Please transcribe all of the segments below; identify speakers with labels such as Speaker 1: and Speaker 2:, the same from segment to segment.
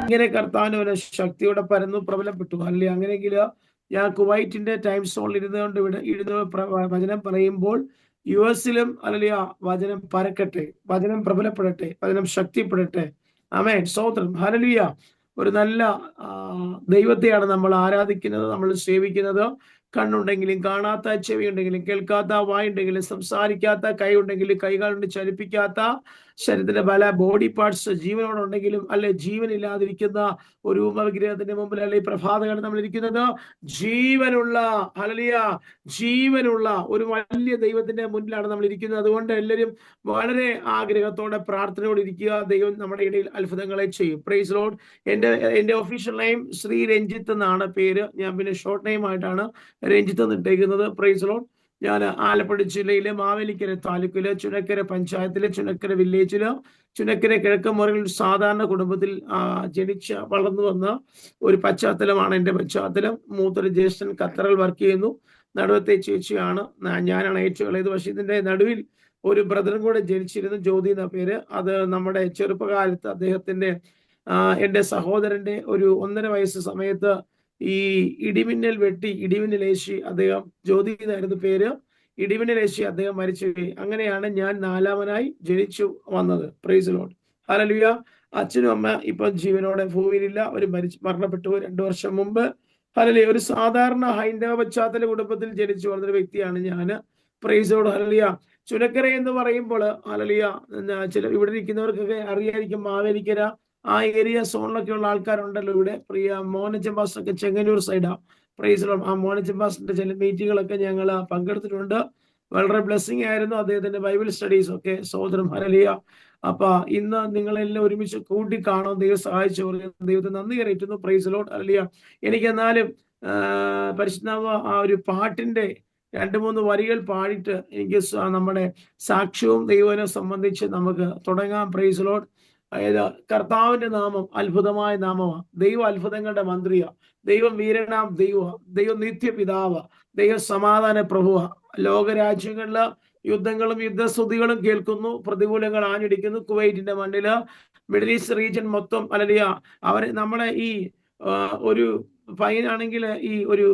Speaker 1: ഇങ്ങനെ കർത്താവിന് ഒരു ശക്തിയോടെ പരന്നു പ്രബലപ്പെട്ടു. അല്ലേ? അങ്ങനെയെങ്കിൽ ഞാൻ കുവൈറ്റിന്റെ ടൈം സോണിൽ ഇരുന്നുകൊണ്ട് ഇരുന്ന് വചനം പറയുമ്പോൾ US-ലും അല്ലല്ല വചനം പരക്കട്ടെ, വചനം പ്രബലപ്പെടട്ടെ, വചനം ശക്തിപ്പെടട്ടെ. ആമേൻ, സ്തോത്രം, ഹല്ലേലൂയ. ഒരു നല്ല ദൈവത്തെയാണ് നമ്മൾ ആരാധിക്കുന്നത്, നമ്മൾ സേവിക്കുന്നത്. കണ്ണുണ്ടെങ്കിലും, കാണാത്ത ചെവി ഉണ്ടെങ്കിലും, കേൾക്കാത്ത വായുണ്ടെങ്കിലും, സംസാരിക്കാത്ത കൈ ഉണ്ടെങ്കിലും, കൈകാലുണ്ട് ചലിപ്പിക്കാത്ത ശരീരത്തിന്റെ പല ബോഡി പാർട്സ് ജീവനോടുണ്ടെങ്കിലും, അല്ലെ ജീവനില്ലാതിരിക്കുന്ന ഒരു ഉപവിഗ്രഹത്തിന്റെ മുമ്പിൽ, അല്ലെ പ്രഭാതമാണ് നമ്മൾ ഇരിക്കുന്നത്. ജീവനുള്ള, ഹല്ലേലൂയ, ജീവനുള്ള ഒരു വലിയ ദൈവത്തിന്റെ മുന്നിലാണ് നമ്മൾ ഇരിക്കുന്നത്. അതുകൊണ്ട് എല്ലാവരും വളരെ ആഗ്രഹത്തോടെ പ്രാർത്ഥനയോടെ ഇരിക്കുക. ദൈവം നമ്മുടെ ഇടയിൽ അത്ഭുതങ്ങളെ ചെയ്യും. Praise Lord. എന്റെ ഒഫീഷ്യൽ നെയിം ശ്രീ രഞ്ജിത്ത് എന്നാണ് പേര്. ഞാൻ പിന്നെ ഷോർട്ട് നെയിം ആയിട്ടാണ് രഞ്ജിത്ത് എന്നിട്ടേക്കുന്നത്. Price lord. ഞാൻ ആലപ്പുഴ ജില്ലയിലെ മാവേലിക്കര താലൂക്കില് ചുനക്കര പഞ്ചായത്തിലെ ചുനക്കര വില്ലേജില് ചുനക്കര കിഴക്കമ്പുറയിൽ സാധാരണ കുടുംബത്തിൽ ജനിച്ച് വളർന്നു വന്ന ഒരു പശ്ചാത്തലമാണ് എൻ്റെ പശ്ചാത്തലം. മൂത്തൊരു ജ്യേഷ്ഠൻ ഖത്തറിൽ വർക്ക് ചെയ്യുന്നു. നടുവത്തെ ചേച്ചിയാണ്, ഞാനാണ് ഏറ്റവും ഇളയത്. പക്ഷെ ഇതിന്റെ നടുവിൽ ഒരു ബ്രദറും കൂടെ ജനിച്ചിരുന്നു, ജ്യോതി എന്ന പേര്. അത് നമ്മുടെ ചെറുപ്പകാലത്ത് അദ്ദേഹത്തിന്റെ എൻ്റെ സഹോദരന്റെ ഒരു 1.5 വയസ്സ് സമയത്ത് ഈ ഇടിമിന്നൽ വെട്ടി, ഇടിമിന്നലേശി അദ്ദേഹം, ജ്യോതി എന്നായിരുന്നു പേര്, ഇടിമിന്നലേശി അദ്ദേഹം മരിച്ചുപോയി. അങ്ങനെയാണ് ഞാൻ 4ാമനായി ജനിച്ചു വന്നത്. Praise Lord, hallelujah. അച്ഛനും അമ്മ ഇപ്പൊ ജീവനോടെ ഭൂമിയിലില്ല, അവർ മരണപ്പെട്ടു 2 വർഷം മുമ്പ്. ഹല്ലേലൂയ. ഒരു സാധാരണ ഹൈന്ദവ പശ്ചാത്തല കുടുംബത്തിൽ ജനിച്ചു വളർന്നൊരു വ്യക്തിയാണ് ഞാൻ. Praise Lord, hallelujah. ചുനക്കര എന്ന് പറയുമ്പോൾ, ഹല്ലേലൂയ, ചില ഇവിടെ ഇരിക്കുന്നവർക്കൊക്കെ അറിയായിരിക്കും, മാവേലിക്കര ആ ഏരിയ സോണിലൊക്കെ ഉള്ള ആൾക്കാരുണ്ടല്ലോ. ഇവിടെ പ്രിയ മോനച്ചൻ പാസ്റ്ററൊക്കെ ചെങ്ങന്നൂർ സൈഡാ. Praise lord. ആ മോനച്ചൻ പാസ്റ്ററിന്റെ ചില മീറ്റിങ്ങുകളൊക്കെ ഞങ്ങൾ പങ്കെടുത്തിട്ടുണ്ട്. വളരെ ബ്ലെസ്സിങ് ആയിരുന്നു അദ്ദേഹത്തിന്റെ ബൈബിൾ സ്റ്റഡീസ് ഒക്കെ. സഹോദരൻ, ഹല്ലേലൂയ. അപ്പൊ ഇന്ന് നിങ്ങളെല്ലാം ഒരുമിച്ച് കൂട്ടി കാണാൻ ദൈവം സഹായിച്ചു. ദൈവത്തെ നന്ദി കരയറ്റുന്നു. Praise Lord, hallelujah. എനിക്കെന്നാലും പരിശുദ്ധാത്മ ആ ഒരു പാട്ടിന്റെ 2-3 വരികൾ പാടിയിട്ട് എനിക്ക് നമ്മുടെ സാക്ഷ്യവും ദൈവനെ സംബന്ധിച്ച് നമുക്ക് തുടങ്ങാം. Praise Lord. അതായത് കർത്താവിന്റെ നാമം അത്ഭുതമായ നാമമാണ്. ദൈവം അത്ഭുതങ്ങളുടെ മന്ത്രിയാ. ദൈവം വീരനാം ദൈവ, ദൈവം നിത്യപിതാവ, ദൈവം സമാധാന പ്രഭുവ. ലോകരാജ്യങ്ങളില് യുദ്ധങ്ങളും യുദ്ധസ്തുതികളും കേൾക്കുന്നു, പ്രതികൂലങ്ങൾ ആഞ്ഞടിക്കുന്നു. കുവൈറ്റിന്റെ മണ്ണില്, മിഡിൽ ഈസ്റ്റ് റീജിയൻ മൊത്തം, അല്ലെങ്കിൽ നമ്മളെ ഈ ഒരു പയ്യനാണെങ്കിൽ ഈ ഒരു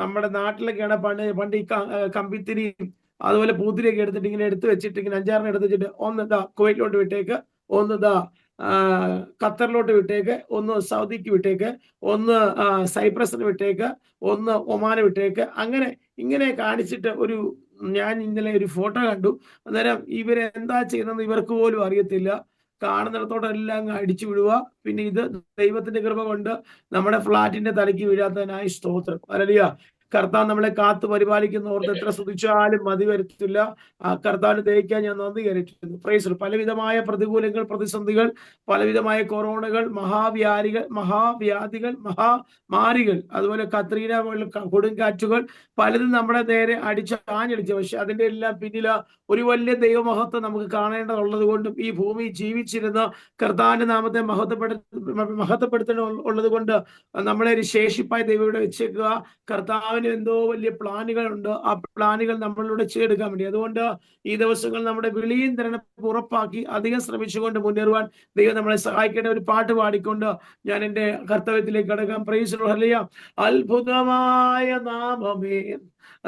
Speaker 1: നമ്മുടെ നാട്ടിലൊക്കെയാണ് പണ്ട് ഈ കമ്പിത്തിരിയും അതുപോലെ പൂത്തിരിയൊക്കെ എടുത്തിട്ട് ഇങ്ങനെ എടുത്തു വെച്ചിട്ട് ഇങ്ങനെ 5-6 എടുത്ത് വെച്ചിട്ട് ഒന്ന് കുവൈറ്റിലോട്ട് വിട്ടേക്ക്, ഒന്ന് ഖത്തറിലോട്ട് വിട്ടേക്ക്, ഒന്ന് സൗദിക്ക് വിട്ടേക്ക്, ഒന്ന് സൈപ്രസിന് വിട്ടേക്ക്, ഒന്ന് ഒമാന് വിട്ടേക്ക്. അങ്ങനെ ഇങ്ങനെ കാണിച്ചിട്ട് ഞാൻ ഇന്നലെ ഒരു ഫോട്ടോ കണ്ടു. അന്നേരം ഇവരെന്താ ചെയ്യുന്നത് ഇവർക്ക് പോലും അറിയത്തില്ല. കാണുന്നിടത്തോടെല്ലാം അടിച്ചു വിടുക. പിന്നെ ഇത് ദൈവത്തിന്റെ കൃപ കൊണ്ട് നമ്മുടെ ഫ്ലാറ്റിന്റെ തലയ്ക്ക് വീഴാത്തതിനായി സ്തോത്രം. ഹല്ലേലൂയ. കർത്താവ് നമ്മളെ കാത്തു പരിപാലിക്കുന്ന ഓർത്ത് എത്ര സ്തുതിച്ചാലും മതി വരത്തില്ല. ആ കർത്താവിന് ദയിക്കാൻ ഞാൻ നന്ദി കരറ്റുന്നു. പ്രൈസ്. പലവിധമായ പ്രതികൂലങ്ങൾ, പ്രതിസന്ധികൾ, പലവിധമായ കൊറോണകൾ, മഹാവ്യാധികൾ, മഹാമാരികൾ, അതുപോലെ കത്രീന പോലുള്ള കൊടുങ്കാറ്റുകൾ പലതും നമ്മുടെ നേരെ ആഞ്ഞടിച്ചു. പക്ഷെ അതിന്റെ എല്ലാം പിന്നിൽ ഒരു വലിയ ദൈവമഹത്വം നമുക്ക് കാണേണ്ടതുള്ളത് കൊണ്ടും ഈ ഭൂമി ജീവിച്ചിരുന്ന കർത്താവിന്റെ നാമത്തെ മഹത്വപ്പെടുത്തേണ്ടത് കൊണ്ട് നമ്മളെ ഒരു ശേഷിപ്പായി ദൈവം ഇവിടെ വെച്ചേക്കുക. കർത്താവിന് എന്തോ വലിയ പ്ലാനുകളുണ്ട്. ആ പ്ലാനുകൾ നമ്മളിലൂടെ ചെയ്തെടുക്കാൻ വേണ്ടി. അതുകൊണ്ട് ഈ ദിവസങ്ങൾ നമ്മുടെ വിളിയും തിരഞ്ഞെടുപ്പ് ഉറപ്പാക്കി അധികം ശ്രമിച്ചുകൊണ്ട് മുന്നേറുവാൻ ദൈവം നമ്മളെ സഹായിക്കേണ്ട. ഒരു പാട്ട് പാടിക്കൊണ്ട് ഞാൻ എൻ്റെ കർത്തവ്യത്തിലേക്ക് കടക്കാം. Praise the lord. അത്ഭുതമായ നാമമേ,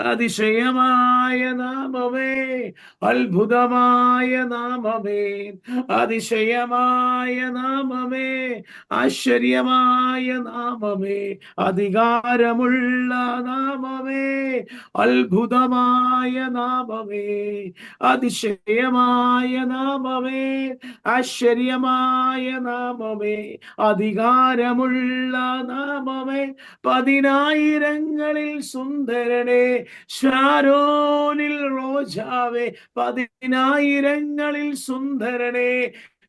Speaker 1: അതിശയമായ നാമമേ, അത്ഭുതമായ നാമമേ, അതിശയമായ നാമമേ, ആശ്ചര്യമായ നാമമേ, അധികാരമുള്ള നാമമേ, അത്ഭുതമായ നാമമേ, അതിശയമായ നാമമേ, ആശ്ചര്യമായ നാമമേ, അധികാരമുള്ള നാമമേ, 10,000ങ്ങളിൽ സുന്ദരനെ, ശാരോനിൽ റോജാവേ, 10,000ങ്ങളിൽ സുന്ദരനെ,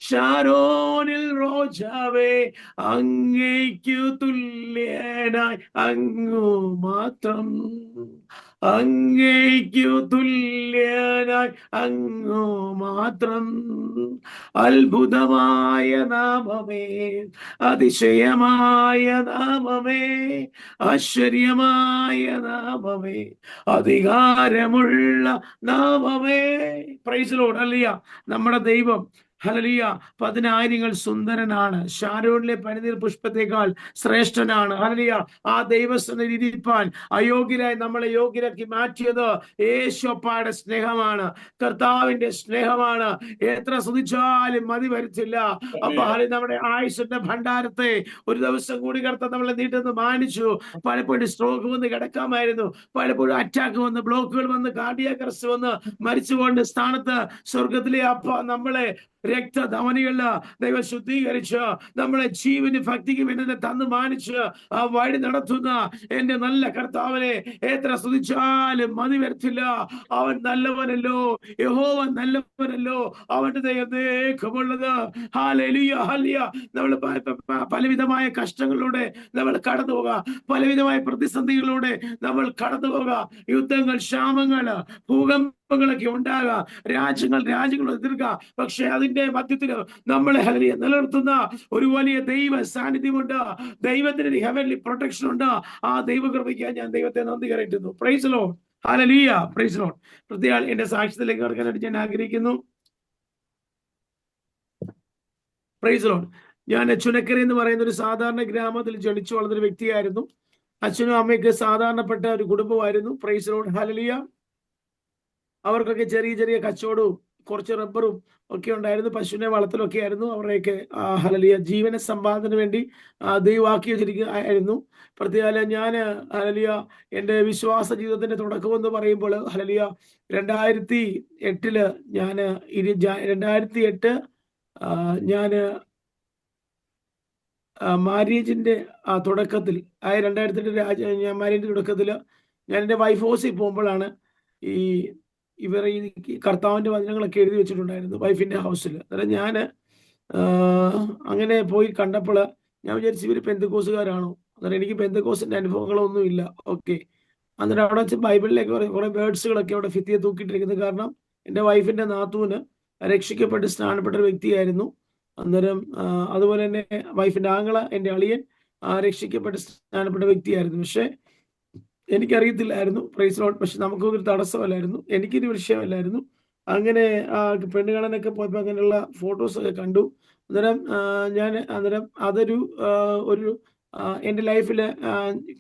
Speaker 1: ശാരോനിൽ റോജാവേ, അങ്ങേക്കു തുല്യനായി അങ്ങു മാത്രം, അങ്ങേക്കു തുല്യനായി അങ്ങു മാത്രം, അത്ഭുതമായ നാമമേ, അതിശയമായ നാമമേ, ആശ്ചര്യമായ നാമമേ, അധികാരമുള്ള നാമമേ. Praise the lord. ഹല്ലേലൂയ. നമ്മുടെ ദൈവം ഹല്ലേലൂയ. 10,000 സുന്ദരനാണ്, ഷാരോണിലെ പനിനീർ പുഷ്പത്തെക്കാൾ ശ്രേഷ്ഠനാണ്. ഹല്ലേലൂയ. ആ ദൈവസന്നിധിയിൽ ഇരിപ്പാൻ അയോഗ്യരായി നമ്മളെ യോഗ്യരാക്കി മാറ്റിയത് യേശുവപ്പായുടെ സ്നേഹമാണ്, കർത്താവിന്റെ സ്നേഹമാണ്. എത്ര സ്തുതിച്ചാലും മതി വരത്തില്ല. അപ്പൊ നമ്മുടെ ആയുസിന്റെ ഭണ്ഡാരത്തെ ഒരു ദിവസം കൂടി കർത്താവ് നമ്മളെ നീട്ടുന്ന മാനിച്ചു. പലപ്പോഴും സ്ട്രോക്ക് വന്ന് കിടക്കാമായിരുന്നു, പലപ്പോഴും അറ്റാക്ക് വന്ന്, ബ്ലോക്കുകൾ വന്ന്, കാർഡിയാക് അറസ്റ്റ് വന്ന് മരിച്ചു പോകേണ്ട സ്ഥാനത്ത് സ്വർഗത്തിലെ അപ്പ നമ്മളെ രക്തധമനികളില് ദൈവം ശുദ്ധീകരിച്ച് നമ്മളെ ജീവന് ഭക്തിക്ക് വേണ്ടി തന്നു മാനിച്ച് ആ വഴി നടത്തുന്ന എന്റെ നല്ല കർത്താവിനെ എത്ര സ്തുതിച്ചാലും മതി വരത്തില്ല. അവൻ നല്ലവനല്ലോ, യഹോവ നല്ലവനല്ലോ, അവന്റെ ദൈവമുള്ളത്. Hallelujah, hallelujah. നമ്മൾ പലവിധമായ കഷ്ടങ്ങളിലൂടെ നമ്മൾ കടന്നു പോകാം, പലവിധമായ പ്രതിസന്ധികളിലൂടെ നമ്മൾ കടന്നു പോകാം. യുദ്ധങ്ങൾ, ക്ഷാമങ്ങൾ, ഭൂകമ്പങ്ങളൊക്കെ ഉണ്ടാകാം, രാജ്യങ്ങൾ എതിർക്കുക. പക്ഷെ അതിന്റെ മധ്യത്തിൽ നമ്മളെ ഹല്ലേലൂയ നിലനിർത്തുന്ന ഒരു വലിയ ദൈവ സാന്നിധ്യമുണ്ട്, ദൈവത്തിന്റെ ഹെവൻലി പ്രൊട്ടക്ഷൻ ഉണ്ട്. ആ ദൈവകൃപയ്ക്ക് ഞാൻ ദൈവത്തെ നന്ദി കരയറ്റുന്നു. Praise Lord, hallelujah, praise lord. പ്രത്യേകം എന്റെ സാക്ഷ്യത്തിലേക്ക് കടക്കാനായിട്ട് ഞാൻ ആഗ്രഹിക്കുന്നു. Praise lord. ഞാൻ ചുനക്കര എന്ന് പറയുന്ന ഒരു സാധാരണ ഗ്രാമത്തിൽ ജനിച്ചു വളർന്നൊരു വ്യക്തിയായിരുന്നു. അച്ഛനും അമ്മയ്ക്ക് സാധാരണപ്പെട്ട ഒരു കുടുംബമായിരുന്നു. Praise Lord, hallelujah. അവർക്കൊക്കെ ചെറിയ ചെറിയ കച്ചവടവും കുറച്ച് റബ്ബറും ഒക്കെ ഉണ്ടായിരുന്നു, പശുവിനെ വളർത്തലൊക്കെ ആയിരുന്നു അവരുടെയൊക്കെ. ഹല്ലേലൂയ, ജീവന സമ്പാദനത്തിന് വേണ്ടി ദൈവമാക്കി വെച്ചിരിക്കുകയായിരുന്നു. പ്രത്യേക ഞാൻ ഹല്ലേലൂയ എൻ്റെ വിശ്വാസ ജീവിതത്തിന്റെ തുടക്കം എന്ന് പറയുമ്പോൾ ഹല്ലേലൂയ 2008 ഞാൻ 2008 ഞാൻ മാര്യേജിന്റെ തുടക്കത്തിൽ, 2008 ഞാൻ മാര്യേജിന്റെ തുടക്കത്തിൽ ഞാൻ എൻ്റെ വൈഫ് ഹൗസിൽ പോകുമ്പോഴാണ് ഇവർ ഈ കർത്താവിന്റെ വചനങ്ങളൊക്കെ എഴുതി വെച്ചിട്ടുണ്ടായിരുന്നു വൈഫിന്റെ ഹൗസിൽ. അന്നേരം ഞാൻ അങ്ങനെ പോയി കണ്ടപ്പോൾ ഞാൻ വിചാരിച്ചു ഇവർ പെന്തക്കോസുകാരാണോ. അന്നേരം എനിക്ക് പെന്തക്കോസിന്റെ അനുഭവങ്ങളൊന്നും ഇല്ല. ഓക്കെ, അന്നേരം അവിടെ വെച്ച് ബൈബിളിലേക്ക് കുറെ വേർഡ്സുകളൊക്കെ അവിടെ ഭിത്തിയെ തൂക്കിയിട്ടിരിക്കുന്നത്. കാരണം എൻ്റെ വൈഫിന്റെ നാത്തൂന് രക്ഷിക്കപ്പെട്ട് സ്നാനപ്പെട്ട ഒരു വ്യക്തിയായിരുന്നു. അന്നേരം അതുപോലെ തന്നെ വൈഫിന്റെ ആങ്ങള, എൻ്റെ അളിയൻ രക്ഷിക്കപ്പെട്ട് സ്നാനപ്പെട്ട വ്യക്തിയായിരുന്നു. പക്ഷെ എനിക്കറിയത്തില്ലായിരുന്നു. Praise Lord. പക്ഷെ നമുക്കൊരു തടസ്സമല്ലായിരുന്നു, എനിക്കൊരു വിഷയമല്ലായിരുന്നു. അങ്ങനെ പെണ്ണ് കാണാനൊക്കെ പോയപ്പോൾ അങ്ങനെയുള്ള ഫോട്ടോസ് ഒക്കെ കണ്ടു. അന്നേരം അതൊരു എൻ്റെ ലൈഫിൽ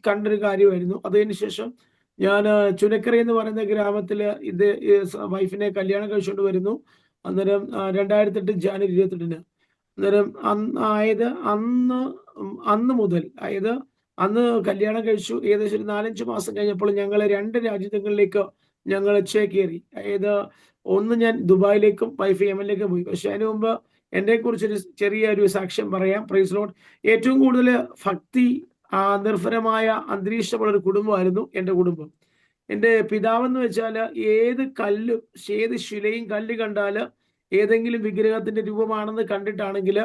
Speaker 1: കണ്ടൊരു കാര്യമായിരുന്നു. അതിന് ശേഷം ഞാൻ ചുനക്കര എന്ന് പറയുന്ന ഗ്രാമത്തിൽ വൈഫിനെ കല്യാണം കഴിച്ചുകൊണ്ട് വരുന്നു. അന്നേരം 2008 ജാനുവരി 28. അന്നേരം അന്ന് മുതൽ, അന്ന് കല്യാണം കഴിച്ചു. ഏകദേശം ഒരു 4-5 മാസം കഴിഞ്ഞപ്പോൾ ഞങ്ങൾ 2 രാജ്യങ്ങളിലേക്ക് ഞങ്ങൾ ചേക്കേറി. ഒന്ന് ഞാൻ ദുബായിലേക്കും വൈഫ് യമനിലേക്കും പോയി. പക്ഷെ അതിനു മുമ്പ് എന്നെ കുറിച്ചൊരു ചെറിയൊരു സാക്ഷ്യം പറയാം. Praise Lord. ഏറ്റവും കൂടുതൽ ഭക്തി നിർഭരമായ അന്തരീക്ഷമുള്ള ഒരു കുടുംബമായിരുന്നു എൻ്റെ കുടുംബം. എൻ്റെ പിതാവെന്ന് വെച്ചാൽ ഏത് ശിലയും കല്ല് കണ്ടാൽ ഏതെങ്കിലും വിഗ്രഹത്തിന്റെ രൂപമാണെന്ന് കണ്ടിട്ടാണെങ്കിൽ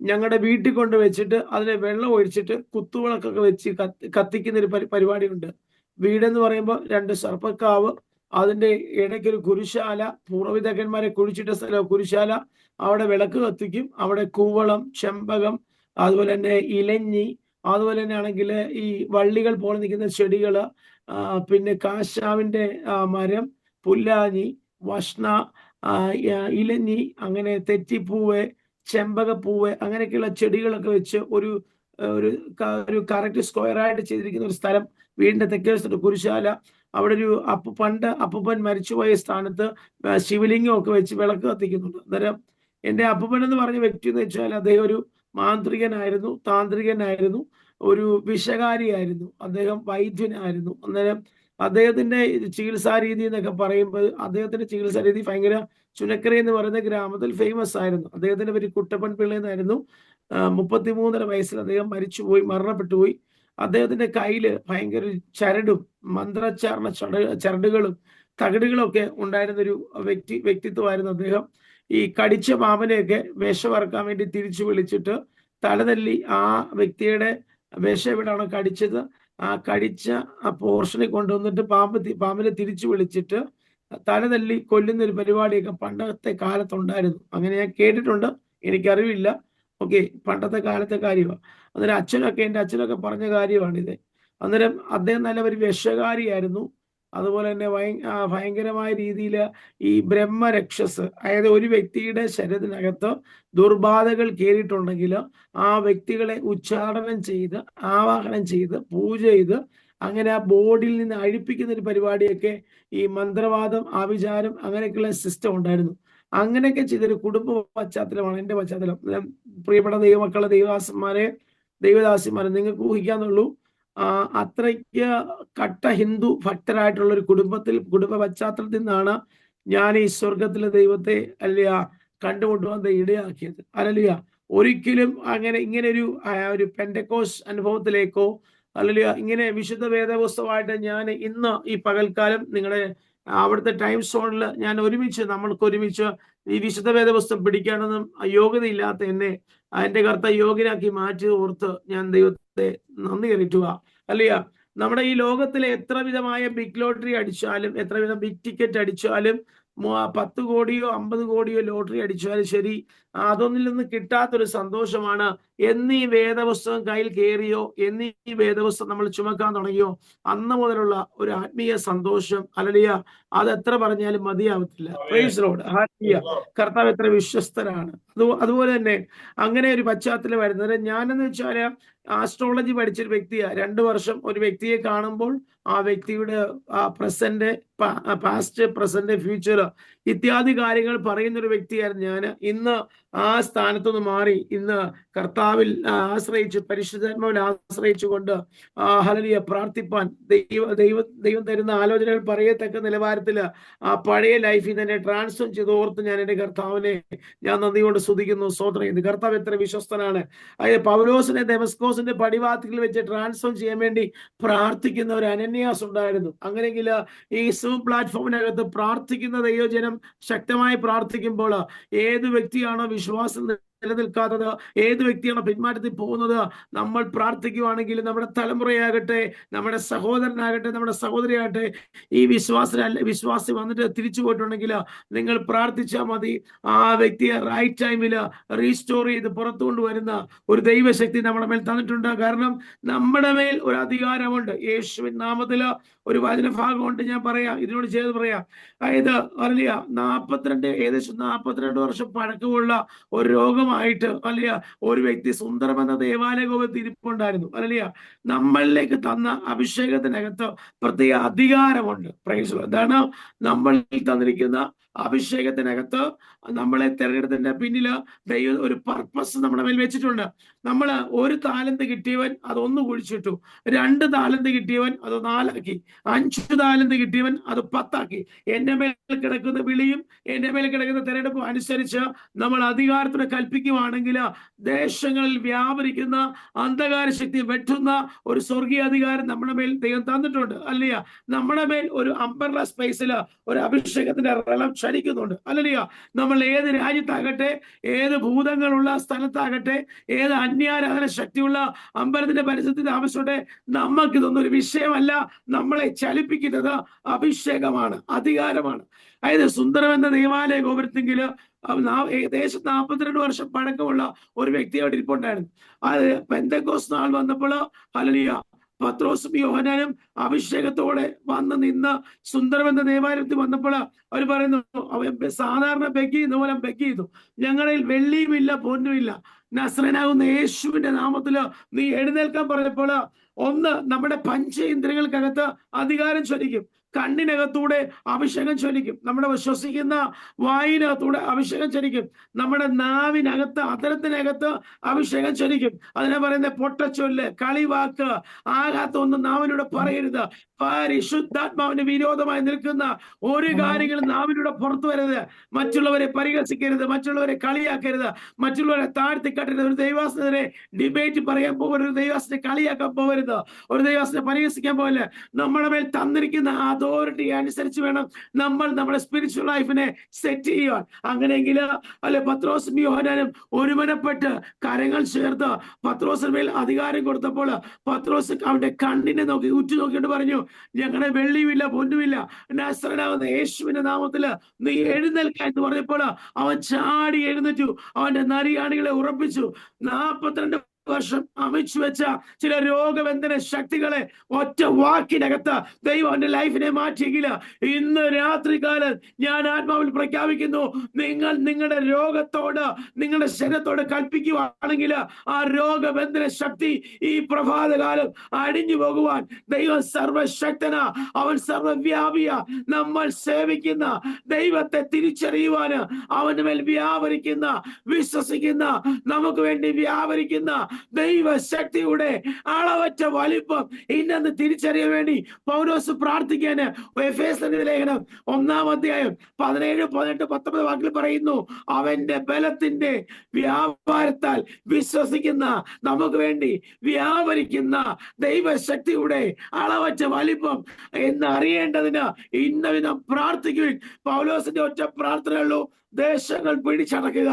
Speaker 1: ഞങ്ങളുടെ വീട്ടിൽ കൊണ്ട് വെച്ചിട്ട് അതിനെ വെള്ളം ഒഴിച്ചിട്ട് കുത്തുവിളക്കൊക്കെ വെച്ച് കത്തിക്കുന്ന ഒരു പരിപാടിയുണ്ട്. വീടെന്ന് പറയുമ്പോൾ 2 സർപ്പക്കാവ്, അതിന്റെ ഇടയ്ക്കൊരു കുരിശാല, പൂർവ്വപിതാക്കന്മാരെ കുഴിച്ചിട്ട സ്ഥലം കുരിശാല. അവിടെ വിളക്ക് കത്തിക്കും. അവിടെ കൂവളം, ചെമ്പകം, അതുപോലെ തന്നെ ഇലഞ്ഞി, അതുപോലെ തന്നെ ആണെങ്കിൽ ഈ വള്ളികൾ പോലെ നിൽക്കുന്ന ചെടികള്, പിന്നെ കാശാവിന്റെ മരം, പുല്ലാഞ്ഞി, വഷ്ണ, ഇലഞ്ഞി, അങ്ങനെ തെറ്റിപ്പൂവ്, ചെമ്പകപ്പൂവ്, അങ്ങനെയൊക്കെയുള്ള ചെടികളൊക്കെ വെച്ച് ഒരു കറക്റ്റ് സ്ക്വയറായിട്ട് ചെയ്തിരിക്കുന്ന ഒരു സ്ഥലം. വീടിന്റെ തെക്കേ വശത്ത് കുരിശാല. അവിടെ ഒരു അപ്പൂപ്പൻ മരിച്ചുപോയ സ്ഥാനത്ത് ശിവലിംഗം ഒക്കെ വെച്ച് വിളക്ക് കത്തിക്കുന്നുണ്ട്. അന്നേരം എൻ്റെ അപ്പൂപ്പൻ എന്ന് പറഞ്ഞ വ്യക്തി എന്ന് വെച്ചാൽ അദ്ദേഹം ഒരു മാന്ത്രികനായിരുന്നു, താന്ത്രികനായിരുന്നു, ഒരു വിഷകാരിയായിരുന്നു, അദ്ദേഹം വൈദ്യനായിരുന്നു. അന്നേരം അദ്ദേഹത്തിന്റെ ചികിത്സാ രീതി എന്നൊക്കെ പറയുമ്പോൾ അദ്ദേഹത്തിന്റെ ചികിത്സാ രീതി ഭയങ്കര ചുനക്കര എന്ന് പറയുന്ന ഗ്രാമത്തിൽ ഫേമസ് ആയിരുന്നു. അദ്ദേഹത്തിന്റെ പേര് കുട്ടപ്പൻ പിള്ള എന്നായിരുന്നു. 33.5 വയസ്സിൽ അദ്ദേഹം മരണപ്പെട്ടു പോയി. അദ്ദേഹത്തിന്റെ കയ്യില് ഭയങ്കര ചരടും മന്ത്രോച്ചാരണ ചരടുകളും തകിടുകളും ഒക്കെ ഉണ്ടായിരുന്ന ഒരു വ്യക്തിത്വമായിരുന്നു അദ്ദേഹം. ഈ കടിച്ച പാമ്പനെയൊക്കെ വിഷം വറക്കാൻ വേണ്ടി തിരിച്ചു വിളിച്ചിട്ട് തലതല്ലി ആ വ്യക്തിയുടെ വിഷം എവിടെയാണോ കടിച്ചത് ആ കടിച്ച പോർഷനിൽ കൊണ്ടുവന്നിട്ട് പാമ്പിനെ തിരിച്ചു വിളിച്ചിട്ട് തലതല്ലി കൊല്ലുന്ന ഒരു പരിപാടിയൊക്കെ പണ്ടത്തെ കാലത്തുണ്ടായിരുന്നു. അങ്ങനെ ഞാൻ കേട്ടിട്ടുണ്ട്, എനിക്കറിവില്ല. ഓക്കെ, പണ്ടത്തെ കാലത്തെ കാര്യമാണ്. അന്നേരം എൻ്റെ അച്ഛനൊക്കെ പറഞ്ഞ കാര്യമാണിത്. അന്നേരം അദ്ദേഹം നല്ല ഒരു വിഷകാരിയായിരുന്നു. അതുപോലെ തന്നെ ഭയങ്കരമായ രീതിയിൽ ഈ ബ്രഹ്മരക്ഷസ്, അതായത് ഒരു വ്യക്തിയുടെ ശരീരത്തിനകത്ത് ദുർബാധകൾ കയറിയിട്ടുണ്ടെങ്കിൽ ആ വ്യക്തികളെ ഉച്ചാടനം ചെയ്ത്, ആവാഹനം ചെയ്ത്, പൂജ ചെയ്ത്, അങ്ങനെ ആ ബോഡിയിൽ നിന്ന് അഴിപ്പിക്കുന്ന ഒരു പരിപാടിയൊക്കെ ഈ മന്ത്രവാദം, ആഭിചാരം, അങ്ങനെയൊക്കെയുള്ള സിസ്റ്റം ഉണ്ടായിരുന്നു. അങ്ങനെയൊക്കെ ചെയ്തൊരു കുടുംബ പശ്ചാത്തലമാണ് എൻ്റെ പശ്ചാത്തലം. പ്രിയപ്പെട്ട ദൈവമക്കളെ, ദൈവദാസിമാരെ, നിങ്ങൾക്ക് ഊഹിക്കാന്നുള്ളൂ. അത്രയ്ക്ക് കട്ട ഹിന്ദു ഭക്തരായിട്ടുള്ള ഒരു കുടുംബ പശ്ചാത്തലത്തിൽ നിന്നാണ് ഞാൻ ഈ സ്വർഗത്തിലെ ദൈവത്തെ കണ്ടുമുട്ടുവാൻ ഇടയാക്കിയത്. അല്ലല്ല, ഒരിക്കലും ഇങ്ങനെ ഒരു പെന്റക്കോസ് അനുഭവത്തിലേക്കോ ഇങ്ങനെ വിശുദ്ധ വേദപുസ്തകമായിട്ട് ഞാൻ ഇന്ന് ഈ പകൽക്കാലം നിങ്ങളുടെ അവിടുത്തെ ടൈം സോണിൽ നമ്മൾക്ക് ഒരുമിച്ച് ഈ വിശുദ്ധ വേദപുസ്തകം പിടിക്കാനൊന്നും യോഗ്യതയില്ലാത്ത എന്നെ എൻ്റെ കർത്താവ് യോഗ്യനാക്കി മാറ്റി ഓർത്ത് ഞാൻ ദൈവത്തെ നന്ദി കയറ്റുക. അല്ലയാ, നമ്മുടെ ഈ ലോകത്തിലെ എത്ര വിധമായ ബിഗ് ലോട്ടറി അടിച്ചാലും, എത്ര വിധം ബിഗ് ടിക്കറ്റ് അടിച്ചാലും, 10 കോടിയോ 50 കോടിയോ ലോട്ടറി അടിച്ചാലും ശരി, അതൊന്നിൽ നിന്ന് കിട്ടാത്തൊരു സന്തോഷമാണ് എന്നീ വേദപുസ്തകം കയ്യിൽ കയറിയോ, എന്നീ വേദപുസ്തകം നമ്മൾ ചുമക്കാൻ തുടങ്ങിയോ അന്ന് മുതലുള്ള ഒരു ആത്മീയ സന്തോഷം, അല്ലലിയ, അത് എത്ര പറഞ്ഞാലും മതിയാവത്തില്ല. Praise Lord, hallelujah. കർത്താവ് എത്ര വിശ്വസ്തരാണ്. അതുപോലെ തന്നെ അങ്ങനെ ഒരു പശ്ചാത്തലം വരുന്നത്, ഞാനെന്ന് വെച്ചാല് ആസ്ട്രോളജി പഠിച്ചൊരു വ്യക്തിയാണ്. 2 വർഷം ഒരു വ്യക്തിയെ കാണുമ്പോൾ ആ വ്യക്തിയുടെ പ്രസന്റ്, പാസ്റ്റ്, പ്രസന്റ്, ഫ്യൂച്ചർ ഇത്യാദി കാര്യങ്ങൾ പറയുന്ന ഒരു വ്യക്തിയായിരുന്നു ഞാൻ. ഇന്ന് ആ സ്ഥാനത്തുനിന്ന് മാറി ഇന്ന് കർത്താവിൽ ആശ്രയിച്ച്, പരിശുദ്ധാത്മാവിൽ ആശ്രയിച്ചുകൊണ്ട് ഹല്ലേലൂയ പ്രാർത്ഥിപ്പാൻ ദൈവം തരുന്ന ആലോചനകൾ പറയത്തക്ക നിലവാരത്തിൽ ആ പഴയ ലൈഫിൽ തന്നെ ട്രാൻസ്ഫോം ചെയ്ത് ഓർത്ത് ഞാൻ എൻ്റെ കർത്താവിനെ ഞാൻ നന്ദിയോട് സ്തുതിക്കുന്നു, സ്തോത്രം ചെയ്യുന്നു. കർത്താവ് എത്ര വിശ്വസ്തനാണ്. അതായത് പൗലോസിനെ ദമസ്കോസിന്റെ പടിവാതിൽക്കൽ വെച്ച് ട്രാൻസ്ഫോം ചെയ്യാൻ വേണ്ടി പ്രാർത്ഥിക്കുന്ന ഒരു അനന്യാസ് ഉണ്ടായിരുന്നു. അങ്ങനെയെങ്കിൽ ഈ സൂം പ്ലാറ്റ്ഫോമിനകത്ത് പ്രാർത്ഥിക്കുന്ന ദൈവജനം ശക്തമായി പ്രാർത്ഥിക്കുമ്പോൾ ഏത് വ്യക്തിയാണോ വിശ്വാസം നിലനിൽക്കാത്തത്, ഏത് വ്യക്തിയാണോ പിന്മാറ്റത്തിൽ പോകുന്നത്, നമ്മൾ പ്രാർത്ഥിക്കുവാണെങ്കിൽ നമ്മുടെ തലമുറയാകട്ടെ, നമ്മുടെ സഹോദരനാകട്ടെ, നമ്മുടെ സഹോദരിയാകട്ടെ, ഈ വിശ്വാസി വന്നിട്ട് തിരിച്ചു പോയിട്ടുണ്ടെങ്കിൽ നിങ്ങൾ പ്രാർത്ഥിച്ചാൽ മതി, ആ വ്യക്തിയെ റൈറ്റ് ടൈമിൽ റീസ്റ്റോർ ചെയ്ത് പുറത്തു കൊണ്ടുവരുന്ന ഒരു ദൈവശക്തി നമ്മുടെ മേൽ തന്നിട്ടുണ്ട്. കാരണം നമ്മുടെ മേൽ ഒരു അധികാരമുണ്ട്. യേശുവിൻ നാമത്തിൽ ഒരു വചനഭാഗമുണ്ട്, ഞാൻ പറയാം, ഇതിനോട് ചേർന്ന് പറയാം. അതായത് അറിയ 42 വർഷം പഴക്കമുള്ള ഒരു രോഗമായിട്ട് ഒരു വ്യക്തി സുന്ദരമെന്ന ദേവാലയ ഗോപുരത്തിൽ ഇരിപ്പുണ്ടായിരുന്നു. നമ്മളിലേക്ക് തന്ന അഭിഷേകത്തിനകത്ത് പ്രത്യേക അധികാരമുണ്ട്. Price the Lord. അതാണ് നമ്മളിൽ തന്നിരിക്കുന്ന അഭിഷേകത്തിനകത്ത് നമ്മളെ തിരഞ്ഞെടുത്തതിന്റെ പിന്നില് ദൈവം ഒരു പർപ്പസ് നമ്മുടെ മേൽ വെച്ചിട്ടുണ്ട്. നമ്മൾ 1 താലന്ത് കിട്ടിയവൻ അത് 1 കുഴിച്ചിട്ടു, 2 താലന്ത് കിട്ടിയവൻ അത് 4 ആക്കി, 5 താലന്ത് കിട്ടിയവൻ അത് 10 ആക്കി. എന്റെ മേൽ കിടക്കുന്ന വിളിയും എന്റെ മേൽ കിടക്കുന്ന തിരഞ്ഞെടുപ്പും അനുസരിച്ച് നമ്മൾ അധികാരത്തിന് കൽപ്പിക്കുവാണെങ്കിൽ ദേശങ്ങളിൽ വ്യാപരിക്കുന്ന അന്ധകാര ശക്തി വെട്ടുന്ന ഒരു സ്വർഗീയ അധികാരം നമ്മുടെ മേൽ ദൈവം തന്നിട്ടുണ്ട്. അല്ലയ, നമ്മുടെ മേൽ ഒരു അംബർല സ്പേസിൽ ഒരു അഭിഷേകത്തിന്റെ റളം ചലിക്കുന്നുണ്ട്. അല്ലയ, നമ്മൾ ഏത് രാജ്യത്താകട്ടെ, ഏത് ഭൂതങ്ങളുള്ള സ്ഥലത്താകട്ടെ, ഏത് അന്യാരാധന ശക്തിയുള്ള അമ്പലത്തിന്റെ പരിസരത്തിൽ താമസിച്ചോട്ടെ, നമുക്കിതൊന്നും ഒരു വിഷയമല്ല. നമ്മളെ ചലിപ്പിക്കുന്നത് അഭിഷേകമാണ്, അധികാരമാണ്. അതായത് സുന്ദരം എന്ന ദേവാലയ ഗോപുരത്തെങ്കിൽ ഏകദേശം 42 വർഷം പഴക്കമുള്ള ഒരു വ്യക്തി അവിടെ ഇരിപ്പുണ്ടായിരുന്നു. അത് പെന്തക്കോസ്ത് നാൾ വന്നപ്പോൾ ഹല്ലേലൂയ പത്രോസും യോഹന്നാനും അഭിഷേകത്തോടെ വന്ന് നിന്ന് സുന്ദരം എന്ന ദേവാലയത്തിൽ വന്നപ്പോൾ അവർ പറയുന്നു, സാധാരണ ബെഗ് ചെയ്യുന്ന പോലെ ബെഗ് ചെയ്തു, ഞങ്ങളിൽ വെള്ളിയുമില്ല പൊന്നുമില്ല, നസ്രനാകുന്ന യേശുവിന്റെ നാമത്തില് നീ എഴുന്നേൽക്കാൻ പറഞ്ഞപ്പോൾ നമ്മുടെ പഞ്ചേന്ദ്രിയങ്ങൾക്കകത്ത് അധികാരം ചൊരിക്കും. കണ്ണിനകത്തൂടെ അഭിഷേകം ചൊരിക്കും, നമ്മുടെ ശ്വസിക്കുന്ന വായിനകത്തൂടെ അഭിഷേകം ചൊരിക്കും, നമ്മുടെ നാവിനകത്ത്, അതരത്തിനകത്ത് അഭിഷേകം ചൊരിക്കും. അതിനെ പറയുന്ന പൊട്ടച്ചൊല്ല്, കളിവാക്ക്, ആകാത്തൊന്നും നാവിലൂടെ പറയരുത്. പരിശുദ്ധാത്മാവിന് വിരോധമായി നിൽക്കുന്ന ഒരു കാര്യങ്ങളും നാവിലൂടെ പുറത്തു വരരുത്. മറ്റുള്ളവരെ പരിഹസിക്കരുത്, മറ്റുള്ളവരെ കളിയാക്കരുത്, മറ്റുള്ളവരെ താഴ്ത്തിക്കട്ടരുത്. ഒരു ദൈവാസനെ ഡിബേറ്റ് പറയാൻ പോകരുത്, ഒരു ദൈവാസനെ കളിയാക്കാൻ പോകരുത്, ഒരു ദൈവാസനെ പരിഹസിക്കാൻ പോകരുത്. നമ്മുടെ മേൽ തന്നിരിക്കുന്ന അതോറിറ്റി അനുസരിച്ച് വേണം നമ്മൾ നമ്മുടെ സ്പിരിച്വൽ ലൈഫിനെ സെറ്റ് ചെയ്യുവാൻ. അങ്ങനെയെങ്കിൽ പത്രോസും യോഹന്നാനും ഒരുമനപ്പെട്ട് കരങ്ങൾ ചേർത്ത് പത്രോസിന് മേൽ അധികാരം കൊടുത്തപ്പോൾ പത്രോസ് അവന്റെ കണ്ണിനെ നോക്കി ഉറ്റുനോക്കിയിട്ട് പറഞ്ഞു, ഞങ്ങളുടെ വെള്ളിയുമില്ല പൊന്നുമില്ല, നസ്രനാകുന്ന യേശുവിന്റെ നാമത്തില് നീ എഴുന്നേൽക്ക എന്ന് പറഞ്ഞപ്പോൾ അവൻ ചാടി എഴുന്നേറ്റു, അവന്റെ നരിയാണികളെ ഉറപ്പിച്ചു. 42 വർഷം അമിച്ചു വെച്ച ചില രോഗബന്ധന ശക്തികളെ ഒറ്റ വാക്കിനകത്ത് ദൈവം എന്റെ ലൈഫിനെ മാറ്റിയെങ്കിൽ ഇന്ന് രാത്രികാലം ഞാൻ ആത്മാവിൽ പ്രഖ്യാപിക്കുന്നു, നിങ്ങൾ നിങ്ങളുടെ രോഗത്തോട്, നിങ്ങളുടെ ശരീരത്തോട് കൽപ്പിക്കുകയാണെങ്കിൽ ആ രോഗബന്ധന ശക്തി ഈ പ്രഭാതകാലം അടിഞ്ഞു പോകുവാൻ ദൈവം സർവശക്തന, അവൻ സർവവ്യാപിയ. നമ്മൾ സേവിക്കുന്ന ദൈവത്തെ തിരിച്ചറിയുവാന് അവന്റെ മേൽ വ്യാപരിക്കുന്ന, വിശ്വസിക്കുന്ന, നമുക്ക് വേണ്ടി വ്യാപരിക്കുന്ന ദൈവശക്തിയുടെ അളവറ്റ വലിപ്പം ഇന്നെന്ന് തിരിച്ചറിയാൻ വേണ്ടി പൗലോസ് പ്രാർത്ഥിക്കാന് എഫേസ്യരുടെ ലേഖനം 1-ാം അധ്യായം 17, 18, 19 വാക്കിൽ പറയുന്നു, അവന്റെ ബലത്തിന്റെ വ്യാപാരത്താൽ വിശ്വസിക്കുന്ന, നമുക്ക് വേണ്ടി വ്യാപരിക്കുന്ന ദൈവശക്തിയുടെ അളവറ്റ വലിപ്പം എന്ന് അറിയേണ്ടതിന് ഇന്ന വിധം പ്രാർത്ഥിക്കുവിൻ. പൗലോസിന്റെ ഒറ്റ പ്രാർത്ഥനയുള്ളൂ, ദേശങ്ങൾ പിടിച്ചടക്കുക,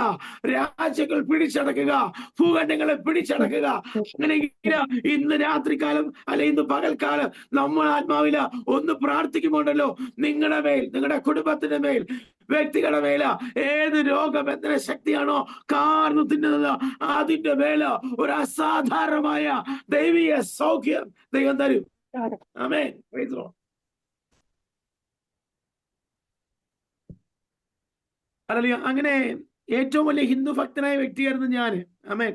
Speaker 1: രാജ്യങ്ങൾ പിടിച്ചടക്കുക, ഭൂഖണ്ഡങ്ങളെ പിടിച്ചടക്കുക. അങ്ങനെയെങ്കിൽ ഇന്ന് രാത്രികാലം അല്ലെ ഇന്ന് പകൽക്കാലം നമ്മൾ ആത്മാവില ഒന്ന് പ്രാർത്ഥിക്കുമ്പോണ്ടല്ലോ, നിങ്ങളുടെ മേൽ, നിങ്ങളുടെ കുടുംബത്തിന്റെ മേൽ, വ്യക്തികളുടെ മേല ഏത് രോഗബന്ധന ശക്തിയാണോ കാർന്നു തിന്നുന്നത് അതിന്റെ മേല ഒരു അസാധാരണമായ ദൈവീയ സൗഖ്യം ദൈവം തരും. Amen. Praise the lord. Hallelujah. അങ്ങനെ ഏറ്റവും വലിയ ഹിന്ദു ഭക്തനായ വ്യക്തിയായിരുന്നു ഞാൻ. ആമേൻ.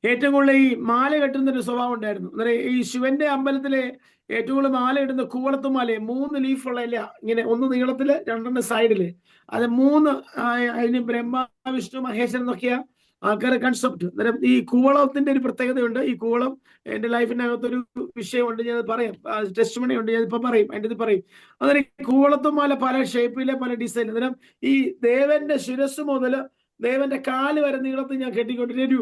Speaker 1: ഏറ്റവും കൂടുതൽ ഈ മാല കെട്ടുന്ന ഒരു സ്വഭാവം ഉണ്ടായിരുന്നു. അന്നേരം ഈ ശിവന്റെ അമ്പലത്തിലെ ഏറ്റവും കൂടുതൽ മാല ഇടുന്ന കൂവളത്തുമാല 3 ലീഫുള്ള ഇല, ഇങ്ങനെ ഒന്ന് നീളത്തില് 2 സൈഡില്, അത് 3 അതിന് ബ്രഹ്മ വിഷ്ണു മഹേശ്വരൻ എന്നൊക്കെയാ ആൾക്കാരെ കൺസെപ്റ്റ്. അന്നേരം ഈ കൂവളത്തിന്റെ ഒരു പ്രത്യേകതയുണ്ട്. ഈ കൂവളം എന്റെ ലൈഫിനകത്തൊരു വിഷയമുണ്ട്, ഞാൻ പറയാം, ടെസ്റ്റ് മണി ഉണ്ട്, ഞാൻ ഇപ്പൊ പറയും, അതിൻ്റെ ഇത് പറയും. അന്നേരം ഈ കൂവളത്തുമാല പല ഷേപ്പിലെ, പല ഡിസൈൻ. അന്നേരം ഈ ദേവന്റെ ശിരസ് മുതൽ ദേവന്റെ കാല് വരെ നീളത്തിൽ ഞാൻ കെട്ടിക്കൊണ്ടിരു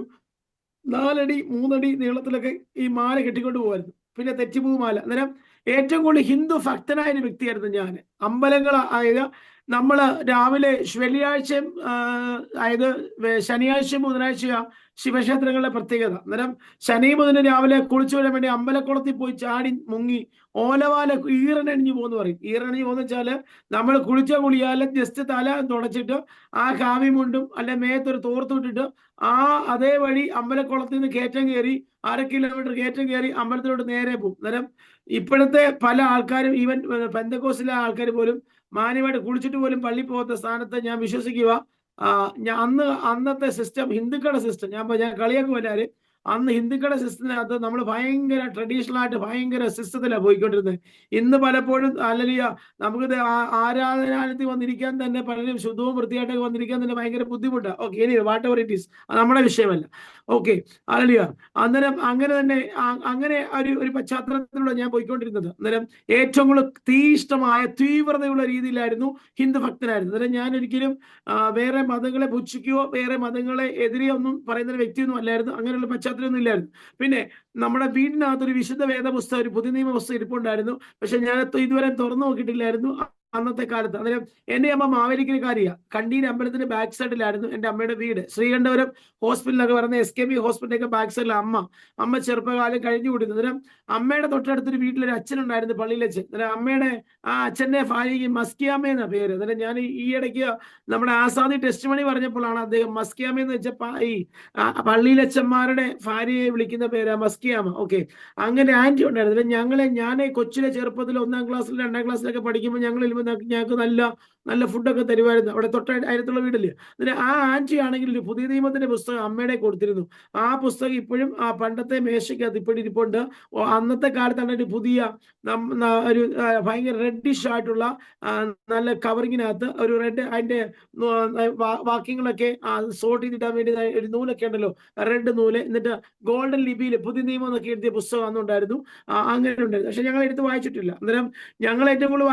Speaker 1: 4 അടി 3 അടി നീളത്തിലൊക്കെ ഈ മാല കെട്ടിക്കൊണ്ട് പോകുമായിരുന്നു. പിന്നെ തെറ്റിപ്പൂ മാല. അന്നേരം ഏറ്റവും കൂടുതൽ ഹിന്ദു ഭക്തനായ ഒരു വ്യക്തിയായിരുന്നു ഞാൻ. അമ്പലങ്ങൾ, അതായത് നമ്മള് രാവിലെ വെള്ളിയാഴ്ചയും അതായത് ശനിയാഴ്ചയും ബുധനാഴ്ച ശിവക്ഷേത്രങ്ങളുടെ പ്രത്യേകത. അന്നേരം ശനി മുതൽ രാവിലെ കുളിച്ചു വരാൻ വേണ്ടി അമ്പലക്കുളത്തിൽ പോയി ചാടി മുങ്ങി ഓലവാല ഈറനണിഞ്ഞു പോകുന്നു പറയും. ഈറണിഞ്ഞു പോകുന്ന വെച്ചാല് നമ്മൾ കുളിച്ച കുളിയാല് ജസ്റ്റ് തല തുടച്ചിട്ട് ആ കാവി മുണ്ടും അല്ലെ മേത്തൊരു തോർത്തുവിട്ടിട്ട് അതേ വഴി അമ്പലക്കുളത്തിൽ നിന്ന് കയറ്റം കയറി 1/2 കിലോമീറ്റർ കയറ്റം കയറി അമ്പലത്തിലോട്ട് നേരെ പോകും. അന്നേരം ഇപ്പോഴത്തെ പല ആൾക്കാരും, ഈവൻ പെന്തക്കോസിലെ ആൾക്കാർ പോലും മാന്യമായിട്ട് കുളിച്ചിട്ട് പോലും പള്ളി പോകാത്ത സ്ഥാനത്ത് ഞാൻ വിശ്വസിക്കുക, അന്നത്തെ സിസ്റ്റം, ഹിന്ദുക്കളുടെ സിസ്റ്റം, ഞാൻ കളിയാക്കുമല്ലാര്, അന്ന് ഹിന്ദുക്കളുടെ സിസ്റ്റത്തിനകത്ത് നമ്മൾ ഭയങ്കര ട്രഡീഷണൽ ആയിട്ട് ഭയങ്കര സിസ്റ്റത്തിലാണ് പോയിക്കൊണ്ടിരുന്നത്. ഇന്ന് പലപ്പോഴും അല്ലെങ്കിൽ നമുക്ക് ആരാധനാലയത്തിൽ വന്നിരിക്കാൻ തന്നെ പലരും ശുദ്ധവും വൃത്തിയായിട്ടൊക്കെ വന്നിരിക്കാൻ തന്നെ ഭയങ്കര ബുദ്ധിമുട്ടാണ്. ഓക്കെ, ഇനി വാട്ട് എവർ ഇറ്റ് ഈസ്, അത് നമ്മുടെ വിഷയമല്ല. ഓക്കെ, അല്ലല്ല. അന്നേരം അങ്ങനെ തന്നെ അങ്ങനെ ഒരു പശ്ചാത്തലത്തിലൂടെ ഞാൻ പോയിക്കൊണ്ടിരുന്നത്. അന്നേരം ഏറ്റവും കൂടുതൽ തീഷ്ണമായ തീവ്രതയുള്ള രീതിയിലായിരുന്നു ഹിന്ദു ഭക്തനായിരുന്നു. അന്നേരം ഞാൻ ഒരിക്കലും വേറെ മതങ്ങളെ പുച്ഛിക്കുകയോ വേറെ മതങ്ങളെ എതിരെ ഒന്നും പറയുന്ന വ്യക്തിയൊന്നും അല്ലായിരുന്നു. അങ്ങനെയുള്ള പശ്ചാത്തലമൊന്നും ഇല്ലായിരുന്നു. പിന്നെ നമ്മുടെ വീടിനകത്തൊരു വിശുദ്ധ വേദപുസ്തകം, ഒരു പുതിയ നിയമ പുസ്തകം ഇരിപ്പുണ്ടായിരുന്നു. പക്ഷെ ഞാൻ ഇതുവരെ തുറന്നു നോക്കിയിട്ടില്ലായിരുന്നു അന്നത്തെ കാലത്ത്. അന്നേരം എന്റെ അമ്മ മാവേലിക്കരക്കാരിയാണ്. കണ്ടീൻ അമ്പലത്തിന്റെ ബാക്ക് സൈഡിലായിരുന്നു എന്റെ അമ്മയുടെ വീട്. ശ്രീകണ്ഠപുരം ഹോസ്പിറ്റലൊക്കെ പറയുന്ന SKB ഹോസ്പിറ്റലൊക്കെ ബാക്ക് സൈഡിൽ അമ്മ ചെറുപ്പകാലം കഴിഞ്ഞു കൂടി. അന്നേരം അമ്മയുടെ തൊട്ടടുത്തൊരു വീട്ടിലൊരു അച്ഛനുണ്ടായിരുന്നു, പള്ളിയിലച്ഛൻ. അന്നേരം അമ്മയുടെ അച്ഛന്റെ ഭാര്യയ്ക്ക് മസ്കിയാമ്മ എന്ന പേര്. അന്നേരം ഞാൻ ഈ ഇടയ്ക്ക് നമ്മുടെ ആസാദി ടെസ്റ്റ് മണി പറഞ്ഞപ്പോഴാണ് അദ്ദേഹം മസ്കിയാമ്മ എന്ന് വെച്ചാൽ ഈ പള്ളിയിലച്ഛന്മാരുടെ ഭാര്യയെ വിളിക്കുന്ന പേരാ മസ്കിയാമ്മ. ഓക്കെ, അങ്ങനെ ആന്റി ഉണ്ടായിരുന്നു. ഞാൻ കൊച്ചിലെ ചെറുപ്പത്തിൽ 1-ാം ക്ലാസ്സിൽ 2-ാം ക്ലാസ്സിലൊക്കെ പഠിക്കുമ്പോൾ ഞങ്ങൾക്ക് നല്ല ഫുഡൊക്കെ തരുമായിരുന്നു. അവിടെ അതിനകത്തുള്ള വീടില്ലേ. അതിന് ആ ആന്റി ആണെങ്കിൽ ഒരു പുതിയ നിയമത്തിന്റെ പുസ്തകം അമ്മയുടെ കൊടുത്തിരുന്നു. ആ പുസ്തകം ഇപ്പോഴും ആ പണ്ടത്തെ മേശയ്ക്കകത്ത് ഇപ്പോഴും ഇരിപ്പുണ്ട്. അന്നത്തെ കാലത്താണ് ഒരു പുതിയ ഒരു ഭയങ്കര റെഡിഷ് ആയിട്ടുള്ള നല്ല കവറിങ്ങിനകത്ത് ഒരു റെഡ്, അതിന്റെ വാക്യങ്ങളൊക്കെ സോർട്ട് ചെയ്തിട്ടാൻ വേണ്ടി ഒരു നൂലൊക്കെ ഉണ്ടല്ലോ, റെഡ് നൂല്, എന്നിട്ട് ഗോൾഡൻ ലിപിയിൽ പുതിയ നിയമം എന്നൊക്കെ എഴുതിയ പുസ്തകം അന്നുണ്ടായിരുന്നു. അങ്ങനെ ഉണ്ടായിരുന്നു. പക്ഷെ ഞങ്ങൾ എടുത്ത് വായിച്ചിട്ടില്ല. അന്നേരം ഞാൻ ഏറ്റവും കൂടുതൽ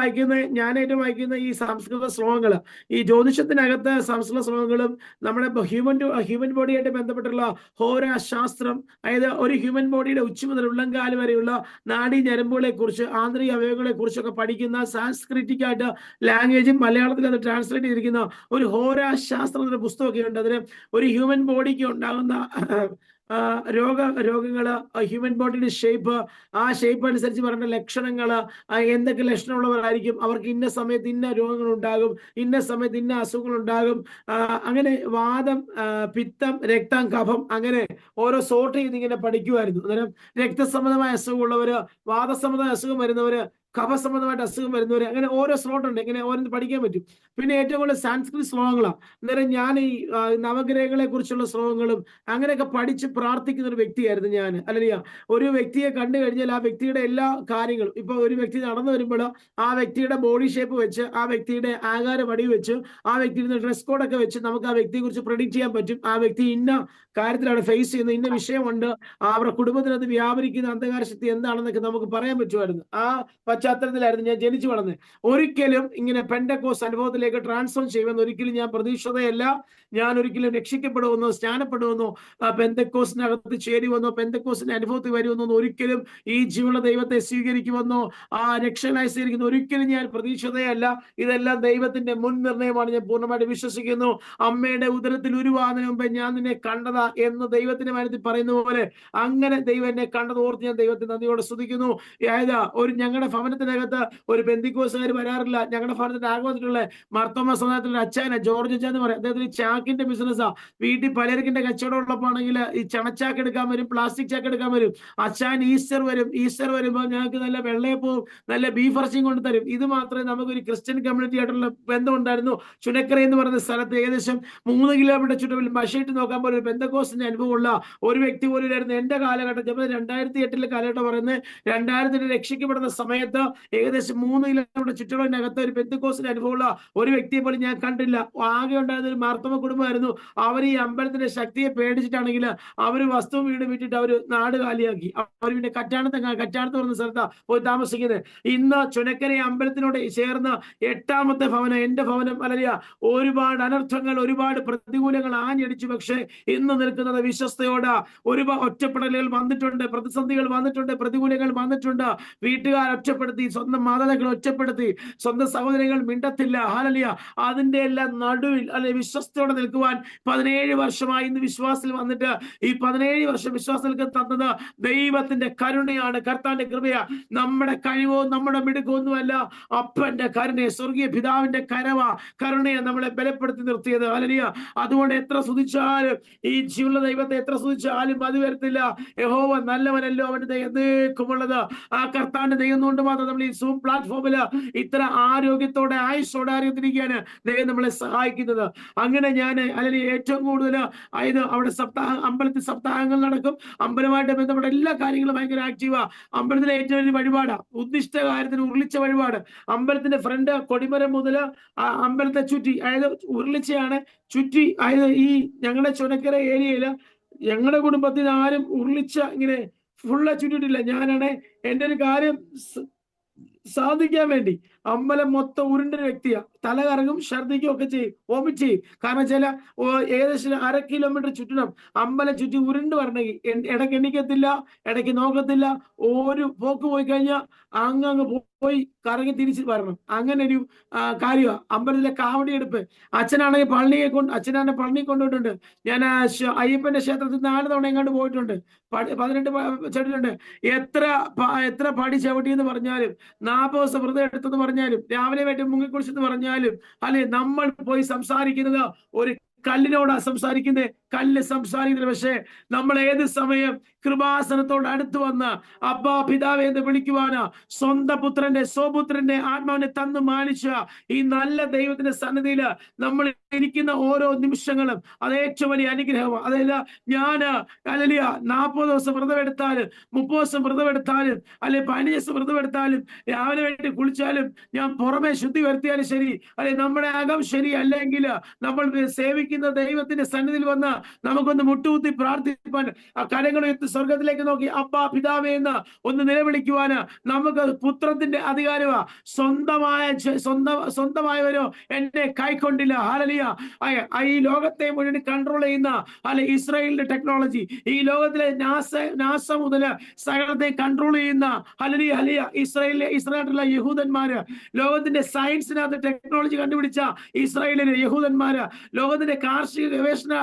Speaker 1: വായിക്കുന്ന ഈ സംസ്കൃത ശ്ലോകങ്ങൾ, ഈ ജ്യോതിഷത്തിനകത്ത് സംസ്കൃത ശ്ലോകങ്ങളും നമ്മുടെ ഹ്യൂമൻ ബോഡിയായിട്ട് ബന്ധപ്പെട്ടുള്ള ഹോരാശാസ്ത്രം, അതായത് ഒരു ഹ്യൂമൻ ബോഡിയുടെ ഉച്ച മുതൽ ഉള്ളംകാല് വരെയുള്ള നാഡീ ഞരമ്പുകളെ കുറിച്ച്, ആന്തരിക അവയവങ്ങളെ കുറിച്ചൊക്കെ പഠിക്കുന്ന സാൻസ്ക്രിറ്റിക് ആയിട്ട് ലാംഗ്വേജും മലയാളത്തിൽ അത് ട്രാൻസ്ലേറ്റ് ചെയ്തിരിക്കുന്ന ഒരു ഹോരാശാസ്ത്രം എന്ന പുസ്തകമൊക്കെ ഉണ്ട്. അതിന് ഒരു ഹ്യൂമൻ ബോഡിക്ക് ഉണ്ടാകുന്ന രോഗങ്ങള്, ഹ്യൂമൻ ബോഡിയുടെ ഷേപ്പ്, ആ ഷേപ്പ് അനുസരിച്ച് പറയുന്ന ലക്ഷണങ്ങള്, എന്തൊക്കെ ലക്ഷണമുള്ളവരായിരിക്കും, അവർക്ക് ഇന്ന സമയത്ത് ഇന്ന രോഗങ്ങൾ ഉണ്ടാകും, ഇന്ന സമയത്ത് ഇന്ന അസുഖങ്ങൾ ഉണ്ടാകും. അങ്ങനെ വാദം, പിത്തം, രക്തം, കഫം, അങ്ങനെ ഓരോ സോർട്ട് ചെയ്ത് ഇങ്ങനെ പഠിക്കുമായിരുന്നു. അന്നേരം രക്തസംബന്ധമായ അസുഖമുള്ളവര്, വാദസംബന്ധമായ അസുഖം വരുന്നവര്, കഫസംബന്ധമായിട്ട് അസുഖം വരുന്നവര്, അങ്ങനെ ഓരോ സ്ലോട്ട് ഉണ്ട്. ഇങ്ങനെ ഓരോന്ന് പഠിക്കാൻ പറ്റും. പിന്നെ ഏറ്റവും കൂടുതൽ സാൻസ്ക്രിറ്റ് ശ്ലോകങ്ങളാണ്. അന്നേരം ഞാൻ ഈ നവഗ്രഹങ്ങളെ കുറിച്ചുള്ള ശ്ലോകങ്ങളും അങ്ങനെയൊക്കെ പഠിച്ച് പ്രാർത്ഥിക്കുന്ന ഒരു വ്യക്തിയായിരുന്നു ഞാൻ. അല്ലെങ്കിൽ ഒരു വ്യക്തിയെ കണ്ടു കഴിഞ്ഞാൽ ആ വ്യക്തിയുടെ എല്ലാ കാര്യങ്ങളും, ഇപ്പൊ ഒരു വ്യക്തി നടന്നു വരുമ്പോൾ ആ വ്യക്തിയുടെ ബോഡി ഷേപ്പ് വെച്ച്, ആ വ്യക്തിയുടെ ആകാര വടി വെച്ച്, ആ വ്യക്തിയുടെ ഡ്രസ് കോഡൊക്കെ വെച്ച് നമുക്ക് ആ വ്യക്തിയെ കുറിച്ച് പ്രെഡിക്റ്റ് ചെയ്യാൻ പറ്റും. ആ വ്യക്തി ഇന്ന കാര്യത്തിലാണ് ഫേസ് ചെയ്യുന്നത്, ഇന്ന വിഷയമുണ്ട്, അവരുടെ കുടുംബത്തിനകത്ത് വ്യാപരിക്കുന്ന അന്ധകാര ശക്തി എന്താണെന്നൊക്കെ നമുക്ക് പറയാൻ പറ്റുമായിരുന്നു. ആ പശ്ചാത്തലത്തിലായിരുന്നു ഞാൻ ജനിച്ചു വളർന്നത്. ഒരിക്കലും ഇങ്ങനെ പെന്തക്കോസ്ത് അനുഭവത്തിലേക്ക് ട്രാൻസ്ഫോം ചെയ്യുമെന്ന് ഒരിക്കലും ഞാൻ പ്രതീക്ഷിച്ചതേയല്ല. ഞാൻ ഒരിക്കലും രക്ഷിക്കപ്പെടുമെന്നോ സ്നാനപ്പെടുമെന്നോ പെന്തക്കോസ്റ്റിനകത്ത് ചേരുമെന്നോ പെന്തക്കോസ്റ്റിന്റെ അനുഭവത്തിൽ വരുമെന്നോ ഒരിക്കലും ഈ ജീവനുള്ള ദൈവത്തെ സ്വീകരിക്കുമെന്നോ ആ രക്ഷകനായി സ്വീകരിക്കുന്ന ഒരിക്കലും ഞാൻ പ്രതീക്ഷിച്ചതേയല്ല. ഇതെല്ലാം ദൈവത്തിന്റെ മുൻ നിർണയമാണ്. ഞാൻ പൂർണ്ണമായിട്ട് വിശ്വസിക്കുന്നു. അമ്മയുടെ ഉദരത്തിൽ ഉരുവാകുന്നതിന് മുമ്പേ ഞാൻ നിന്നെ കണ്ടതാ എന്ന് ദൈവത്തിന്റെ കാര്യത്തിൽ പറയുന്ന പോലെ അങ്ങനെ ദൈവം എന്നെ കണ്ടത് ഓർത്ത് ഞാൻ ദൈവത്തെ നന്ദിയോടെ സ്തുതിക്കുന്നു. ഞങ്ങളുടെ ഭവനത്തിനകത്ത് ഒരു പെന്തിക്കോസുകാർ വരാറില്ല. ഞങ്ങളുടെ ഭവനത്തിന്റെ ആഗമനത്തിലുള്ള മാർത്തോമാ സമുദായത്തിലുള്ള അച്ഛനെ ജോർജ് അച്ഛൻ എന്ന് പറയും. അദ്ദേഹത്തിന് ചാക്കിന്റെ ബിസിനസ്സാ. വീട്ടിൽ പലചരക്കിന്റെ കച്ചവടം ഉള്ളപ്പോണെങ്കിൽ ഈ ചണച്ചാക്ക് എടുക്കാൻ വരും, പ്ലാസ്റ്റിക് ചാക്ക് എടുക്കാൻ വരും. അച്ഛൻ ഈസ്റ്റർ വരുമ്പോൾ ഞങ്ങൾക്ക് നല്ല വെള്ളയപ്പവും നല്ല ബീഫ് ഇറച്ചിയും കൊണ്ട് തരും. ഇത് മാത്രമേ നമുക്കൊരു ക്രിസ്ത്യൻ കമ്മ്യൂണിറ്റി ആയിട്ടുള്ള ബന്ധം ഉണ്ടായിരുന്നു. ചുനക്കര എന്ന് പറയുന്ന സ്ഥലത്ത് ഏകദേശം 3 കിലോമീറ്റർ ചുറ്റവിൽ മഷയിട്ട് നോക്കാൻ പോലെ ഒരു പെന്തക്കോസ്റ്റിന്റെ അനുഭവമുള്ള ഒരു വ്യക്തി പോലും ഇല്ലായിരുന്നു എന്റെ കാലഘട്ടം. 2008 കാലഘട്ടം പറയുന്നത് 2000 രക്ഷിക്കപ്പെടുന്ന സമയത്ത് ഏകദേശം 3 കിലോമീറ്റർ ചുറ്റളവിനകത്ത് ഒരു പെന്തക്കോസ്റ്റിന്റെ അനുഭവമുള്ള ഒരു വ്യക്തിയെ പോലും ഞാൻ കണ്ടില്ല. ആകെ ഉണ്ടായിരുന്ന ഒരു മാർത്തോമ കുടുംബമായിരുന്നു. അവർ ഈ അമ്പലത്തിന്റെ ശക്തിയെ പേടിച്ചിട്ടാണെങ്കിൽ അവര് വസ്തു വീട് വിട്ടിട്ട് അവര് നാട് കാലിയാക്കി. അവർ പിന്നെ കറ്റാണത്ത് പറഞ്ഞ സ്ഥലത്താ പോയി താമസിക്കുന്നത്. ഇന്ന് ചുനക്കര അമ്പലത്തിനോട് ചേർന്ന് 8ാമത്തെ ഭവനം എന്റെ ഭവനം. അല്ലെങ്കിൽ ഒരുപാട് അനർത്ഥങ്ങൾ, ഒരുപാട് പ്രതികൂലങ്ങൾ ആഞ്ഞടിച്ചു. പക്ഷേ ഇന്ന് നിൽക്കുന്നത് വിശ്വസ്തയോട്. ഒരുപാട് ഒറ്റപ്പെടലുകൾ വന്നിട്ടുണ്ട്, പ്രതിസന്ധികൾ വന്നിട്ടുണ്ട്, പ്രതികൂലങ്ങൾ വന്നിട്ടുണ്ട്. വീട്ടുകാർ ഒറ്റപ്പെടുത്തി, സ്വന്തം മാതാപിതാക്കൾ ഒറ്റപ്പെടുത്തി, സ്വന്തം സഹോദരങ്ങൾ മിണ്ടത്തില്ല. ഹാലലിയ. അതിന്റെ എല്ലാം നടുവിൽ അല്ലെ വിശ്വസ്തയോടെ നിൽക്കുവാൻ 17 വർഷമായി ഇന്ന് വിശ്വാസത്തിൽ വന്നിട്ട് ഈ 17 വർഷം വിശ്വാസം തന്നത് ദൈവത്തിന്റെ കരുണയാണ്, കർത്താവിന്റെ കൃപയാ. നമ്മുടെ കഴിവോ നമ്മുടെ മിടുക്കോ ഒന്നുമല്ല. അപ്പന്റെ കരുണയെ, സ്വർഗീയ പിതാവിന്റെ കരുണയെ നമ്മളെ ബലപ്പെടുത്തി നിർത്തിയത്. ഹാലലിയ. അതുകൊണ്ട് എത്ര സ്തുതിച്ചാലും, ഈ ജീവനുള്ള ദൈവത്തെ എത്ര സ്തുതിച്ചാലും മതി വരത്തില്ല. യഹോവ നല്ലവനല്ലോ, അവന്റെ ദയ എന്നേക്കുമുള്ളത്. ആ കർത്താവിന്റെ ദൈവം കൊണ്ട് മാത്രം നമ്മൾ ഈ സൂം പ്ലാറ്റ്ഫോമില് ഇത്ര ആരോഗ്യത്തോടെ ആയുസ്സോടെ അറിയത്തിരിക്കാന് ദൈവം നമ്മളെ സഹായിക്കുന്നത്. അങ്ങനെ ഞാൻ അല്ലെങ്കിൽ ഏറ്റവും കൂടുതൽ അവിടെ അമ്പലത്തിൽ സപ്താഹങ്ങൾ നടക്കും. അമ്പലമായിട്ട് ബന്ധപ്പെട്ട എല്ലാ കാര്യങ്ങളും ഭയങ്കര ആക്റ്റീവാ. അമ്പലത്തിലെ ഏറ്റവും വലിയ വഴിപാടാ ഉദ്ദിഷ്ട കാര്യത്തിന് ഉരുളിച്ച വഴിപാട്. അമ്പലത്തിന്റെ ഫ്രണ്ട് കൊടിമരം മുതൽ അമ്പലത്തെ ചുറ്റി, അതായത് ഉരുളിച്ചയാണ് ചുറ്റി. അതായത് ഈ ഞങ്ങളുടെ ചുനക്കര ഏരിയയില് ഞങ്ങളുടെ കുടുംബത്തിൽ ആരും ഉരുളിച്ച ഇങ്ങനെ ഫുള്ള് ചുറ്റിട്ടില്ല. ഞാനാണ് എൻ്റെ ഒരു കാര്യം സാധിക്കാൻ വേണ്ടി അമ്പലം മൊത്തം ഉരുണ്ടൊരു വ്യക്തിയാ. തല കറങ്ങും, ഛർദിക്കും ഒക്കെ ചെയ്യും, വോമിറ്റ് ചെയ്യും. കാരണം ചില ഏകദേശം 1/2 കിലോമീറ്റർ ചുറ്റണം അമ്പലം ചുറ്റി ഉരുണ്ട് വരണമെങ്കിൽ. ഇടയ്ക്ക് എണ്ണിക്കത്തില്ല, ഇടയ്ക്ക് നോക്കത്തില്ല. ഒരു പോക്ക് പോയി കഴിഞ്ഞാൽ അങ്ങ് പോയി കറങ്ങി തിരിച്ച് വരണം. അങ്ങനെ ഒരു കാര്യമാണ്. അമ്പലത്തിലെ കാവടി എടുപ്പ്. അച്ഛനാണെങ്കിൽ പളനി കൊണ്ടുപോയിട്ടുണ്ട്. ഞാൻ അയ്യപ്പന്റെ ക്ഷേത്രത്തിൽ 4 തവണ എങ്ങാണ്ട് പോയിട്ടുണ്ട്. 18 ചവിട്ടിട്ടുണ്ട്. എത്ര പടി ചവിട്ടി എന്ന് പറഞ്ഞാലും, 40 ദിവസം വ്രതം എടുത്തെന്ന് പറഞ്ഞാലും, രാവിലെ വേണ്ടി മുങ്ങിക്കുളിച്ചെന്ന് പറഞ്ഞാലും, അല്ലെ നമ്മൾ പോയി സംസാരിക്കുന്നത് ഒരു കല്ലിനോടാ സംസാരിക്കുന്നത്. കല്ല് സംസാരിക്കുന്നത്. പക്ഷേ നമ്മൾ ഏത് സമയം കൃപാസനത്തോട് അടുത്ത് വന്ന് അബ്ബാ പിതാവേ എന്ന് വിളിക്കുവാനാ സ്വന്തം സ്വപുത്രന്റെ ആത്മാവിനെ തന്നു മാനിച്ച ഈ നല്ല ദൈവത്തിന്റെ സന്നിധിയില് നമ്മൾ ഇരിക്കുന്ന ഓരോ നിമിഷങ്ങളും അത് ഏറ്റവും വലിയ അനുഗ്രഹമാണ്. അതല്ല ഞാന് അല്ലെ 40 ദിവസം വ്രതം എടുത്താലും 30 ദിവസം വ്രതം എടുത്താലും അല്ലെ 15 ദിവസം വ്രതം എടുത്താലും രാവിലെ വേണ്ടി കുളിച്ചാലും ഞാൻ പുറമെ ശുദ്ധി വരുത്തിയാലും ശരി, അല്ലെ നമ്മുടെ അകം ശരി അല്ലെങ്കിൽ നമ്മൾ സേവിക്കുന്ന ദൈവത്തിന്റെ സന്നിധിയിൽ വന്ന് നമുക്കൊന്ന് മുട്ടുകുത്തി പ്രാർത്ഥിപ്പാൻ, ആ കരങ്ങളുയർത്തി സ്വർഗത്തിലേക്ക് നോക്കി അപ്പാ പിതാവേ എന്ന് ഒന്ന് നിലവിളിക്കുവാന് നമുക്ക് പുത്രത്തിന്റെ അധികാരമാ. സ്വന്തമായവരോ എന്നെ കൈക്കൊണ്ടില്ല. ഹാലലിയ. ഈ ലോകത്തെ മുഴുവൻ കൺട്രോൾ ചെയ്യുന്ന അല്ലെ ഇസ്രായേലിന്റെ ടെക്നോളജി, ഈ ലോകത്തിലെ നാസ മുതൽ സകലത്തെ കൺട്രോൾ ചെയ്യുന്ന ഇസ്രായേലിലുള്ള യഹൂദന്മാര്, ലോകത്തിന്റെ സയൻസിനകത്ത് ടെക്നോളജി കണ്ടുപിടിച്ച ഇസ്രായേലിലെ യഹൂദന്മാര്, ലോകത്തിന്റെ കാർഷിക ഗവേഷണ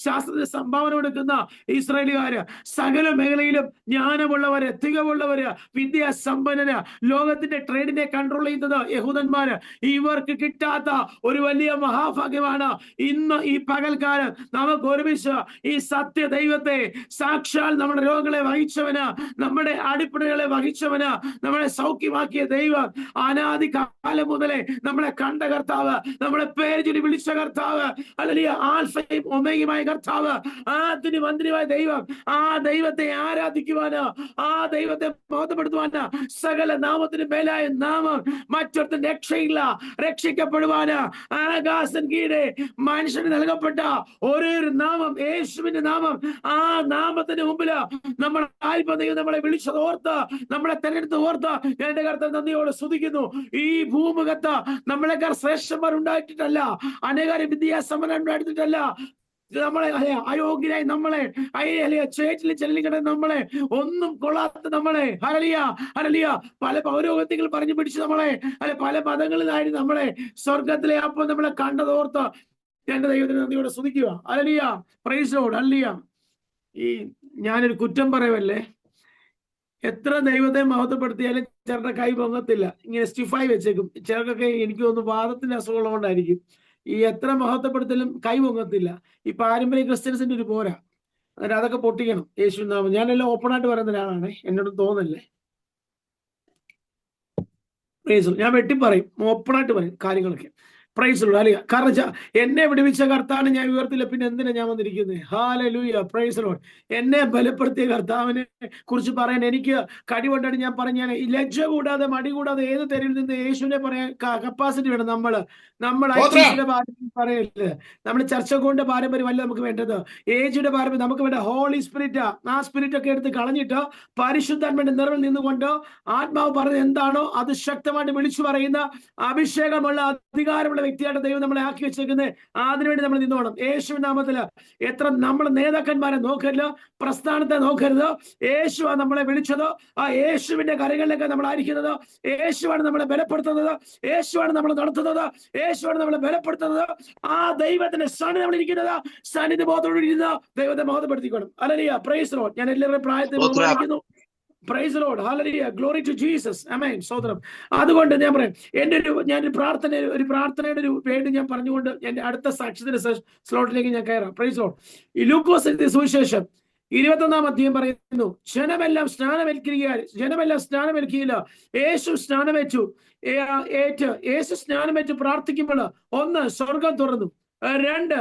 Speaker 1: ശാസ്ത്രത്തിന് സംഭാവന കൊടുക്കുന്ന ഇസ്രായേലുകാര്, സകല മേഖലയിലും ജ്ഞാനമുള്ളവര്, തികവുള്ളവര്, വിദ്യാസമ്പന്നര്, ലോകത്തിന്റെ ട്രേഡിനെ കൺട്രോൾ ചെയ്യുന്നത് യഹൂദന്മാര്. ഇവർക്ക് കിട്ടാത്ത ഒരു വലിയ മഹാഭാഗ്യമാണ് ഇന്ന് ഈ പകൽക്കാലം നമുക്ക് ഒരുമിച്ച് ഈ സത്യ ദൈവത്തെ, സാക്ഷാൽ നമ്മുടെ രോഗങ്ങളെ വഹിച്ചവന്, നമ്മുടെ അടിപ്പിണകളെ വഹിച്ചവന്, നമ്മളെ സൗഖ്യമാക്കിയ ദൈവം, അനാദി കാലം മുതലേ നമ്മളെ കണ്ട കർത്താവ്, നമ്മളെ പേര് ചൊല്ലി വിളിച്ച കർത്താവ്, അല്ലെങ്കിൽ ആൽഫയും ഒമേഗയുമായ കർത്താവ്, ആദ്യ മന്ത്രിയുമായ ദൈവം, ആ ദൈവത്തെ ആരാധിക്കുവാന്, ആ ദൈവത്തെ ബോധപ്പെടുത്തുവാന്, സകല നാമത്തിന് മേലായ നാമം മറ്റൊരുത്തൻ രക്ഷയില്ല, രക്ഷിക്കപ്പെടുവാന് ആകാശം കീഴെ മനുഷ്യന് നൽകപ്പെട്ട ഒരേ ഒരു നാമം, യേശുവിന്റെ നാമം. ആ നാമത്തിന് മുമ്പില് നമ്മൾ ആത്മദൈവം നമ്മളെ വിളിച്ചത് ഓർത്ത്, നമ്മളെ തെരഞ്ഞെടുത്ത് ഓർത്ത് എന്റെ കർത്താവ് നന്ദിയോടെ സ്തുതിക്കുന്നു. ഈ ഭൂമുഖത്ത് നമ്മളെക്കാർ ശ്രേഷ്ഠന്മാർ ഉണ്ടായിട്ടിട്ടല്ല, അനേകം വിദ്യാസമ്പന്നരുണ്ടായിട്ടിട്ടല്ല, നമ്മളെ അയോഗ്യരായി, നമ്മളെ ചേറ്റിൽ ചെല്ലിക്കണ, നമ്മളെ ഒന്നും കൊള്ളാത്ത നമ്മളെ ഹല്ലേലൂയ പല പൗരോഗത്യങ്ങൾ പറഞ്ഞു പിടിച്ച് നമ്മളെ പല മതങ്ങളിലായിട്ട് നമ്മളെ സ്വർഗത്തിലെ അപ്പം നമ്മളെ കണ്ടതോർത്ത് എന്റെ ദൈവത്തിന് നന്ദിയോടെ സ്തുതിക്കുക. Hallelujah, praise the lord. Hallelujah. ഈ ഞാനൊരു കുറ്റം പറയുമല്ലേ, എത്ര ദൈവത്തെ മഹത്വപ്പെടുത്തിയാലും ചിലരുടെ കൈ പൊങ്ങത്തില്ല, ഇങ്ങനെ സ്റ്റിഫായി വെച്ചേക്കും. ചിലർക്കൊക്കെ എനിക്ക് തോന്നുന്നു വാദത്തിന്റെ അസുഖമുള്ളത് കൊണ്ടായിരിക്കും, ഈ എത്ര മഹത്വപ്പെടുത്തലും കൈ പൊങ്ങത്തില്ല. ഈ പാരമ്പര്യ ക്രിസ്ത്യൻസിന്റെ ഒരു പോരാ. എന്നിട്ട് അതൊക്കെ പൊട്ടിക്കണം യേശു നാമം. ഞാനെല്ലാം ഓപ്പൺ ആയിട്ട് പറയുന്ന ഒരാളാണ്, എന്നോട് തോന്നല്ലേ. ഞാൻ വെട്ടി പറയും, ഓപ്പൺ ആയിട്ട് പറയും കാര്യങ്ങളൊക്കെ. Price the lord. ഹല്ലേലൂയ. കാരണം എന്നെ വിടുവിച്ച കർത്താവിനെ ഞാൻ ഉയർത്തില്ല, പിന്നെ എന്തിനാ ഞാൻ വന്നിരിക്കുന്നത്? Hallelujah, praise the Lord. എന്നെ ബലപ്പെടുത്തിയ കർത്താവിനെ കുറിച്ച് പറയാൻ എനിക്ക് കഴിവുണ്ടായിട്ട് ഞാൻ പറഞ്ഞ, ലജ്ജ കൂടാതെ മടി കൂടാതെ ഏത് തെരുവിൽ നിന്ന് യേശുവിനെ പറയാൻ കപ്പാസിറ്റി വേണം. നമ്മൾ ഐസിയുടെ പാരമ്പര്യം പറയരുത്, നമ്മൾ ചർച്ചകളുടെ പാരമ്പര്യം അല്ല നമുക്ക് വേണ്ടത്, ഏജിയുടെ പാരമ്പര്യം നമുക്ക് വേണ്ട. ഹോളി സ്പിരിറ്റ്, ആ സ്പിരിറ്റ് ഒക്കെ എടുത്ത് കളഞ്ഞിട്ട് പരിശുദ്ധാത്മാവിന്റെ നിറവിൽ നിന്നുകൊണ്ട് ആത്മാവ് പറഞ്ഞത് എന്താണോ അത് ശക്തമായിട്ട് വിളിച്ചു പറയുന്ന അഭിഷേകമുള്ള അധികാരമുള്ള വ്യക്തിയായിട്ട് ദൈവം നമ്മളെ ആക്കി വെച്ചേക്കുന്നത്. അതിനുവേണ്ടി നമ്മൾ നിന്നോണം. യേശുവിൻ നാമത്തില് എത്ര നമ്മൾ നേതാക്കന്മാരെ നോക്കരുത്, പ്രസ്ഥാനത്തെ നോക്കരുത്. യേശുവാണ് നമ്മളെ വിളിച്ചത്. ആ യേശുവിന്റെ കരങ്ങളിലേക്ക് നമ്മൾ ആയിരിക്കുന്നത്. യേശുവാണ് നമ്മളെ ബലപ്പെടുത്തുന്നത്, യേശുവാണ് നമ്മൾ നടത്തുന്നത്, യേശുവാണ് നമ്മളെ ബലപ്പെടുത്തുന്നത്. ആ ദൈവത്തിന്റെ സന്നിധി നമ്മൾ ഇരിക്കുന്നത്, സന്നിധി ബോധത്തോടെ ഇരുന്ന് ദൈവത്തെ ബോധപ്പെടുത്തിക്കണം. Hallelujah, praise the lord. ഞാൻ എല്ലാവരുടെയും പ്രായത്തെ ബഹുമാനിക്കുന്നു. Praise the lord. Hallelujah, glory to Jesus. Amen. സ്തോത്രം. അതുകൊണ്ട് ഞാൻ പറയാം, ഞാനൊരു പ്രാർത്ഥനയുടെ ഒരു വേണ്ടി ഞാൻ പറഞ്ഞുകൊണ്ട് എന്റെ അടുത്ത സാക്ഷ്യത്തിന്റെ സ്ലോട്ടിലേക്ക് ഞാൻ കയറാം. Price the Lord. ഈ ലൂക്കോസ് എഴുതിയ സുവിശേഷം 21-ാം അധ്യായം പറയുന്നു, ജനമെല്ലാം സ്നാനമേൽക്കുകയില്ല. യേശു സ്നാനമേറ്റു. യേശു സ്നാനമേറ്റു പ്രാർത്ഥിക്കുമ്പോൾ, ഒന്ന്, സ്വർഗം തുറന്നു. രണ്ട്,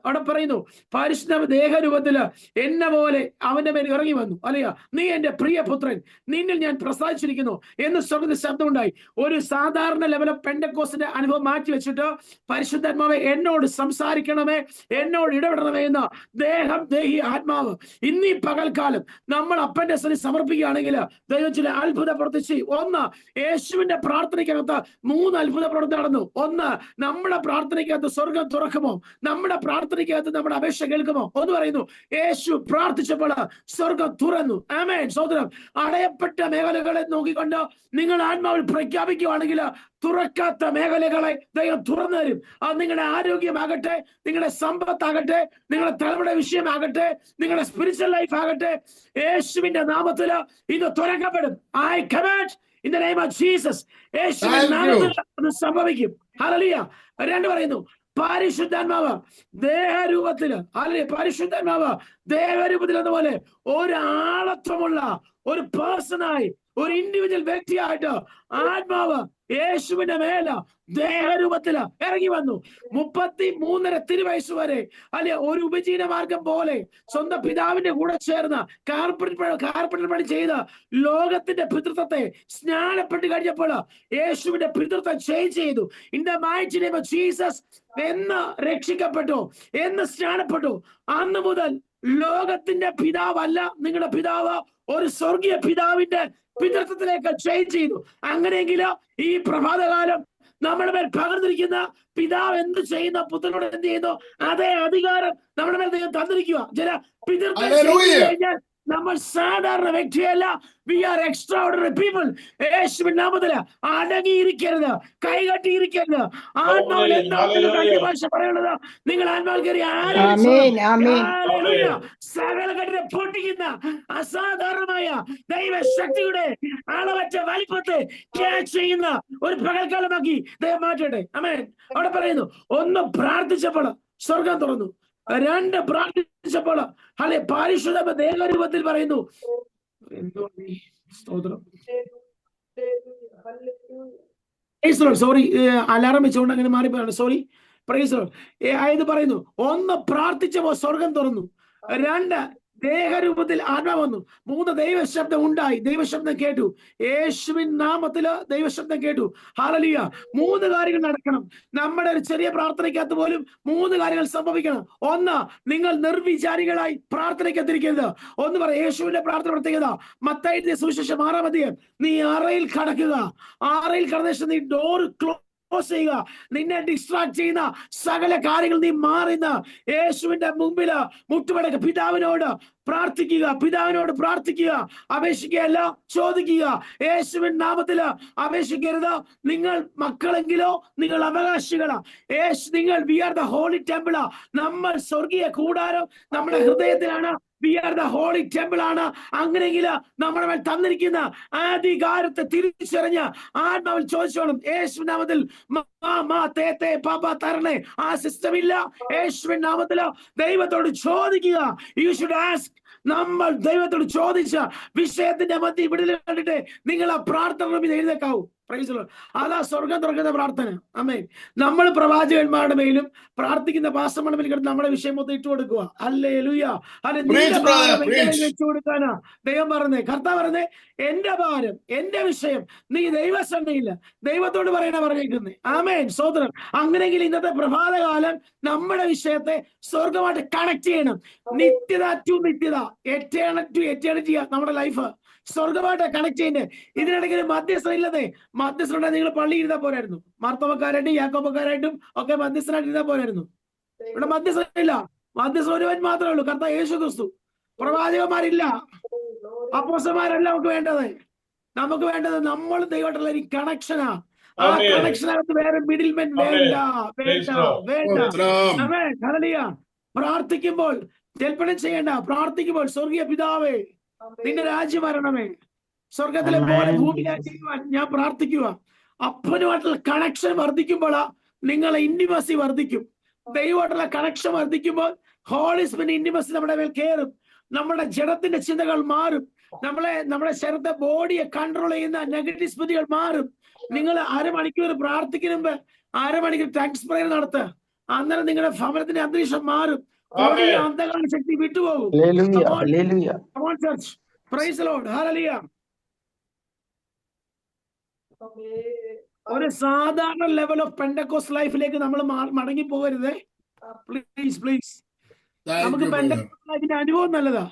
Speaker 1: അവിടെ പറയുന്നു, പരിശുദ്ധ ദേഹരൂപത്തില് എന്നെ പോലെ അവന്റെ മേൽ ഇറങ്ങി വന്നു. അല്ലയാ, നീ എന്റെ പ്രിയപുത്രൻ, നിന്നിൽ ഞാൻ പ്രസാദിച്ചിരിക്കുന്നു എന്ന് സ്വർഗ്ഗത്തിൽ ശബ്ദം ഉണ്ടായി. ഒരു സാധാരണ ലെവൽ ഓഫ് പെന്തക്കോസ്റ്റിന്റെ അനുഭവം മാറ്റി വെച്ചിട്ട്, പരിശുദ്ധാത്മാവെ എന്നോട് സംസാരിക്കണമേ, എന്നോട് ഇടപെടണമേ എന്ന ദേഹം, ദേഹി, ആത്മാവ് ഇന്നീ പകൽക്കാലം നമ്മൾ അപ്പന്റെ സന്നിധി സമർപ്പിക്കുകയാണെങ്കിൽ ദൈവം ചില അത്ഭുത പ്രവർത്തിച്ച്. ഒന്ന്, യേശുവിന്റെ പ്രാർത്ഥനയ്ക്കകത്ത് 3 അത്ഭുത പ്രവർത്തി നടന്നു. ഒന്ന്, നമ്മുടെ പ്രാർത്ഥനയ്ക്കകത്ത് സ്വർഗം തുറക്കുമോ? നമ്മുടെ പ്രാർത്ഥനയ്ക്കകത്ത് നമ്മുടെ അപേക്ഷ കേൾക്കുമോ? ഒന്ന് പറയുന്നു, യേശു പ്രാർത്ഥിച്ചപ്പോൾ സ്വർഗം തുറന്നു. ആമേൻ. സ്തോത്രം. അടയപ്പെട്ട മേഖലകളെ നോക്കിക്കൊണ്ട് നിങ്ങൾ ആത്മാവിൽ പ്രഖ്യാപിക്കുകയാണെങ്കിൽ തുറക്കാത്ത മേഖലകളെ ദൈവം തുറന്നു തരും. അത് നിങ്ങളുടെ ആരോഗ്യമാകട്ടെ, നിങ്ങളുടെ സമ്പത്താകട്ടെ, നിങ്ങളുടെ തലമുറ വിഷയമാകട്ടെ, നിങ്ങളുടെ സ്പിരിച്വൽ ലൈഫ് ആകട്ടെ, യേശുവിന്റെ നാമത്തിൽ ഇത് തുറക്കപ്പെടും. I command in the name of Jesus. യേശുവിന്റെ നാമത്തിൽ അത് സംഭവിക്കും. ഹല്ലേലൂയ. രണ്ട് പറയുന്നു, പരിശുദ്ധാത്മാവ് ദേഹരൂപത്തില്, അല്ലെങ്കിൽ പരിശുദ്ധാത്മാവ് ദേഹരൂപത്തിൽ എന്നപോലെ ഒരാളത്വമുള്ള ഒരു പേഴ്സണായി, ഒരു ഇൻഡിവിജ്വൽ വ്യക്തിയായിട്ട് ആത്മാവ് യേശുവിന്റെ മേല ദേഹരൂപത്തില് ഇറങ്ങി വന്നു. 33.5 തിരുവയസ്സ് വരെ, അല്ലെ, ഒരു ഉപജീവന മാർഗം പോലെ സ്വന്തം പിതാവിന്റെ കൂടെ ചേർന്ന് കാർപ്പറ്റ് പണി ചെയ്ത് ലോകത്തിന്റെ പിതൃത്വത്തെ സ്നാനപ്പെട്ട് കഴിഞ്ഞപ്പോൾ യേശുവിന്റെ പിതൃത്വം ചേഞ്ച് ചെയ്തു. In the mighty name of Jesus എന്ന് രക്ഷിക്കപ്പെട്ടു, എന്ന് സ്നാനപ്പെട്ടു. അന്ന് മുതൽ ലോകത്തിന്റെ പിതാവല്ല നിങ്ങളുടെ പിതാവ്, ഒരു സ്വർഗീയ പിതാവിന്റെ പിതൃത്വത്തിലേക്ക് ചേഞ്ച് ചെയ്തു. അങ്ങനെയെങ്കിൽ ഈ പ്രഭാതകാലം നമ്മുടെ മേൽ പകർന്നിരിക്കുന്ന പിതാവ് എന്ത് ചെയ്യുന്ന പുത്രനോട് എന്ത് ചെയ്യുന്നു, അതേ അധികാരം നമ്മുടെ മേൽ ദൈവം തന്നിരിക്കുക. ചില പിതൃത്വം കഴിഞ്ഞാൽ നമ്മൾ സാധാരണ വ്യക്തിയല്ല. We are extraordinary people. യേശുവിൻ നാമത്തില് അടങ്ങിയിരിക്കരുത്, കൈകട്ടിയിരിക്കരുത്. ആത്മാവിൽ എന്താ നിങ്ങൾക്ക് അന്യഭാഷ പറയുന്നത്? നിങ്ങൾ ആത്മാവിൽ കയറി സകല കെട്ടിനെ പൊട്ടിക്കുന്ന അസാധാരണമായ ദൈവശക്തിയുടെ അളവറ്റ വലിപ്പത്തെ ക്യാച്ച് ചെയ്യുന്ന ഒരു പകൽക്കാലമാക്കി ദൈവം മാറ്റട്ടെ. ആമേൻ. അവിടെ പറയുന്നു, ഒന്ന് പ്രാർത്ഥിച്ചപ്പോൾ സ്വർഗം തുറന്നു, രണ്ട് പ്രാർത്ഥിച്ചപ്പോൾ അല്ലെ പരിശുദ്ധ ദേഹരൂപത്തിൽ പറയുന്നു. സ്തോത്രം. സോറി, അലാറം വെച്ചുകൊണ്ട് അങ്ങനെ മാറിപ്പോയാണ്. സോറി. പ്രൈസ് ആയത് പറയുന്നു, ഒന്ന് പ്രാർത്ഥിച്ചപ്പോൾ സ്വർഗം തുറന്നു, രണ്ട് ദേഹരൂപത്തിൽ ആത്മാവ് വന്നു, മൂന്ന് ദൈവശബ്ദം ഉണ്ടായി. ദൈവശബ്ദം കേട്ടു. യേശുവിൻ നാമത്തില് ദൈവശബ്ദം കേട്ടു. ഹല്ലേലൂയ. മൂന്ന് കാര്യങ്ങൾ നടക്കണം. നമ്മുടെ ഒരു ചെറിയ പ്രാർത്ഥനയ്ക്കകത്ത് പോലും മൂന്ന് കാര്യങ്ങൾ സംഭവിക്കണം. ഒന്ന്, നിങ്ങൾ നിർവിചാരികളായി പ്രാർത്ഥനയ്ക്കത്തിരിക്കരുത്. ഒന്ന് പറ, യേശുവിന്റെ പ്രാർത്ഥന പ്രത്യേകത മത്തായിയുടെ സുവിശേഷം 6-ാം അധ്യായം. നീ അറയിൽ കടക്കുക, അറയിൽ കടന്ന ശേഷം നീ ഡോർ ക്ലോസ് ചെയ്യുക. നിന്നെ ഡിസ്ട്രാക്ട് ചെയ്യുന്ന സകല കാര്യങ്ങൾ നീ മാറുന്ന യേശുവിന്റെ മുമ്പില് മുട്ടുമടക്കുക. പിതാവിനോട് പ്രാർത്ഥിക്കുക, പിതാവിനോട് പ്രാർത്ഥിക്കുക. അപേക്ഷിക്കുകയല്ല, ചോദിക്കുക. യേശുവിൻ നാമത്തില് അപേക്ഷിക്കരുത്. നിങ്ങൾ മക്കളെങ്കിലോ നിങ്ങൾ അവകാശികളാ. നിങ്ങൾ വി ആർ ദ ഹോളി ടെമ്പിളാ. നമ്മൾ സ്വർഗീയ കൂടാരം നമ്മുടെ ഹൃദയത്തിലാണ്. We are the holy temple ആണ്. അങ്ങനെയെങ്കിൽ നമ്മുടെ മേൽ തന്നിരിക്കുന്ന അധികാരത്തെ തിരിച്ചറിഞ്ഞ് ആത്മാവിൽ ചോദിച്ചോണം. യേശുവിൻ നാമത്തിൽ തരണേ. ആ സിസ്റ്റം ഇല്ല. യേശുവിൻ നാമത്തില് ദൈവത്തോട് ചോദിക്കുക. You should ask. നമ്മൾ ദൈവത്തോട് ചോദിച്ച വിഷയത്തിന്റെ മധ്യ വിടുതൽ കണ്ടിട്ട് നിങ്ങൾ ആ പ്രാർത്ഥന എഴുതേക്കാവൂ. അതാ സ്വർഗം തുറക്കുന്ന പ്രാർത്ഥന. ആമേൻ. നമ്മൾ പ്രവാചകന്മാരുടെ മേലും പ്രാർത്ഥിക്കുന്ന പാസ്റ്റർമാരുടെ മേലും കിടന്ന് നമ്മുടെ വിഷയം മൊത്തം ഇട്ടു കൊടുക്കുക. ഹല്ലേലൂയ. വെച്ചു കൊടുക്കാനാ ദൈവം പറഞ്ഞേ. കർത്താവ് പറഞ്ഞേ, എന്റെ ഭാരം, എന്റെ വിഷയം നീ ദൈവസന്നയില്ല, ദൈവത്തോട് പറയണ പറഞ്ഞേക്കുന്നേ. ആമേൻ. സ്തോത്രം. അങ്ങനെയെങ്കിൽ ഇന്നത്തെ പ്രഭാതകാലം നമ്മുടെ വിഷയത്തെ സ്വർഗമായിട്ട് കണക്ട് ചെയ്യണം. നിത്യത ടു നിത്യത, എറ്റേണിറ്റി ടു എറ്റേണിറ്റി നമ്മുടെ ലൈഫ് സ്വർഗമായിട്ട് കണക്ട് ചെയ്യണ്ടേ. ഇതിനിടയ്ക്ക് മധ്യസ്ഥ ഇല്ലതേ. മധ്യസ്ഥ നിങ്ങൾ പള്ളി ഇരുന്നാ പോരായിരുന്നു. മാർത്തോമക്കാരായിട്ടും യാക്കോബക്കാരായിട്ടും ഒക്കെ മധ്യസ്ഥനായിട്ട് ഇരുന്നാ പോരായിരുന്നു. ഇവിടെ മധ്യസ്ഥ ഇല്ല. മധ്യസ്ഥ ഒരുവൻ മാത്രമേ ഉള്ളൂ, കർത്താവ് യേശു ക്രിസ്തു. പ്രവാചകന്മാരില്ല, അപ്പോസ്തലന്മാരല്ല നമുക്ക് വേണ്ടത്. നമുക്ക് വേണ്ടത് നമ്മൾ ദൈവമായിട്ടുള്ള ഒരു കണക്ഷനാ. ആ കണക്ഷനകത്ത് വേറെ മിഡിൽമെൻ വേണ്ട, വേണ്ട, വേണ്ട. പ്രാർത്ഥിക്കുമ്പോൾ ജൽപ്പനം ചെയ്യേണ്ട. പ്രാർത്ഥിക്കുമ്പോൾ സ്വർഗീയ പിതാവേ, നിന്റെ രാജ്യം വരണമേ, സ്വർഗത്തിലെ പോലെ ഭൂമിയിലായി ചെയ്യുവാൻ ഞാൻ പ്രാർത്ഥിക്കുക. അപ്പനുമായിട്ടുള്ള കണക്ഷൻ വർദ്ധിക്കുമ്പോൾ നിങ്ങളെ ഇന്റിമസി വർദ്ധിക്കും. ദൈവമായിട്ടുള്ള കണക്ഷൻ വർദ്ധിക്കുമ്പോൾ ഹോളി സ്പിരിറ്റ് ഇന്റിമസി നമ്മുടെ മേൽ കയറും. നമ്മുടെ ജഡത്തിന്റെ ചിന്തകൾ മാറും. നമ്മുടെ ശരീരത്തെ ബോഡിയെ കൺട്രോൾ ചെയ്യുന്ന നെഗറ്റീവ് സ്പിരിറ്റുകൾ മാറും. നിങ്ങൾ അരമണിക്കൂർ പ്രാർത്ഥിക്കുമ്പോ അരമണിക്കൂർ താങ്ക്സ് പ്രയർ നടത്തുക. അന്നേരം നിങ്ങളുടെ ഭവനത്തിന്റെ അന്തരീക്ഷം മാറും. അന്ധകാര ശക്തി വിട്ടുപോകും. ഒരു സാധാരണ ലെവൽ ഓഫ് പെന്തക്കോസ്റ്റ് ലൈഫിലേക്ക് നമ്മൾ മടങ്ങി പോകരുതേ. Please please. നമുക്ക് പെന്തക്കോസ്റ്റ് ലൈഫിന്റെ അനുഭവം നല്ലതാ,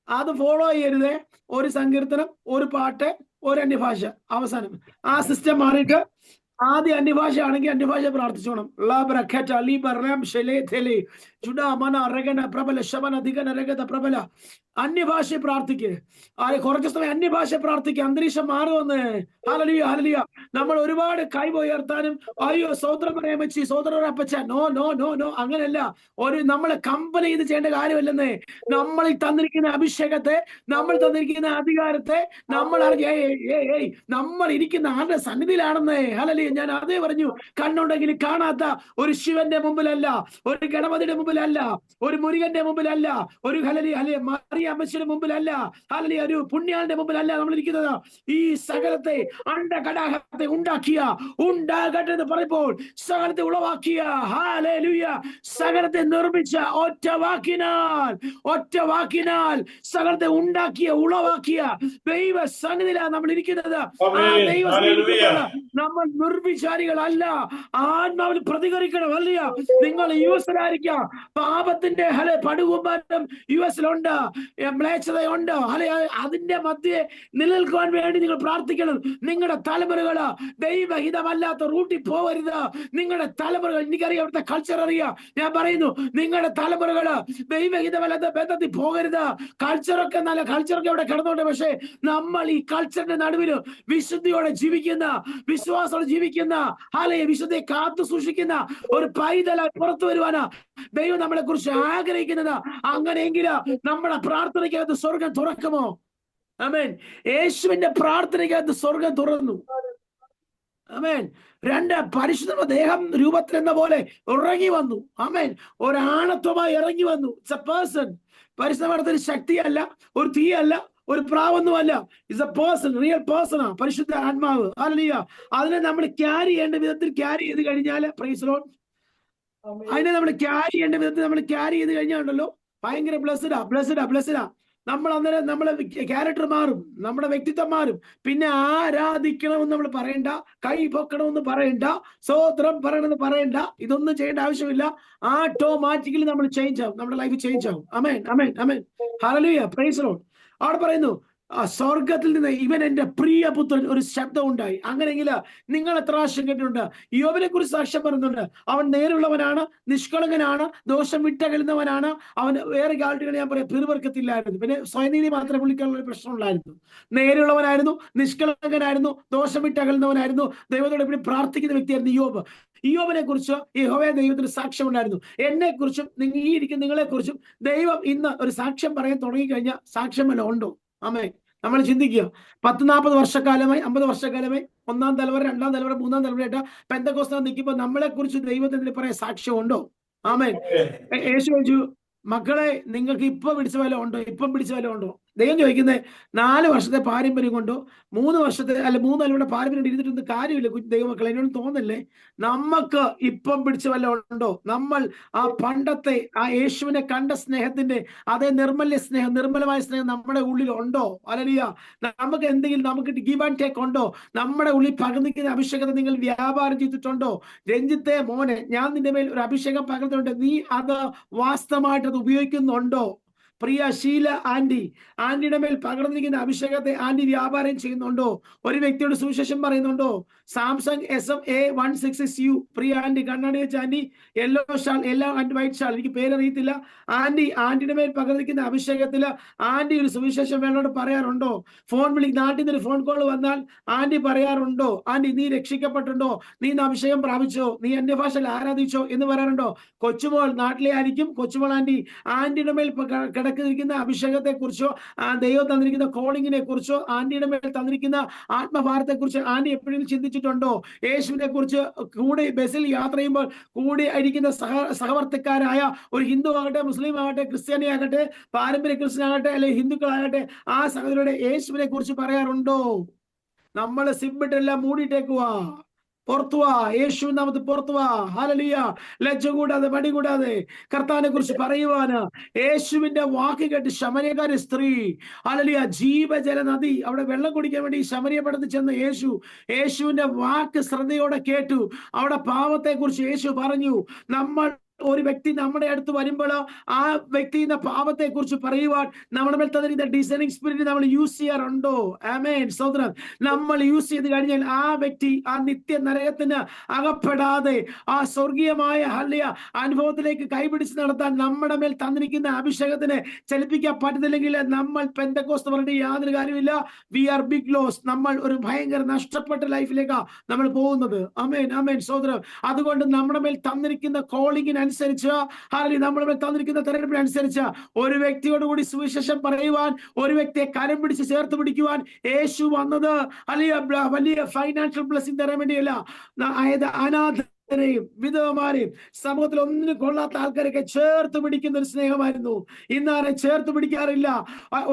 Speaker 1: അത് ഫോളോ ചെയ്യരുതേ. ഒരു സങ്കീർത്തനം, ഒരു പാട്ട്, ഒരു അന്യഭാഷ, അവസാനം ആ സിസ്റ്റം മാറിയിട്ട് ആദ്യം അന്യഭാഷ ആണെങ്കിൽ അന്യഭാഷ പ്രാർത്ഥിച്ചോണം. പ്രബല അന്യഭാഷ പ്രാർത്ഥിക്ക്. കുറച്ച് സമയം അന്യഭാഷ പ്രാർത്ഥിക്കുക. അന്തരീക്ഷം മാറുമെന്ന്. Hallelujah, hallelujah. നമ്മൾ ഒരുപാട് കൈ ഉയർത്താനും അയ്യോ സ്വതന്ത്രം പറയാൻ വെച്ച് സ്വതന്ത്രപ്പച്ച നോ നോ നോ നോ അങ്ങനെയല്ല. നമ്മളെ കമ്പനി ചെയ്ത് ചെയ്യേണ്ട കാര്യമല്ലെന്നേ. നമ്മളിൽ തന്നിരിക്കുന്ന അഭിഷേകത്തെ, നമ്മൾ തന്നിരിക്കുന്ന അധികാരത്തെ നമ്മൾ ഇരിക്കുന്ന ആരുടെ സന്നിധിയിലാണെന്നേ. ഹല്ലേലൂയ. ഞാൻ അതേ പറഞ്ഞു. കണ്ണുണ്ടെങ്കിൽ കാണാത്ത ഒരു ശിവന്റെ മുമ്പിലല്ല, ഒരു ഗണപതിയുടെ മുമ്പിലല്ല, ഒരു മുരുകന്റെ മുമ്പിലല്ല, ഒരു മറിയ അമ്മച്ചിയുടെ മുമ്പിലല്ല, ഹല്ലേലൂയ, ഒരു പുണ്യാളിന്റെ മുമ്പിലല്ല നമ്മൾ ഇരിക്കുന്നത്. ഈ സകലത്തെ അണ്ടകടാഹത്തെ ഉണ്ടാകട്ടെ എന്ന് പറയുമ്പോൾ സകലത്തെ ഉളവാക്കിയ, ഹല്ലേലൂയ, സകലത്തെ നിർമ്മിച്ച ഒറ്റ വാക്കിനാൽ സകലത്തെ ഉണ്ടാക്കിയ, ഉളവാക്കിയ ദൈവ സന്നിധിയിലാണ് നമ്മൾ ഇരിക്കുന്നത്. ആ ദൈവ നമ്മൾ ദുർവിചാരികളല്ല, ആത്മാവിൽ പ്രതികരിക്കണം. അല്ലയോ, നിങ്ങൾ യുഎസിലായിരിക്കാം, പാപത്തിന്റെ പടുകുമാരം യുഎസിലുണ്ട്, മ്ലേച്ഛതയുണ്ട്. അതിന്റെ മധ്യേ നിലനിൽക്കുവാൻ വേണ്ടി നിങ്ങൾ പ്രാർത്ഥിക്കണം. നിങ്ങളുടെ തലമുറകള് ദൈവഹിതമല്ലാത്ത റൂട്ടിൽ പോകരുത്. നിങ്ങളുടെ തലമുറകൾ, എനിക്കറിയാം അവിടുത്തെ കൾച്ചർ അറിയാം, ഞാൻ പറയുന്നു നിങ്ങളുടെ തലമുറകള് ദൈവഹിതമല്ലാത്ത ബന്ധത്തിൽ പോകരുത്. കൾച്ചറൊക്കെ നല്ല കൾച്ചറൊക്കെ അവിടെ കിടന്നോട്ടെ, പക്ഷേ നമ്മൾ ഈ കൾച്ചറിന്റെ നടുവിൽ വിശുദ്ധിയോടെ ജീവിക്കുന്ന, വിശ്വാസത്തോടെ ജീവിക്കുന്ന, വിശുദ്ധിയെ കാത്തു സൂക്ഷിക്കുന്ന ഒരു പൈതലായി പുറത്തു വരുവാനാ ദൈവം നമ്മളെ കുറിച്ച് ആഗ്രഹിക്കുന്നത്. അങ്ങനെയെങ്കിൽ നമ്മുടെ പ്രാർത്ഥനയ്ക്കകത്ത് സ്വർഗം തുറക്കുമോ? ആമേൻ. യേശുവിന്റെ പ്രാർത്ഥനയ്ക്കകത്ത് സ്വർഗം തുറന്നു. ആമേൻ. 2, പരിശുദ്ധ ദേഹം രൂപത്തിൽ എന്ന പോലെ ഇറങ്ങി വന്നു. ആമേൻ. ഒരാണത്വമായി ഇറങ്ങി വന്നു. It's A person. പരിശുദ്ധ ശക്തിയല്ല, ഒരു തീയല്ല, ഒരു പ്രാവൊന്നുമല്ല. ഇറ്റ്സ് എ പേഴ്സൺ, റിയൽ പേഴ്സണാ പരിശുദ്ധ ആത്മാവ്. ഹല്ലേലൂയ. അതിനെ നമ്മൾ ക്യാരി ചെയ്യേണ്ട വിധത്തിൽ ക്യാരി ചെയ്ത് കഴിഞ്ഞാൽ, പ്രൈസ് ലോർഡ്, അതിനെ നമ്മൾ ക്യാരി ചെയ്യേണ്ട വിധത്തിൽ നമ്മൾ ക്യാരി ചെയ്ത് കഴിഞ്ഞാലുണ്ടല്ലോ, ഭയങ്കര ബ്ലെസ്ഡാ. നമ്മൾ അന്നേരം നമ്മളെ ക്യാരക്ടർ മാറും, നമ്മുടെ വ്യക്തിത്വം മാറും. പിന്നെ ആരാധിക്കണമെന്ന് നമ്മൾ പറയണ്ട, കൈ പൊക്കണമെന്ന് പറയണ്ട, സ്തോത്രം പറയണമെന്ന് പറയണ്ട, ഇതൊന്നും ചെയ്യേണ്ട ആവശ്യമില്ല. ഓട്ടോമാറ്റിക്കലി നമ്മൾ ചേഞ്ച് ആവും, നമ്മുടെ ലൈഫ് ചേഞ്ച് ആവും. Amen, amen, amen. Hallelujah, praise lord. അവിടെ പറയുന്നു, സ്വർഗത്തിൽ നിന്ന് ഇവൻ എന്റെ പ്രിയപുത്രൻ, ഒരു ശബ്ദം ഉണ്ടായി. അങ്ങനെയെങ്കിൽ നിങ്ങൾ എത്ര പ്രാവശ്യം കേട്ടിട്ടുണ്ട്? യോബിനെ കുറിച്ച് സാക്ഷ്യം പറയുന്നുണ്ട്. അവൻ നേരുള്ളവനാണ്, നിഷ്കളങ്കനാണ്, ദോഷം വിട്ടകലുന്നവനാണ്. അവൻ വേറെ ക്വാളിറ്റികൾ ഞാൻ പറയാം, പിറുവർക്കത്തില്ലായിരുന്നു. പിന്നെ സ്വയനീതി മാത്രമേ പുള്ളിക്കാനുള്ള പ്രശ്നമുള്ളായിരുന്നു. നേരുള്ളവനായിരുന്നു, നിഷ്കളങ്കനായിരുന്നു, ദോഷം വിട്ടകലുന്നവനായിരുന്നു, ദൈവത്തോട് എപ്പോഴും പ്രാർത്ഥിക്കുന്ന വ്യക്തിയായിരുന്നു യോബ്. യോബിനെ കുറിച്ച് യഹോവയായ ദൈവത്തിന് സാക്ഷ്യം ഉണ്ടായിരുന്നു. എന്നെ കുറിച്ചും ഈ ഇരിക്കുന്ന നിങ്ങളെ കുറിച്ചും ദൈവം ഇന്ന് ഒരു സാക്ഷ്യം പറയാൻ തുടങ്ങിക്കഴിഞ്ഞാൽ സാക്ഷ്യം വല്ല ഉണ്ടോ? ആമേൻ. നമ്മൾ ചിന്തിക്കുക, 10-40 വർഷക്കാലമായി, 50 വർഷക്കാലമായി, 1ാം തലമുറ, 2ാം തലമുറ, 3ാം തലമുറയായിട്ട് പെന്തക്കോസ്താൻ നിൽക്കുമ്പോൾ നമ്മളെ കുറിച്ച് ദൈവത്തിന് പറയാൻ സാക്ഷ്യം ഉണ്ടോ? ആമേൻ. യേശു ചോദിച്ചു, മക്കളെ നിങ്ങൾക്ക് ഇപ്പം പിടിച്ച വല്ലതും ഉണ്ടോ? ഇപ്പം പിടിച്ച വല്ലതും ഉണ്ടോ? ദൈവം ചോദിക്കുന്നത് 4 വർഷത്തെ പാരമ്പര്യം കൊണ്ടോ 3 വർഷത്തെ 3 തലമുറയുടെ പാരമ്പര്യം ഇരുന്നിട്ടൊന്നും കാര്യമില്ല ദൈവമക്കളെ. എന്നോട് തോന്നല്ലേ, നമുക്ക് ഇപ്പം പിടിച്ച വല്ലതും ഉണ്ടോ? നമ്മൾ ആ പണ്ടത്തെ ആ യേശുവിനെ കണ്ട സ്നേഹത്തിന്റെ അതേ നിർമ്മലമായ സ്നേഹം നമ്മുടെ ഉള്ളിൽ ഉണ്ടോ? ഹല്ലേലൂയ. നമുക്ക് എന്തെങ്കിലും നമുക്ക് ഗിവ് ആൻഡ് ടേക്ക് ഉണ്ടോ? നമ്മുടെ ഉള്ളിൽ പകർന്നിരിക്കുന്ന അഭിഷേകത്തെ നിങ്ങൾ വ്യാപാരം ചെയ്തിട്ടുണ്ടോ? രഞ്ജിത്തെ മോനെ, ഞാൻ നിന്റെ മേൽ ഒരു അഭിഷേകം പകർന്നിട്ടുണ്ട്, നീ അത് വാസ്തവമായിട്ട് അത് ഉപയോഗിക്കുന്നുണ്ടോ? പ്രിയ ഷീല ആന്റിയുടെ മേൽ പകർന്നിരിക്കുന്ന അഭിഷേകത്തെ ആന്റി വ്യാപാരം ചെയ്യുന്നുണ്ടോ? ഒരു വ്യക്തിയോട് സുവിശേഷം പറയുന്നുണ്ടോ? Samsung SMA166U. പ്രിയ ആന്റി, കണ്ണാടി വെച്ച aunty, yellow shawl, and white shawl, എനിക്ക് പേരറിയത്തില്ല. ആന്റിയുടെ മേൽ പകർന്നിരിക്കുന്ന അഭിഷേകത്തില് ആന്റി ഒരു സുവിശേഷം വേണോട് പറയാറുണ്ടോ? നാട്ടിൽ നിന്ന് ഒരു ഫോൺ കോൾ വന്നാൽ ആന്റി പറയാറുണ്ടോ? ആന്റി, നീ രക്ഷിക്കപ്പെട്ടുണ്ടോ? നീ അഭിഷേകം പ്രാപിച്ചോ? നീ അന്യഭാഷയിൽ ആരാധിച്ചോ എന്ന് പറയാറുണ്ടോ? കൊച്ചുമോൾ നാട്ടിലെ ആയിരിക്കും. കൊച്ചുമോൾ ആന്റിയുടെ മേൽ കിടക്കുന്ന അഭിഷേകത്തെ കുറിച്ചോ, ദൈവം തന്നിരിക്കുന്ന കോളിങ്ങിനെ കുറിച്ചോ, ആന്റിയുടെ മേൽ തന്നിരിക്കുന്ന ആത്മഭാരത്തെ കുറിച്ച് ആന്റി എപ്പോഴും ചിന്തിച്ചിട്ടുണ്ടോ? യേശുവിനെ കുറിച്ച് കൂടെ ബസ്സിൽ യാത്ര ചെയ്യുമ്പോൾ കൂടെ ഇരിക്കുന്ന സഹവർത്തിക്കാരായ ഒരു ഹിന്ദു ആകട്ടെ, മുസ്ലിം ആകട്ടെ, ക്രിസ്ത്യാനി ആകട്ടെ, പാരമ്പര്യ ക്രിസ്ത്യൻ ആകട്ടെ, അല്ലെങ്കിൽ ഹിന്ദുക്കളാകട്ടെ, ആ സഹോദരയുടെ യേശുവിനെ കുറിച്ച് പറയാറുണ്ടോ? നമ്മൾ സിബിട്ടെല്ലാം മൂടിയിട്ടേക്കുവാ. പുറത്തുവാ, യേശു നാമത്തിൽ പുറത്തുവാ. ഹല്ലേലൂയ. ലജ്ജ കൂടാതെ, മടി കൂടാതെ കർത്താവിനെ കുറിച്ച് പറയുവാന്. യേശുവിന്റെ വാക്ക് കേട്ട് ശമര്യക്കാരി സ്ത്രീ, ഹല്ലേലൂയ, ജീവജല നദി, അവിടെ വെള്ളം കുടിക്കാൻ വേണ്ടി ശമര്യപ്പെടുത്തി ചെന്ന യേശുവിന്റെ വാക്ക് ശ്രദ്ധയോടെ കേട്ടു. അവിടെ പാവത്തെ കുറിച്ച് യേശു പറഞ്ഞു. ഒരു വ്യക്തി നമ്മുടെ അടുത്ത് വരുമ്പോൾ ആ വ്യക്തിയുടെ പാപത്തെ കുറിച്ച് പറയുവാൻ നമ്മുടെ മേൽ തന്നിരിക്കുന്ന ഡിസൈനിങ് സ്പിരിറ്റ് നമ്മൾ യൂസ് ചെയ്യാറുണ്ടോ? ആമേൻ, സ്തോത്രം. നമ്മൾ യൂസ് ചെയ്ത് കഴിഞ്ഞാൽ ആ വ്യക്തി ആ നിത്യ നരകത്തിന് അകപ്പെടാതെ ആ സ്വർഗീയമായ അനുഭവത്തിലേക്ക് കൈപിടിച്ച് നടത്താൻ നമ്മുടെ മേൽ തന്നിരിക്കുന്ന അഭിഷേകത്തിനെ ചലിപ്പിക്കാൻ പറ്റുന്നില്ലെങ്കിൽ നമ്മൾ പെന്തക്കോസ്ത് പറഞ്ഞിട്ട് യാതൊരു കാര്യമില്ല. We are big loss. നമ്മൾ ഒരു ഭയങ്കര നഷ്ടപ്പെട്ട ലൈഫിലേക്കാണ് നമ്മൾ പോകുന്നത്. ആമേൻ, ആമേൻ, സ്തോത്രം. അതുകൊണ്ട് നമ്മുടെ മേൽ തന്നിരിക്കുന്ന കോളിങ്ങിന് അനുസരിച്ച്, നമ്മുടെ മേൽ തന്നിരിക്കുന്ന തെരഞ്ഞെടുപ്പിനനുസരിച്ച് ഒരു വ്യക്തിയോട് കൂടി സുവിശേഷം പറയുവാൻ, ഒരു വ്യക്തിയെ കരം പിടിച്ച് ചേർത്ത് പിടിക്കുവാൻ യേശു വന്നത് വലിയ ഫൈനാൻഷ്യൽ ബ്ലെസ്സിംഗ് തരാൻ വേണ്ടിയല്ല. അതായത് വിധവമാരെയും സമൂഹത്തിൽ ഒന്നിനും കൊള്ളാത്ത ആൾക്കാരൊക്കെ ചേർത്ത് പിടിക്കുന്ന ഒരു സ്നേഹമായിരുന്നു. ഇന്നാരെ ചേർത്ത് പിടിക്കാറില്ല.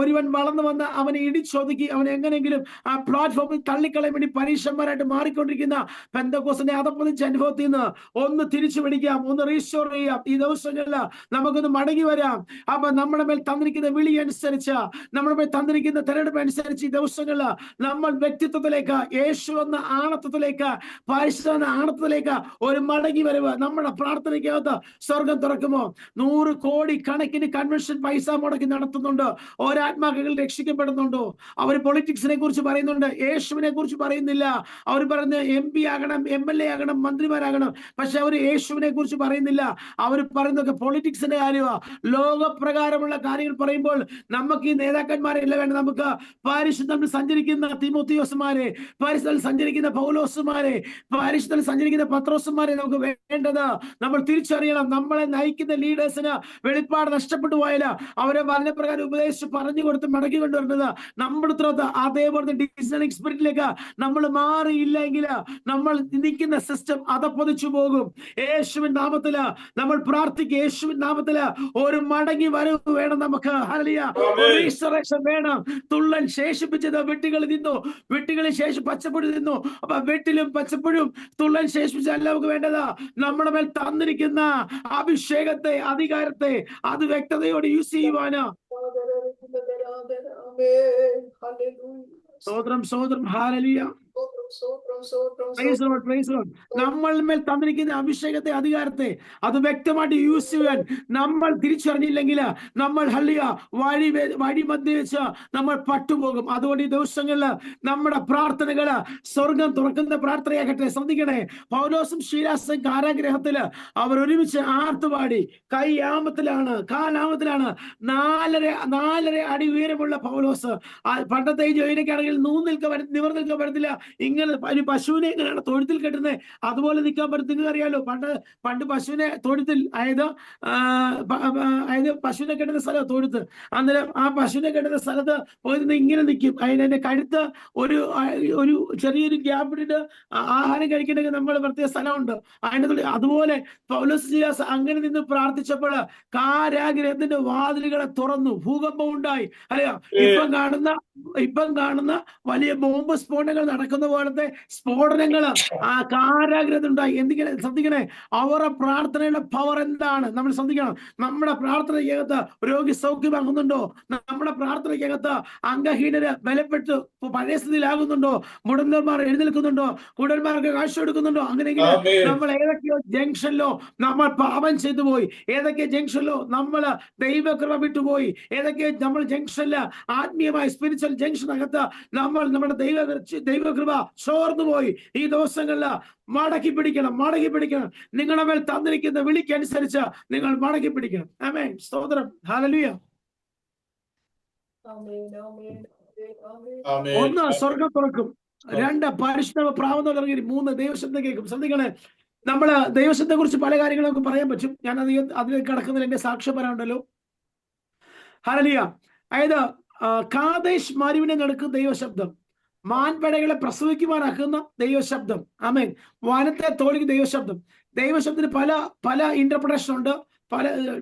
Speaker 1: ഒരുവൻ വളർന്നു വന്ന് അവനെ ഇടിച്ചൊതുക്കി അവനെ എങ്ങനെയെങ്കിലും ആ പ്ലാറ്റ്ഫോമിൽ തള്ളിക്കളയാൻ വേണ്ടി പരീക്ഷന്മാരായിട്ട് മാറിക്കൊണ്ടിരിക്കുന്ന പെന്തക്കോസ്തിന്റെ അതപ്പതിച്ച അനുഭവത്തിൽ നിന്ന് ഒന്ന് തിരിച്ചു പിടിക്കാം, ഒന്ന് റീസ്റ്റോർ ചെയ്യാം. ഈ ദിവസങ്ങളിൽ നമുക്കൊന്ന് മടങ്ങി വരാം. അപ്പൊ നമ്മുടെ മേൽ തന്നിരിക്കുന്ന വിളി അനുസരിച്ച്, നമ്മുടെ മേൽ തന്നിരിക്കുന്ന തെരഞ്ഞെടുപ്പ് അനുസരിച്ച് ഈ ദിവസങ്ങളിൽ നമ്മൾ വ്യക്തിത്വത്തിലേക്ക്, യേശു എന്ന ആണത്വത്തിലേക്ക്, പരിശുദ്ധ എന്ന ആണത്വത്തിലേക്ക് ഒരു മടങ്ങി വരവ് നമ്മുടെ പ്രാർത്ഥനയ്ക്കകത്ത് സ്വർഗം തുറക്കുമോ? 100 കോടി കണക്കിന് കൺവെൻഷൻ പൈസ മുടക്കി നടത്തുന്നുണ്ട്. ഓരാത്മാക്കൾ രക്ഷിക്കപ്പെടുന്നുണ്ടോ? അവർ പൊളിറ്റിക്സിനെ കുറിച്ച് പറയുന്നുണ്ട്, യേശുവിനെ കുറിച്ച് പറയുന്നില്ല. അവർ പറയുന്നത് MP ആകണം, MLA ആകണം, മന്ത്രിമാരാകണം. പക്ഷെ അവർ യേശുവിനെ കുറിച്ച് പറയുന്നില്ല. അവർ പറയുന്നതൊക്കെ പൊളിറ്റിക്സിന്റെ കാര്യമാണ്. ലോകപ്രകാരമുള്ള കാര്യങ്ങൾ പറയുമ്പോൾ നമുക്ക് ഈ നേതാക്കന്മാരെ ഇല്ല വേണ്ട. നമുക്ക് പരിശുദ്ധത്തിൽ സഞ്ചരിക്കുന്ന തിമോത്തിയോസുമാരെ, പരിശുദ്ധത്തിൽ സഞ്ചരിക്കുന്ന പൗലോസുമാരെ, പരിശുദ്ധത്തിൽ സഞ്ചരിക്കുന്ന പത്രോസുമാരെ നമുക്ക് വേണ്ടത്. നമ്മൾ തിരിച്ചറിയണം, നമ്മളെ നയിക്കുന്ന ലീഡേഴ്സിന് വെളിപ്പാട് നഷ്ടപ്പെട്ടു പോയാൽ അവരെ വചനപ്രകാരം ഉപദേശിച്ച് പറഞ്ഞു കൊടുത്ത് മടക്കി കൊണ്ടുവരുന്നത് നമ്മുടെ ഉത്തരവാദിത്തം. അതേപോലെ ഡിസൈനിങ് സ്പിരിറ്റിലേക്ക് നമ്മൾ മാറിയില്ലെങ്കിൽ നമ്മൾ നിൽക്കുന്ന സിസ്റ്റം അതപ്പൊതിച്ചു പോകും. യേശുവിൻ നാമത്തില് നമ്മൾ പ്രാർത്ഥിക്കുക. യേശുവിൻ നാമത്തില് ഒരു മടങ്ങി വരവ് വേണം നമുക്ക്. ഹല്ലേലൂയ, ഒരു റീസ്റ്റോറേഷൻ വേണം. തുള്ളൻ ശേഷിപ്പിച്ചത് വെട്ടികളിൽ നിന്നു, വെട്ടികളിൽ ശേഷം പച്ചപ്പുഴ നിന്നു. അപ്പൊ വെട്ടിലും പച്ചപ്പുഴും തുള്ളൻ ശേഷിപ്പിച്ചല്ല നമുക്ക് വേണ്ടത്. നമ്മുടെ മേൽ തന്നിരിക്കുന്ന അഭിഷേകത്തെ, അധികാരത്തെ അത് വ്യക്തതയോടെ യൂസ് ചെയ്യുവാന്. സ്തോത്രം, സ്തോത്രം, ഹല്ലേലൂയ. നമ്മൾ മേൽ തന്നിരിക്കുന്ന അഭിഷേകത്തെ, അധികാരത്തെ അത് വ്യക്തമായിട്ട് യൂസ് ചെയ്യാൻ നമ്മൾ തിരിച്ചറിഞ്ഞില്ലെങ്കിൽ നമ്മൾ വഴി മധ്യ വെച്ച് നമ്മൾ പട്ടുപോകും. അതുകൊണ്ട് ഈ ദിവസങ്ങളിൽ നമ്മുടെ പ്രാർത്ഥനകള് സ്വർഗം തുറക്കുന്ന പ്രാർത്ഥനയാകട്ടെ. ശ്രദ്ധിക്കണേ, പൗലോസും ശീലാസും കാരാഗ്രഹത്തില് അവർ ഒരുമിച്ച് ആർത്തുപാടി. കൈയാമത്തിലാണ്, കാലാമത്തിലാണ്. 4.5 അടി ഉയരമുള്ള പൗലോസ്. പണ്ടത്തെ ജോലിക്കാണെങ്കിൽ നിവർന്ന് നിൽക്കാൻ പറ്റത്തില്ല. ഇങ്ങനെ ഒരു പശുവിനെ എങ്ങനെയാണ് തൊഴുത്തിൽ കെട്ടുന്നത്, അതുപോലെ നിൽക്കാൻ പറ്റും. നിങ്ങൾക്ക് അറിയാലോ, പണ്ട് പശുവിനെ തൊഴുത്തിൽ, അതായത് പശുവിനെ കെട്ടുന്ന സ്ഥലം തൊഴുത്ത്. അന്നേരം ആ പശുവിനെ കെട്ടുന്ന സ്ഥലത്ത് പോയി നിന്ന് ഇങ്ങനെ നിൽക്കും. അതിന്റെ കഴുത്ത് ഒരു ചെറിയൊരു ഗ്യാപ്പ് ഇട്ടിട്ട് ആഹാരം കഴിക്കണമെങ്കിൽ നമ്മൾ പ്രത്യേക സ്ഥലമുണ്ട് അതിൻ്റെ. അതുപോലെ പൗലോസ് ശീലാസ് അങ്ങനെ നിന്ന് പ്രാർത്ഥിച്ചപ്പോൾ കാരാഗ്രഹത്തിന്റെ വാതിലുകളെ തുറന്നു, ഭൂകമ്പം ഉണ്ടായി. അല്ലയോ, ഇപ്പം കാണുന്ന വലിയ ബോംബ് സ്ഫോടനങ്ങൾ നടക്കുന്ന പോലത്തെ സ്ഫോടനങ്ങൾ ആ കാരാഗ്രഹത്തിൽ ഉണ്ടായി. എന്തിങ്ങനെ ശ്രദ്ധിക്കണേ, അവരുടെ പ്രാർത്ഥനയുടെ പവർ എന്താണ് നമ്മൾ ശ്രദ്ധിക്കണം. നമ്മുടെ പ്രാർത്ഥനയ്ക്കകത്ത് രോഗി സൗഖ്യമാകുന്നുണ്ടോ? നമ്മുടെ പ്രാർത്ഥനയ്ക്കകത്ത് അംഗഹീനര് ബലപ്പെട്ട് പഴയ സ്ഥിതിയിലാകുന്നുണ്ടോ? മുടന്തന്മാർ എഴുന്നേൽക്കുന്നുണ്ടോ? കുടന്മാർക്ക് കാഴ്ച കൊടുക്കുന്നുണ്ടോ? അങ്ങനെയെങ്കിൽ നമ്മൾ ഏതൊക്കെയോ ജംഗ്ഷനിലോ നമ്മൾ പാപം ചെയ്തു പോയി, ഏതൊക്കെ ജംഗ്ഷനിലോ നമ്മൾ ദൈവകൃപ വിട്ടുപോയി, ഏതൊക്കെ നമ്മൾ ജംഗ്ഷനില് ആത്മീയമായ സ്പിരിച്വൽ ജംഗ്ഷനകത്ത് നമ്മൾ നമ്മുടെ ദൈവകൃപ ചോർന്നുപോയി. ഈ ദിവസങ്ങളില് മടക്കി പിടിക്കണം. നിങ്ങളുടെ മേൽ തന്നിരിക്കുന്ന വിളിക്കനുസരിച്ച് നിങ്ങൾ മടക്കി പിടിക്കണം. ആമേൻ, സ്തോത്രം, ഹല്ലേലൂയ. 1 സ്വർഗം തുറക്കും, 2 പരിശുദ്ധ പ്രാവം ഇറങ്ങി, 3 ദൈവശബ്ദം കേൾക്കും. ശ്രദ്ധിക്കണേ, നമ്മള് ദൈവശബ്ദത്തെ കുറിച്ച് പല കാര്യങ്ങളും നമുക്ക് പറയാൻ പറ്റും. ഞാൻ അതിലേക്ക് കടക്കുന്നതിൽ എന്റെ സാക്ഷ്യം പറയാനുണ്ടല്ലോ. ഹല്ലേലൂയ. അതായത് കാദേശ് മരുവിനെ നടക്കുന്ന ദൈവശബ്ദം, മാൻപടകളെ പ്രസവിക്കുവാനാക്കുന്ന ദൈവശബ്ദം. ആമേൻ. വനത്തെ തോളിക്ക് ദൈവശബ്ദം. ദൈവശബ്ദത്തിന് പല ഇന്റർപ്രിട്ടേഷൻ ഉണ്ട്.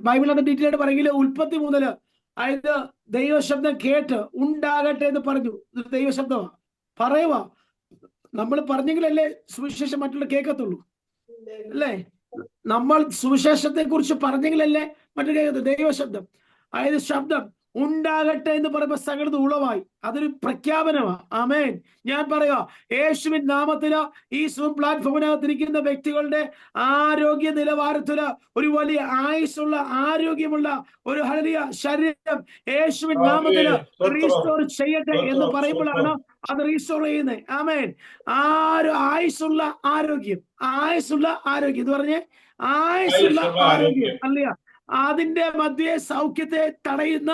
Speaker 1: ബൈബിളിനകത്ത് ഡീറ്റെയിൽ ആയിട്ട് പറയുമെങ്കിൽ ഉൽപ്പത്തി മുതല്, അതായത് ദൈവശബ്ദം കേട്ട് ഉണ്ടാകട്ടെ എന്ന് പറഞ്ഞു. ദൈവശബ്ദമാ പറയുക. നമ്മൾ പറഞ്ഞെങ്കിലല്ലേ സുവിശേഷം മറ്റുള്ള കേൾക്കത്തുള്ളൂ, അല്ലേ? നമ്മൾ സുവിശേഷത്തെ കുറിച്ച് പറഞ്ഞെങ്കിലല്ലേ മറ്റു കേൾക്കത്തുള്ളൂ. ദൈവശബ്ദം, അതായത് ശബ്ദം ഉണ്ടാകട്ടെ എന്ന് പറയുമ്പോൾ സകലത് ഉളവായി. അതൊരു പ്രഖ്യാപനമാണ്. ആമേൻ. ഞാൻ പറയാ, യേശുവിൻ നാമത്തില് ഈ സൂം പ്ലാറ്റ്ഫോമിനകത്തിരിക്കുന്ന വ്യക്തികളുടെ ആരോഗ്യ നിലവാരത്തില് ഒരു വലിയ ആയുസ്സുള്ള, ആരോഗ്യമുള്ള ഒരു ഹല്ലേലൂയ ശരീരം യേശുവിൻ നാമത്തില് റീസ്റ്റോർ ചെയ്യട്ടെ എന്ന് പറയുമ്പോഴാണ് അത് റീസ്റ്റോർ ചെയ്യുന്നത്. ആമേൻ. ആയുസ്സുള്ള ആരോഗ്യം എന്ന് പറഞ്ഞേ, ആയുസ്സുള്ള ആരോഗ്യം. അല്ലയാ, അതിന്റെ മധ്യേ സൗഖ്യത്തെ തടയുന്ന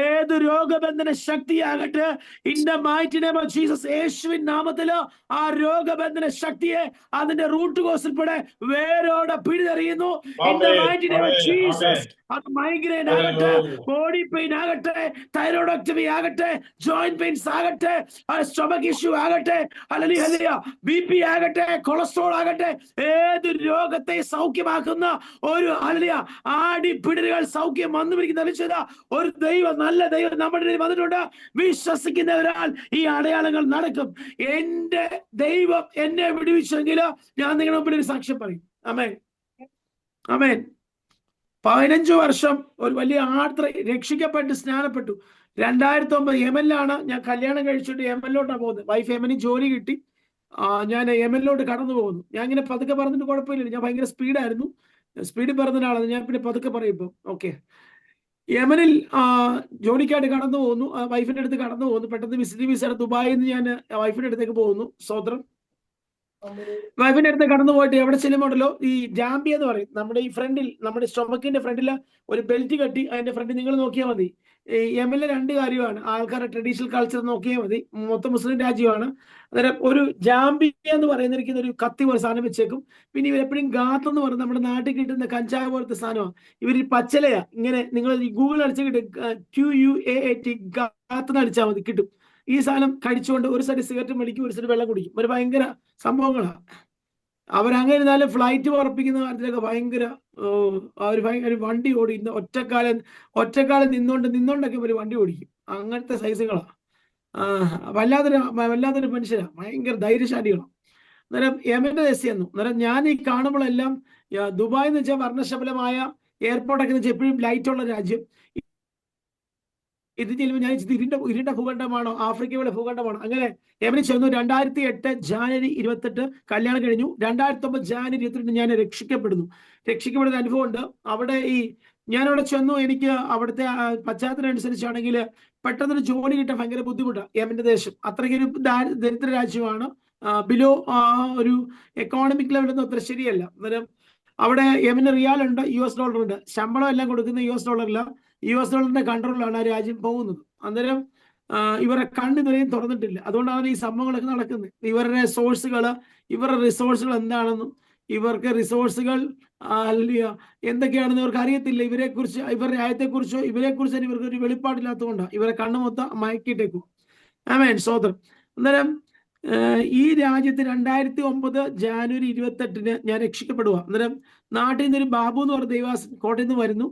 Speaker 1: ഏത് രോഗബന്ധന ശക്തിയാകട്ടെ, in the mighty name of Jesus, യേശുവിൻ നാമത്തിൽ ആ രോഗബന്ധന ശക്തിയെ അതിന്റെ റൂട്ട് കോസിൽപ്പെടെ വേരോടെ പിഴുതെറിയുന്നു. In the mighty name of Jesus. അത് മൈഗ്രെയിൻ ആകട്ടെ, ബോഡി പെയിൻ ആകട്ടെ, തൈറോയിഡക്ടമി ആകട്ടെ, ജോയിന്റ് പെയിൻസ് ആകട്ടെ, സ്റ്റൊമക് ഇഷ്യൂ ആകട്ടെ, ഹല്ലേലൂയ, BP ആകട്ടെ, കൊളസ്ട്രോൾ ആകട്ടെ, ഏത് രോഗത്തെ സൗഖ്യമാക്കുന്ന ഒരു ഹല്ലേലൂയ ആടിപ്പിടലുകൾ സൗഖ്യം വന്നുപിടിക്കുന്ന ഒരു ദൈവം, നല്ല ദൈവം നമ്മുടെ ഇടയിൽ വന്നിട്ടുണ്ട്. വിശ്വസിക്കുന്നവരാൽ ഈ അടയാളങ്ങൾ നടക്കും. എന്റെ ദൈവം എന്നെ വിടുവിച്ചെങ്കിൽ ഞാൻ നിങ്ങളുടെ മുമ്പിൽ ഒരു സാക്ഷ്യം പറയും. ആമേൻ, ആമേൻ. 15 വർഷം ഒരു വലിയ ആർദ്ര രക്ഷിക്കപ്പെട്ട് സ്നാനപ്പെട്ടു. 2009 യമനിലാണ് ഞാൻ കല്യാണം കഴിച്ചിട്ട് യമനിലോട്ടാണ് പോകുന്നത്. വൈഫ് യമനിൽ ജോലി കിട്ടി. ഞാൻ യമനിലോട്ട് കടന്നു പോകുന്നു. ഞാൻ ഇങ്ങനെ പതുക്കെ പറഞ്ഞിട്ട് കുഴപ്പമില്ല, ഞാൻ ഭയങ്കര സ്പീഡായിരുന്നു. സ്പീഡിൽ പറഞ്ഞ ഒരാളാണ് ഞാൻ. പിന്നെ പതുക്കെ പറയും ഇപ്പം. ഓക്കെ, യമനിൽ ജോലിക്കായിട്ട് കടന്നു പോകുന്നു. വൈഫിന്റെ അടുത്ത് കടന്നു പോകുന്നു. പെട്ടെന്ന് വിസിറ്റിംഗ് വിസ ദുബായിൽ നിന്ന് ഞാൻ വൈഫിന്റെ അടുത്തേക്ക് പോകുന്നു. സ്വതന്ത്രം വൈഫിന്റെ അടുത്ത് കടന്നു പോയിട്ട് എവിടെ ചെല്ലുമ്പോണ്ടല്ലോ ഈ ജാംബിയ എന്ന് പറയും, നമ്മുടെ ഈ ഫ്രണ്ടിൽ, നമ്മുടെ സ്റ്റൊമക്കിന്റെ ഫ്രണ്ടിൽ ഒരു ബെൽറ്റ് കെട്ടി അതിന്റെ ഫ്രണ്ടിൽ നിങ്ങൾ നോക്കിയാൽ മതി. ഈ യമനിലെ 2 കാര്യമാണ്. ആൾക്കാരുടെ ട്രഡീഷണൽ കൾച്ചർ നോക്കിയാൽ മതി. മൊത്തം മുസ്ലിം രാജ്യമാണ്. അന്നേരം ഒരു ജാംബിയ എന്ന് പറയുന്നിരിക്കുന്ന ഒരു കത്തി പോലെ സാധനം വെച്ചേക്കും. പിന്നെ ഇവരെപ്പോഴും ഗാത്ത് എന്ന് പറയുന്നത് നമ്മുടെ നാട്ടിൽ കിട്ടുന്ന കഞ്ചാവ് പോലത്തെ സാധനമാണ്. ഇവർ പച്ചലയാ. ഇങ്ങനെ നിങ്ങൾ ഗൂഗിൾ അടിച്ച് കിട്ടും, QUAAT, ഗാത്ത് എന്ന് അടിച്ചാൽ മതി, കിട്ടും. ഈ സാധനം കഴിച്ചുകൊണ്ട് ഒരു സൈഡ് സിഗരറ്റ് മേടിക്കും, ഒരു സൈഡ് വെള്ളം കുടിക്കും. ഒരു ഭയങ്കര സംഭവങ്ങളാണ്. അവരങ്ങനെ ഇരുന്നാലും ഫ്ലൈറ്റ് പറപ്പിക്കുന്ന കാര്യത്തിലൊക്കെ ഭയങ്കര ഒരു വണ്ടി ഓടിക്കുന്ന ഒറ്റക്കാലം നിന്നോണ്ടൊക്കെ ഒരു വണ്ടി ഓടിക്കും. അങ്ങനത്തെ സൈസുകളാണ്. വല്ലാത്തൊരു മനുഷ്യരാണ്, ഭയങ്കര ധൈര്യശാലികളാണ്. അന്നേരം യമന്റെ ദേശീയെന്നു. അന്നേരം ഞാൻ ഈ കാണുമ്പോഴെല്ലാം ദുബായ് എന്ന് വെച്ചാൽ വർണ്ണശബലമായ എയർപോർട്ടൊക്കെ എന്ന് വെച്ചാൽ എപ്പോഴും ലൈറ്റുള്ള രാജ്യം. ഇത് ചെല്ലുമ്പോൾ ഞാൻ ഇരുണ്ട ഭൂഖണ്ഡമാണോ, ആഫ്രിക്കയുടെ ഭൂഖണ്ഡമാണോ? അങ്ങനെ യമനിൽ ചെന്നു. 2008 ജാനുവരി 28 കല്യാണം കഴിഞ്ഞു. 2009 ജാനുവരി 28 ഞാൻ രക്ഷിക്കപ്പെടുന്ന അനുഭവം ഉണ്ട്. അവിടെ ഞാനവിടെ ചെന്നു. എനിക്ക് അവിടുത്തെ പശ്ചാത്തലം അനുസരിച്ചാണെങ്കിൽ പെട്ടെന്നൊരു ജോലി കിട്ടാൻ ഭയങ്കര ബുദ്ധിമുട്ടാണ്. യമന്റെ ദേശം അത്രയ്ക്കൊരു ദരിദ്ര രാജ്യമാണ്. ബിലോ ഒരു എക്കോണമിക് ലെവലൊന്നും അത്ര ശരിയല്ല. അന്നേരം അവിടെ യമന് റിയാൽ ഉണ്ട്, US ഡോളർ ഉണ്ട്. ശമ്പളം എല്ലാം കൊടുക്കുന്ന US ഡോളറില്ല. US ഡോളറിന്റെ കൺട്രോളിലാണ് ആ രാജ്യം പോകുന്നത്. അന്നേരം ഇവരെ കണ്ണിതുവരെയും തുറന്നിട്ടില്ല. അതുകൊണ്ടാണ് ഈ സംഭവങ്ങളൊക്കെ നടക്കുന്നത്. ഇവരുടെ റിസോഴ്സുകൾ എന്താണെന്നും ഇവർക്ക് റിസോഴ്സുകൾ എന്തൊക്കെയാണെന്ന് ഇവർക്ക് അറിയത്തില്ല. ഇവരെക്കുറിച്ച്, ഇവരുടെ രാജ്യത്തെക്കുറിച്ചോ ഇവരെക്കുറിച്ച് ഇവർക്ക് ഒരു വെളിപ്പാടില്ലാത്തതുകൊണ്ടാണ് ഇവരെ കണ്ണു മൊത്തം മയക്കിയിട്ടേക്കും. ആമേൻ, സ്വതന്ത്രം. അന്നേരം ഈ രാജ്യത്ത് 2009 ജാനുവരി 28 ഞാൻ രക്ഷിക്കപ്പെടുക. അന്നേരം നാട്ടിൽ നിന്നൊരു ബാബു എന്ന് പറഞ്ഞ ദൈവാസൻ കോട്ടയിൽ നിന്ന് വരുന്നു.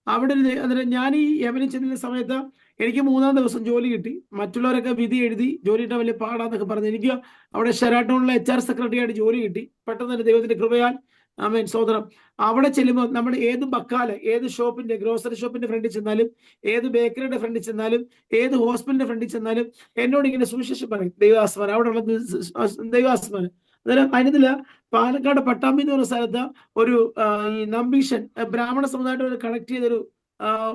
Speaker 1: അവിടെ അന്നേരം ഞാൻ ഈ യമനിൽ ചെല്ലുന്ന സമയത്ത് എനിക്ക് 3-ാം ദിവസം ജോലി കിട്ടി. മറ്റുള്ളവരൊക്കെ വിധി എഴുതി ജോലി കിട്ടാൻ വലിയ പാടാന്നൊക്കെ പറഞ്ഞു. എനിക്ക് അവിടെ ഷെറാട്ടോണിലെ HR സെക്രട്ടറി ആയിട്ട് ജോലി കിട്ടി. പെട്ടെന്ന് തന്നെ ദൈവത്തിന്റെ കൃപയാൽ, ആമേൻ, സോദരം. അവിടെ ചെല്ലുമ്പോൾ നമ്മൾ ഏത് ബക്കാല, ഏത് ഷോപ്പിന്റെ, ഗ്രോസറി ഷോപ്പിന്റെ ഫ്രണ്ടിൽ ചെന്നാലും, ഏത് ബേക്കറിയുടെ ഫ്രണ്ടിൽ ചെന്നാലും, ഏത് ഹോസ്പിറ്റലിന്റെ ഫ്രണ്ടിൽ ചെന്നാലും എന്നോട് ഇങ്ങനെ സുവിശേഷം പറയും ദൈവാസ്മാൻ, അവിടെയുള്ള ദൈവാസ്മാൻ. അന്നേരം അതിനതില് പാലക്കാട് പട്ടാമ്പി എന്ന് പറഞ്ഞ സ്ഥലത്ത് ഒരു ഈ നമ്പീഷൻ ബ്രാഹ്മണ സമുദായത്തോട് കണക്ട് ചെയ്തൊരു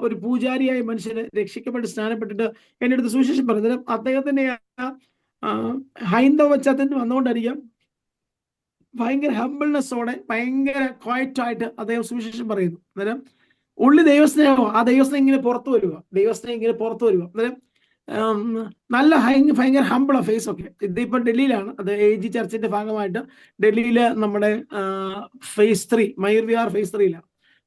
Speaker 1: ഒരു പൂജാരിയായ മനുഷ്യന് രക്ഷിക്കപ്പെട്ട് സ്നാനപ്പെട്ടിട്ട് എൻ്റെ അടുത്ത് സുവിശേഷം പറഞ്ഞു. അന്നേരം അദ്ദേഹത്തിന്റെ ഹൈന്ദവ പശ്ചാത്തലത്തിൽ വന്നുകൊണ്ടായിരിക്കാം ഭയങ്കര ഹംബിൾനെസ്സോടെ, ഭയങ്കര ക്വയറ്റായിട്ട് അദ്ദേഹം സുവിശേഷം പറയുന്നു. അന്നേരം ഉള്ളി ദൈവസ്നേഹമോ, ആ ദൈവസ്നേഹം ഇങ്ങനെ പുറത്തു വരിക. അന്നേരം നല്ല ഭയങ്കര ഹംബിള ഫേസ് ഒക്കെ. ഇതിപ്പോ ഡൽഹിയിലാണ്, അത് AG ചർച്ചിന്റെ ഭാഗമായിട്ട് ഡൽഹിയില് നമ്മുടെ phase 3 Mayur phase 3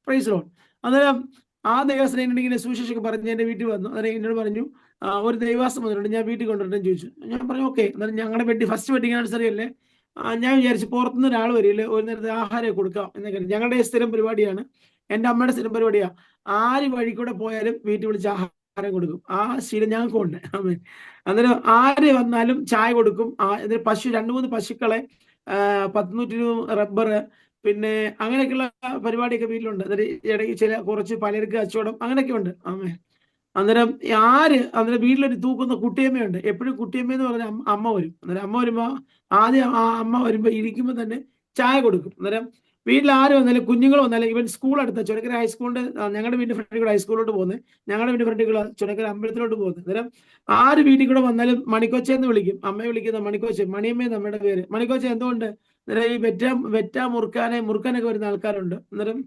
Speaker 1: praise Lord. അന്നേരം ആ ദൈവസ്നേഹം ഇങ്ങനെ സുവിശേഷം പറഞ്ഞ് എൻ്റെ വീട്ടിൽ വന്നു. അന്നേരം എന്നോട് പറഞ്ഞു ഒരു ദൈവാസം വന്നിട്ടുണ്ട്, ഞാൻ വീട്ടിൽ കൊണ്ടുവരട്ടെന്ന് ചോദിച്ചു. ഞാൻ പറഞ്ഞു ഓക്കെ. അന്നേരം ഞങ്ങളുടെ ഫസ്റ്റ് വെഡിങ് ആനിവേഴ്സറി അല്ലേ, ഞാൻ വിചാരിച്ചു പുറത്തുനിന്ന് ഒരാൾ വരില്ലേ, ഒരു നേരത്തെ ആഹാരം കൊടുക്കാം എന്നൊക്കെ. ഞങ്ങളുടെ സ്ഥിരം പരിപാടിയാണ്, എൻ്റെ അമ്മയുടെ സ്ഥിരം പരിപാടിയാണ്. ആര് വഴി കൂടെ പോയാലും വീട്ടിൽ വിളിച്ച് ആഹാരം കൊടുക്കും. ആ ശീലം ഞങ്ങൾക്കും ഉണ്ട്. അന്നേരം ആര് വന്നാലും ചായ കൊടുക്കും. എന്നിട്ട് 2-3 പശുക്കളെ, 100 റബ്ബർ, പിന്നെ അങ്ങനെയൊക്കെയുള്ള പരിപാടിയൊക്കെ വീട്ടിലുണ്ട്. എന്നിട്ട് ഇടയിൽ കുറച്ച് പലർക്ക് കച്ചവടം അങ്ങനെയൊക്കെ ഉണ്ട്. അന്നേരം വീട്ടിലൊരു തൂക്കുന്ന കുട്ടിയമ്മയുണ്ട്. എപ്പോഴും കുട്ടിയമ്മ എന്ന് പറഞ്ഞാൽ അമ്മ വരും. അന്നേരം അമ്മ വരുമ്പോൾ ആദ്യം ആ അമ്മ വരുമ്പോൾ ഇരിക്കുമ്പോൾ തന്നെ ചായ കൊടുക്കും. അന്നേരം വീട്ടിൽ ആര് വന്നാലും, കുഞ്ഞുങ്ങൾ വന്നാലും, ഇവൻ സ്കൂൾ അടുത്ത ചുരക്കര ഹൈസ്കൂളിന്റെ, ഞങ്ങളുടെ വീടിന്റെ ഫ്രണ്ടിൽ കൂടെ ഹൈസ്കൂളിലോട്ട് പോകുന്നത്, ഞങ്ങളുടെ വീടിന്റെ ഫ്രണ്ടിൽ കൂടെ ചുരക്കര അമ്പലത്തിലോട്ട് പോകുന്നത്. അന്നേരം ആര് വീട്ടിൽ കൂടെ വന്നാലും മണിക്കൊച്ച എന്ന് വിളിക്കും. അമ്മയെ വിളിക്കുന്ന മണിക്കൊച്ച, മണിയമ്മ നമ്മുടെ പേര്. മണിക്കൊച്ച എന്തുകൊണ്ട് അന്നേരം ഈ മുറുക്കാനൊക്കെ വരുന്ന ആൾക്കാരുണ്ട്. അന്നേരം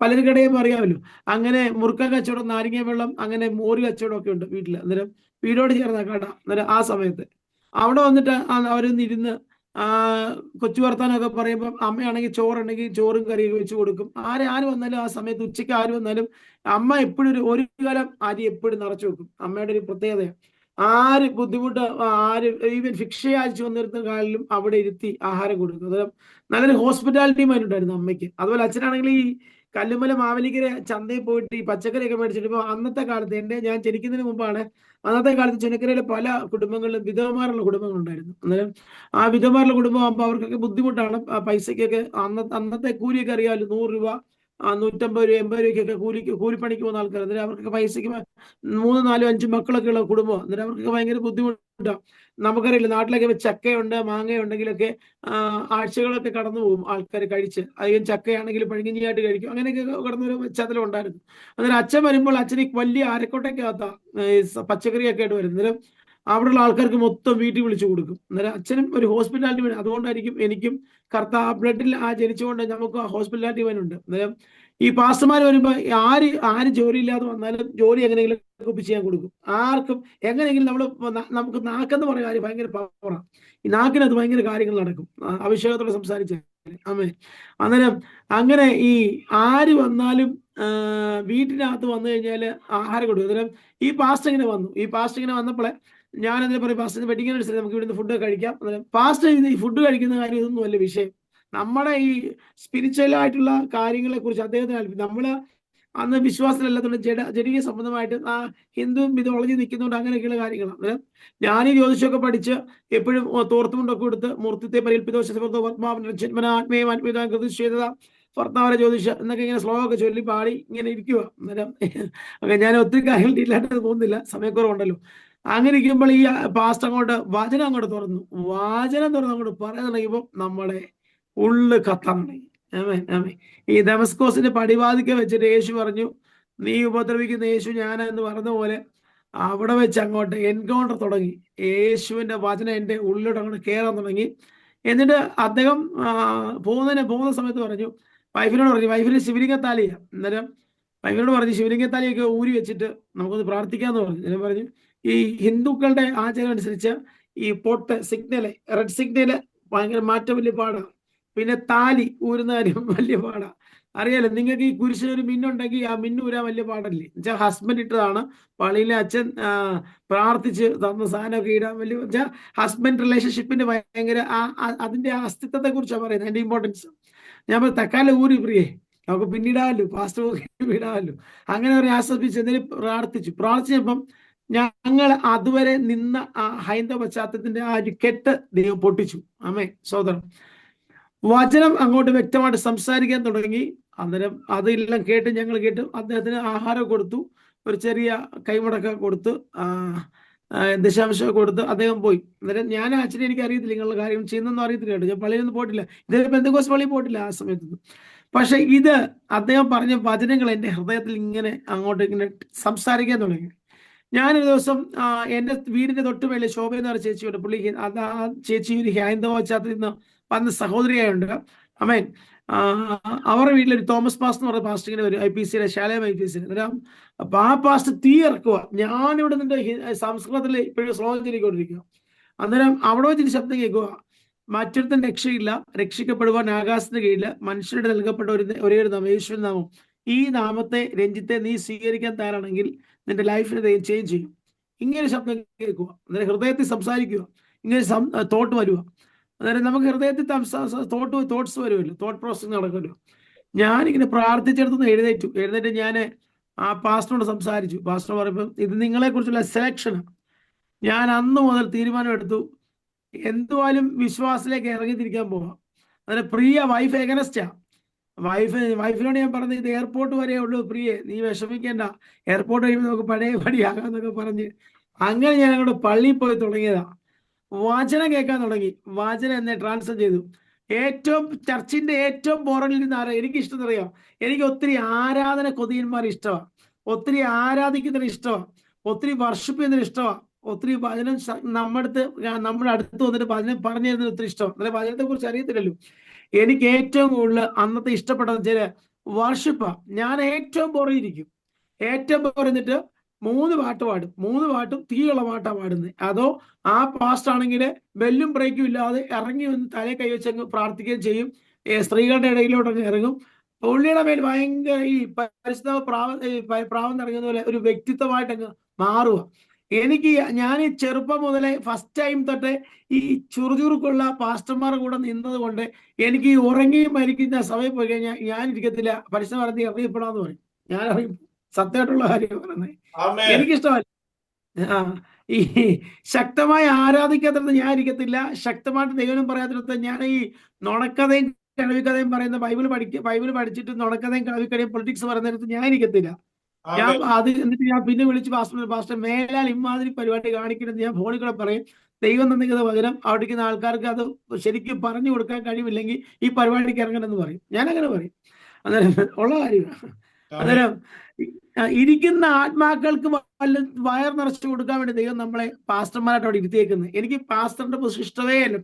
Speaker 1: പലരുടെയും അറിയാമല്ലോ. അങ്ങനെ മുറുക്കാൻ കച്ചവടം, നാരങ്ങ വെള്ളം, അങ്ങനെ മോര് കച്ചവടം ഒക്കെ ഉണ്ട് വീട്ടിൽ. അന്നേരം വീടോട് ചേർന്ന കട. അന്നേരം ആ സമയത്ത് അവിടെ വന്നിട്ട് അവരൊന്ന് ഇരുന്ന് കൊച്ചു വർത്താനമൊക്കെ പറയുമ്പോൾ അമ്മയാണെങ്കിൽ ചോറുണ്ടെങ്കിൽ ചോറും കറിയൊക്കെ വെച്ച് കൊടുക്കും. ആര് വന്നാലും ആ സമയത്ത് ഉച്ചയ്ക്ക് ആര് വന്നാലും അമ്മ എപ്പോഴും ഒരു കാലം അരി എപ്പോഴും നിറച്ചു വെക്കും. അമ്മയുടെ ഒരു പ്രത്യേകതയാണ്. ആര് ബുദ്ധിമുട്ട്, ആര് ഈവൻ ഭിക്ഷ അയച്ചു വന്നിരുന്ന കാലിലും അവിടെ ഇരുത്തി ആഹാരം കൊടുക്കും. അന്നേരം നല്ലൊരു ഹോസ്പിറ്റാലിറ്റി മൈൻഡ് ഉണ്ടായിരുന്നു അമ്മയ്ക്ക്. അതുപോലെ അച്ഛനാണെങ്കിൽ ഈ കല്ലുമല മാവേലിക്കര ചന്തയിൽ പോയിട്ട് ഈ പച്ചക്കറിയൊക്കെ മേടിച്ചിട്ട്, ഇപ്പോൾ അന്നത്തെ കാലത്ത് ഞാൻ ജനിക്കുന്നതിന് മുമ്പാണ്, അന്നത്തെ കാലത്ത് ചുനക്കരയിലെ പല കുടുംബങ്ങളിലും വിധവമാരുള്ള കുടുംബങ്ങളുണ്ടായിരുന്നു. അന്നേരം ആ വിധവമാരുള്ള കുടുംബം ആകുമ്പോൾ അവർക്കൊക്കെ ബുദ്ധിമുട്ടാണ്. പൈസക്കൊക്കെ അന്നത്തെ കൂലിയൊക്കെ അറിയാമല്ലോ, 100 രൂപ, 150 രൂപ, 80 രൂപയ്ക്കൊക്കെ കൂലിപ്പണിക്ക് പോകുന്ന ആൾക്കാർ. അന്നേരം അവർക്കൊക്കെ പൈസയ്ക്ക് 3, 4, 5 മക്കളൊക്കെ ഉള്ള കുടുംബം. അന്നേരം അവർക്കൊക്കെ ഭയങ്കര ബുദ്ധിമുട്ടാണ്. നമുക്കറിയില്ല, നാട്ടിലൊക്കെ ചക്കയുണ്ട്, മാങ്ങയുണ്ടെങ്കിലൊക്കെ ആഴ്ചകളൊക്കെ കടന്നു പോകും ആൾക്കാർ കഴിച്ച്. അധികം ചക്കയാണെങ്കിൽ പഴങ്ങിഞ്ഞായിട്ട് കഴിക്കും. അങ്ങനെയൊക്കെ കടന്നൊരു പശ്ചാത്തലം ഉണ്ടായിരുന്നു. അന്നേരം അച്ഛൻ വരുമ്പോൾ അച്ഛന് വലിയ അരക്കോട്ടയ്ക്കകത്താ പച്ചക്കറിയൊക്കെ ആയിട്ട് വരും. അന്നേരം അവിടെയുള്ള ആൾക്കാർക്ക് മൊത്തം വീട്ടിൽ വിളിച്ചു കൊടുക്കും. അന്നേരം അച്ഛനും ഒരു ഹോസ്പിറ്റാലിറ്റി വേണം. അതുകൊണ്ടായിരിക്കും എനിക്കും ബ്ലഡിൽ ജനിച്ചുകൊണ്ട് നമുക്ക് ആ ഹോസ്പിറ്റാലിറ്റി വേനുണ്ട്. അന്നേരം ഈ പാസ്റ്റർമാർ വരുമ്പോൾ ആര് ജോലി ഇല്ലാതെ വന്നാലും ജോലി എങ്ങനെയെങ്കിലും ഒപ്പിച്ച് ചെയ്യാൻ കൊടുക്കും. ആർക്കും എങ്ങനെയെങ്കിലും നമുക്ക് നാക്കെന്ന് പറയുന്ന കാര്യം ഭയങ്കര പവറാണ്. ഈ നാക്കിനകത്ത് ഭയങ്കര കാര്യങ്ങൾ നടക്കും, അഭിഷേകത്തോടെ സംസാരിച്ച്. അമ്മേ അന്നേരം അങ്ങനെ ഈ ആര് വന്നാലും വീട്ടിനകത്ത് വന്നു കഴിഞ്ഞാൽ ആഹാരം കൊടുക്കും. അന്നേരം ഈ പാസ്റ്റർ ഇങ്ങനെ വന്നപ്പോഴേ ഞാൻ അതിനെ പറയും, പാസ്റ്റർ വെഡിങ് അനുസരിച്ച് നമുക്ക് ഇവിടുന്ന് ഫുഡ് കഴിക്കാം. അന്നേരം പാസ്റ്റർ ഈ ഫുഡ് കഴിക്കുന്ന കാര്യം ഇതൊന്നും അല്ല വിഷയം. നമ്മുടെ ഈ സ്പിരിച്വൽ ആയിട്ടുള്ള കാര്യങ്ങളെ കുറിച്ച് അദ്ദേഹത്തിന് നമ്മള് അന്ന് വിശ്വാസത്തിലല്ലാത്തതുകൊണ്ട് ജനകീയ സംബന്ധമായിട്ട് ഹിന്ദു മിതോളജി നിൽക്കുന്നതുകൊണ്ട് അങ്ങനെയൊക്കെയുള്ള കാര്യങ്ങളാണ്. അന്നേരം ഞാൻ ഈ ജ്യോതിഷമൊക്കെ പഠിച്ച് എപ്പോഴും തോർത്തുമുണ്ടൊക്കെ കൊടുത്ത് മൂർത്തിത്തെ ഭർത്താവരെ ജ്യോതിഷ എന്നൊക്കെ ഇങ്ങനെ ശ്ലോകമൊക്കെ ചൊല്ലി പാടി ഇങ്ങനെ ഇരിക്കുക. അന്നേരം ഞാൻ ഒത്തിരി കാര്യങ്ങൾ ഇല്ലാണ്ടത് പോകുന്നില്ല, സമയക്കുറവുണ്ടല്ലോ. അങ്ങനെ ഇരിക്കുമ്പോൾ ഈ പാസ്റ്റ് വചനം അങ്ങോട്ട് തുറന്നു അങ്ങോട്ട് പറയാൻ തുടങ്ങിയപ്പോൾ നമ്മളെ ഉള്ളു കത്താൻ തുടങ്ങി. ഈ ദമസ്കോസിന്റെ പടിവാതിക്കെ വെച്ചിട്ട് യേശു പറഞ്ഞു, നീ ഉപദ്രവിക്കുന്ന യേശു ഞാനെന്ന് പറഞ്ഞ പോലെ അവിടെ വെച്ച് അങ്ങോട്ട് എൻകൗണ്ടർ തുടങ്ങി. യേശുവിന്റെ വചനം എൻ്റെ ഉള്ളിലോട്ട് അങ്ങോട്ട് കയറാൻ തുടങ്ങി. എന്നിട്ട് അദ്ദേഹം പോകുന്ന സമയത്ത് പറഞ്ഞു, വൈഫിന് ശിവലിംഗത്താലിയ. അന്നേരം വൈഫിനോട് പറഞ്ഞു, ശിവലിംഗത്താലിയൊക്കെ ഊരി വെച്ചിട്ട് നമുക്കൊന്ന് പ്രാർത്ഥിക്കാമെന്ന് പറഞ്ഞു. ഞാൻ പറഞ്ഞു, ഈ ഹിന്ദുക്കളുടെ ആചാരം അനുസരിച്ച് ഈ പൊട്ട് സിഗ്നല്, റെഡ് സിഗ്നല് ഭയങ്കര മാറ്റം വലിയ പാടാണ്. പിന്നെ താലി ഊരുന്ന കാര്യം വലിയ പാടാ. അറിയാലോ നിങ്ങൾക്ക്, ഈ കുരിശിനൊരു മിന്നുണ്ടെങ്കിൽ ആ മിന്നു ഊരാൻ വലിയ പാടല്ലേ. എന്നുവെച്ചാൽ ഹസ്ബൻഡ് ഇട്ടതാണ്, പള്ളിയിലെ അച്ഛൻ പ്രാർത്ഥിച്ച് തന്ന സാധനമൊക്കെ ഇടാൻ വലിയ, വെച്ചാൽ ഹസ്ബൻഡ് റിലേഷൻഷിപ്പിന്റെ ഭയങ്കര അതിന്റെ അസ്തിത്വത്തെ കുറിച്ചാണ് പറയുന്നത്, അതിന്റെ ഇമ്പോർട്ടൻസ്. ഞാൻ തക്കാലം ഊരി പ്രിയേ, നമുക്ക് പിന്നിടാമല്ലോ, പാസ്റ്റ് ഇടാമല്ലോ. അങ്ങനെ അവർ ആസ്വദിച്ച് എന്തെങ്കിലും പ്രാർത്ഥിച്ചപ്പം ഞങ്ങൾ അതുവരെ നിന്ന ആ ഹൈന്ദവ പശ്ചാത്തലത്തിന്റെ ആ ഒരു കെട്ട് ദൈവം പൊട്ടിച്ചു. ആമേൻ, സോദരൻ. വചനം അങ്ങോട്ട് വ്യക്തമായിട്ട് സംസാരിക്കാൻ തുടങ്ങി. അന്നേരം അതെല്ലാം ഞങ്ങൾ കേട്ട് അദ്ദേഹത്തിന് ആഹാരം കൊടുത്തു, ഒരു ചെറിയ കൈമുടക്ക കൊടുത്ത്, ദശാംശം കൊടുത്ത് അദ്ദേഹം പോയി. അന്നേരം ഞാൻ ആക്ച്വലി എനിക്ക് അറിയത്തില്ല നിങ്ങളുടെ കാര്യം ചെയ്യുന്നൊന്നും അറിയത്തില്ല കേട്ടോ. ഞാൻ പള്ളിയിലൊന്നും പോയിട്ടില്ല, ഇദ്ദേഹം പെന്തക്കോസ്ത് പള്ളിയിൽ പോയിട്ടില്ല ആ സമയത്തൊന്നും. പക്ഷെ അദ്ദേഹം പറഞ്ഞ വചനങ്ങൾ എൻ്റെ ഹൃദയത്തിൽ ഇങ്ങനെ സംസാരിക്കാൻ തുടങ്ങി. ഞാനൊരു ദിവസം എൻ്റെ വീടിന്റെ തൊട്ടുമേലെ ശോഭ എന്ന് പറഞ്ഞ ചേച്ചിയുണ്ട്. പുള്ളി ആ ചേച്ചി ഒരു ഹൈന്ദവ പശ്ചാത്തലത്തിൽ നിന്ന് വന്ന സഹോദരിയായുണ്ട്. അമേൻ. അവരുടെ വീട്ടിലൊരു തോമസ് പാസ്റ്റ് എന്ന് പറഞ്ഞ പാസ്റ്റ് ഇങ്ങനെ വരും, IPC ശാലയം IPC. അന്നേരം അപ്പൊ ആ പാസ്റ്റ് തീ ഇറക്കുക. ഞാനിവിടെ നിന്റെ സംസ്കൃതത്തിൽ ഇപ്പോഴും ശ്ലോകം ചൊല്ലിക്കൊണ്ടിരിക്കുക. അന്നേരം അവിടെ വെച്ചിട്ട് ശബ്ദം കേൾക്കുക, മറ്റൊരുത്തൻ രക്ഷയില്ല, രക്ഷിക്കപ്പെടുവാൻ ആകാശത്തിന് കീഴിൽ മനുഷ്യരുടെ നൽകപ്പെട്ട ഒരേ ഒരു നാമം, യേശുവിൻ നാമം. ഈ നാമത്തെ, രഞ്ജിത്തെ നീ സ്വീകരിക്കാൻ തയ്യാറാണെങ്കിൽ നിന്റെ ലൈഫിനെ ചേഞ്ച് ചെയ്യും. ഇങ്ങനെ ശബ്ദം കേൾക്കുക. അന്നേരം ഹൃദയത്തിൽ സംസാരിക്കുക, ഇങ്ങനെ തോട്ട് വരിക. അന്നേരം നമുക്ക് ഹൃദയത്തിൽ തോട്ട്സ് വരുമല്ലോ, തോട്ട് പ്രോസസ് നടക്കുമല്ലോ. ഞാനിങ്ങനെ പ്രാർത്ഥിച്ചെടുത്തുനിന്ന് എഴുന്നേറ്റ് ഞാൻ ആ പാസ്റ്ററിനോട് സംസാരിച്ചു. പാസ്റ്റർ പറയുമ്പോൾ ഇത് നിങ്ങളെ കുറിച്ചുള്ള സെലക്ഷനാണ്. ഞാൻ അന്ന് മുതൽ തീരുമാനമെടുത്തു, എന്തുവായാലും വിശ്വാസത്തിലേക്ക് ഇറങ്ങിത്തിരിക്കാൻ പോവാം. അതിന് പ്രിയ വൈഫ് എഗനസ്റ്റാ. വൈഫിനോട് ഞാൻ പറഞ്ഞത്, ഇത് എയർപോർട്ട് വരെ ഉള്ളൂ പ്രിയെ, നീ വിഷമിക്കേണ്ട, എയർപോർട്ട് കഴിയുമ്പോൾ നമുക്ക് പഴയ പടിയാകാന്നൊക്കെ പറഞ്ഞ് അങ്ങനെ ഞാൻ അങ്ങോട്ട് പള്ളിയിൽ പോയി തുടങ്ങിയതാ. വചനം കേൾക്കാൻ തുടങ്ങി. വചനം എന്നെ ട്രാൻസ്ഫർ ചെയ്തു. ചർച്ചിന്റെ ഏറ്റവും പുറകിൽ നിന്ന് എനിക്ക് ഇഷ്ടം അറിയാം. എനിക്ക് ഒത്തിരി ആരാധന കൊതിയന്മാർ ഇഷ്ടമാണ്, ഒത്തിരി ആരാധിക്കുന്നതിന് ഇഷ്ടമാണ്, ഒത്തിരി വർഷിപ്പ് ചെയ്യുന്നതിന് ഇഷ്ടമാണ്, ഒത്തിരി വചനം നമ്മുടെ അടുത്ത് വന്നിട്ട് വചനം പറഞ്ഞു തരുന്നത് ഒത്തിരി ഇഷ്ടം. അല്ലെ, വചനത്തെ കുറിച്ച് അറിയത്തില്ലല്ലോ. എനിക്ക് ഏറ്റവും കൂടുതൽ അന്നത്തെ ഇഷ്ടപ്പെട്ടത് ചില വർഷിപ്പാ. ഞാൻ ഏറ്റവും പുറകിരിക്കും. ഏറ്റവും പുറന്നിട്ട് 3 പാട്ട് പാടും. 3 പാട്ടും തീയുള്ള പാട്ടാണ് പാടുന്നത്. അതോ ആ പാസ്റ്റ് ആണെങ്കിൽ ബെല്ലും ബ്രേക്കും ഇല്ലാതെ ഇറങ്ങി വന്ന് തലേ കൈവച്ചങ്ങ് പ്രാർത്ഥിക്കുകയും ചെയ്യും. സ്ത്രീകളുടെ ഇടയിലോട്ടങ്ങ് ഇറങ്ങും. പുള്ളിയുടെ മേൽ ഭയങ്കര ഈ പരിശുദ്ധ പ്രാവം ഇറങ്ങുന്ന പോലെ ഒരു വ്യക്തിത്വമായിട്ടങ്ങ് മാറുക. ഞാൻ ഈ ചെറുപ്പം മുതലേ ഫസ്റ്റ് ടൈം തൊട്ട് ഈ ചുറുചുറുക്കുള്ള പാസ്റ്റർമാരുടെ കൂടെ നിന്നത് കൊണ്ട് എനിക്ക് ഈ ഉറങ്ങി മരിക്കുന്ന സമയം പോയി കഴിഞ്ഞാൽ ഞാൻ ഇരിക്കത്തില്ല. പരിശുദ്ധ പറഞ്ഞ് അറിയപ്പെടാന്ന് പറയും. ഞാൻ അറിയും, സത്യമായിട്ടുള്ള കാര്യം പറയുന്നത്. എനിക്കിഷ്ടമല്ല. ഈ ശക്തമായി ആരാധിക്കാത്തടത്ത് ഞാൻ ഇരിക്കത്തില്ല. ശക്തമായിട്ട് ദൈവം പറയാത്തിടത്ത് ഞാൻ ഈ നുണക്കഥയും കിഴവിക്കഥയും പറയുന്ന ബൈബിൾ പഠിച്ചിട്ട് നുണക്കഥയും കിഴവിക്കഥയും പൊളിറ്റിക്സ് പറയുന്നിടത്ത് ഞാൻ ഇരിക്കത്തില്ല. എന്നിട്ട് ഞാൻ പിന്നെ വിളിച്ച് പാസ്റ്റർ മേലാൽ ഇമാതിരി പരിപാടി കാണിക്കരുത് ഞാൻ ഫോണിൽ കൂടെ പറയും. ദൈവം തന്നിക്കുന്ന വചനം അവിടേക്കുന്ന ആൾക്കാർക്ക് അത് ശരിക്കും പറഞ്ഞു കൊടുക്കാൻ കഴിവില്ലെങ്കിൽ ഈ പരിപാടിക്ക് ഇറങ്ങണമെന്ന് പറയും. ഞാൻ അങ്ങനെ പറയും. അന്നേരം ഉള്ള കാര്യമാണ്. അന്നേരം ഇരിക്കുന്ന ആത്മാക്കൾക്ക് വയർ നിറച്ചു കൊടുക്കാൻ വേണ്ടി ദൈവം നമ്മളെ പാസ്റ്റർമാരായിട്ട് അവിടെ ഇരുത്തിയേക്കുന്നത്. എനിക്ക് പാസ്റ്ററിന്റെ പൊസിഷൻ ഇഷ്ടമേ അല്ല.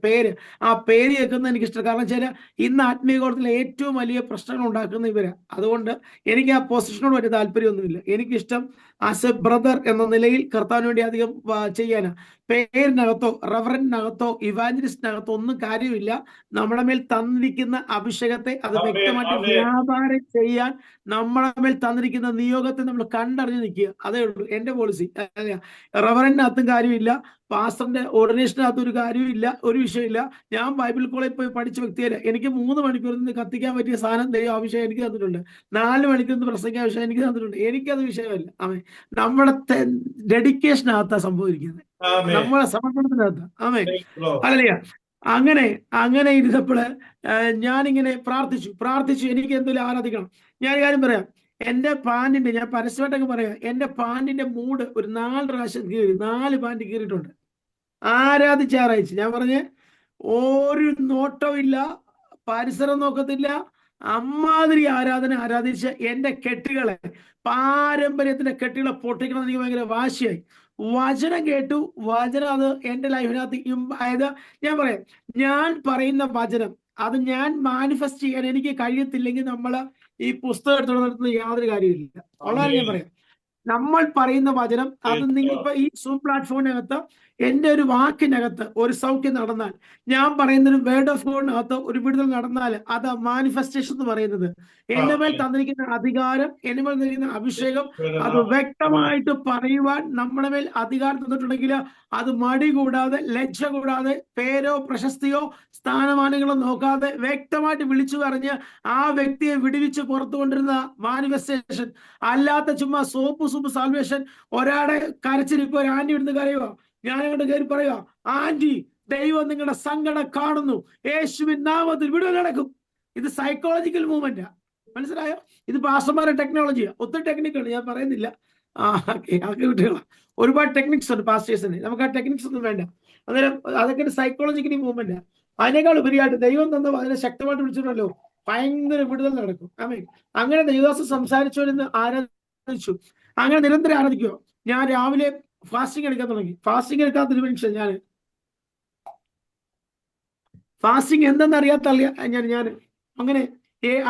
Speaker 1: ആ പേര് കേൾക്കുന്നത് എനിക്ക് ഇഷ്ടം. കാരണം വെച്ചാൽ ഇന്ന് ആത്മീയകോളത്തിൽ ഏറ്റവും വലിയ പ്രശ്നങ്ങൾ ഉണ്ടാക്കുന്ന ഇവരാ. അതുകൊണ്ട് എനിക്ക് ആ പൊസിഷനോട് വലിയ താല്പര്യമൊന്നുമില്ല. എനിക്കിഷ്ടം ആസ് എ ബ്രദർ എന്ന നിലയിൽ കർത്താവിന് വേണ്ടി അധികം ചെയ്യാനാ. പേരിനകത്തോ റവറന്റിനകത്തോ ഇവാഞ്ചലിസ്റ്റിനകത്തോ ഒന്നും കാര്യമില്ല. നമ്മുടെ മേൽ തന്നിരിക്കുന്ന അഭിഷേകത്തെ അത് വ്യക്തമായിട്ട് വ്യാപാരം ചെയ്യാൻ നമ്മളെ മേൽ തന്നിരിക്കുന്ന നിയോഗത്തെ നമ്മൾ കണ്ടറിഞ്ഞ് നിൽക്കുക. അതേ ഉള്ളൂ എന്റെ പോളിസി. റവറന്റിനകത്തും കാര്യമില്ല, പാസ്റ്ററിന്റെ ഓർഡിനേഷനകത്തും ഒരു കാര്യമില്ല, ഒരു വിഷയമില്ല. ഞാൻ ബൈബിൾ കോളേജിൽ പോയി പഠിച്ച വ്യക്തിയല്ല. എനിക്ക് 3 മണിക്കൂർ നിന്ന് കത്തിക്കാൻ പറ്റിയ സാധനം ദൈവം ആ വിഷയം എനിക്ക് തന്നിട്ടുണ്ട്. 4 മണിക്കൂർ നിന്ന് പ്രസംഗിക്കാൻ വിഷയം എനിക്ക് തന്നിട്ടുണ്ട്. എനിക്കത് വിഷയമല്ല. നമ്മുടെ ഡെഡിക്കേഷനകത്താ സംഭവിക്കുന്നത്, നമ്മളെ സമർപ്പണത്തിനകത്ത്. അല്ലല്ല, അങ്ങനെ ഇരുന്നപ്പോള് ഞാനിങ്ങനെ പ്രാർത്ഥിച്ചു എനിക്ക് എന്തെങ്കിലും ആരാധിക്കണം. ഞാൻ കാര്യം പറയാം, എന്റെ പാന്റിന്റെ, ഞാൻ പരസ്യമായിട്ടൊക്കെ പറയാം, എന്റെ പാന്റിന്റെ മൂട് ഒരു 4 പ്രാവശ്യം കീറി, 4 പാന്റ് കീറിയിട്ടുണ്ട്. ആരാധിച്ച് ഞാൻ പറഞ്ഞ ഒരു നോട്ടവും ഇല്ല, പരിസരം നോക്കത്തില്ല, അമ്മാതിരി ആരാധിച്ച് എന്റെ കെട്ടുകളെ, പാരമ്പര്യത്തിന്റെ കെട്ടുകളെ പൊട്ടിക്കണം എനിക്ക് ഭയങ്കര വാശിയായി. വചനം കേട്ടു. വചനം അത് എന്റെ ലൈഫിനകത്ത് അതായത് ഞാൻ പറയാം, ഞാൻ പറയുന്ന വചനം അത് ഞാൻ മാനിഫെസ്റ്റ് ചെയ്യാൻ എനിക്ക് കഴിയത്തില്ലെങ്കിൽ നമ്മൾ ഈ പുസ്തകം എടുത്തോണ്ട് നടത്തുന്ന യാതൊരു കാര്യമില്ല. ഉള്ളത് ഞാൻ പറയാം, നമ്മൾ പറയുന്ന വചനം അത് നിങ്ങളിപ്പോ ഈ സൂം പ്ലാറ്റ്ഫോമിനകത്ത് എന്റെ ഒരു വാക്കിനകത്ത് ഒരു സൗഖ്യം നടന്നാൽ, ഞാൻ പറയുന്ന ഒരു വേർഡ് ഓഫ് ഗോഡിനകത്ത് ഒരു വിടുതൽ നടന്നാൽ, അത് മാനിഫെസ്റ്റേഷൻ എന്ന് പറയുന്നത് എന്റെ മേൽ തന്നിരിക്കുന്ന അധികാരം, എന്റെ മേൽ തന്നിരിക്കുന്ന അഭിഷേകം, അത് വ്യക്തമായിട്ട് പറയുവാൻ നമ്മുടെ മേൽ അധികാരം തന്നിട്ടുണ്ടെങ്കിൽ അത് മടി കൂടാതെ, ലജ്ജ കൂടാതെ, പേരോ പ്രശസ്തിയോ സ്ഥാനമാനങ്ങളോ നോക്കാതെ വ്യക്തമായിട്ട് വിളിച്ചു പറഞ്ഞ് ആ വ്യക്തിയെ വിടുവിച്ച് പുറത്തു കൊണ്ടിരുന്ന മാനിഫെസ്റ്റേഷൻ. അല്ലാത്ത ചുമ്മാ സോപ്പ് സാൽവേഷൻ. ഒരാടെ കരച്ചിരിപ്പോ ഒരു ആന്റി ഇടുന്ന കരയുക, ഞാൻ അങ്ങോട്ട് കയറി പറയുക, ആന്റി ദൈവം നിങ്ങളുടെ സങ്കടം കാണുന്നു, യേശുവിൻ നാമത്തിൽ വിടുതൽ നടക്കും. ഇത് സൈക്കോളജിക്കൽ മൂവ്മെന്റാ. മനസ്സിലായോ? ഇത് പാസ്റ്റർമാരുടെ ടെക്നോളജിയാ. ഒത്തിരി ടെക്നിക്കുണ്ട്, ഞാൻ പറയുന്നില്ല. കുട്ടികളാ, ഒരുപാട് ടെക്നിക്സ് ഉണ്ട് പാസ്റ്റേഴ്സിന്. നമുക്ക് ആ ടെക്നിക്സ് ഒന്നും വേണ്ട. അന്നേരം അതൊക്കെ സൈക്കോളജിക്കലി മൂവ്മെന്റാ. അതിനേക്കാൾ ഉപരിയായിട്ട് ദൈവം തന്ന അതിനെ ശക്തമായിട്ട് വിളിച്ചിട്ടുണ്ടല്ലോ, ഭയങ്കര വിടുതൽ നടക്കും. അങ്ങനെ ദൈവദാസൻ സംസാരിച്ചവരെന്ന് ആരാധിച്ചു. അങ്ങനെ നിരന്തരം ആരാധിക്കുക. ഞാൻ രാവിലെ ഫാസ്റ്റിംഗ് എടുക്കാൻ തുടങ്ങി. ഫാസ്റ്റിംഗ് എടുക്കാത്തൊരു മനുഷ്യൻ ഞാൻ. ഫാസ്റ്റിംഗ് എന്തെന്ന് അറിയാത്ത ഞാൻ അങ്ങനെ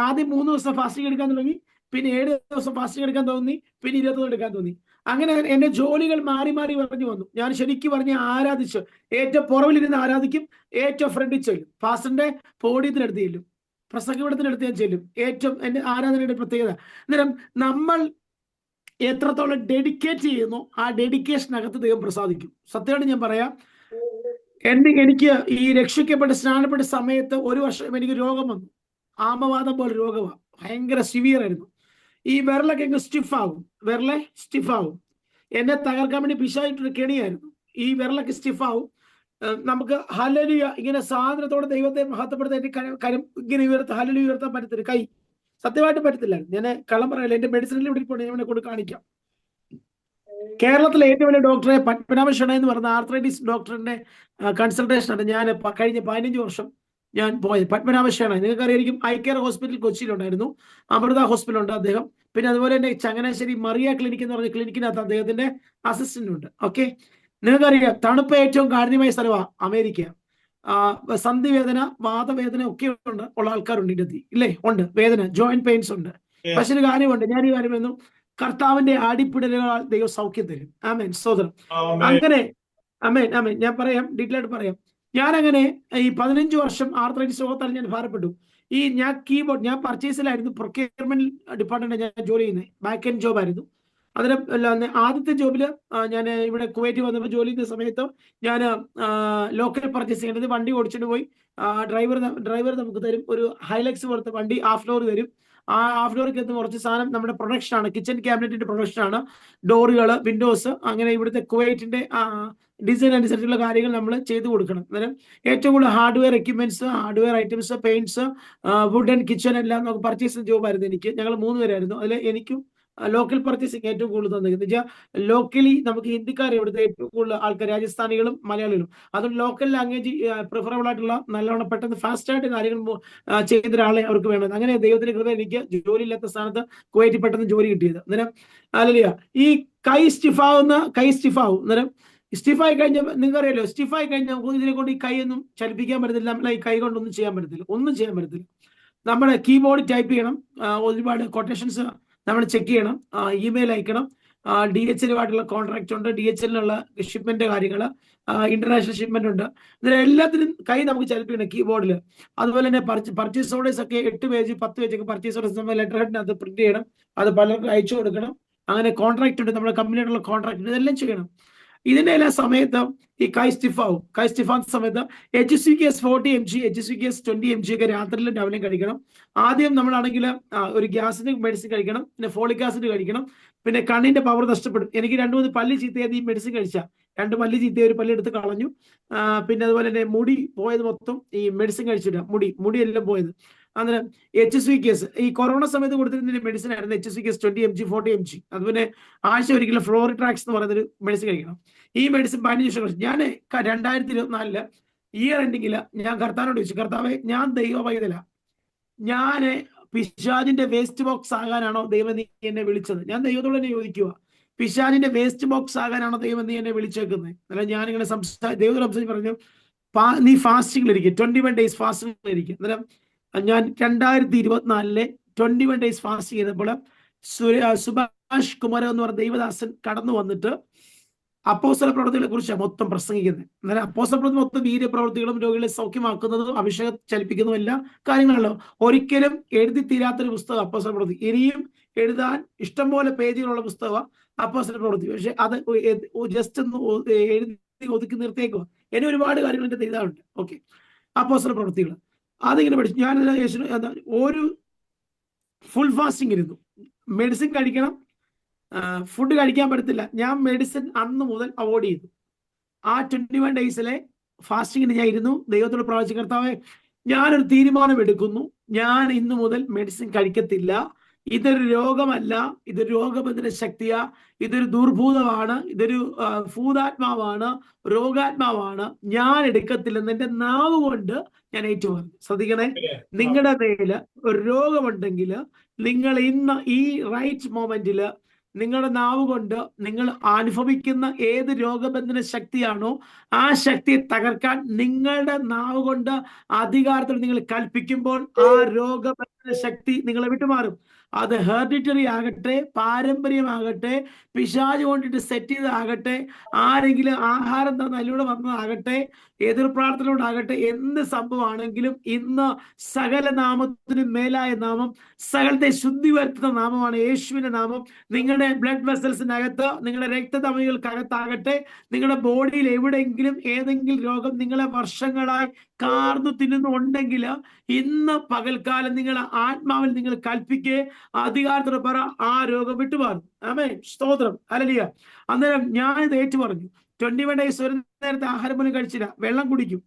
Speaker 1: ആദ്യം 3 ദിവസം ഫാസ്റ്റിംഗ് എടുക്കാൻ തുടങ്ങി, പിന്നെ 7 ദിവസം ഫാസ്റ്റിംഗ് എടുക്കാൻ തോന്നി, പിന്നെ 20 എടുക്കാൻ തോന്നി. അങ്ങനെ എന്റെ ജോലികൾ മാറി പറഞ്ഞു വന്നു. ഞാൻ ശരിക്കും പറഞ്ഞ് ആരാധിച്ചു. ഏറ്റവും പുറവിലിരുന്ന് ആരാധിക്കും, ഏറ്റവും ഫ്രണ്ടിൽ ചെല്ലും, ഫാസ്റ്ററിന്റെ പോഡിയത്തിനടുത്ത് ചെല്ലും, പ്രസംഗപീഠത്തിനടുത്ത് ഞാൻ ചെല്ലും. ഏറ്റവും എന്റെ ആരാധനയുടെ പ്രത്യേകത. അന്നേരം നമ്മൾ എത്രത്തോളം ഡെഡിക്കേറ്റ് ചെയ്യുന്നു ആ ഡെഡിക്കേഷനകത്ത് ദൈവം പ്രസാദിക്കും. സത്യമായിട്ട് ഞാൻ പറയാം, എനിക്ക് ഈ രക്ഷിക്കപ്പെട്ട് സ്നാനപ്പെട്ട സമയത്ത് 1 വർഷം എനിക്ക് രോഗം വന്നു. ആമവാദം പോലെ രോഗമാണ്, ഭയങ്കര സിവിയർ ആയിരുന്നു. ഈ വിരലൊക്കെ അങ്ങ് സ്റ്റിഫാവും. എന്നെ തകർക്കാൻ വേണ്ടി പിശാചിട്ടൊരു കെണിയായിരുന്നു. ഈ വിരലൊക്കെ സ്റ്റിഫാവും. നമുക്ക് ഹല്ലേലൂയ ഇങ്ങനെ സാധനത്തോടെ ദൈവത്തെ മഹത്വപ്പെടുത്താൻ കരം ഇങ്ങനെ ഹല്ലേലൂയ ഉയർത്താൻ പറ്റത്തില്ല. കൈ സത്യമായിട്ട് പറ്റത്തില്ല. ഞാൻ കള്ളം പറയല്ല, എന്റെ മെഡിസിനിൽ ഇവിടെ ഇപ്പോൾ ഞാൻ കൊണ്ട് കാണിക്കാം. കേരളത്തിലെ ഏറ്റവും വലിയ ഡോക്ടറെ പത്മനാഭ എന്ന് പറയുന്ന ആർത്രൈറ്റിസ് ഡോക്ടറിന്റെ കൺസൾട്ടേഷൻ ആണ് ഞാൻ കഴിഞ്ഞ 15 വർഷം ഞാൻ പോയത്. പത്മനാഭ നിങ്ങൾക്ക് അറിയായിരിക്കും. ഐ കെയർ ഹോസ്പിറ്റൽ കൊച്ചിയിലുണ്ടായിരുന്നു, അമൃത ഹോസ്പിറ്റലുണ്ട് അദ്ദേഹം. പിന്നെ അതുപോലെ തന്നെ ചങ്ങനാശ്ശേരി മറിയ ക്ലിനിക് എന്ന് പറഞ്ഞ ക്ലിനിക്കിനകത്ത് അദ്ദേഹത്തിന്റെ അസിസ്റ്റന്റ് ഉണ്ട്. ഓക്കെ, നിങ്ങൾക്കറിയാം തണുപ്പ് ഏറ്റവും കാഠിന്യമായ സ്ഥലമാണ് അമേരിക്ക. സന്ധിവേദന, വാദവേദന ഒക്കെ ഉള്ള ആൾക്കാരുണ്ട് ഇതിനകത്ത്, ഇല്ലേ? ഉണ്ട്. വേദന, ജോയിന്റ് പെയിൻസ് ഉണ്ട്. പക്ഷെ ഒരു കാര്യമുണ്ട്, ഞാൻ ഈ കാര്യം എന്നും കർത്താവിന്റെ അടിപ്പിടലുകളാൽ ദൈവം സൗഖ്യം തരും. ആമേൻ, സ്തോത്രം. അങ്ങനെ ആമേൻ, ആമേൻ. ഞാൻ പറയാം, ഡീറ്റെയിൽ ആയിട്ട് പറയാം. ഞാൻ അങ്ങനെ ഈ 15 വർഷം ആർത്രൈറ്റിസ് രോഗത്താൽ ഞാൻ ഭാരപ്പെട്ടു. ഞാൻ കീബോർഡ്, ഞാൻ പർച്ചേസിലായിരുന്നു, പ്രൊക്യൂർമെന്റ് ഡിപ്പാർട്ട്മെന്റ് ഞാൻ ജോലി ചെയ്യുന്നത്, ബാക്ക് എൻഡ് ജോബ് ആയിരുന്നു. അതിന് ആദ്യത്തെ ജോബിൽ ഞാൻ ഇവിടെ കുവൈറ്റ് വന്നപ്പോൾ ജോലി ചെയ്യുന്ന സമയത്ത് ഞാൻ ലോക്കൽ പർച്ചേസ് ചെയ്യേണ്ടത്, വണ്ടി ഓടിച്ചിട്ട് പോയി ഡ്രൈവർ നമുക്ക് തരും ഒരു ഹൈലക്സ് പോലത്തെ വണ്ടി, ഹാഫ് ഡോർ തരും. ആ ഹാഫ് ഡോർക്ക് എത്തുന്ന കുറച്ച് സാധനം നമ്മുടെ പ്രൊഡക്ഷൻ ആണ്, കിച്ചൺ ക്യാബിനറ്റിന്റെ പ്രൊഡക്ഷൻ ആണ്, ഡോറുകൾ, വിൻഡോസ്, അങ്ങനെ ഇവിടുത്തെ കുവൈറ്റിന്റെ ഡിസൈൻ അനുസരിച്ചുള്ള കാര്യങ്ങൾ നമ്മൾ ചെയ്തു കൊടുക്കണം. അന്നേരം ഏറ്റവും കൂടുതൽ hardware equipments, hardware items, paints, would and kitchen എല്ലാം നമുക്ക് പർച്ചേസ് ജോബായിരുന്നു എനിക്ക്. ഞങ്ങൾ 3 പേരായിരുന്നു. അതിൽ എനിക്കും ലോക്കൽ പർച്ചേസിങ് ഏറ്റവും കൂടുതൽ തന്നിരിക്കുന്നത്. വെച്ചാൽ ലോക്കലി നമുക്ക് ഹിന്ദിക്കാർ ഇവിടുത്തെ ഏറ്റവും കൂടുതൽ ആൾക്കാർ, രാജസ്ഥാനികളും മലയാളികളും. അതുകൊണ്ട് ലോക്കൽ ലാംഗ്വേജ് പ്രിഫറബിൾ ആയിട്ടുള്ള, നല്ലവണ്ണം പെട്ടെന്ന് ഫാസ്റ്റ് ആയിട്ട് കാര്യങ്ങൾ ചെയ്ത ഒരാളെ അവർക്ക് വേണം. അങ്ങനെ ദൈവത്തിന്റെ കൃപ എനിക്ക് ജോലി ഇല്ലാത്ത സ്ഥാനത്ത് കുവൈറ്റിൽ പെട്ടെന്ന് ജോലി കിട്ടിയത്. അന്നേരം അല്ലല്ല, ഈ കൈ സ്റ്റിഫാവും. അന്നേരം സ്റ്റിഫായി കഴിഞ്ഞാൽ നിങ്ങൾക്കറിയാലോ, സ്റ്റിഫായി കഴിഞ്ഞാൽ ഇതിനെ കൊണ്ട് ഈ കൈ ഒന്നും ചലിപ്പിക്കാൻ പറ്റത്തില്ല. നമ്മളെ ഈ കൈ കൊണ്ടൊന്നും ചെയ്യാൻ പറ്റത്തില്ല. നമ്മുടെ കീബോർഡ് ടൈപ്പ് ചെയ്യണം, ഒരുപാട് കൊട്ടേഷൻസ് നമ്മൾ ചെക്ക് ചെയ്യണം, ഇമെയിൽ അയക്കണം, DHL ആയിട്ടുള്ള കോൺട്രാക്ട് ഉണ്ട്, DHL ഷിപ്മെന്റ് കാര്യങ്ങൾ, ഇന്റർനാഷണൽ ഷിപ്മെന്റ് ഉണ്ട്. ഇതിലെല്ലാത്തിനും കൈ നമുക്ക് ചലിപ്പിക്കണം കീബോർഡിൽ. അതുപോലെ തന്നെ പർച്ചേസ് ഓർഡേഴ്സ് ഒക്കെ 8 പേജ് 10 പേജ് ഒക്കെ പർച്ചേസ് ഓർഡേഴ്സ് ലെറ്റർ ഹെഡിനകത്ത് പ്രിന്റ് ചെയ്യണം, അത് പലർക്കും അയച്ചു കൊടുക്കണം. അങ്ങനെ കോൺട്രാക്ട് ഉണ്ട്, നമ്മുടെ കമ്പനിയായിട്ടുള്ള കോൺട്രാക്ട്, ഇതെല്ലാം ചെയ്യണം. ഇതിന്റെ എല്ലാ സമയത്ത് ഈ കൈ സ്റ്റിഫാകുന്ന സമയത്ത് HCQS 40 mg, HCQS 20 mg ഒക്കെ രാത്രിയിലും രാവിലെയും കഴിക്കണം. ആദ്യം നമ്മളാണെങ്കിൽ ഒരു ഗ്യാസിന് മെഡിസിൻ കഴിക്കണം, പിന്നെ ഫോളിക് ആസിഡ് കഴിക്കണം, പിന്നെ കണ്ണിന്റെ പവർ നഷ്ടപ്പെടും. എനിക്ക് 2-3 പല്ല് ചീത്തയായത് ഈ മെഡിസിൻ കഴിച്ചാൽ. 2 പല്ല് ചീത്തയ, ഒരു പല്ല് എടുത്ത് കളഞ്ഞു. പിന്നെ അതുപോലെ തന്നെ മുടി പോയത് മൊത്തം ഈ മെഡിസിൻ കഴിച്ചിട്ടാ, മുടിയെല്ലാം പോയത്. അന്നേരം HCQS ഈ കൊറോണ സമയത്ത് കൊടുത്തിരുന്ന മെഡിസിൻ ആയിരുന്നു HCQS 20 mg 40 mg. അതുപോലെ ആഴ്ച ഒരിക്കലും ഫ്ലോറിട്രാക്സ് എന്ന് പറയുന്നൊരു മെഡിസിൻ കഴിക്കണം. ഈ മെഡിസിൻ 15 വർഷം കഴിച്ചു. ഞാൻ 2024 ഇയർ എൻഡിങ്ങിൽ ഞാൻ കർത്താവിനോട് ചോദിച്ചു, കർത്താവെ, ഞാൻ ദൈവ പൈതല, ഞാൻ പിശാചിന്റെ വേസ്റ്റ് ബോക്സ് ആകാനാണോ ദൈവം നീ എന്നെ വിളിച്ചത്? ഞാൻ ദൈവത്തോട് തന്നെ ചോദിക്കുക, പിശാചിന്റെ വേസ്റ്റ് ബോക്സ് ആകാനാണോ ദൈവം നീ എന്നെ വിളിച്ചേക്കുന്നത്? അല്ല, ഞാനിങ്ങനെ ദൈവത്തോട് സംസാരിച്ച് പറഞ്ഞു, നീ ഫാസ്റ്റിംഗിലിരിക്കും, 21 days ഫാസ്റ്റിംഗിലിരിക്കും. അന്നേരം ഞാൻ 2024 21 days ഫാസ്റ്റ് ചെയ്തപ്പോൾ സുഭാഷ് കുമാർ എന്ന് പറഞ്ഞ ദൈവദാസൻ കടന്നു വന്നിട്ട് അപ്പോസ്തല പ്രവൃത്തികളെ കുറിച്ച് മൊത്തം പ്രസംഗിക്കുന്നത്. അന്നേരം അപ്പോസ്തല പ്രവൃത്തി മൊത്തം വീര്യപ്രവൃത്തികളും രോഗികളെ സൗഖ്യമാക്കുന്നതും അഭിഷേകം ചലിപ്പിക്കുന്നതും എല്ലാ കാര്യങ്ങളല്ലോ. ഒരിക്കലും എഴുതി തീരാത്തൊരു പുസ്തകം അപ്പോസ്തല പ്രവൃത്തി. ഇനിയും എഴുതാൻ ഇഷ്ടംപോലെ പേജുകളുള്ള പുസ്തകമാണ് അപ്പോസ്തല പ്രവൃത്തി. പക്ഷെ അത് ജസ്റ്റ് ഒന്ന് എഴുതി ഒതുക്കി നിർത്തിയേക്കുക. എന്നെ ഒരുപാട് കാര്യങ്ങൾ എൻ്റെ എഴുതാറുണ്ട്. ഓക്കെ, അപ്പോസ്തല പ്രവൃത്തികൾ അതിങ്ങനെ പഠിച്ചു. ഞാൻ ഒരു ഫുൾ ഫാസ്റ്റിംഗ് ഇരുന്നു. മെഡിസിൻ കഴിക്കണം, ഫുഡ് കഴിക്കാൻ പറ്റത്തില്ല. ഞാൻ മെഡിസിൻ അന്ന് മുതൽ അവോയ്ഡ് ചെയ്തു. ആ 21 days ഫാസ്റ്റിങ്ങിന് ഞാൻ ഇരുന്നു. ദൈവത്തോട് പ്രാർത്ഥിച്ചു, കർത്താവേ, ഞാനൊരു തീരുമാനം എടുക്കുന്നു, ഞാൻ ഇന്നു മുതൽ മെഡിസിൻ കഴിക്കത്തില്ല. ഇതൊരു രോഗമല്ല, ഇതൊരു രോഗബന്ധന ശക്തിയാ, ഇതൊരു ദുർഭൂതമാണ്, ഇതൊരു ഭൂതാത്മാവാണ്, രോഗാത്മാവാണ്, ഞാൻ എടുക്കത്തില്ലെന്ന് എൻ്റെ നാവ് കൊണ്ട് ഞാൻ ഏറ്റുപറഞ്ഞു. ശ്രദ്ധിക്കണേ, നിങ്ങളുടെ മേല് ഒരു രോഗമുണ്ടെങ്കിൽ നിങ്ങൾ ഇന്ന് ഈ റൈറ്റ് മൊമെന്റില് നിങ്ങളുടെ നാവ് കൊണ്ട് നിങ്ങൾ അനുഭവിക്കുന്ന ഏത് രോഗബന്ധന ശക്തിയാണോ ആ ശക്തിയെ തകർക്കാൻ നിങ്ങളുടെ നാവ് കൊണ്ട് അധികാരത്തിൽ നിങ്ങൾ കൽപ്പിക്കുമ്പോൾ ആ രോഗബന്ധന ശക്തി നിങ്ങളെ വിട്ടുമാറും. അത് ഹെറിഡിറ്ററി ആകട്ടെ, പാരമ്പര്യമാകട്ടെ, പിശാച് കൊണ്ടിട്ട് സെറ്റ് ചെയ്തതാകട്ടെ, ആരെങ്കിലും ആഹാരം നല്ലൂടെ വന്നതാകട്ടെ, എതിർ പ്രാർത്ഥനയോടാകട്ടെ, എന്ത് സംഭവമാണെങ്കിലും ഇന്ന് സകല നാമത്തിനും മേലായ നാമം, സകലത്തെ ശുദ്ധി വരുത്തുന്ന നാമമാണ് യേശുവിന്റെ നാമം. നിങ്ങളുടെ ബ്ലഡ് വെസൽസിനകത്ത്, നിങ്ങളുടെ രക്തധമനികൾക്കകത്താകട്ടെ, നിങ്ങളുടെ ബോഡിയിൽ എവിടെയെങ്കിലും ഏതെങ്കിലും രോഗം നിങ്ങളെ വർഷങ്ങളായി കാർന്നു തിന്നുന്നുണ്ടെങ്കിൽ ഇന്ന് പകൽക്കാലം നിങ്ങൾ ആത്മാവിൽ നിങ്ങൾ കൽപ്പിക്കേ, അധികാരത്തോടെ പറ, ആ രോഗം വിട്ടുമാറും. ആമേൻ, സ്തോത്രം, ഹല്ലേലൂയ. അന്നേരം ഞാൻ ഇത് ഏറ്റു പറഞ്ഞു. 21 days ഒരു നേരത്തെ ആഹാരം പോലും കഴിച്ചില്ല, വെള്ളം കുടിക്കും.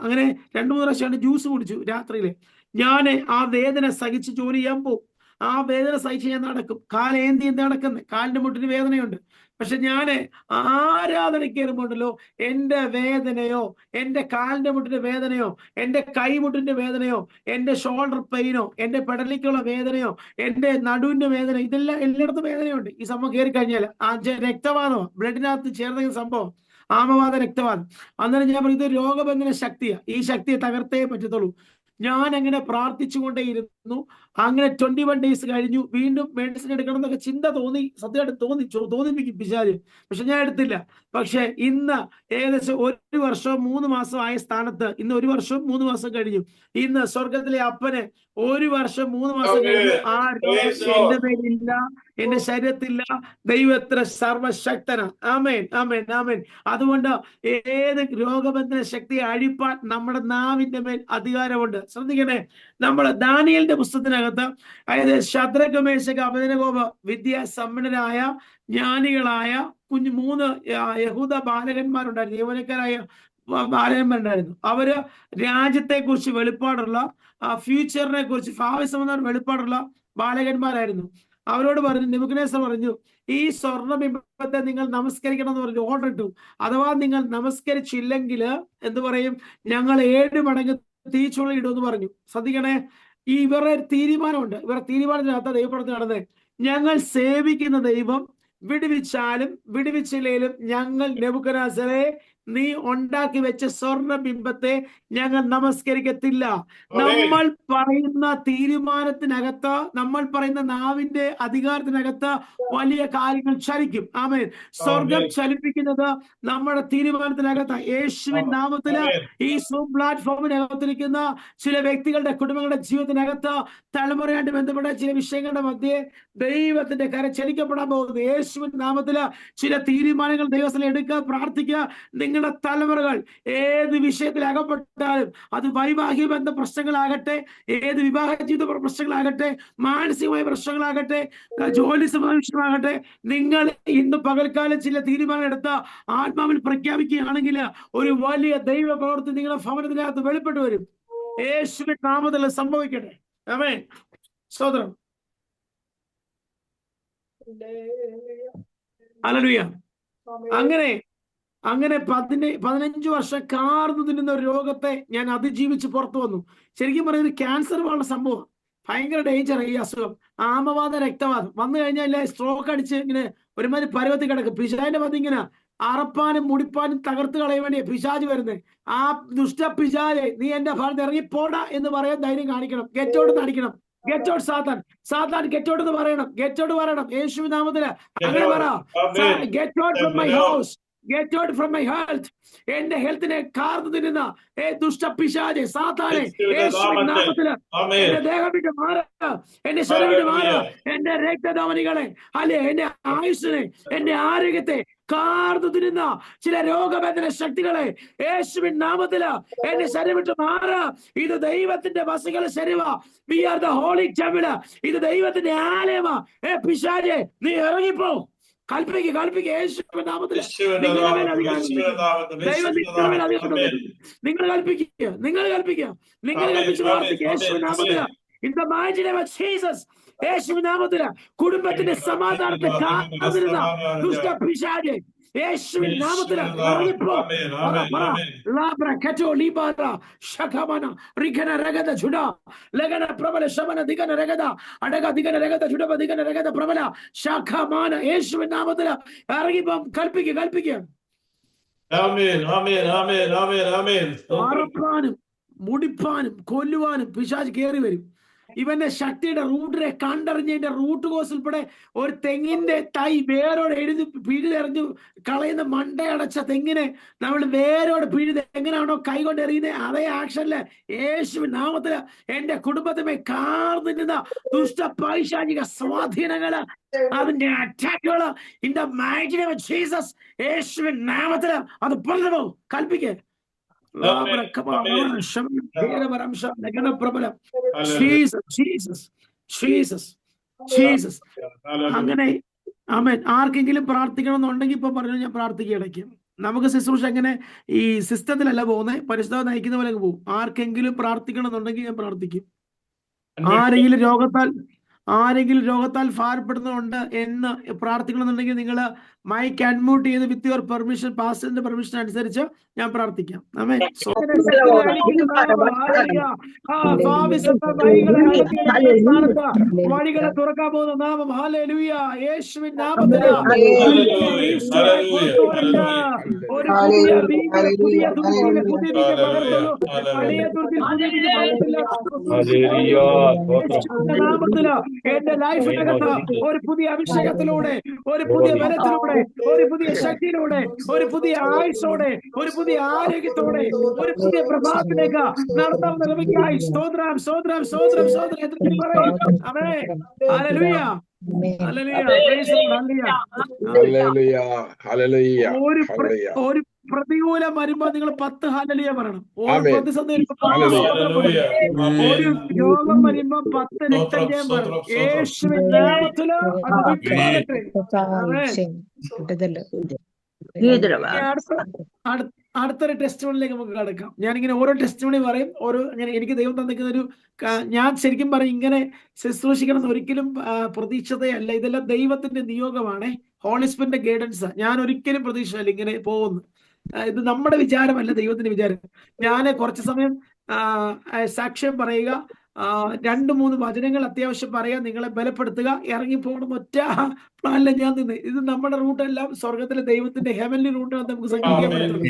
Speaker 1: അങ്ങനെ 2-3 പ്രാവശ്യമാണ് ജ്യൂസ് കുടിച്ചു രാത്രിയില്. ഞാൻ ആ വേദന സഹിച്ച് ജോലി ചെയ്യാൻ പോകും. ആ വേദന സഹിച്ച് ഞാൻ നടക്കും. കാലേന്തി നടക്കുന്നത്, കാലിന്റെ മുട്ടിന് വേദനയുണ്ട്. പക്ഷെ ഞാൻ ആരാധനയ്ക്ക് കയറുമ്പോണ്ടല്ലോ, എൻ്റെ വേദനയോ, എൻ്റെ കാലിന്റെ മുട്ടിന്റെ വേദനയോ, എൻ്റെ കൈമുട്ടിന്റെ വേദനയോ, എൻ്റെ ഷോൾഡർ പെയിനോ, എൻ്റെ പെടലിക്കുള്ള വേദനയോ, എൻ്റെ നടുവിന്റെ വേദന, ഇതെല്ലാം എല്ലായിടത്തും വേദനയുണ്ട്. ഈ സംഭവം കയറി കഴിഞ്ഞാൽ രക്തവാദമോ ബ്ലഡിനകത്ത് ചേർന്ന സംഭവം, ആമവാദ രക്തവാദം. അന്നേരം ഞാൻ പറയുന്നത് രോഗബന്ധന ശക്തിയാ. ഈ ശക്തിയെ തകർത്തേ പറ്റത്തുള്ളൂ. ഞാൻ അങ്ങനെ പ്രാർത്ഥിച്ചുകൊണ്ടേയിരുന്നു. അങ്ങനെ 21 ഡേയ്സ് കഴിഞ്ഞു. വീണ്ടും മെഡിസിൻ എടുക്കണം എന്നൊക്കെ ചിന്ത തോന്നി, സത്യമായിട്ട് തോന്നിപ്പിക്കും പിശാച്. പക്ഷെ ഞാൻ എടുത്തില്ല. പക്ഷെ ഇന്ന് ഏകദേശം 1 വർഷവും 3 മാസം ആയ സ്ഥാനത്ത് ഇന്ന് 1 വർഷവും 3 മാസം കഴിഞ്ഞു. ഇന്ന് സ്വർഗത്തിലെ അപ്പന് 1 വർഷം 3 മാസം കഴിഞ്ഞു. ആ രോഗം എന്റെ മേലില്ല, എന്റെ ശരീരത്തില്ല. ദൈവത്ര സർവശക്തനാ. ആമേൻ, ആമേൻ, ആമേൻ. അതുകൊണ്ട് ഏത് രോഗബന്ധന ശക്തിയെ അഴിപ്പാൻ നമ്മുടെ നാവിന്റെ മേൽ അധികാരമുണ്ട്. ശ്രദ്ധിക്കണേ, നമ്മൾ ദാനിയേലിന്റെ പുസ്തകത്തിനകത്ത്, അതായത് ശദ്രക് മേശക് അബേദ്നെഗോ വിദ്യാസമ്പന്നരായ ജ്ഞാനികളായ 3 യഹൂദ ബാലകന്മാരുണ്ടായിരുന്നു, യൗവനക്കാരായ ബാലകന്മാരുണ്ടായിരുന്നു. അവര് രാജ്യത്തെ കുറിച്ച് വെളിപ്പാടുള്ള, ഫ്യൂച്ചറിനെ കുറിച്ച്, ഭാവി സംബന്ധമായ വെളിപ്പാടുള്ള ബാലകന്മാരായിരുന്നു. അവരോട് പറഞ്ഞു, നെബൂഖദ്നേസർ പറഞ്ഞു, ഈ സ്വർണ്ണബിംബത്തെ നിങ്ങൾ നമസ്കരിക്കണം എന്ന് പറഞ്ഞു ഓർഡർ ഇട്ടു. അഥവാ നിങ്ങൾ നമസ്കരിച്ചില്ലെങ്കിൽ എന്ത് പറയും? ഞങ്ങൾ 7 മടങ്ങ് തീച്ചുള ഇടുമെന്ന് പറഞ്ഞു. ശ്രദ്ധിക്കണേ, ഇവരുടെ തീരുമാനമുണ്ട്. ഇവരുടെ തീരുമാനത്തിനകത്ത് ദൈവപ്രവർത്തി നടന്നത്. ഞങ്ങൾ സേവിക്കുന്ന ദൈവം വിടുവിച്ചാലും വിടുവിച്ചില്ലേലും ഞങ്ങൾ നെബൂഖദ്നേസരെ നീ ഉണ്ടാക്കി വെച്ച സ്വർണ്ണബിംബത്തെ ഞങ്ങൾ നമസ്കരിക്കത്തില്ല. നമ്മൾ പറയുന്ന തീരുമാനത്തിനകത്ത്, നമ്മൾ പറയുന്ന നാവിന്റെ അധികാരത്തിനകത്ത് വലിയ കാര്യങ്ങൾ ചലിക്കും. ആമേൻ. സ്വർഗം ചലിപ്പിക്കുന്നത് നമ്മുടെ തീരുമാനത്തിനകത്ത്. യേശുവിൻ നാമത്തില് ഈ സൂം പ്ലാറ്റ്ഫോമിനകത്തിരിക്കുന്ന ചില വ്യക്തികളുടെ, കുടുംബങ്ങളുടെ ജീവിതത്തിനകത്ത് തലമുറയായിട്ട് ബന്ധപ്പെട്ട ചില വിഷയങ്ങളുടെ മധ്യേ ദൈവത്തിന്റെ കരം ചലിക്കപ്പെടാൻ പോകുന്നത്. യേശുവിൻ നാമത്തില് ചില തീരുമാനങ്ങൾ ദൈവത്തിൽ എടുക്കുക, പ്രാർത്ഥിക്കുക. നിങ്ങളുടെ തലമുറകൾ ഏത് വിഷയത്തിൽ അകപ്പെട്ടാലും, അത് വൈവാഹിക ബന്ധ പ്രശ്നങ്ങളാകട്ടെ, ഏത് വിവാഹ ജീവിത പ്രശ്നങ്ങളാകട്ടെ, മാനസികമായ പ്രശ്നങ്ങളാകട്ടെ, ജോലി സംബന്ധ വിഷയമാകട്ടെ, നിങ്ങൾ ഇന്ന് പകൽക്കാലം ചില തീരുമാനം എടുത്ത ആത്മാവിൽ പ്രഖ്യാപിക്കുകയാണെങ്കിൽ ഒരു വലിയ ദൈവ പ്രവൃത്തി നിങ്ങളുടെ ഭവനത്തിനകത്ത് വെളിപ്പെട്ടു വരും. യേശുവിന്റെ നാമത്തിൽ സംഭവിക്കട്ടെ. ആമേൻ. സ്തോത്രം. ഹല്ലേലൂയ. അങ്ങനെ 15 വർഷം കാർന്നു തിന്നുന്ന ഒരു രോഗത്തെ ഞാൻ അതിജീവിച്ച് പുറത്തു വന്നു. ശരിക്കും പറയുന്നത് ക്യാൻസർ പോലുള്ള സംഭവം, ഭയങ്കര ഡേഞ്ചർ ഈ അസുഖം. ആമവാദ രക്തവാദം വന്നു കഴിഞ്ഞാൽ സ്ട്രോക്ക് അടിച്ച് ഇങ്ങനെ ഒരുമാതിരി പരുവത്തിൽ കിടക്കും. പിശാചിന്റെ പതി ഇങ്ങനെ അറപ്പാനും മുടിപ്പാനും തകർത്ത് കളയാൻ വേണ്ടിയാ പിശാച് വരുന്നത്. ആ ദുഷ്ട പിശാചെ, നീ എന്റെ ഭാഗത്ത് ഇറങ്ങി പോടാ എന്ന് പറയാൻ ധൈര്യം കാണിക്കണം. ഗെറ്റ് ഔട്ട് നടിക്കണം. ഗെറ്റ് ഔട്ട് സാത്താൻ, സാത്താൻ ഗെറ്റ് ഔട്ട് എന്ന് പറയണം. ഗെറ്റ് ഔട്ട് പറയണം യേശുവിൻ നാമത്തില്. അങ്ങനെ പറ, get out from my house, get out from my health. എന്റെ ഹെൽത്തിനെ കാർന്നു തിന്നുന്ന ദുഷ്ട പിശാചെ, സാത്താനെ, യേശുവിൻ നാമത്തില് എന്റെ ദേഹം വിട്ട് മാറ, എന്റെ ശരീരം വിട്ട് മാറ, എന്റെ രക്തധമനികളെ, അല്ലെ എന്റെ ആയുസ്സിനെ, എന്റെ ആരോഗ്യത്തെ കാർന്നു തിന്നുന്ന ചില രോഗബന്ധന ശക്തികളെ യേശുവിൻ നാമത്തില് എന്റെ ശരീരം വിട്ട് മാറ. ഇത് ദൈവത്തിന്റെ വസികളുടെ ശരീരമാ. We are the holy temple. ഇത് ദൈവത്തിന്റെ ആലയമാ. പിശാചെ, നീ ഇറങ്ങിപ്പോ. കൽപ്പിക്കുക യേശുവിൻ നാമത്തിൽ. നിങ്ങൾ കൽപ്പിക്കുക, നിങ്ങൾ കൽപ്പിച്ച് പ്രാർത്ഥിക്കുക യേശുവിൻ നാമത്തിൽ. In the mighty name of Jesus, യേശുവിൻ നാമത്തിൽ കുടുംബത്തിന്റെ സമാധാനത്തെ കാത്തിരുന്ന ദുഷ്ട പിശാചെ യേശുവിൻ നാമത്തിൽ ഇറങ്ങിപ്പോ. ലാബ്ര കറ്റോ ലീബാര ശഖമന റിഖന രഗത ജുഡ ലഗന പ്രബല ശമന ദിഗന രഗത അടക ദിഗന രഗത ജുഡ ദിഗന രഗത പ്രബല ശഖമാന യേശുവിൻ നാമത്തിൽ ഇറങ്ങിപ്പോ. കൽപ്പിക്കുക.
Speaker 2: ആമേൻ, ആമേൻ, ആമേൻ, ആമേൻ, ആമേൻ.
Speaker 1: അറപ്പാനും മുടിപ്പാനും കൊല്ലുവാനും പിശാച് കയറി വരും. ഇവന്റെ ശക്തിയുടെ റൂട്ടിനെ കണ്ടറിഞ്ഞതിന്റെ റൂട്ട് കോഴ്സ് ഉൾപ്പെടെ ഒരു തെങ്ങിന്റെ തൈ വേരോട് പിഴുതെറിഞ്ഞു കളയുന്ന മണ്ടയടച്ച തെങ്ങിനെ നമ്മൾ വേരോട് പിഴുത് എങ്ങനെയാണോ കൈകൊണ്ട് എറിയുന്നത്, അതേ ആക്ഷനില് യേശുവിൻ നാമത്തില് എന്റെ കുടുംബത്തിനെ കാർന്നിരുന്ന ദുഷ്ട പൈശാചിക സ്വാധീനങ്ങള്, അതിന്റെ അറ്റാക്കുകള് in the mighty name of Jesus യേശുവിൻ നാമത്തില് അത് പുറത്തു പോകും. കൽപ്പിക്കേ. അങ്ങനെ ആമേൻ. ആർക്കെങ്കിലും പ്രാർത്ഥിക്കണമെന്നുണ്ടെങ്കിൽ ഇപ്പൊ പറഞ്ഞു, ഞാൻ പ്രാർത്ഥിക്കുക ഇടയ്ക്ക്. നമുക്ക് ശുശ്രൂഷ എങ്ങനെ ഈ സിസ്റ്റത്തിലല്ല പോകുന്നത്, പരിശുദ്ധ നയിക്കുന്ന പോലെ പോകും. ആർക്കെങ്കിലും പ്രാർത്ഥിക്കണമെന്നുണ്ടെങ്കിൽ ഞാൻ പ്രാർത്ഥിക്കും. ആരെങ്കിലും രോഗത്താൽ ആരെങ്കിലും രോഗത്താൽ ഭാരപ്പെടുന്നുണ്ട് എന്ന് പ്രാർത്ഥിക്കണമെന്നുണ്ടെങ്കിൽ നിങ്ങൾ മൈക്ക് അൺമ്യൂട്ട് ചെയ്ത് വിത്ത് യുവർ പെർമിഷൻ, പാസ്റ്ററിന്റെ പെർമിഷൻ അനുസരിച്ച് ഞാൻ പ്രാർത്ഥിക്കാം. ആമേൻ. വഴികളെ തുറക്കാൻ പോകുന്ന നാമം ഹല്ലേലൂയ. യേശുവിൻ നാമത്തിൽ ഒരു പുതിയ എന്റെ ലൈഫിനകത്ത് ഒരു പുതിയ അഭിഷേകത്തിലൂടെ, ഒരു പുതിയ ബലത്തിലൂടെ, ഒരു പുതിയ ശക്തിയിലൂടെ, ഒരു പുതിയ ആയുസോടെ, ഒരു പുതിയ ആരോഗ്യത്തോടെ, ഒരു പുതിയ പ്രഭാതത്തിലേക്ക് നടത്താൻ ലഭിക്കായി സ്തോത്രം സ്തോത്രം സ്തോത്രം സ്തോത്രം എന്ന് പറയും. ആമേൻ. ഹല്ലേലൂയ. ഒരു പ്രതികൂലം വരുമ്പോ നിങ്ങൾ 10 ഹല്ലേലൂയ പറയണം. ഒരു പ്രതിസന്ധി ഒരു രോഗം വരുമ്പോ 10 രക്തജയം പറയണം. യേശുവിൻ നാമത്തില് അത് വിട്ടുമാറട്ടെ. അടുത്തൊരു ടെസ്റ്റ് മണിയിലേക്ക് നമുക്ക് കടക്കാം. ഞാനിങ്ങനെ ഓരോ ടെസ്റ്റ് മണി പറയും. ഓരോ ഇങ്ങനെ എനിക്ക് ദൈവം തന്നിക്കുന്ന ഒരു, ഞാൻ ശരിക്കും പറയും ഇങ്ങനെ ശുശ്രൂഷിക്കണം എന്ന് ഒരിക്കലും പ്രതീക്ഷിതയല്ല. ഇതെല്ലാം ദൈവത്തിന്റെ നിയോഗമാണ്, ഹോളി സ്പിരിറ്റിന്റെ ഗൈഡൻസ്. ഞാൻ ഒരിക്കലും പ്രതീക്ഷയല്ല ഇങ്ങനെ പോകുന്നു. ഇത് നമ്മുടെ വിചാരമല്ല, ദൈവത്തിന്റെ വിചാരം. ഞാൻ കുറച്ച് സമയം സാക്ഷ്യം പറയുക, 2-3 വചനങ്ങൾ അത്യാവശ്യം പറയാൻ, നിങ്ങളെ ബലപ്പെടുത്തുക, ഇറങ്ങി പോകണം, ഒറ്റ പ്ലാനില്ല ഞാൻ നിന്ന്. ഇത് നമ്മുടെ റൂട്ടെല്ലാം സ്വർഗത്തിലെ ദൈവത്തിന്റെ ഹെവൻലി റൂട്ടാണ് നമുക്ക് സങ്കല്പിക്കാൻ പറ്റുന്നത്.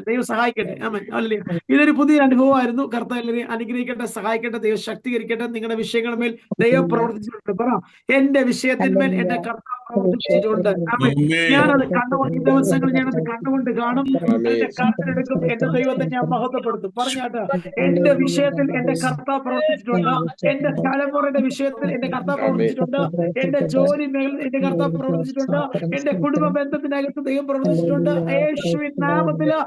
Speaker 1: ദൈവം സഹായിക്കട്ടെ. ആമേൻ. ഹല്ലേലൂയ. ഇതൊരു പുതിയ അനുഭവമായിരുന്നു. കർത്താവ് അനുഗ്രഹിക്കട്ടെ, സഹായിക്കട്ടെ, ദൈവം ശക്തീകരിക്കട്ടെ. നിങ്ങളുടെ വിഷയങ്ങളുമേൽ ദൈവം പ്രവർത്തിച്ചിട്ടുണ്ട്. പറ, എന്റെ വിഷയത്തിന്മേൽ എന്റെ കർത്താവ് പ്രവർത്തിച്ചിട്ടുണ്ട്. ആമേൻ. ഞാനത് കണ്ടുകൊണ്ട്, ഈ ദിവസങ്ങൾ ഞാനത് കണ്ടുകൊണ്ട് കാണും. എന്റെ കർത്തനെടുക്കും, എന്റെ ദൈവത്തെ ഞാൻ മഹത്വപ്പെടുത്തും. പറഞ്ഞാട്ട്, എന്റെ വിഷയത്തിൽ എന്റെ കർത്താവ് പ്രവർത്തിച്ചിട്ടുണ്ട്. എന്റെ തലമുറയുടെ വിഷയത്തിൽ എന്റെ കർത്താവ് പ്രവർത്തിച്ചിട്ടുണ്ട്. എന്റെ ജോലി മേഖല എന്റെ കർത്താവ് പ്രവർത്തിച്ചിട്ടുണ്ട്. എന്റെ കുടുംബ ബന്ധത്തിനകത്ത് ദൈവം പ്രവർത്തിച്ചിട്ടുണ്ട്. യേശുവിൻ നാമത്തില്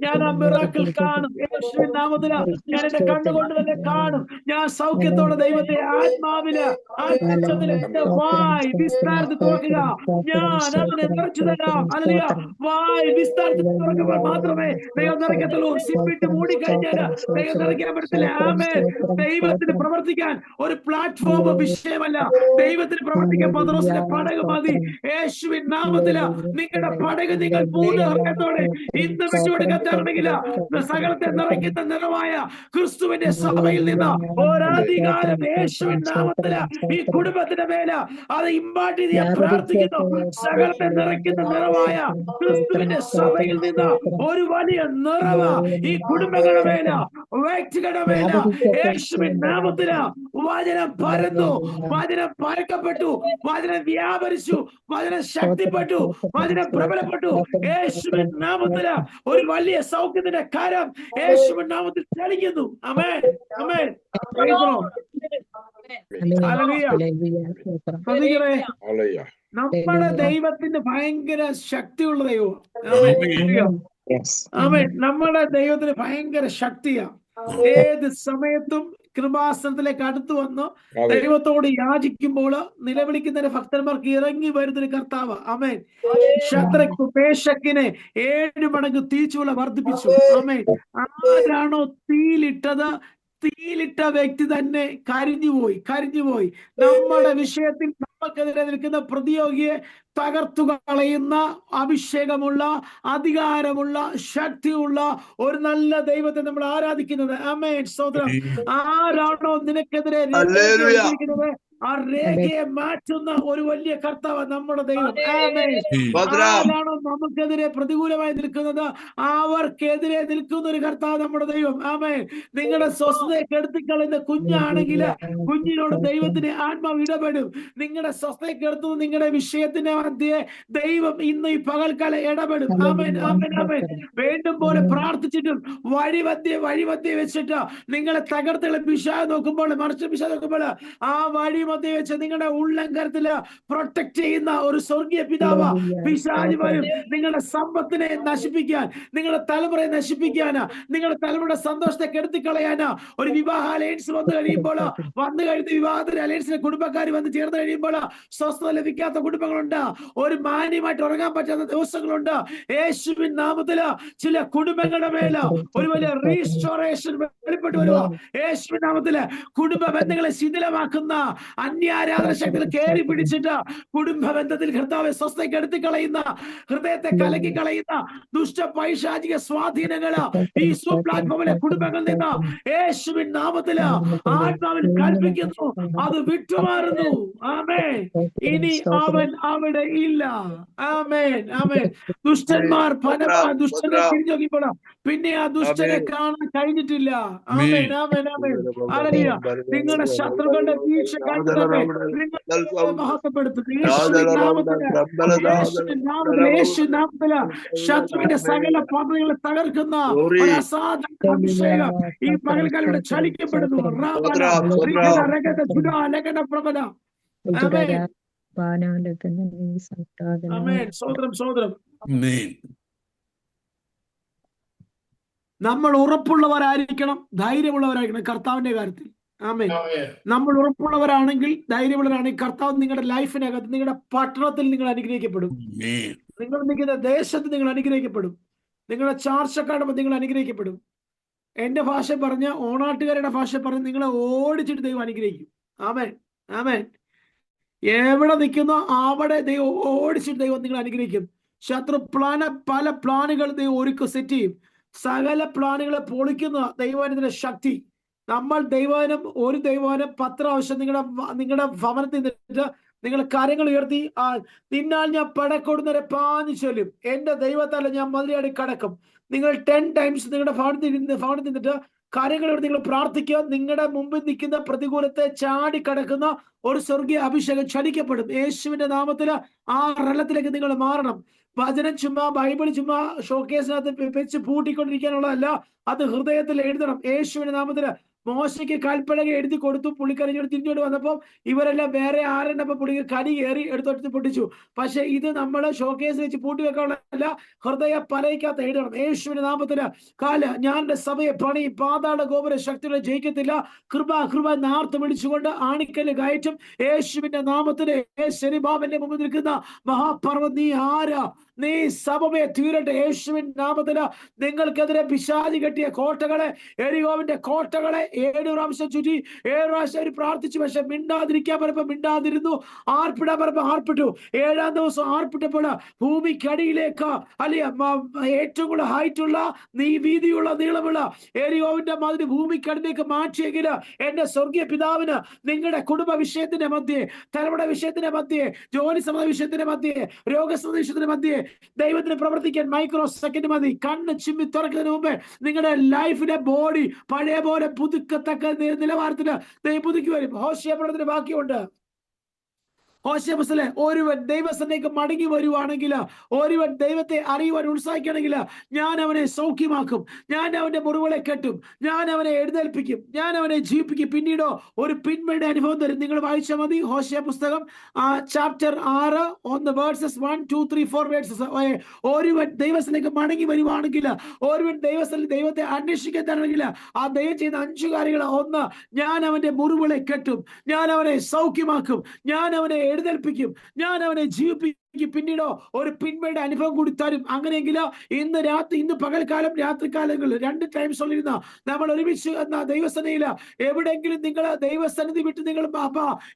Speaker 1: ഞാൻ ആ മിറാക്കിൾ കാണും. യേശുവിൻ നാമത്തില് ഞാൻ എന്റെ കണ്ണുകൊണ്ട് തന്നെ കാണും. ഞാൻ സൗഖ്യത്തോടെ ദൈവത്തെ ആത്മാവില് എന്റെ വായ് വിസ്താരത്തിൽ തുറക്കുക. ഞാൻ അതിനെ നിറച്ചു തരാം. അല്ലെങ്കിൽ വായ് വിസ്താരത്തിൽ തുറക്കുമ്പോൾ മാത്രമേ ദൈവം നിറയ്ക്കത്തുള്ളൂ. സിപ്പിട്ട് മൂടിക്കഴിഞ്ഞാൽ ദൈവം നിറയ്ക്കാൻ പറ്റത്തില്ല. ആമേൻ. ദൈവത്തിന് പ്രവർത്തിക്കാൻ ഒരു പ്ലാറ്റ്ഫോം വിഷയമല്ല. ദൈവത്തിന് പ്രവർത്തിക്കാൻ പത്രോസിന്റെ പടക് മതി. യേശുവിൻ നാമത്തില് നിങ്ങളുടെ പടക് നിങ്ങൾ പൂർണ്ണ ഹൃദയത്തോടെ ഇന്ന് വിട്ടുകൊടുക്കത്താണെങ്കിൽ സകലത്തെ നിറയ്ക്കുന്ന നിറമായ ക്രിസ്തുവിന്റെ സഭയിൽ നിന്ന് ഒരധികാരം യേശുവിൻ നാമത്തില് ഈ കുടുംബത്തിന്റെ മേല അത് ഇമ്പാർട്ട് ചെയ്ത് ഞാൻ പ്രാർത്ഥിക്കുന്നു. സകലത്തെ നിറയ്ക്കുന്ന നിറമായ ക്രിസ്തുവിന്റെ സഭയിൽ നിന്ന് ഒരു വലിയ നിറവ് ഈ കുടുംബങ്ങളുടെ മേല, വ്യക്തികളുടെ മേല യേശുവിൻ നാമത്തില് വചനം പരന്നു, വചനം പരക്കപ്പെട്ടു, വചനം വ്യാപരിച്ചു, വചനം ശക്തിപ്പെട്ടു, വചനം പ്രബലപ്പെട്ടു. യേശുവിൻ നാമത്തില് ഒരു വലിയ സൗഖ്യത്തിന്റെ കരം യേശുവിൻ നാമത്തിൽ ചലിക്കുന്നു. ആമേൻ. ആമേൻ. നമ്മുടെ ദൈവത്തിന് ഭയങ്കര ശക്തിയുള്ള ദൈവം. ആമേൻ. നമ്മുടെ ദൈവത്തിന് ഭയങ്കര ശക്തിയാ. ഏത് സമയത്തും കൃപാസനത്തിലേക്ക് അടുത്തു വന്ന് ദൈവത്തോട് യാചിക്കുമ്പോൾ നിലവിളിക്കുന്ന ഭക്തന്മാർക്ക് ഇറങ്ങി വരുന്നൊരു കർത്താവ്. ആമേൻ. ശദ്രക്ക് മേശക്കിനെ 7 മടങ്ങ് തീച്ചുള വർദ്ധിപ്പിച്ചു. ആമേൻ. ആരാണോ തീയിലിട്ട വ്യക്തി തന്നെ കരിഞ്ഞുപോയി. നമ്മുടെ വിഷയത്തിൽ നമുക്കെതിരെ നിൽക്കുന്ന പ്രതിയോഗിയെ തകർത്തു കളയുന്ന അഭിഷേകമുള്ള, അധികാരമുള്ള, ശക്തിയുള്ള ഒരു നല്ല ദൈവത്തെ നമ്മൾ ആരാധിക്കുന്നത്. ആമേൻ. സ്തോത്രം. ആരാണോ നിനക്കെതിരെ ആ രേഖയെ മാറ്റുന്ന ഒരു വലിയ കർത്താവ് നമ്മുടെ ദൈവം. ആരാണോ നമുക്കെതിരെ പ്രതികൂലമായി നിൽക്കുന്നത് അവർക്കെതിരെ നിൽക്കുന്ന ഒരു കർത്താവ് നമ്മുടെ ദൈവം. ആമേൻ. നിങ്ങളുടെ സ്വസ്ഥതയെ കെടുത്തിക്കളയുന്ന കുഞ്ഞാണെങ്കിൽ കുഞ്ഞിനോട് ദൈവത്തിന് ആത്മാവ് ഇടപെടും. നിങ്ങളുടെ സ്വസ്ഥതയെ കെടുത്തുന്ന നിങ്ങളുടെ വിഷയത്തിന്റെ മധ്യേ ദൈവം ഇന്ന് ഈ പകൽക്കാലം ഇടപെടും. ആമേൻ. ആമേൻ. ആമേൻ. വേണ്ടും പോലെ പ്രാർത്ഥിച്ചിട്ടും വഴിമധ്യേ വെച്ചിട്ട് നിങ്ങളെ തകർത്തുകളെ പിശാച് നോക്കുമ്പോൾ, മറിച്ച് പിശാച് നോക്കുമ്പോൾ ആ വഴി മധ്യ വെച്ച് നിങ്ങളുടെ ഉള്ളങ്കരത്തില് പ്രൊട്ടക്ട് ചെയ്യുന്ന ഒരു സ്വർഗീയ പിതാവ്. പിശാച് വരും നിങ്ങളുടെ സമ്പത്തിനെ നശിപ്പിക്കാൻ, നിങ്ങളുടെ തലമുറയെ നശിപ്പിക്കാന്, നിങ്ങളുടെ തലമുറയുടെ സന്തോഷത്തെ കെടുത്തിക്കളയാന്. ഒരു വിവാഹ അലയൻസ് വന്നു കഴിയുമ്പോൾ, വന്നു കഴിഞ്ഞ വിവാഹത്തിന്റെ അലയൻസിലെ കുടുംബക്കാർ വന്ന് ചേർന്ന് കഴിയുമ്പോൾ സ്വസ്ഥത ലഭിക്കാത്ത കുടുംബങ്ങളുണ്ട്. ഒരു മാന്യമായിട്ട് ഉറങ്ങാൻ പറ്റാത്ത ദിവസങ്ങളുണ്ട്. യേശുവിൻ നാമത്തില് ചില കുടുംബങ്ങളുടെ മേല് ഒരു വലിയ റീസ്റ്റോറേഷൻ വെളിപ്പെട്ട് വരുക. യേശുവിൻ നാമത്തില് കുടുംബ ബന്ധങ്ങളെ ശിഥിലമാക്കുന്ന അന്യാരാധന ശക്തികൾ കയറി പിടിച്ചിട്ട് കുടുംബ ബന്ധത്തിൽ കർത്താവെ സ്വസ്ഥതയ്ക്ക് എടുത്തു കളയുന്ന, ഹൃദയത്തെ കലക്കി കളയുന്ന ദുഷ്ട പൈശാചിക സ്വാധീനങ്ങള് ഈ പ്ലാറ്റ്ഫോമിലെ കുടുംബങ്ങളിൽ നിന്ന് യേശുവിൻ നാമത്തില് ആത്മാവിൽ കൽപ്പിക്കുന്നു, അത് വിട്ടുമാറുന്നു. ആമേൻ. ഇനി അവൻ അവിടെ ഇല്ല. ആമേൻ, ആമേൻ. ദുഷ്ടന്മാർ ദുഷ്ടനെ തിരിഞ്ഞു നോക്കിയപ്പോൾ പിന്നെ ആ ദുഷ്ടനെ കാണാൻ കഴിഞ്ഞിട്ടില്ല. ആമേൻ, ആമേൻ, ആമേൻ. ഹല്ലേലൂയ. നിങ്ങളുടെ ശത്രുക്കളുടെ വീഴ്ച കണ്ടിട്ടൊക്കെ നിങ്ങളെ മഹത്വപ്പെടുത്തുന്നു. യേശുവിൻ നാമത്തില് ശത്രുവിന്റെ സകല പദ്ധതികളെ തകർക്കുന്ന ഒരു അസാധാരണ അഭിഷേകം ഈ പകൽക്കാലം ഇവിടെ ചലിക്കപ്പെടുന്നു. നമ്മൾ ഉറപ്പുള്ളവരായിരിക്കണം, ധൈര്യമുള്ളവരായിരിക്കണം കർത്താവിന്റെ കാര്യത്തിൽ. ആമേൻ. നമ്മൾ ഉറപ്പുള്ളവരാണെങ്കിൽ, ധൈര്യമുള്ളവരാണെങ്കിൽ കർത്താവ് നിങ്ങളുടെ ലൈഫിനകത്ത്, നിങ്ങളുടെ പട്ടണത്തിൽ നിങ്ങൾ അനുഗ്രഹിക്കപ്പെടും. നിങ്ങൾ നിൽക്കുന്ന ദേശത്ത് നിങ്ങൾ അനുഗ്രഹിക്കപ്പെടും. നിങ്ങളുടെ ചാർച്ചക്കാടുമ്പോൾ നിങ്ങൾ അനുഗ്രഹിക്കപ്പെടും. എന്റെ ഭാഷ പറഞ്ഞ, ഓണാട്ടുകാരുടെ ഭാഷ പറഞ്ഞ് നിങ്ങളെ ഓടിച്ചിട്ട് ദൈവം അനുഗ്രഹിക്കും. ആമേൻ, ആമേൻ. എവിടെ നിൽക്കുന്നോ അവിടെ ദൈവം ഓടിച്ചിട്ട് ദൈവം നിങ്ങൾ അനുഗ്രഹിക്കും. ശത്രു പല പ്ലാനുകൾ ദൈവം ഒരുക്കും, സെറ്റ് ചെയ്യും. സകല പ്ലാനുകളെ പൊളിക്കുന്ന ദൈവത്തിന്റെ ശക്തി. നമ്മൾ ഒരു ദൈവവചനം 10 പ്രാവശ്യം നിങ്ങളുടെ ഭവനത്തിൽ നിന്നിട്ട് നിങ്ങൾ കാര്യങ്ങൾ ഉയർത്തി, നിന്നാൽ ഞാൻ പടക്കൊടുന്നവരെ പാഞ്ഞു ചൊല്ലും, എന്റെ ദൈവത്താൽ ഞാൻ മതിലടി കടക്കും. നിങ്ങൾ 10 ടൈംസ് നിങ്ങളുടെ ഭവനത്തിൽ നിന്നിട്ട് കാര്യങ്ങൾ നിങ്ങൾ പ്രാർത്ഥിക്കുക. നിങ്ങളുടെ മുമ്പിൽ നിൽക്കുന്ന പ്രതികൂലത്തെ ചാടി കടക്കുന്ന ഒരു സ്വർഗീയ അഭിഷേകം ചലിക്കപ്പെടും. യേശുവിന്റെ നാമത്തിൽ ആ റലത്തിലേക്ക് നിങ്ങൾ മാറണം. വചനം ചുമ്മാ, ബൈബിൾ ചുമ്മാ ഷോക്കേസിനകത്ത് വെച്ച് പൂട്ടിക്കൊണ്ടിരിക്കാനുള്ളതല്ല, അത് ഹൃദയത്തിൽ എഴുതണം. യേശുവിന്റെ നാമത്തില് മോശയ്ക്ക് കൽപ്പലക എഴുതി കൊടുത്തു. പുള്ളിക്കാരി തിരിഞ്ഞോട്ട് വന്നപ്പോൾ ഇവരെല്ലാം വേറെ ആരെണ്ണപ്പം പുള്ളിക്ക് കരി കയറി എടുത്തെടുത്ത് പൊട്ടിച്ചു. പക്ഷെ ഇത് നമ്മൾ ഷോക്കേസ് വെച്ച് പൂട്ടി വെക്കാനുള്ളതല്ല, ഹൃദയ പലയ്ക്കകത്ത് എഴുതണം. യേശുവിന്റെ നാമത്തില് ഞാൻ എന്റെ സഭയെ പണി, പാതാള ഗോപുര ശക്തികളെ ജയിക്കത്തില്ല, കൃപ നാർത്ത് വിളിച്ചുകൊണ്ട് ആണിക്കല് കയറ്റും. യേശുവിന്റെ നാമത്തില് ശരിബാബന്റെ മുമ്പിൽ നിൽക്കുന്ന മഹാപർവ്വം, നീ ആരാ? നീ സഭയെ തീരട്ടെ. യേശുവിന്റെ നാമത്തില് നിങ്ങൾക്കെതിരെ പിശാചി കെട്ടിയ കോട്ടകളെ, എരികോവിന്റെ കോട്ടകളെ 7 പ്രാവശ്യം ചുറ്റി 7 പ്രാവശ്യം അവർ പ്രാർത്ഥിച്ചു. പക്ഷെ മിണ്ടാതിരിക്കാൻ പറഞ്ഞപ്പോ മിണ്ടാതിരുന്നു, ആർപ്പിടാൻ പറഞ്ഞപ്പോ ആർപ്പിട്ടു. 7-ാം ദിവസം ആർപ്പിട്ടപ്പോൾ ഭൂമിക്കടിയിലേക്ക്, അല്ലെ ഏറ്റവും കൂടുതൽ ഹൈറ്റുള്ള, വീതിയുള്ള, നീളമുള്ള എരികോവിന്റെ മാതിരി ഭൂമിക്കടിയിലേക്ക് മാറ്റിയെങ്കിൽ എന്റെ സ്വർഗീയ പിതാവിന് നിങ്ങളുടെ കുടുംബ വിഷയത്തിന്റെ മധ്യേ, തലമുറ വിഷയത്തിന്റെ മധ്യേ, ജോലി സംബന്ധ വിഷയത്തിന്റെ മധ്യേ, രോഗസംബന്ധ വിഷയത്തിന്റെ മധ്യേ ദൈവത്തിന് പ്രവർത്തിക്കാൻ മൈക്രോ സെക്കൻഡ് മതി. കണ്ണ് ചിമ്മി തുറക്കുന്നതിന് മുമ്പേ നിങ്ങളുടെ ലൈഫിന്റെ ബോഡി പഴയ പോലെ പുതുക്കത്തക്ക നിലവാരത്തിന് ദൈവം പുതുക്കി വരും. ഹോശേയ പ്രവചനത്തിന്റെ വാക്യമുണ്ട്. ഹോശേയ പുസ്തകത്തിലെ ഒരുവൻ ദൈവസന്നിധിക്ക് മടങ്ങി വരുവാണെങ്കിൽ, ഒരുവൻ ദൈവത്തെ അറിയുവാൻ ഉത്സാഹിക്കുകയാണെങ്കിൽ, ഞാൻ അവനെ സൗഖ്യമാക്കും, ഞാൻ അവന്റെ മുറിവുകളെ കെട്ടും, ഞാൻ അവനെ എഴുന്നേൽപ്പിക്കും, ഞാൻ അവനെ ജീവിപ്പിക്കും, പിന്നീടോ ഒരു പിന്മയുടെ അനുഭവം തരും. നിങ്ങൾ വായിച്ചാൽ മതി ഹോശേയ പുസ്തകം ചാപ്റ്റർ 6 വേഴ്സസ് 1, 2, 3, 4 വേഴ്സസ്. ഒരുവൻ ദൈവസന്നിധിക്ക് മടങ്ങി വരുവാണെങ്കിൽ, ഒരുവൻ ദൈവത്തെ അന്വേഷിക്കാനാണെങ്കിൽ ആ ദൈവം ചെയ്യുന്ന 5 കാര്യങ്ങൾ. 1, ഞാൻ അവന്റെ മുറിവുകളെ കെട്ടും, ഞാൻ അവനെ സൗഖ്യമാക്കും, ഞാൻ അവനെ എഴുന്നേൽപ്പിക്കും, ഞാൻ അവനെ ജീവിപ്പിക്കും, പിന്നീടോ ഒരു പിന്മയുടെ അനുഭവം കൂടി തരും. അങ്ങനെയെങ്കിൽ ഇന്ന് പകൽക്കാലം, രാത്രികാലങ്ങളിൽ 2 ടൈംസ് ഉള്ളിരുന്ന നമ്മൾ ഒരുമിച്ച് എന്ന ദൈവസന്നിധിയിൽ എവിടെയെങ്കിലും നിങ്ങൾ ദൈവസന്നിധി വിട്ട് നിങ്ങൾ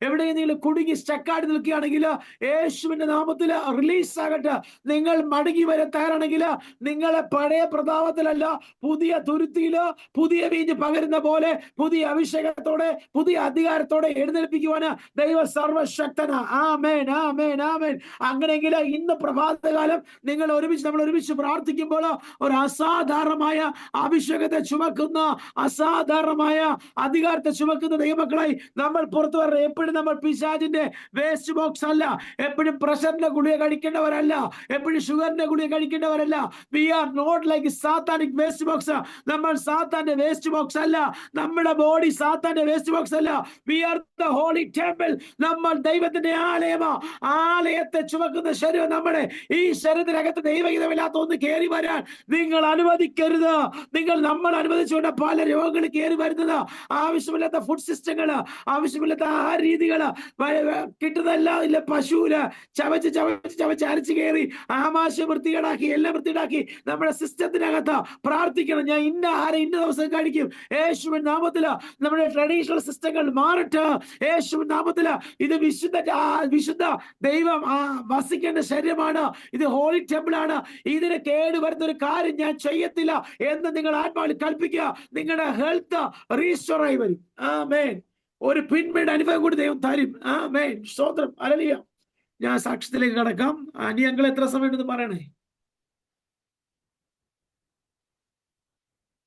Speaker 1: എവിടെയെങ്കിലും നിങ്ങൾ കുടുങ്ങി സ്റ്റക്കാടി നിൽക്കുകയാണെങ്കിൽ, യേശുവിന്റെ നാമത്തിൽ റിലീസ് ആകട്ടെ. നിങ്ങൾ മടങ്ങി വരെ തയ്യാറാണെങ്കിൽ, നിങ്ങളെ പഴയ പ്രതാപത്തിലല്ല, പുതിയ തുരുത്തിയില് പുതിയ വീഞ്ഞ് പകരുന്ന പോലെ പുതിയ അഭിഷേകത്തോടെ, പുതിയ അധികാരത്തോടെ എഴുന്നേൽപ്പിക്കുവാന് ദൈവ സർവശക്തന. ആമേൻ, ആമേൻ, ആമേൻ. അങ്ങനെയെങ്കിൽ ഇന്ന് പ്രഭാതകാലം നമ്മൾ ഒരുമിച്ച് പ്രാർത്ഥിക്കുമ്പോൾ ഒരു അസാധാരണമായ അഭിഷേകത്തെ ചുമക്കുന്ന, അസാധാരണമായ അധികാരത്തെ ചുമക്കുന്ന ദൈവമക്കളായി നമ്മൾ പുറത്തു വരണം. എപ്പോഴും നമ്മൾ പിശാചിന്റെ വേസ്റ്റ് ബോക്സ് അല്ല, എപ്പോഴും പ്രഷറിന്റെ ഗുളിക കഴിക്കേണ്ടവരല്ല, എപ്പോഴും ഷുഗറിന്റെ ഗുളിക കഴിക്കേണ്ടവരല്ല. We are not like satanic waste box. നമ്മൾ സാത്താന്റെ വേസ്റ്റ് ബോക്സ് അല്ല, നമ്മുടെ ബോഡി സാത്താന്റെ വേസ്റ്റ് ബോക്സ് അല്ല. We are the holy temple. നമ്മൾ ദൈവത്തിന്റെ ആലയമാ. ആലയത്തെ ചുമക്കുന്ന ശരീരം നമ്മുടെ ഈ ശരീരത്തിനകത്ത് ദൈവഹിതമില്ലാത്ത ഒന്ന് കയറി വരാൻ നിങ്ങൾ അനുവദിക്കരുത്. നമ്മൾ അനുവദിച്ചുകൊണ്ട് പല രോഗങ്ങൾ കയറി വരുന്നത്, ആവശ്യമില്ലാത്ത ഫുഡ് സിസ്റ്റങ്ങള്, ആവശ്യമില്ലാത്ത ആഹാര രീതികള്, കിട്ടുന്നതെല്ലാം ഇല്ല പശുവില് ചവച്ച് അരച്ച് കയറി ആമാശയം വൃത്തികേടാക്കി, എല്ലാം വൃത്തികേടാക്കി നമ്മുടെ സിസ്റ്റത്തിനകത്ത് പ്രാർത്ഥിക്കണം. ഞാൻ ഇന്ന ആഹാരം ഇന്ന ദിവസം കഴിക്കും. യേശുവിൻ നാമത്തില് നമ്മുടെ ട്രഡീഷണൽ സിസ്റ്റങ്ങൾ മാറട്ടെ. യേശുവിൻ നാമത്തില് ഇത് വിശുദ്ധ ദൈവം വസിക്കേണ്ട ശരീരമാണ്. ഇത് ഹോളി ടെമ്പിൾ ആണ്. ഇതിന് കേട് വരുന്ന ഒരു കാര്യം ഞാൻ ചെയ്യത്തില്ല എന്ന് നിങ്ങൾ ആത്മാവിൽ കൽപ്പിക്കുക. നിങ്ങളുടെ ഹെൽത്ത് റീസ്റ്റോർ ആയി വരും. ആമേൻ. ഒരു പിൻമേട് അനുഭവം കൂടി ദൈവം തരും. ആമേൻ. സ്തോത്രം. ഹല്ലേലൂയ. ഞാൻ സാക്ഷ്യത്തിലേക്ക് കടക്കാം. ഇനി ഞങ്ങൾ എത്ര സമയം ഉണ്ടെന്ന് പറയണേ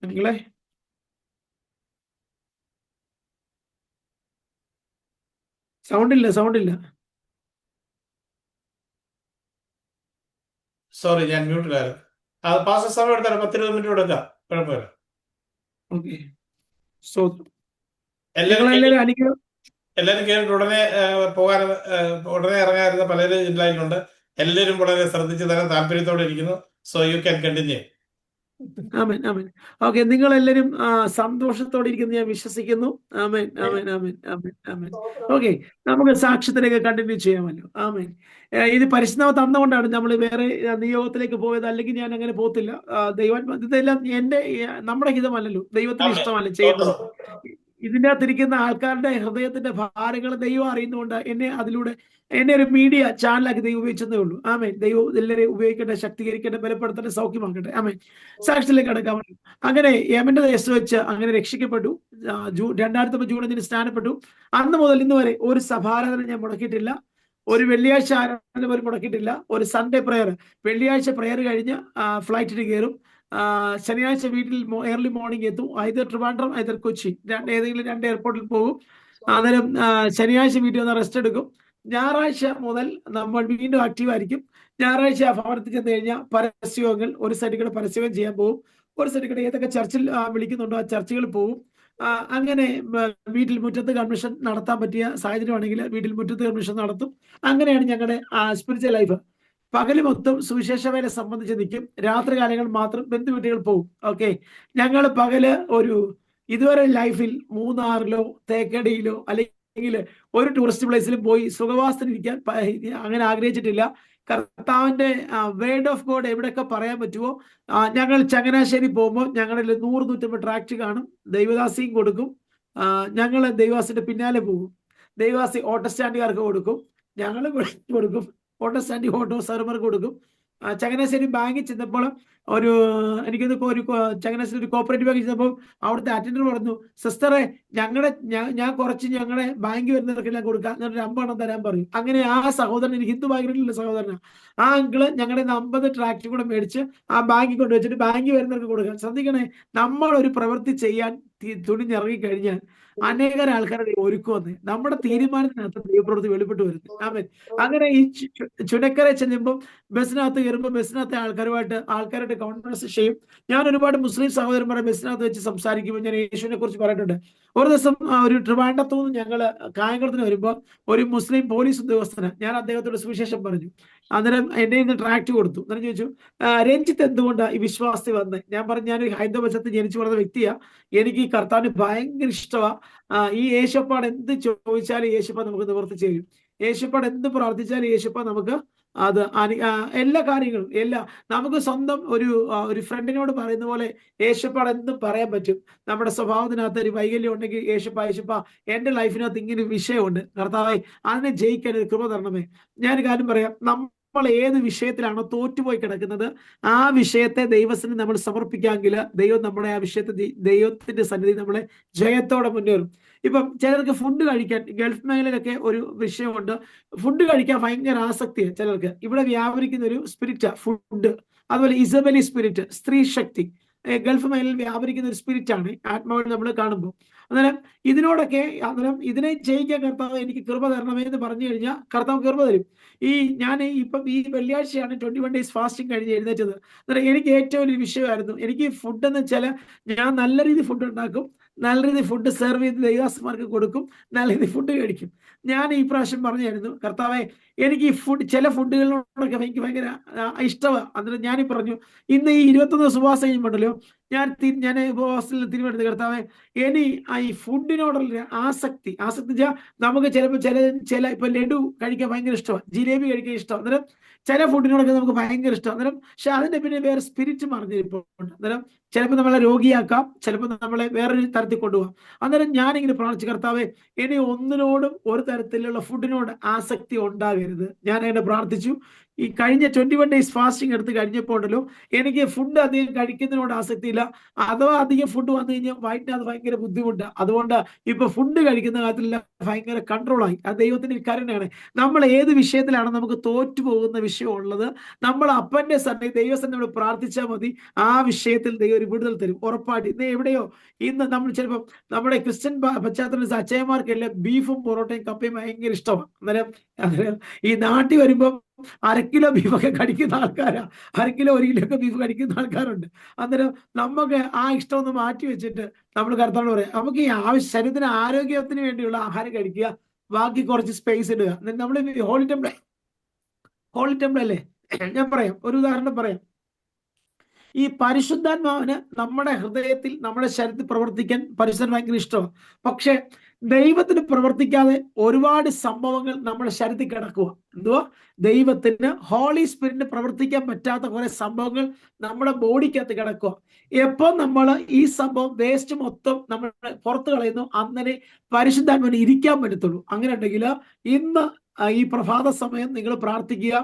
Speaker 1: നിങ്ങളെ. സൗണ്ട് ഇല്ല.
Speaker 2: സോറി, ഞാൻ മ്യൂട്ടിലായിരുന്നു. പാസ് സമയം എടുത്താൽ 10-20 മിനിറ്റ് കൊടുക്കാം, കുഴപ്പമില്ല.
Speaker 1: ഓക്കെ. സ്തോത്രം.
Speaker 2: എല്ലാവരും കേട്ടിട്ട് ഉടനെ ഇറങ്ങാറുന്ന പലരും ജില്ലയിലുണ്ട്. എല്ലാവരും വളരെ ശ്രദ്ധിച്ച് തന്നെ താല്പര്യത്തോടെ ഇരിക്കുന്നു. So you can continue.
Speaker 1: Amen. Okay, നിങ്ങൾ എല്ലാവരും സന്തോഷത്തോടെ ഇരിക്കുന്നു ഞാൻ വിശ്വസിക്കുന്നു. ആമേൻ. ഓക്കെ, നമുക്ക് സാക്ഷ്യത്തിലേക്ക് കണ്ടിന്യൂ ചെയ്യാമല്ലോ. ആമേൻ. ഇത് പരിശുദ്ധാത്മ തന്നുകൊണ്ടാണ് നമ്മൾ വേറെ നിയോഗത്തിലേക്ക് പോയത്. അല്ലെങ്കിൽ ഞാൻ അങ്ങനെ പോകത്തില്ല. ഇതെല്ലാം നമ്മുടെ ഹിതമല്ലല്ലോ, ദൈവത്തിന് ഇഷ്ടമല്ല ചെയ്യുന്നത്. ഇതിൻ്റെ അകത്തിരിക്കുന്ന ആൾക്കാരുടെ ഹൃദയത്തിന്റെ ഭാരങ്ങൾ ദൈവം അറിയുന്നതുകൊണ്ട് എന്നെ ഒരു മീഡിയ ചാനലാക്കി ദൈവം ഉപയോഗിച്ചതേ ഉള്ളൂ. ആമേൻ. ദൈവം എല്ലാവരെയും ഉപയോഗിക്കട്ടെ, ശക്തീകരിക്കട്ടെ, ബലപ്പെടുത്തട്ടെ, സൗഖ്യമാക്കട്ടെ. ആമേൻ. സാക്ഷ്യത്തിലേക്ക് കടക്കാൻ പറ്റും. അങ്ങനെ യമന്റെ ദേശത്ത് വെച്ച് അങ്ങനെ രക്ഷിക്കപ്പെട്ടു. 2009 ജൂൺ 5 സ്നാനപ്പെട്ടു. അന്ന് മുതൽ ഇന്ന് വരെ ഒരു സഭാരാധന ഞാൻ മുടക്കിയിട്ടില്ല. ഒരു വെള്ളിയാഴ്ച ആരാധന പോലും മുടക്കിയിട്ടില്ല. ഒരു സൺഡേ പ്രയർ, വെള്ളിയാഴ്ച പ്രയർ കഴിഞ്ഞ് ഫ്ലൈറ്റിന് കയറും. ശനിയാഴ്ച വീട്ടിൽ ഏർലി മോർണിംഗ് എത്തും. ഐദർ ട്രിവാൻഡ്രം ഐദർ കൊച്ചി, ഏതെങ്കിലും 2 എയർപോർട്ടിൽ പോകും. അന്നേരം ശനിയാഴ്ച വീട്ടിൽ വന്ന് റെസ്റ്റ് എടുക്കും. ഞായറാഴ്ച മുതൽ നമ്മൾ വീണ്ടും ആക്റ്റീവ് ആയിരിക്കും. ഞായറാഴ്ച ഭവനത്തിൽ ചെന്ന് കഴിഞ്ഞാൽ പരസ്യങ്ങൾ, ഒരു സൈഡിൽ കൂടെ പരസ്യങ്ങൾ ചെയ്യാൻ പോകും, ഒരു സൈഡിൽ കൂടെ ഏതൊക്കെ ചർച്ചിൽ വിളിക്കുന്നുണ്ടോ ആ ചർച്ചുകളിൽ പോകും. അങ്ങനെ വീട്ടിൽ മുറ്റത്ത് കൺവെൻഷൻ നടത്താൻ പറ്റിയ സാഹചര്യമാണെങ്കിൽ വീട്ടിൽ മുറ്റത്ത് കൺവെൻഷൻ നടത്തും. അങ്ങനെയാണ് ഞങ്ങളുടെ സ്പിരിച്വൽ ലൈഫ്. പകല് മൊത്തം സുവിശേഷ വേല സംബന്ധിച്ച് നിൽക്കും. രാത്രി കാലങ്ങൾ മാത്രം ബന്ധുവീട്ടുകൾ പോകും. ഓക്കെ, ഞങ്ങൾ പകല് ഇതുവരെ ലൈഫിൽ മൂന്നാറിലോ തേക്കടിയിലോ അല്ലെങ്കിൽ ഒരു ടൂറിസ്റ്റ് പ്ലേസിലും പോയി സുഖവാസത്തിലിരിക്കാൻ അങ്ങനെ ആഗ്രഹിച്ചിട്ടില്ല. കർത്താവിന്റെ വേർഡ് ഓഫ് ഗോഡ് എവിടെയൊക്കെ പറയാൻ പറ്റുമോ, ഞങ്ങൾ ചങ്ങനാശ്ശേരി പോകുമ്പോൾ ഞങ്ങളിൽ 100-150 ട്രാക്ട് കാണും. ദൈവദാസിയും കൊടുക്കും. ഞങ്ങൾ ദൈവദാസിന്റെ പിന്നാലെ പോകും. ദൈവദാസി ഓട്ടോ സ്റ്റാൻഡുകാർക്ക് കൊടുക്കും, ഞങ്ങൾ കൊടുക്കും. ഓട്ടോ സ്റ്റാൻഡിൽ ഓട്ടോ സർവർക്ക് കൊടുക്കും. ചങ്ങനാശ്ശേരി ബാങ്കിൽ ചെന്നപ്പോൾ എനിക്കൊന്ന് ചങ്ങനാശ്ശേരി ഒരു കോപ്പറേറ്റീവ് ബാങ്കിൽ ചെന്നപ്പോൾ അവിടുത്തെ അറ്റൻഡർ പറഞ്ഞു, സിസ്റ്ററെ ഞാൻ കുറച്ച് ഞങ്ങളുടെ ബാങ്കിൽ വരുന്നവർക്കെല്ലാം കൊടുക്കാം, എന്നൊരു 50 തരാൻ പറയും. അങ്ങനെ ആ സഹോദരൻ, ഹിന്ദു ബാങ്കിലുള്ള സഹോദരനാണ്, ആ അങ്കിള് ഞങ്ങളുടെ 50 ട്രാക്ടർ കൂടെ മേടിച്ച് ആ ബാങ്കിൽ കൊണ്ട് വെച്ചിട്ട് ബാങ്കിൽ വരുന്നവർക്ക് കൊടുക്കാൻ. ശ്രദ്ധിക്കണേ, നമ്മൾ ഒരു പ്രവൃത്തി ചെയ്യാൻ തുണിഞ്ഞിറങ്ങി കഴിഞ്ഞാൽ അനേകം ആൾക്കാരെ ഒരുക്കുവന്ന് നമ്മുടെ തീരുമാനത്തിനകത്ത് ദൈവപ്രവൃത്തി വെളിപ്പെട്ട് വരുന്നു. ആമേൻ. അങ്ങനെ ഈ ചുനക്കര ചെല്ലുമ്പോൾ ബസ്സിനകത്ത് കയറുമ്പോൾ ബസ്സിനകത്തെ ആൾക്കാരുടെ കോൺവെർസേഷൻ ചെയ്യും. ഞാൻ ഒരുപാട് മുസ്ലിം സഹോദരന്മാരെ ബസ്സിനകത്ത് വെച്ച് സംസാരിക്കുമ്പോൾ ഞാൻ യേശുവിനെ കുറിച്ച് പറഞ്ഞിട്ടുണ്ട്. ഒരു ദിവസം ഒരു ട്രിവാൻഡ്രത്തു നിന്ന് ഞങ്ങൾ കായംകുളത്തിന് വരുമ്പോൾ ഒരു മുസ്ലിം പോലീസ് ഉദ്യോഗസ്ഥന് ഞാൻ അദ്ദേഹത്തോട് സുവിശേഷം പറഞ്ഞു. അന്നേരം എന്നെ ഇന്ന് ട്രാക്ട് കൊടുത്തു. അന്നേരം ചോദിച്ചു, രഞ്ജിത്ത് എന്തുകൊണ്ടാണ് ഈ വിശ്വാസത്തിൽ വന്നത്? ഞാൻ പറഞ്ഞു, ഞാൻ ഹൈന്ദവ വശത്ത് ജനിച്ചു വളർന്ന വ്യക്തിയാ, എനിക്ക് ഈ കർത്താവിന് ഭയങ്കര ഇഷ്ടമാണ്. ഈ യേശുപ്പാട് എന്ത് ചോദിച്ചാലും യേശുപ്പ നമുക്ക് നിവർത്തി ചെയ്യും. യേശുപ്പാട് എന്ത് പ്രാർത്ഥിച്ചാലും യേശുപ്പ നമുക്ക് അത് എല്ലാ കാര്യങ്ങളും നമുക്ക് സ്വന്തം ഒരു ഫ്രണ്ടിനോട് പറയുന്ന പോലെ യേശുപ്പാട് എന്തും പറയാൻ പറ്റും. നമ്മുടെ സ്വഭാവത്തിനകത്ത് ഒരു വൈകല്യം ഉണ്ടെങ്കിൽ യേശുപ്പ എൻ്റെ ലൈഫിനകത്ത് ഇങ്ങനെ ഒരു വിഷയമുണ്ട്, കർത്താവേ അതിനെ ജയിക്കാൻ ഒരു കൃപ തരണമേ. ഞാൻ കാര്യം പറയാം, നമ്മൾ നമ്മൾ ഏത് വിഷയത്തിലാണോ തോറ്റുപോയി കിടക്കുന്നത് ആ വിഷയത്തെ ദൈവത്തിന് നമ്മൾ സമർപ്പിക്കാമെങ്കിൽ ദൈവം നമ്മുടെ ആ വിഷയത്തെ ദൈവത്തിന്റെ സന്നിധി നമ്മളെ ജയത്തോടെ മുന്നേറും. ഇപ്പം ചിലർക്ക് ഫുഡ് കഴിക്കാൻ ഗൾഫ് മേഖലയിലൊക്കെ ഒരു വിഷയമുണ്ട്. ഫുഡ് കഴിക്കാൻ ഭയങ്കര ആസക്തിയാണ് ചിലർക്ക്. ഇവിടെ വ്യാപരിക്കുന്ന ഒരു സ്പിരിറ്റാ ഫുഡ്. അതുപോലെ ഇസബലി സ്പിരിറ്റ്, സ്ത്രീ ശക്തി, ഗൾഫ് മേഖലയിൽ വ്യാപരിക്കുന്ന ഒരു സ്പിരിറ്റ് ആണ് ആത്മാവിൽ നമ്മൾ കാണുമ്പോൾ. അന്നേരം ഇതിനോടൊക്കെ ഇതിനെ ജയിക്കാൻ കർത്താവ് എനിക്ക് കൃപ തരണമേ എന്ന് പറഞ്ഞു കഴിഞ്ഞാൽ കർത്താവ് കൃപ തരും. ഞാൻ ഇപ്പം ഈ വെള്ളിയാഴ്ചയാണ് 21 ഡേയ്സ് ഫാസ്റ്റിംഗ് കഴിഞ്ഞ് എഴുന്നേറ്റത്. അന്നേരം എനിക്ക് ഏറ്റവും ഒരു വിഷയമായിരുന്നു. എനിക്ക് ഫുഡ് എന്ന് വെച്ചാൽ ഞാൻ നല്ല രീതിയിൽ ഫുഡ് ഉണ്ടാക്കും, നല്ല രീതിയിൽ ഫുഡ് സെർവ് ചെയ്ത് ദൈവദാസന്മാർക്ക് കൊടുക്കും, നല്ല രീതിയിൽ ഫുഡ് കഴിക്കും. ഞാൻ ഈ പ്രാവശ്യം പറഞ്ഞായിരുന്നു, കർത്താവെ എനിക്ക് ഈ ചില ഫുഡുകളിലോടൊക്കെ എനിക്ക് ഭയങ്കര ഇഷ്ടമാണ്. അന്നേരം ഞാനീ പറഞ്ഞു, ഇന്ന് ഈ 21 ദിവസം ഉപവാസം കഴിയുമ്പോണ്ടല്ലോ ഞാൻ ഉപവാസത്തിൽ തിരുവനന്തപുരത്ത്, കർത്താവെ ഇനി ഈ ഫുഡിനോടുള്ള ആസക്തി വെച്ചാൽ നമുക്ക് ചില ഇപ്പൊ ലഡു കഴിക്കാൻ ഭയങ്കര ഇഷ്ടമാണ്, ജിലേബി കഴിക്കാൻ ഇഷ്ടമാണ്. അന്നേരം ചില ഫുഡിനോടൊക്കെ നമുക്ക് ഭയങ്കര ഇഷ്ടം. അന്നേരം പക്ഷെ അതിന്റെ പിന്നെ വേറെ സ്പിരിറ്റ് മറിഞ്ഞിരിപ്പുണ്ട്. അന്നേരം ചിലപ്പോൾ നമ്മളെ രോഗിയാക്കാം, ചിലപ്പോൾ നമ്മളെ വേറൊരു തരത്തിൽ കൊണ്ടുപോകാം. അന്നേരം ഞാനിങ്ങനെ പ്രാർത്ഥിച്ചു, കർത്താവെ ഇനി ഒന്നിനോടും ഒരു തരത്തിലുള്ള ഫുഡിനോട് ആസക്തി ഉണ്ടാകരുത്. ഞാൻ അങ്ങനെ പ്രാർത്ഥിച്ചു. ഈ കഴിഞ്ഞ 21 ഡേയ്സ് ഫാസ്റ്റിംഗ് എടുത്ത് കഴിഞ്ഞപ്പോൾ ഉണ്ടല്ലോ എനിക്ക് ഫുഡ് അധികം കഴിക്കുന്നതിനോട് ആസക്തിയില്ല. അഥവാ അധികം ഫുഡ് വന്നു കഴിഞ്ഞാൽ വയറ്റിനകത്ത് ഭയങ്കര ബുദ്ധിമുട്ടാണ്. അതുകൊണ്ട് ഇപ്പൊ ഫുഡ് കഴിക്കുന്ന കാര്യത്തിലെല്ലാം ഭയങ്കര കൺട്രോളായി. അത് ദൈവത്തിന്റെ കരുണയാണ്. നമ്മൾ ഏത് വിഷയത്തിലാണ് നമുക്ക് തോറ്റു പോകുന്ന വിഷയം ഉള്ളത്, നമ്മൾ അപ്പന്റെ സന്നിധി ദൈവസന്നിധി നമ്മൾ പ്രാർത്ഥിച്ചാൽ മതി. ആ വിഷയത്തിൽ ദൈവം ഒരു വിടുതൽ തരും ഉറപ്പായിട്ട്. ഇന്ന് നമ്മൾ ചിലപ്പോൾ നമ്മുടെ ക്രിസ്ത്യൻ പശ്ചാത്തലത്തിൽ അച്ഛന്മാർക്കെല്ലാം ബീഫും പൊറോട്ടയും കപ്പയും ഭയങ്കര ഇഷ്ടമാണ്. അന്നേരം ഈ നാട്ടിൽ വരുമ്പോൾ 1/2 കിലോ ബീഫൊക്കെ കഴിക്കുന്ന ആൾക്കാരാ, 1/2 കിലോ 1 കിലോ ഒക്കെ ബീഫ് കഴിക്കുന്ന ആൾക്കാരുണ്ട്. അന്നേരം നമുക്ക് ആ ഇഷ്ടം ഒന്ന് മാറ്റി വെച്ചിട്ട് നമ്മൾ കർത്താവിനോട് പറയാം, നമുക്ക് ഈ ശരീരത്തിന് ആരോഗ്യത്തിന് വേണ്ടിയുള്ള ആഹാരം കഴിക്കുക, ബാക്കി കുറച്ച് സ്പേസ് ഇടുക. നമ്മൾ ഹോളി ടെമ്പിൾ അല്ലേ, ഞാൻ പറയാം ഒരു ഉദാഹരണം പറയാം. ഈ പരിശുദ്ധാത്മാവിന് നമ്മുടെ ഹൃദയത്തിൽ നമ്മുടെ ശരീരത്തിൽ പ്രവർത്തിക്കാൻ പരിശുദ്ധൻ ഭയങ്കര ഇഷ്ടമാണ്. പക്ഷെ ദൈവത്തിന് പ്രവർത്തിക്കാതെ ഒരുപാട് സംഭവങ്ങൾ നമ്മുടെ ശരീരത്തിൽ കിടക്കുക. എന്തുവാ? ദൈവത്തിന് ഹോളി സ്പിരിറ്റിന് പ്രവർത്തിക്കാൻ പറ്റാത്ത കുറെ സംഭവങ്ങൾ നമ്മുടെ ബോഡിക്കകത്ത് കിടക്കുക. എപ്പോൾ നമ്മൾ ഈ സംഭവം വേസ്റ്റ് മൊത്തം നമ്മൾ പുറത്ത് കളയുന്നു, അന്നേരെ പരിശുദ്ധാത്മാവിന് ഇരിക്കാൻ പറ്റത്തുള്ളൂ. അങ്ങനെ ഉണ്ടെങ്കിൽ ഇന്ന് ഈ പ്രഭാത സമയം നിങ്ങൾ പ്രാർത്ഥിക്കുക.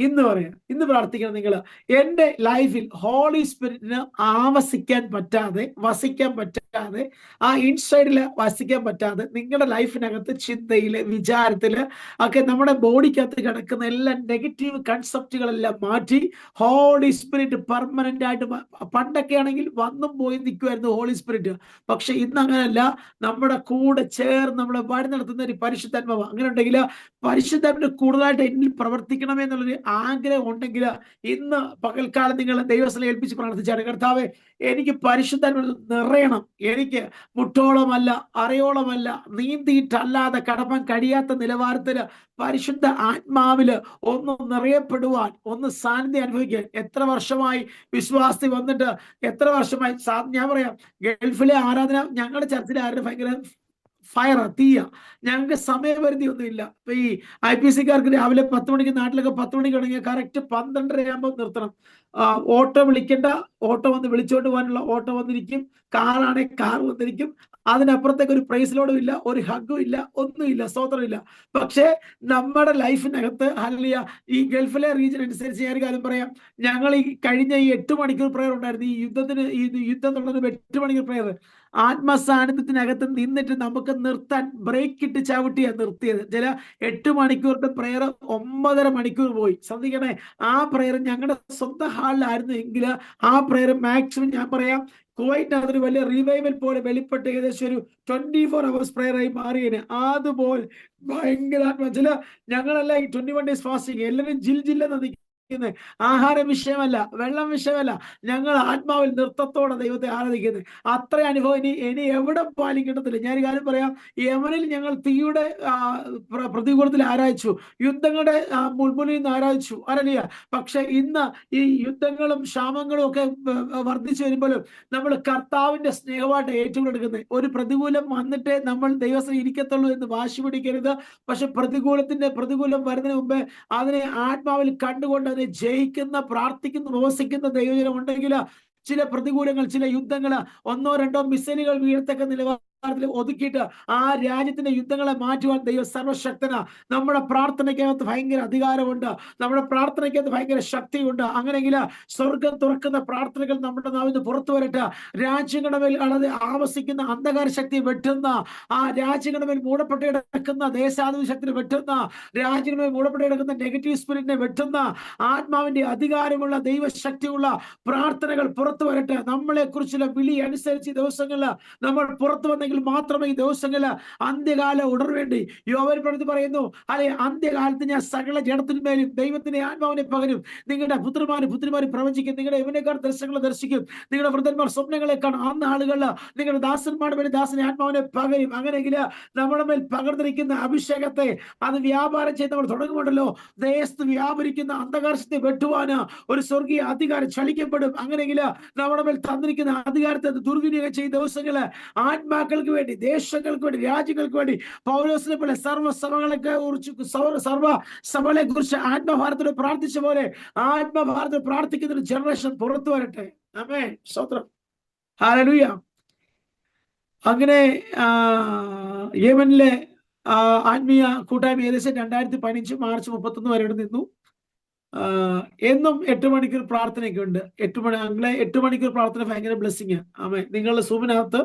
Speaker 1: ഇന്ന് പ്രാർത്ഥിക്കണം നിങ്ങൾ, എൻ്റെ ലൈഫിൽ ഹോളി സ്പിരിറ്റിന് വസിക്കാൻ പറ്റാതെ ആ ഇൻസൈഡിൽ വസിക്കാൻ പറ്റാതെ നിങ്ങളുടെ ലൈഫിനകത്ത് ചിന്തയില് വിചാരത്തില് ഒക്കെ നമ്മുടെ ബോഡിക്കകത്ത് കിടക്കുന്ന എല്ലാ നെഗറ്റീവ് കൺസെപ്റ്റുകളെല്ലാം മാറ്റി ഹോളി സ്പിരിറ്റ് പെർമനന്റ് ആയിട്ട്, പണ്ടൊക്കെ ആണെങ്കിൽ വന്നും പോയി നിൽക്കുമായിരുന്നു ഹോളി സ്പിരിറ്റ്. പക്ഷെ ഇന്ന് അങ്ങനെയല്ല, നമ്മുടെ കൂടെ ചേർന്ന് നമ്മളെ വഴി നടത്തുന്ന ഒരു പരിശുദ്ധാത്മാവ്. അങ്ങനെ ഉണ്ടെങ്കിൽ പരിശുദ്ധാത്മാവിന് കൂടുതലായിട്ട് എന്നിൽ പ്രവർത്തിക്കണമേ എന്നുള്ളൊരു ആഗ്രഹം ഉണ്ടെങ്കിൽ ഇന്ന് പകൽക്കാലം നിങ്ങൾ ദൈവസ്ഥലം ഏൽപ്പിച്ച് പ്രാർത്ഥിച്ചാണ്, കർത്താവെ എനിക്ക് പരിശുദ്ധാത്മാവിൽ നിറയണം. എനിക്ക് മുട്ടോളമല്ല അറയോളമല്ല നീന്തിയിട്ടല്ലാതെ കടപ്പാൻ കഴിയാത്ത നിലവാരത്തിൽ പരിശുദ്ധ ആത്മാവില് ഒന്ന് നിറയപ്പെടുവാൻ, ഒന്ന് സാന്നിധ്യം അനുഭവിക്കാൻ. എത്ര വർഷമായി വിശ്വാസത്തിൽ വന്നിട്ട്, എത്ര വർഷമായി ഞാൻ പറയാം, ഗൾഫിലെ ആരാധന ഞങ്ങളുടെ ചർച്ചിലെ ആരാധന ഭയങ്കര ഫയറാ, തീയ. ഞങ്ങൾക്ക് സമയപരിധി ഒന്നുമില്ല. ഇപ്പൊ ഈ IPC-കാർക്ക് രാവിലെ 10 മണിക്ക്, നാട്ടിലൊക്കെ 10 മണിക്ക് തുടങ്ങിയ കറക്റ്റ് 12:30 ആകുമ്പോൾ നിർത്തണം. ഓട്ടോ വിളിക്കേണ്ട, ഓട്ടോ വന്ന് വിളിച്ചോണ്ട് പോകാനുള്ള ഓട്ടോ വന്നിരിക്കും, കാറാണെങ്കിൽ കാർ വന്നിരിക്കും. അതിനപ്പുറത്തേക്ക് ഒരു പ്രൈസ് ലോഡും ഇല്ല, ഒരു ഹഗ്ഗും ഇല്ല, ഒന്നുമില്ല, സ്തോത്രമില്ല. പക്ഷേ നമ്മുടെ ലൈഫിനകത്ത് ഹല്ലേലൂയ, ഈ ഗൾഫിലെ റീജിയൻ അനുസരിച്ച് ഞാൻ കാര്യം പറയാം, ഞങ്ങൾ ഈ കഴിഞ്ഞ 8 മണിക്കൂർ പ്രയർ ഉണ്ടായിരുന്നു. ഈ യുദ്ധം തുടങ്ങുന്ന 8 മണിക്കൂർ പ്രയർ ആത്മസാന്നിധ്യത്തിനകത്ത് നിന്നിട്ട് നമുക്ക് നിർത്താൻ ബ്രേക്ക് ഇട്ട് ചവിട്ടിയാ നിർത്തിയത്. ചില 8 മണിക്കൂറിന്റെ പ്രയർ 9.5 മണിക്കൂർ പോയി. ശ്രദ്ധിക്കണേ, ആ പ്രയർ ഞങ്ങളുടെ സ്വന്തം ഹാളിലായിരുന്നു എങ്കിൽ ആ പ്രയർ മാക്സിമം ഞാൻ പറയാം കുവൈറ്റിനകത്ത് ഒരു വലിയ റിവൈവൽ പോലെ വെളിപ്പെട്ട് ഏകദേശം ഒരു 24 hours പ്രയറായി മാറിയേനെ. അതുപോലെ ഭയങ്കര ചില ഞങ്ങളെല്ലാം ഈ 21 ഡേയ്സ് ഫാസ്റ്റിംഗ് എല്ലാവരും ജില്ലെന്ന് ആഹാരം വിഷയമല്ല, വെള്ളം വിഷയമല്ല, ഞങ്ങൾ ആത്മാവിൽ നൃത്തത്തോടെ ദൈവത്തെ ആരാധിക്കുന്നത്. അത്ര അനുഭവം ഇനി എവിടെ പാലും കിട്ടത്തില്ല. ഞാൻ കാര്യം പറയാം, യമനിൽ ഞങ്ങൾ തീയുടെ പ്രതികൂലത്തിൽ ആരാധിച്ചു, യുദ്ധങ്ങളുടെ മുൾമുനയിൽ നിന്ന് ആരാധിച്ചു, അറിയില്ല. പക്ഷെ ഇന്ന് ഈ യുദ്ധങ്ങളും ക്ഷാമങ്ങളും ഒക്കെ വർദ്ധിച്ചു വരുമ്പോഴും നമ്മൾ കർത്താവിന്റെ സ്നേഹമായിട്ട് ഏറ്റെടുക്കുന്നത്. ഒരു പ്രതികൂലം വന്നിട്ടേ നമ്മൾ ദൈവസ്ഥയിൽ ഇരിക്കത്തുള്ളൂ എന്ന് വാശി പിടിക്കരുത്. പക്ഷെ പ്രതികൂലം വരുന്നതിന് മുമ്പേ അതിനെ ആത്മാവിൽ കണ്ടുകൊണ്ട് അതിനെ ജയിക്കുന്ന, പ്രാർത്ഥിക്കുന്ന, ഉപവസിക്കുന്ന ദൈവജനം ഉണ്ടെങ്കിൽ ചില പ്രതികൂലങ്ങൾ, ചില യുദ്ധങ്ങൾ, 1-2 മിസൈലുകൾ വീഴത്തക്ക നിലവാരം ഒതുക്കിയിട്ട് ആ രാജ്യത്തിന്റെ യുദ്ധങ്ങളെ മാറ്റുവാൻ ദൈവം സർവശക്തനാ. നമ്മുടെ പ്രാർത്ഥനയ്ക്കകത്ത് ഭയങ്കര അധികാരമുണ്ട്, നമ്മുടെ പ്രാർത്ഥനയ്ക്കകത്ത് ഭയങ്കര ശക്തിയുണ്ട്. അങ്ങനെയെങ്കിൽ സ്വർഗം തുറക്കുന്ന പ്രാർത്ഥനകൾ നമ്മുടെ നാവിന് പുറത്തു വരട്ടെ. രാജ്യങ്ങളുടെ മേൽ ആവസിക്കുന്ന അന്ധകാര ശക്തി വെട്ടുന്ന, ആ രാജ്യങ്ങളുടെ മേൽ മൂടപ്പെട്ട് കിടക്കുന്ന ദേശാധിപത്യ ശക്തി വെട്ടുന്ന, രാജ്യങ്ങളുടെ മേൽ മൂടപ്പെട്ട് കിടക്കുന്ന നെഗറ്റീവ് സ്പിരിറ്റിനെ വെട്ടുന്ന ആത്മാവിന്റെ അധികാരമുള്ള ദൈവശക്തിയുള്ള പ്രാർത്ഥനകൾ പുറത്തു വരട്ടെ. നമ്മളെ കുറിച്ചുള്ള വിളി അനുസരിച്ച് ദിവസങ്ങളിൽ നമ്മൾ പുറത്തു വന്നെങ്കിൽ മാത്രമേ ഈ ദിവസങ്ങളിൽ അന്ത്യകാല ഉണർവേണ്ടി യോവേൽ പ്രവൃത്തി പറയുന്നു, അല്ലെ, അന്ത്യകാലത്ത് ഞാൻ സകല ജഡത്തിന്മേലും ദൈവത്തിന്റെ ആത്മാവിനെ പകരും. നിങ്ങളുടെ പുത്രിമാര് പ്രവചിക്കും, നിങ്ങളുടെ യവനക്കാർ ദർശനങ്ങൾ ദർശിക്കും, നിങ്ങളുടെ വൃദ്ധന്മാർ സ്വപ്നങ്ങളെ കാണും. ആ നാളുകളിൽ നിങ്ങളുടെ ദാസന്മാരുടെ മേൽ ദാസന്റെ ആത്മാവിനെ പകരും. അങ്ങനെയെങ്കിൽ നമ്മുടെ മേൽ പകർന്നിരിക്കുന്ന അഭിഷേകത്തെ അത് വ്യാപാരം ചെയ്ത് നമ്മൾ തുടങ്ങുമുണ്ടല്ലോ, ദേശത്ത് വ്യാപരിക്കുന്ന അന്ധകാരത്തെ വെട്ടുവാന് ഒരു സ്വർഗീയ അധികാരം ചലിക്കപ്പെടും. അങ്ങനെയെങ്കിൽ നമ്മുടെ മേൽ തന്നിരിക്കുന്ന അധികാരത്തെ ദുർവിനിയോഗം ചെയ്ത ദിവസങ്ങള് ആത്മാക്കൾക്ക് വേണ്ടി, ദേശങ്ങൾക്ക് വേണ്ടി, രാജ്യങ്ങൾക്ക് വേണ്ടി പൗലോസിനെ പോലെ സർവ്വസഭകളെ കുറിച്ച് ആത്മഭാരത്തോട് പ്രാർത്ഥിച്ച പോലെ ആത്മഭാരത്തോട് പ്രാർത്ഥിക്കുന്ന ഒരു ജനറേഷൻ പുറത്തു വരട്ടെ. ആമേൻ, സ്തോത്രം, ഹല്ലേലൂയ. അങ്ങനെ യമനിലെ ആത്മീയ കൂട്ടായ്മ ഏകദേശം 2015 മാർച്ച് 31 വരെ നിന്നു. എന്നും 8 മണിക്കൂർ പ്രാർത്ഥനയൊക്കെ ഉണ്ട്. 8 മണിക്കൂർ പ്രാർത്ഥന ഭയങ്കര ബ്ലെസ്സിങ്. ആമേൻ. നിങ്ങളുടെ സൂമിനകത്ത്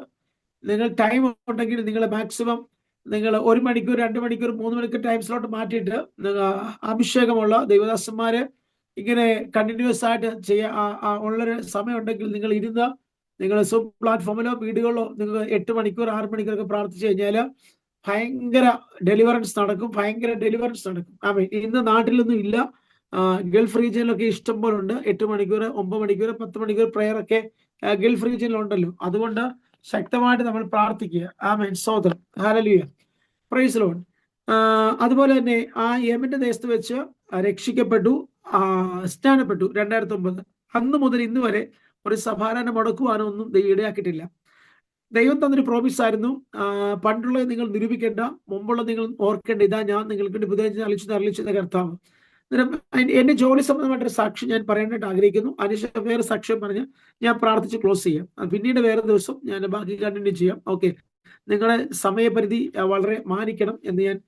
Speaker 1: നിങ്ങൾ ടൈം ഉണ്ടെങ്കിൽ നിങ്ങൾ മാക്സിമം നിങ്ങൾ 1 മണിക്കൂർ, 2 മണിക്കൂർ, 3 മണിക്കൂർ ടൈം സ്ലോട്ട് മാറ്റിയിട്ട് അഭിഷേകമുള്ള ദൈവദാസന്മാര് ഇങ്ങനെ കണ്ടിന്യൂസ് ആയിട്ട് ഉള്ളൊരു സമയം ഉണ്ടെങ്കിൽ നിങ്ങൾ ഇരുന്ന് നിങ്ങൾ സൂം പ്ലാറ്റ്ഫോമിലോ വീടുകളിലോ നിങ്ങൾ 8 മണിക്കൂർ 6 മണിക്കൂറൊക്കെ പ്രാർത്ഥിച്ചു കഴിഞ്ഞാൽ ഭയങ്കര ഡെലിവറൻസ് നടക്കും. ആമേൻ. ഇന്ന് നാട്ടിലൊന്നും ഇല്ല, ഗൾഫ് റീജിയനിലൊക്കെ ഇഷ്ടം പോലെ ഉണ്ട്. 8 മണിക്കൂർ, 9 മണിക്കൂർ, 10 മണിക്കൂർ പ്രയർ ഒക്കെ ഗൾഫ് റീജിയനിലുണ്ടല്ലോ. അതുകൊണ്ട് ശക്തമായിട്ട് നമ്മൾ പ്രാർത്ഥിക്കുക. ആമേൻ, സ്തോത്രം, ഹല്ലേലൂയ, പ്രൈസ് ലോർഡ്. അതുപോലെ തന്നെ ആ യമന്റെ ദേശത്ത് വെച്ച് രക്ഷിക്കപ്പെട്ടു, സ്നാനപ്പെട്ടു 2009. അന്ന് മുതൽ ഇന്ന് വരെ ഒരു സഭാരാധന മുടക്കുവാനോ ഒന്നും ഇടയാക്കിയിട്ടില്ല. ദൈവം തന്നൊരു പ്രോമിസ് ആയിരുന്നു, പണ്ടുള്ളത് നിങ്ങൾ നിരൂപിക്കേണ്ട, മുമ്പുള്ളത് നിങ്ങൾ ഓർക്കേണ്ട, ഇതാ ഞാൻ നിങ്ങൾക്ക് വേണ്ടി പുതിയ അറിയിച്ചെന്ന കർത്താവ്. എന്റെ ജോലി സംബന്ധമായിട്ടൊരു സാക്ഷ്യം ഞാൻ പറയാനായിട്ട് ആഗ്രഹിക്കുന്നു. അതിനുശേഷം വേറെ സാക്ഷ്യം പറഞ്ഞ് ഞാൻ പ്രാർത്ഥിച്ച് ക്ലോസ് ചെയ്യാം. പിന്നീട് വേറെ ദിവസം ഞാൻ ബാക്കി കണ്ടിന്യൂ ചെയ്യാം. ഓക്കെ, നിങ്ങളുടെ സമയപരിധി വളരെ മാനിക്കണം എന്ന് ഞാൻ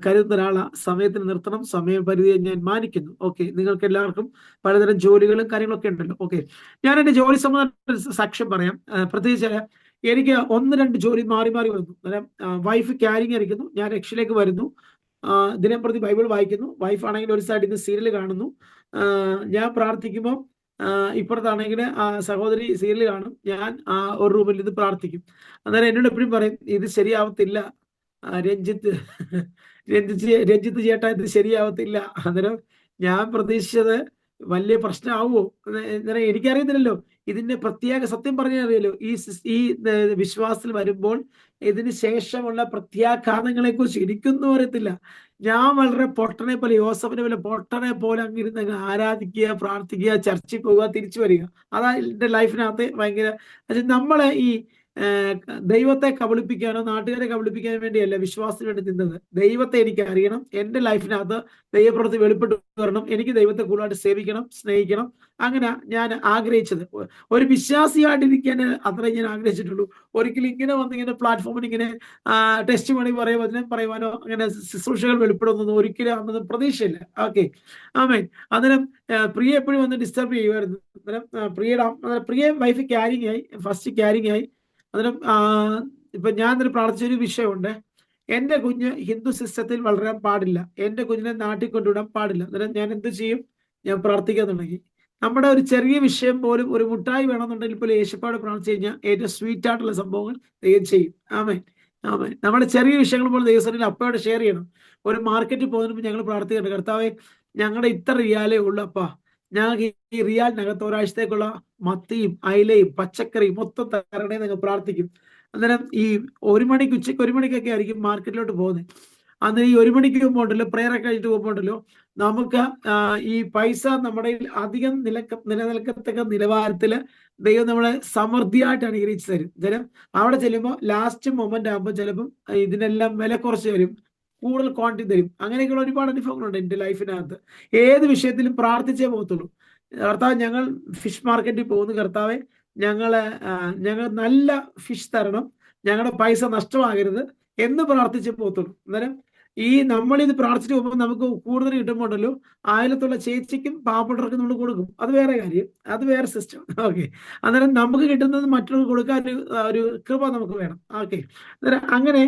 Speaker 1: കരുതുന്ന ഒരാളാ. സമയത്തിന് നിർത്തണം, സമയപരിധിയെ ഞാൻ മാനിക്കുന്നു. ഓക്കെ, നിങ്ങൾക്ക് എല്ലാവർക്കും പലതരം ജോലികളും കാര്യങ്ങളൊക്കെ ഉണ്ടല്ലോ. ഓക്കെ, ഞാൻ എന്റെ ജോലി സംബന്ധമായിട്ട് സാക്ഷ്യം പറയാം. പ്രത്യേകിച്ച് എനിക്ക് 1-2 ജോലി മാറി വന്നു. അന്നേരം വൈഫ് ക്യാരിങ് ആയിരിക്കുന്നു, ഞാൻ രക്ഷയിലേക്ക് വരുന്നു, ദിനംപ്രതി ബൈബിൾ വായിക്കുന്നു. വൈഫ് ആണെങ്കിൽ ഒരു സൈഡിൽ നിന്ന് സീരിയൽ കാണുന്നു, ഞാൻ പ്രാർത്ഥിക്കുമ്പോൾ ഇപ്പുറത്താണെങ്കിൽ സഹോദരി സീരിയൽ കാണും, ഞാൻ ഒരു റൂമിൽ ഇത് പ്രാർത്ഥിക്കും. അന്നേരം എന്നോട് എപ്പോഴും പറയും, ഇത് ശരിയാവത്തില്ല രഞ്ജിത്ത് ചേട്ടാ, ഇത് ശരിയാവത്തില്ല. അന്നേരം ഞാൻ പ്രതീക്ഷിച്ചത് വലിയ പ്രശ്നമാവുമോ, എനിക്കറിയത്തില്ലല്ലോ. ഇതിന്റെ പ്രത്യേക സത്യം പറഞ്ഞറിയാലോ, ഈ വിശ്വാസത്തിൽ വരുമ്പോൾ ഇതിന് ശേഷമുള്ള പ്രത്യാഘാതങ്ങളെ കുറിച്ച് എനിക്കൊന്നും അറിയത്തില്ല. ഞാൻ വളരെ പൊട്ടനെ പോലെ, യോസഫിനെ പോലെ പൊട്ടനെ പോലെ അങ്ങിരുന്ന് ആരാധിക്കുക, പ്രാർത്ഥിക്കുക, ചർച്ചിൽ പോവുക, തിരിച്ചു വരിക. അതാ എന്റെ ലൈഫിനകത്ത് ഭയങ്കര. നമ്മളെ ഈ ദൈവത്തെ കബളിപ്പിക്കാനോ നാട്ടുകാരെ കബളിപ്പിക്കാനോ വേണ്ടിയല്ല വിശ്വാസത്തിന് വേണ്ടി നിന്നത്. ദൈവത്തെ എനിക്ക് അറിയണം, എന്റെ ലൈഫിനകത്ത് ദൈവപ്രവൃത്തി വെളിപ്പെട്ട് വരണം, എനിക്ക് ദൈവത്തെ കൂടുതലായിട്ട് സേവിക്കണം, സ്നേഹിക്കണം. അങ്ങനെ ഞാൻ ആഗ്രഹിച്ചത്. ഒരു വിശ്വാസിയായിട്ടിരിക്കാൻ അത്രേ ഞാൻ ആഗ്രഹിച്ചിട്ടുള്ളൂ. ഒരിക്കലും ഇങ്ങനെ വന്നിങ്ങനെ പ്ലാറ്റ്ഫോമിൽ ഇങ്ങനെ ടെസ്റ്റ് മണി വചനം പറയുവാനോ അങ്ങനെ ശുശ്രൂഷകൾ വെളിപ്പെടുന്നൊന്നും ഒരിക്കലും അന്നൊന്നും പ്രതീക്ഷയില്ല. ഓക്കെ, ആമേൻ. അന്നേരം പ്രിയ എപ്പോഴും വന്ന് ഡിസ്റ്റർബ് ചെയ്യുമായിരുന്നു. അന്നേരം പ്രിയ വൈഫ് ക്യാരിങ് ആയി, ഫസ്റ്റ് ക്യാരിങ് ആയി. അന്നേരം ഇപ്പൊ ഞാൻ പ്രാർത്ഥിച്ചൊരു വിഷയമുണ്ട്, എന്റെ കുഞ്ഞ് ഹിന്ദു സിസ്റ്റത്തിൽ വളരാൻ പാടില്ല, എന്റെ കുഞ്ഞിനെ നാട്ടിൽ കൊണ്ടുവിടാൻ പാടില്ല. അന്നേരം ഞാൻ എന്ത് ചെയ്യും? ഞാൻ പ്രാർത്ഥിക്കാൻ തുടങ്ങി. നമ്മുടെ ഒരു ചെറിയ വിഷയം പോലും, ഒരു മുട്ടായി വേണമെന്നുണ്ടെങ്കിൽ പോലും യേശുപ്പാട് പ്രാർത്ഥിച്ചു കഴിഞ്ഞാൽ ഏറ്റവും സ്വീറ്റ് ആയിട്ടുള്ള സംഭവങ്ങൾ ദൈവം ചെയ്യും. ആമേൻ, ആമേൻ. നമ്മുടെ ചെറിയ വിഷയങ്ങൾ പോലും ദൈവസന്നിധിയിൽ അപ്പയോടെ ഷെയർ ചെയ്യണം. ഒരു മാർക്കറ്റിൽ പോകുന്നപ്പോൾ ഞങ്ങൾ പ്രാർത്ഥിക്കുന്നുണ്ട്, കർത്താവേ ഞങ്ങളുടെ ഇത്ര റിയാലേ ഉള്ളൂ അപ്പാ, ഞങ്ങൾക്ക് ഈ റിയാലിനകത്ത് ഒരാഴ്ചത്തേക്കുള്ള മത്തിയും അയിലയും പച്ചക്കറിയും മൊത്തം തരണേ ഞങ്ങൾ പ്രാർത്ഥിക്കും. അന്നേരം ഈ 1 മണിക്ക്, ഉച്ചയ്ക്ക് 1 മണിക്കൊക്കെ ആയിരിക്കും മാർക്കറ്റിലോട്ട് പോകുന്നത്. അന്നേരം ഈ 1 മണിക്ക് പോകുമ്പോണ്ടല്ലോ, പ്രേയറൊക്കെ കഴിഞ്ഞിട്ട് പോകുമ്പോണ്ടല്ലോ, നമുക്ക് ഈ പൈസ നമ്മുടെ അധികം നിലനിൽക്കത്തക്ക നിലവാരത്തിൽ ദൈവം നമ്മളെ സമൃദ്ധിയായിട്ട് അനുഗ്രഹിച്ചു തരും. ചിലം അവിടെ ചെല്ലുമ്പോൾ ലാസ്റ്റ് മൊമെന്റ് ആകുമ്പോൾ ചിലപ്പം ഇതിനെല്ലാം വില കുറച്ച് വരും, കൂടുതൽ ക്വാണ്ടിറ്റി തരും. അങ്ങനെയൊക്കെയുള്ള ഒരുപാട് അനുഭവങ്ങളുണ്ട് എൻ്റെ ലൈഫിനകത്ത്. ഏത് വിഷയത്തിലും പ്രാർത്ഥിച്ചേ പോകത്തുള്ളൂ. കർത്താവ്, ഞങ്ങൾ ഫിഷ് മാർക്കറ്റിൽ പോകുന്നു, കർത്താവെ ഞങ്ങൾ നല്ല ഫിഷ് തരണം, ഞങ്ങളുടെ പൈസ നഷ്ടമാകരുത് എന്ന് പ്രാർത്ഥിച്ച് പോകത്തുള്ളൂ. അന്നേരം ഈ നമ്മളിത് പ്രാർത്ഥിച്ചു പോകുമ്പോൾ നമുക്ക് കൂടുതൽ കിട്ടുമ്പോൾ ഉണ്ടല്ലോ, അയലത്തുള്ള ചേച്ചിക്കും പാവപ്പെട്ടവർക്കും നമ്മൾ കൊടുക്കും. അത് വേറെ കാര്യം, അത് വേറെ സിസ്റ്റം. ഓക്കെ, അന്നേരം നമുക്ക് കിട്ടുന്നത് മറ്റുള്ളവർക്ക് കൊടുക്കാൻ ഒരു കൃപ നമുക്ക് വേണം. ഓക്കെ, അന്നേരം അങ്ങനെ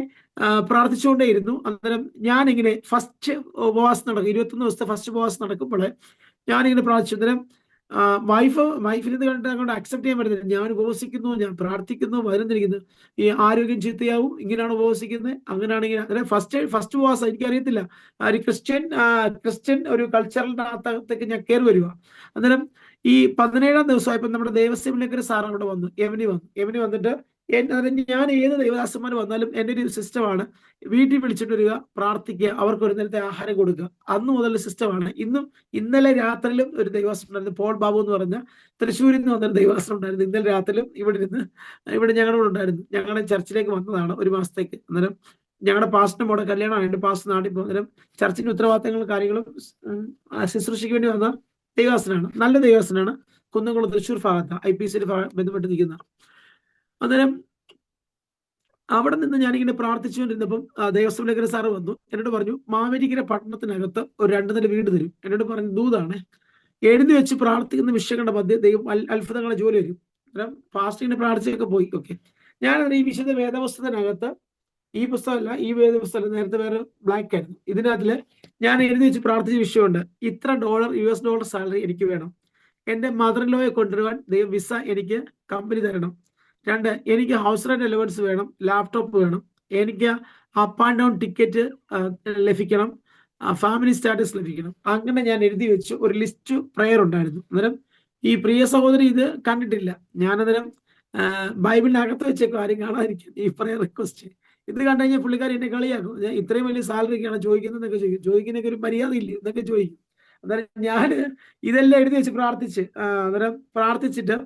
Speaker 1: പ്രാർത്ഥിച്ചുകൊണ്ടേയിരുന്നു. അന്നേരം ഞാനിങ്ങനെ ഫസ്റ്റ് ഉപവാസം നടക്കും, 21 ദിവസത്തെ ഫസ്റ്റ് ഉപവാസം നടക്കുമ്പോൾ ഞാനിങ്ങനെ പ്രാർത്ഥിച്ചു. അന്നേരം വൈഫിന് ഇത് കണ്ടിട്ട് അങ്ങോട്ട് അക്സെപ്റ്റ് ചെയ്യാൻ പറ്റുന്നില്ല. ഞാൻ ഉപവസിക്കുന്നു, ഞാൻ പ്രാർത്ഥിക്കുന്നു, വരുന്നിരിക്കുന്നു, ഈ ആരോഗ്യം ചീത്തയാവും, ഇങ്ങനെയാണ് ഉപവസിക്കുന്നത്, അങ്ങനെയാണെങ്കിൽ അങ്ങനെ ഫസ്റ്റ് ഉപവാസം എനിക്കറിയത്തില്ല. ഒരു ക്രിസ്ത്യൻ ഒരു കൾച്ചറിനകത്തേക്ക് ഞാൻ കയറി വരിക. അന്നേരം ഈ 17-ാം ദിവസമായപ്പോൾ നമ്മുടെ ദേവസ്വമിലേക്ക് ഒരു സാർ അവിടെ വന്നു, യവനി വന്നിട്ട് ഞാൻ ഏത് ദൈവദാസന്മാർ വന്നാലും എൻ്റെ ഒരു സിസ്റ്റമാണ്, വീട്ടിൽ വിളിച്ചിട്ട് വരിക, പ്രാർത്ഥിക്കുക, അവർക്ക് ഒരു നേരത്തെ ആഹാരം കൊടുക്കുക. അന്ന് മുതൽ സിസ്റ്റമാണ്. ഇന്നലെ രാത്രിയിലും ഒരു ദൈവദാസൻ ഉണ്ടായിരുന്നു, പോൾ ബാബു എന്ന് പറഞ്ഞ തൃശ്ശൂരിൽ നിന്ന് വന്നൊരു ദൈവദാസൻ ഉണ്ടായിരുന്നു. ഇന്നലെ രാത്രിയിലും ഇവിടെ ഞങ്ങളുടെ ഉണ്ടായിരുന്നു. ഞങ്ങളുടെ ചർച്ചിലേക്ക് വന്നതാണ് ഒരു മാസത്തേക്ക്. അന്നേരം ഞങ്ങളുടെ പാസ്റ്റിന് മോടെ കല്യാണമായിട്ട് പാസ്റ്റ് നാട്ടിൽ പോകുന്നേരം ചർച്ചിന്റെ ഉത്തരവാദിത്തങ്ങളും കാര്യങ്ങളും ശുശ്രൂഷയ്ക്ക് വേണ്ടി വന്ന ദൈവദാസനാണ്. നല്ല ദൈവദാസനാണ്. കുന്നംകുളം തൃശ്ശൂർ ഭാഗത്ത് IPC ബന്ധപ്പെട്ട് നിൽക്കുന്ന. അന്നേരം അവിടെ നിന്ന് ഞാനിങ്ങനെ പ്രാർത്ഥിച്ചുകൊണ്ടിരുന്നപ്പം ദേവസ്വം സാറ് വന്നു, എന്നോട് പറഞ്ഞു മാവേലിക്കര പട്ടണത്തിനകത്ത് ഒരു 2 നില വീട് തരും. എന്നോട് പറഞ്ഞു ദൂതാണ്, എഴുതി വെച്ച് പ്രാർത്ഥിക്കുന്ന വിഷയങ്ങളുടെ മധ്യ ദൈവം അത്ഭുതങ്ങളുടെ ജോലി വരും. അന്നേരം ഫാസ്റ്റിങ്ങിന് പ്രാർത്ഥിച്ചൊക്കെ പോയി. ഓക്കെ, ഞാനത് ഈ വിശുദ്ധ വേദപുസ്തകത്തിനകത്ത്, ഈ പുസ്തകമല്ല, ഈ വേദപുസ്തകം നേരത്തെ വേറെ ബ്ലാക്ക് ആയിരുന്നു, ഇതിനകത്തില് ഞാൻ എഴുതി വെച്ച് പ്രാർത്ഥിച്ച വിഷയമുണ്ട്. ഇത്ര $US സാലറി എനിക്ക് വേണം, എൻ്റെ മദർ ലോയെ കൊണ്ടുവരുവാൻ ദൈവം വിസ എനിക്ക് കമ്പനി തരണം. 2, എനിക്ക് ഹൗസ് റെന്റ് അലവൻസ് വേണം, ലാപ്ടോപ്പ് വേണം, എനിക്ക് അപ്പ് ആൻഡ് ഡൗൺ ടിക്കറ്റ് ലഭിക്കണം, ഫാമിലി സ്റ്റാറ്റസ് ലഭിക്കണം. അങ്ങനെ ഞാൻ എഴുതി വെച്ചു. ഒരു ലിസ്റ്റ് പ്രയർ ഉണ്ടായിരുന്നു. അന്നേരം ഈ പ്രിയ സഹോദരി ഇത് കണ്ടിട്ടില്ല. ഞാനന്നേരം ബൈബിളിനകത്ത് വെച്ചേക്കും, ആരും കാണാതിരിക്കും ഈ പ്രയർ റിക്വസ്റ്റ്. ഇത് കണ്ടു കഴിഞ്ഞാൽ പുള്ളിക്കാരി എന്നെ കളിയാക്കും, ഇത്രയും വലിയ സാലറിക്കാണ് ചോദിക്കുന്നതെന്നൊക്കെ ചോദിക്കുന്നതൊക്കെ ഒരു മര്യാദ ഇല്ല എന്നൊക്കെ ചോദിക്കും. അന്നേരം ഞാൻ ഇതെല്ലാം എഴുതി വെച്ച് അന്നേരം പ്രാർത്ഥിച്ചിട്ട്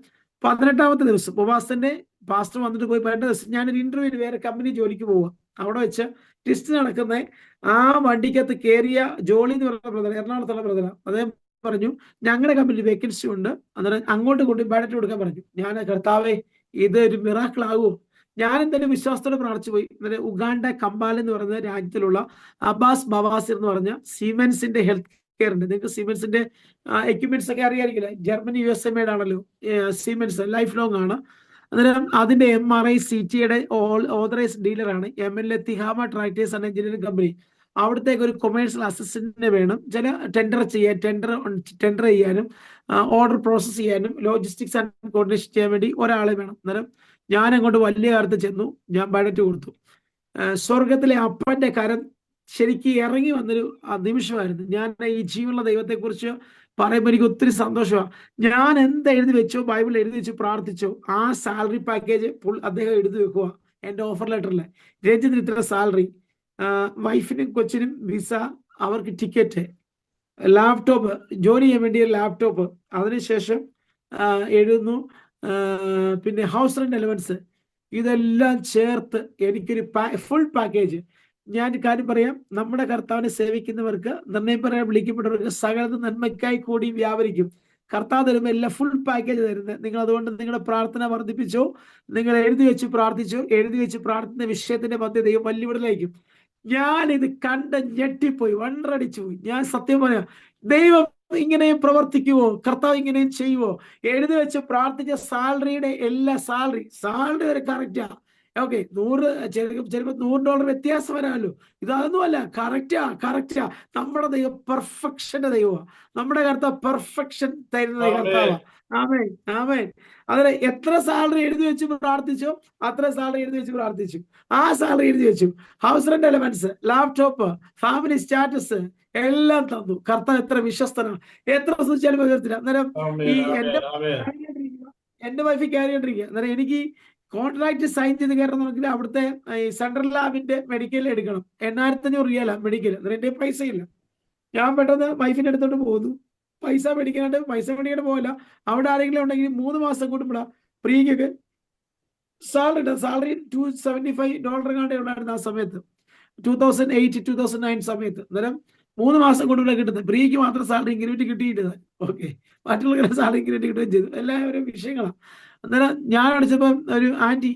Speaker 1: 18-ാമത്തെ ദിവസം ഉപവാസത്തിന്റെ പാസ്റ്റർ വന്നിട്ട് പോയി 18 ദിവസം ഞാനൊരു ഇന്റർവ്യൂവിന് വേറെ കമ്പനി ജോലിക്ക് പോവുക. അവിടെ വെച്ച് ടെസ്റ്റ് നടക്കുന്ന ആ വണ്ടിക്കകത്ത് കയറിയ ജോളി എന്ന് പറയുന്ന ബ്രദർ, എറണാകുളത്തുള്ള ബ്രദർ, അദ്ദേഹം പറഞ്ഞു ഞങ്ങളുടെ കമ്പനിയിൽ വേക്കൻസി ഉണ്ട്, അന്നേരം അങ്ങോട്ട് കൊണ്ട് ബയോഡേറ്റ കൊടുക്കാൻ പറഞ്ഞു. ഞാൻ കർത്താവേ ഇതൊരു മിറാക്കിൾ ആകുമോ? ഞാൻ എന്തായാലും വിശ്വാസത്തോടെ പ്രാർത്ഥിച്ചു പോയി. അന്നേരം ഉഗാണ്ട കമ്പാല എന്ന് പറയുന്ന രാജ്യത്തിലുള്ള അബ്ബാസ് ബവാസിർ എന്ന് പറഞ്ഞ സീമെൻസിന്റെ ഹെൽത്ത് കെയർ ഉണ്ട്. നിങ്ങൾക്ക് സീമെൻസിന്റെ എക്യുപ്മെന്റ്സ് ഒക്കെ അറിയാറില്ല, ജർമ്മനി USA മെയ്ഡ് ആണല്ലോ സീമെൻസ്, ലൈഫ് ലോങ് ആണ്. അന്നേരം അതിന്റെ MRI CTയുടെ ഓതറൈസ്ഡ് ഡീലറാണ്. MLA Tihama tractors and engineering company. അവിടത്തേക്ക് ഒരു കൊമേഴ്സ്യൽ അസിസ്റ്റന്റിനെ വേണം, ചില ടെൻഡർ ചെയ്യാനും ഓർഡർ പ്രോസസ് ചെയ്യാനും ലോജിസ്റ്റിക്സ് ആൻഡ് കോർഡിനേഷൻ ചെയ്യാൻ വേണ്ടി ഒരാളെ വേണം. അന്നേരം ഞാൻ അങ്ങോട്ട് വലിയ കാലത്ത് ചെന്നു, ഞാൻ ബയോഡേറ്റ കൊടുത്തു. സ്വർഗത്തിലെ അപ്പന്റെ കരം ശരിക്കും ഇറങ്ങി വന്നൊരു നിമിഷമായിരുന്നു. ഞാൻ ഈ ജീവനുള്ള ദൈവത്തെക്കുറിച്ച് പറയുമ്പോൾ എനിക്ക് ഒത്തിരി സന്തോഷമാണ്. ഞാൻ എന്താ എഴുതി വെച്ചോ, ബൈബിൾ എഴുതി വെച്ച് പ്രാർത്ഥിച്ചോ, ആ സാലറി പാക്കേജ് അദ്ദേഹം എഴുതി വെക്കുക. എൻ്റെ ഓഫർ ലെറ്ററിൽ രഞ്ജിത്തിന് ഇത്ര സാലറി, വൈഫിനും കൊച്ചിനും വിസ, അവർക്ക് ടിക്കറ്റ്, ലാപ്ടോപ്പ്, ജോലി ചെയ്യാൻ വേണ്ടിയ ലാപ്ടോപ്പ്, അതിനുശേഷം എഴുതുന്നു പിന്നെ ഹൗസ് റെന്റ് അലവൻസ്, ഇതെല്ലാം ചേർത്ത് എനിക്കൊരു ഫുൾ പാക്കേജ്. ഞാൻ കാര്യം പറയാം, നമ്മുടെ കർത്താവിനെ സേവിക്കുന്നവർക്ക്, നിർണയം പറയാൻ വിളിക്കപ്പെട്ടവർക്ക് സകലത നന്മയ്ക്കായി കൂടി വ്യാപരിക്കും. കർത്താവ് തരുമ്പോൾ എല്ലാം ഫുൾ പാക്കേജ് തരുന്നത്. നിങ്ങൾ അതുകൊണ്ട് നിങ്ങളുടെ പ്രാർത്ഥന വർദ്ധിപ്പിച്ചോ, നിങ്ങൾ എഴുതി വെച്ച് പ്രാർത്ഥിച്ചോ, എഴുതി വെച്ച് പ്രാർത്ഥന വിഷയത്തിന്റെ മധ്യ ദൈവം വല്ലുവിടലായിരിക്കും. ഞാനിത് കണ്ട് ഞെട്ടിപ്പോയി, വണ്ടടിച്ചു പോയി. ഞാൻ സത്യം പറയാം, ദൈവം ഇങ്ങനെയും പ്രവർത്തിക്കുവോ, കർത്താവ് ഇങ്ങനെയും ചെയ്യുവോ? എഴുതി വെച്ച് പ്രാർത്ഥിച്ച സാലറിയുടെ എല്ലാ സാലറി വരെ കറക്റ്റാ. ഓക്കെ, ചിലപ്പോൾ $100 വ്യത്യാസം വരാമല്ലോ, ഇതൊന്നുമല്ല, കറക്റ്റാ. നമ്മുടെ ദൈവം പെർഫെക്ഷന്റെ ദൈവമാണ്. നമ്മുടെ കർത്താവ് പെർഫെക്ഷൻ തരുന്ന കർത്താവാ. ആമേൻ. അതിന് എത്ര സാലറി എഴുതി വെച്ച് പ്രാർത്ഥിച്ചോ അത്ര സാലറി എഴുതി വെച്ച് പ്രാർത്ഥിച്ചു. ആ സാലറി എഴുതി വെച്ചു. House rent allowance, laptop, family status എല്ലാം തന്നു. കർത്താവ് എത്ര വിശ്വസ്തനാണ്, എത്ര സൂചിച്ചാലും പകർത്തില്ല. അന്നേരം ഈ എന്റെ വൈഫ് ക്യാരി ചെയ്തിരിക്കുക. അന്നേരം എനിക്ക് കോൺട്രാക്ട് സൈൻ ചെയ്ത് കയറണമെങ്കിൽ അവിടുത്തെ സെൻട്രൽ ലാബിന്റെ മെഡിക്കൽ എടുക്കണം. 8500 റിയാല മെഡിക്കൽ. അന്നേരം എന്റെ പൈസ ഇല്ല. ഞാൻ പെട്ടെന്ന് വൈഫിന്റെ അടുത്തോട്ട് പോകുന്നു, പൈസ മേടിക്കാനായിട്ട് പോകില്ല. അവിടെ ആരെങ്കിലും ഉണ്ടെങ്കിൽ 3 മാസം കൂടുമ്പോഴാ പ്രീക്കൊക്കെ സാലറി $275 കണ്ടേ ഉണ്ടായിരുന്നു ആ സമയത്ത്, 2008-2009 സമയത്ത്. അന്നേരം 3 മാസം കൊണ്ടുള്ള കിട്ടുന്നത്. പ്രീക്ക് മാത്രം സാലറി ഇൻക്രിമെന്റ് കിട്ടിയിട്ടത്. ഓക്കെ, മറ്റുള്ളവരുടെ സാലറി ഇൻക്രിമെന്റ് കിട്ടുകയും ചെയ്തു. എല്ലാവരും വിഷയങ്ങളാണ്. അന്നേരം ഞാൻ അടിച്ചപ്പം ഒരു ആന്റി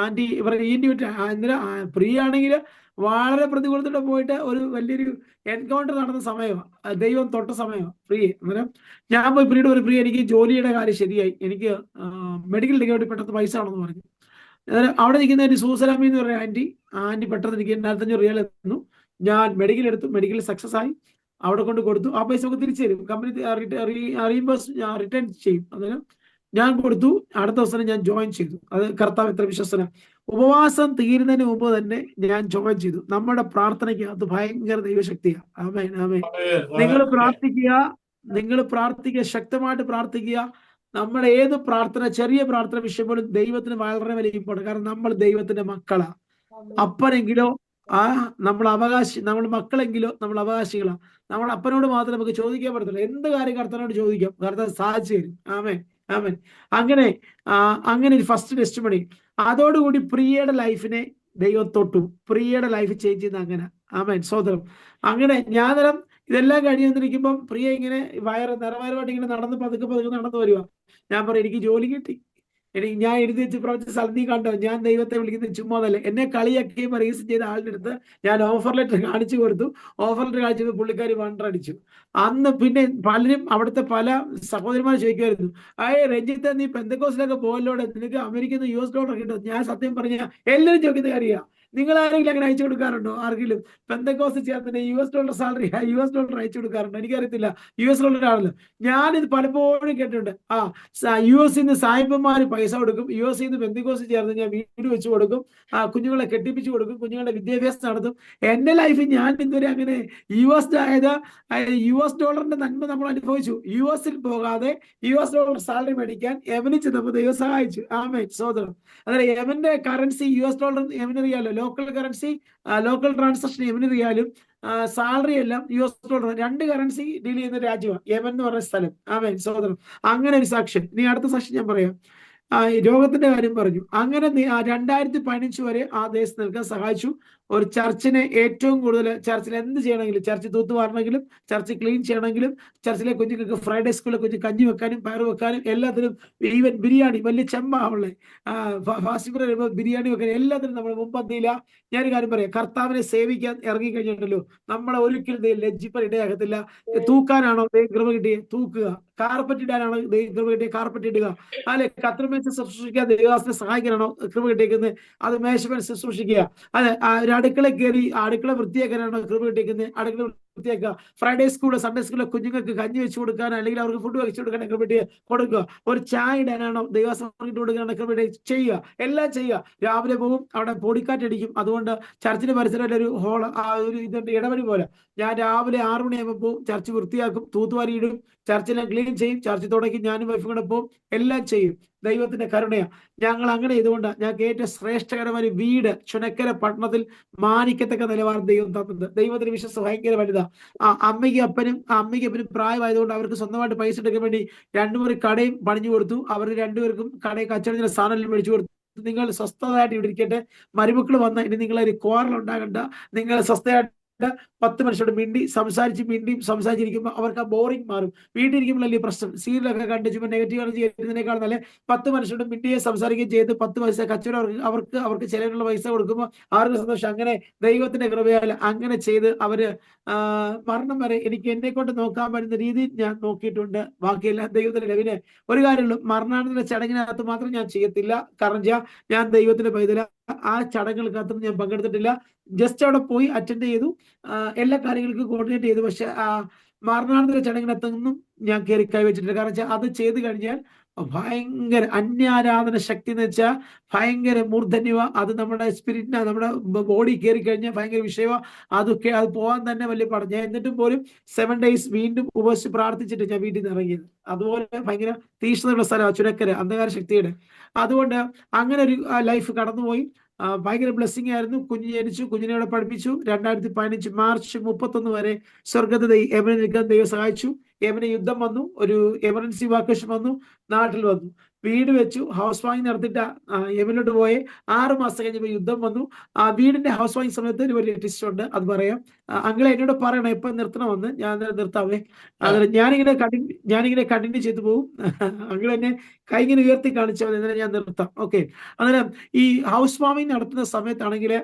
Speaker 1: ആന്റി ഇവരുടെ പ്രിയ ആണെങ്കിൽ വളരെ പ്രതികൂലത്തോടെ പോയിട്ട് ഒരു വലിയൊരു എൻകൗണ്ടർ നടന്ന സമയമാണ്, ദൈവം തൊട്ട സമയമാണ് പ്രിയ. അന്നേരം ഞാൻ പോയി പ്രിയോട് ഒരു പ്രിയ എനിക്ക് ജോലിയുടെ കാര്യം ശരിയായി, എനിക്ക് മെഡിക്കൽ ടിക്കറ്റ് പെട്ടെന്ന് പൈസ ആണെന്ന് പറഞ്ഞു. അന്നേരം അവിടെ നിൽക്കുന്ന ഒരു സൂസലാമി എന്ന് പറയുന്ന ആന്റി പെട്ടെന്ന് എനിക്ക് 85 റിയാൽ തന്നു. ഞാൻ മെഡിക്കൽ എടുത്തു, മെഡിക്കൽ സക്സസ് ആയി, അവിടെ കൊണ്ട് കൊടുത്തു. ആ പൈസ നമുക്ക് തിരിച്ചു തരും, കമ്പനി റീഇംബേഴ്സ് റിട്ടേൺ ചെയ്യും. അന്നേരം ഞാൻ കൊടുത്തു. അടുത്ത ദിവസം ഞാൻ ജോയിൻ ചെയ്തു. അത് കർത്താവ് എത്ര വിശ്വസന. ഉപവാസം തീരുന്നതിന് മുമ്പ് തന്നെ ഞാൻ ജോയിൻ ചെയ്തു. നമ്മുടെ പ്രാർത്ഥനയ്ക്ക് അത് ഭയങ്കര ദൈവശക്തിയാണ്. ആമേൻ ആമേൻ. നിങ്ങൾ പ്രാർത്ഥിക്കുക, ശക്തമായിട്ട് പ്രാർത്ഥിക്കുക. നമ്മുടെ ഏത് പ്രാർത്ഥന, ചെറിയ പ്രാർത്ഥന വിഷയം പോലും ദൈവത്തിന് വളരെ വലിയ ഇമ്പോർട്ടൻ്റ്. കാരണം നമ്മൾ ദൈവത്തിന്റെ മക്കളാ. അപ്പനെങ്കിലോ നമ്മൾ മക്കളെങ്കിലോ നമ്മൾ അവകാശികളാണ്. നമ്മൾ അപ്പനോട് മാത്രം നമുക്ക് ചോദിക്കാൻ പറ്റത്തില്ല, എന്ത് കാര്യം കർത്താവിനോട് ചോദിക്കാം, കർത്താവ് സാധിച്ചു തരും. ആമേൻ ആമേൻ. അങ്ങനെ ഫസ്റ്റ് ടെസ്റ്റിമണി. അതോടുകൂടി പ്രിയയുടെ ലൈഫിനെ ദൈവം തൊട്ടു. പ്രിയയുടെ ലൈഫ് ചേഞ്ച് ചെയ്യുന്ന അങ്ങനെ. ആമേൻ സോദരം. അങ്ങനെ ഞാനേരം ഇതെല്ലാം കഴിഞ്ഞ് വന്നിരിക്കുമ്പം പ്രിയ ഇങ്ങനെ നിറവയറുമായിട്ട് ഇങ്ങനെ പതുക്കെ നടന്നു വരുക. ഞാൻ പറയും എനിക്ക് ജോലി കിട്ടി, ഞാൻ എഴുതി വെച്ച് പ്രവചിച്ച സ്ഥലം നീ കണ്ടോ, ഞാൻ ദൈവത്തെ വിളിക്കുന്നത് ചുമ്മാതല്ലേ. എന്നെ കളിയാക്കിയും റീസൺ ചെയ്ത ആളുടെ അടുത്ത് ഞാൻ ഓഫർ ലെറ്റർ കാണിച്ചു കൊടുത്തു. ഓഫർ ലെറ്റർ കാണിച്ചപ്പോൾ പുള്ളിക്കാരി വണ്ടടിച്ചു. അന്ന് പിന്നെ പലരും അവിടുത്തെ പല സഹോദരന്മാർ ചോദിക്കുമായിരുന്നു, രഞ്ജിത്ത് നീ പെന്തക്കോസിലൊക്കെ പോകലോടെ, നിനക്ക് അമേരിക്കയിൽ നിന്ന് US$ കിട്ടും. ഞാൻ സത്യം പറഞ്ഞ എല്ലാവരും ചോദിക്കുന്ന കാര്യമാണ്, നിങ്ങൾ ആരെങ്കിലും അങ്ങനെ അയച്ചു കൊടുക്കാറുണ്ടോ? ആർക്കെങ്കിലും പെന്തക്കോസ് ചേർത്തിന് $US സാലറി $US അയച്ചു കൊടുക്കാറുണ്ടോ? എനിക്കറിയത്തില്ല, $US ആണല്ലോ. ഞാനിത് പലപ്പോഴും കേട്ടിട്ടുണ്ട്. US നിന്ന് സായിപ്പന്മാർ പൈസ കൊടുക്കും, US നിന്ന് പെന്തക്കോസ് ചേർന്ന് ഞാൻ വീട് വെച്ച് കൊടുക്കും, കുഞ്ഞുങ്ങളെ കെട്ടിപ്പിച്ചു കൊടുക്കും, കുഞ്ഞുങ്ങളുടെ വിദ്യാഭ്യാസം നടത്തും. എന്റെ ലൈഫിൽ ഞാൻ ഇതുവരെ അങ്ങനെ $US നന്മ നമ്മൾ അനുഭവിച്ചു. US പോകാതെ $US സാലറി മേടിക്കാൻ യമനിൽ ചെന്നപ്പോൾ ദൈവം സഹായിച്ചു. ആമേൻ സോദരം. അതായത് യമന്റെ കറൻസി $US യമനറിയാലോ, ലോക്കൽ കറൻസി, ലോക്കൽ ട്രാൻസാക്ഷൻ യമനറിയാലും സാലറി എല്ലാം $US. 2 കറൻസി ഡീൽ ചെയ്യുന്ന രാജ്യമാണ് യമൻ എന്ന് പറഞ്ഞ സ്ഥലം. ആമേൻ സോദരം. അങ്ങനെ ഒരു സാക്ഷ്യം. നീ അടുത്ത സാക്ഷ്യം ഞാൻ പറയാം. രോഗത്തിന്റെ കാര്യം പറഞ്ഞു. അങ്ങനെ 2015 വരെ ആ ദേശത്ത് നിൽക്കാൻ സഹായിച്ചു. ഒരു ചർച്ചിനെ ഏറ്റവും കൂടുതൽ ചർച്ചിൽ എന്ത് ചെയ്യണമെങ്കിലും, ചർച്ച് തൂത്തുവാറണമെങ്കിലും, ചർച്ച് ക്ലീൻ ചെയ്യണമെങ്കിലും, ചർച്ചിലെ കുഞ്ഞുങ്ങൾക്ക് ഫ്രൈഡേ സ്കൂളിലെ കുഞ്ഞ് കഞ്ഞി വെക്കാനും പയർ വെക്കാനും എല്ലാത്തിനും, ഈവൻ ബിരിയാണി വലിയ ചെമ്പാവുള്ളേ ഫാസ്റ്റ് ഫുഡ് വരുമ്പോൾ ബിരിയാണി വെക്കാൻ എല്ലാത്തിനും നമ്മൾ മുമ്പന്തിയില്ല. ഞാനൊരു കാര്യം പറയാം, കർത്താവിനെ സേവിക്കാൻ ഇറങ്ങി കഴിഞ്ഞിട്ടുണ്ടല്ലോ നമ്മളെ ഒരിക്കലും ലജ്ജിപ്പാൻ ഇടയാകത്തില്ല. തൂക്കാനാണോ കൃപ കിട്ടിയേ തൂക്കുക, കാർപ്പറ്റ് ഇടാനാണോ കൃപ കിട്ടിയ കാർപ്പറ്റ് ഇടുക, അല്ലെ കത്രിമേശ ശുശ്രൂഷിക്കാൻ ദൈവദാസനെ സഹായിക്കാനാണോ കൃപ കിട്ടിയേക്കുന്നത് അത് മേശമേൽ ശുശ്രൂഷിക്കുക, അതെ അടുക്കള കയറി അടുക്കള വൃത്തിയാക്കാനാണോ കൃപ കിട്ടിയേക്കുന്നത് അടുക്കള വൃത്തിയാക്കുക, ഫ്രൈഡേ സ്കൂള് സൺഡേ സ്കൂളിലെ കുഞ്ഞുങ്ങൾക്ക് കഞ്ഞി വെച്ച് കൊടുക്കാൻ അല്ലെങ്കിൽ അവർക്ക് ഫുഡ് വെച്ച് കൊടുക്കാൻ കൃപ കൊടുക്കുക, ഒരു ചായ ഇടാനാണോ ദൈവദാസൻ ഇട്ട് കൊടുക്കാനാണ് കൃപ ചെയ്യുക, എല്ലാം ചെയ്യുക. രാവിലെ പോകും, അവിടെ പൊടിക്കാറ്റടിക്കും, അതുകൊണ്ട് ചർച്ചിന്റെ പരിസരത്തിൽ ഒരു ഹോൾ ഒരു ഇതുണ്ട് ഇടവഴി പോലെ. ഞാൻ രാവിലെ 6 മണിയാകുമ്പോൾ പോകും, ചർച്ച് വൃത്തിയാക്കും, തൂത്തുവാരി ഇടും, ചർച്ചിലെ ക്ലീൻ ചെയ്യും, ചർച്ച് തുടങ്ങി ഞാനും വൈഫും കൂടെ പോകും, എല്ലാം ചെയ്യും. ദൈവത്തിന്റെ കരുണയാണ്. ഞങ്ങൾ അങ്ങനെ ചെയ്തുകൊണ്ട് ഞങ്ങൾക്ക് ഏറ്റവും ശ്രേഷ്ഠകരമായ ഒരു വീട് ചുനക്കര പട്ടണത്തിൽ മാനിക്കത്തക്ക നിലവാരം ദൈവം തന്നത്. ദൈവത്തിന് വിശ്വാസം ഭയങ്കര വലുതാ. അമ്മയ്ക്ക് അപ്പനും പ്രായമായതുകൊണ്ട് അവർക്ക് സ്വന്തമായിട്ട് പൈസ എടുക്കാൻ വേണ്ടി 2 മുറി കടയും പണിഞ്ഞു കൊടുത്തു. അവർ 2 പേർക്കും കടയിൽ കച്ചവടത്തിന് സാധനം മേടിച്ചു കൊടുത്തു. നിങ്ങൾ സ്വസ്ഥതയായിട്ട് ഇവിടെ ഇരിക്കട്ടെ, മരുമക്കൾ വന്ന ഇനി നിങ്ങളൊരു കോറൽ ഉണ്ടാകണ്ട, നിങ്ങൾ സ്വസ്ഥമായിട്ട് 10 മനുഷ്യരോട് സംസാരിച്ചിരിക്കുമ്പോൾ അവർക്ക് ആ ബോറിംഗ് മാറും. വീട്ടിലിരിക്കുമ്പോൾ വലിയ പ്രശ്നം, സീരിയലൊക്കെ കണ്ട് ചുമ്മാ നെഗറ്റീവ് ചെയ്യുന്നതിനേക്കാൾ നല്ല 10 മനുഷ്യരോട് മിണ്ടിയെ സംസാരിക്കുകയും ചെയ്ത് 10 പൈസ കച്ചവടം അവർക്ക് ചിലവിനുള്ള പൈസ കൊടുക്കുമ്പോൾ അവർക്ക് സന്തോഷം. അങ്ങനെ ദൈവത്തിന്റെ കൃപയാൽ അങ്ങനെ ചെയ്ത് അവര് മരണം വരെ എനിക്ക് എന്നെ കൊണ്ട് നോക്കാൻ പറ്റുന്ന രീതിയിൽ ഞാൻ നോക്കിയിട്ടുണ്ട്. ബാക്കിയെല്ലാം ദൈവത്തിന്റെ ലവിന്. ഒരു കാര്യമുള്ളൂ, മരണാനന്തര ചടങ്ങിനകത്ത് മാത്രം ഞാൻ ചെയ്യത്തില്ല. കാരണം ഞാൻ ദൈവത്തിന്റെ പൈതല, ആ ചടങ്ങുകൾക്കകത്തും ഞാൻ പങ്കെടുത്തിട്ടില്ല. ജസ്റ്റ് അവിടെ പോയി അറ്റൻഡ് ചെയ്തു, എല്ലാ കാര്യങ്ങൾക്കും കോർഡിനേറ്റ് ചെയ്തു. പക്ഷെ മരണാനന്തര ചടങ്ങിനകത്തൊന്നും ഞാൻ കയറി കൈവച്ചിട്ടില്ല. കാരണം വെച്ചാൽ അത് ചെയ്ത് കഴിഞ്ഞാൽ ഭയങ്കര അന്യാരാധന ശക്തി എന്ന് വെച്ചാൽ ഭയങ്കര മൂർധന്യവ. അത് നമ്മുടെ സ്പിരിറ്റിന് നമ്മുടെ ബോഡി കയറി കഴിഞ്ഞാൽ ഭയങ്കര വിഷയമാണ്. അത് പോകാൻ തന്നെ വലിയ പാടാണ്. ഞാൻ എന്നിട്ടും പോലും 7 days വീണ്ടും ഉപവസിച്ച് പ്രാർത്ഥിച്ചിട്ട് ഞാൻ വീട്ടിൽ നിന്ന് ഇറങ്ങിയത്. അതുപോലെ ഭയങ്കര തീഷ്ണതയുള്ള സ്ഥലമാണ് ചുനക്കര, അന്ധകാര ശക്തിയുടെ. അതുകൊണ്ട് അങ്ങനെ ഒരു ലൈഫ് കടന്നുപോയി. ഭയങ്കര ബ്ലെസ്സിങ് ആയിരുന്നു. കുഞ്ഞ് ജനിച്ചു, കുഞ്ഞിനെ അവിടെ പഠിപ്പിച്ചു. 2015 മാർച്ച് 31 വരെ സ്വർഗത്തിൽ യമനെ നിൽക്കാൻ ദൈവം സഹായിച്ചു. യമന് യുദ്ധം വന്നു, ഒരു എമർജൻസി വാക്കേഷൻ വന്നു, നാട്ടിൽ വന്നു, വീട് വെച്ചു, ഹൗസ് വാമിങ് നടത്തിയിട്ട് യമനിലോട്ട് പോയി. 6 മാസം കഴിഞ്ഞപ്പോൾ യുദ്ധം വന്നു. ആ വീടിന്റെ ഹൗസ് വാമിങ് സമയത്ത് ഒരു വലിയ ടിസ്റ്റ് ഉണ്ട്, അത് പറയാം. അങ്ങളെ എന്നോട് പറയണം എപ്പം നിർത്തണമെന്ന്. ഞാൻ നിർത്താവേ. ഞാനിങ്ങനെ കണ്ടിന്യൂ ചെയ്തു പോകും. അങ്ങൾ എന്നെ കൈ ഇങ്ങനെ ഉയർത്തി കാണിച്ചാൽ മതി, ഞാൻ നിർത്താം. ഓക്കെ. അന്നേരം ഈ ഹൗസ് വാമിംഗ് നടത്തുന്ന സമയത്താണെങ്കിൽ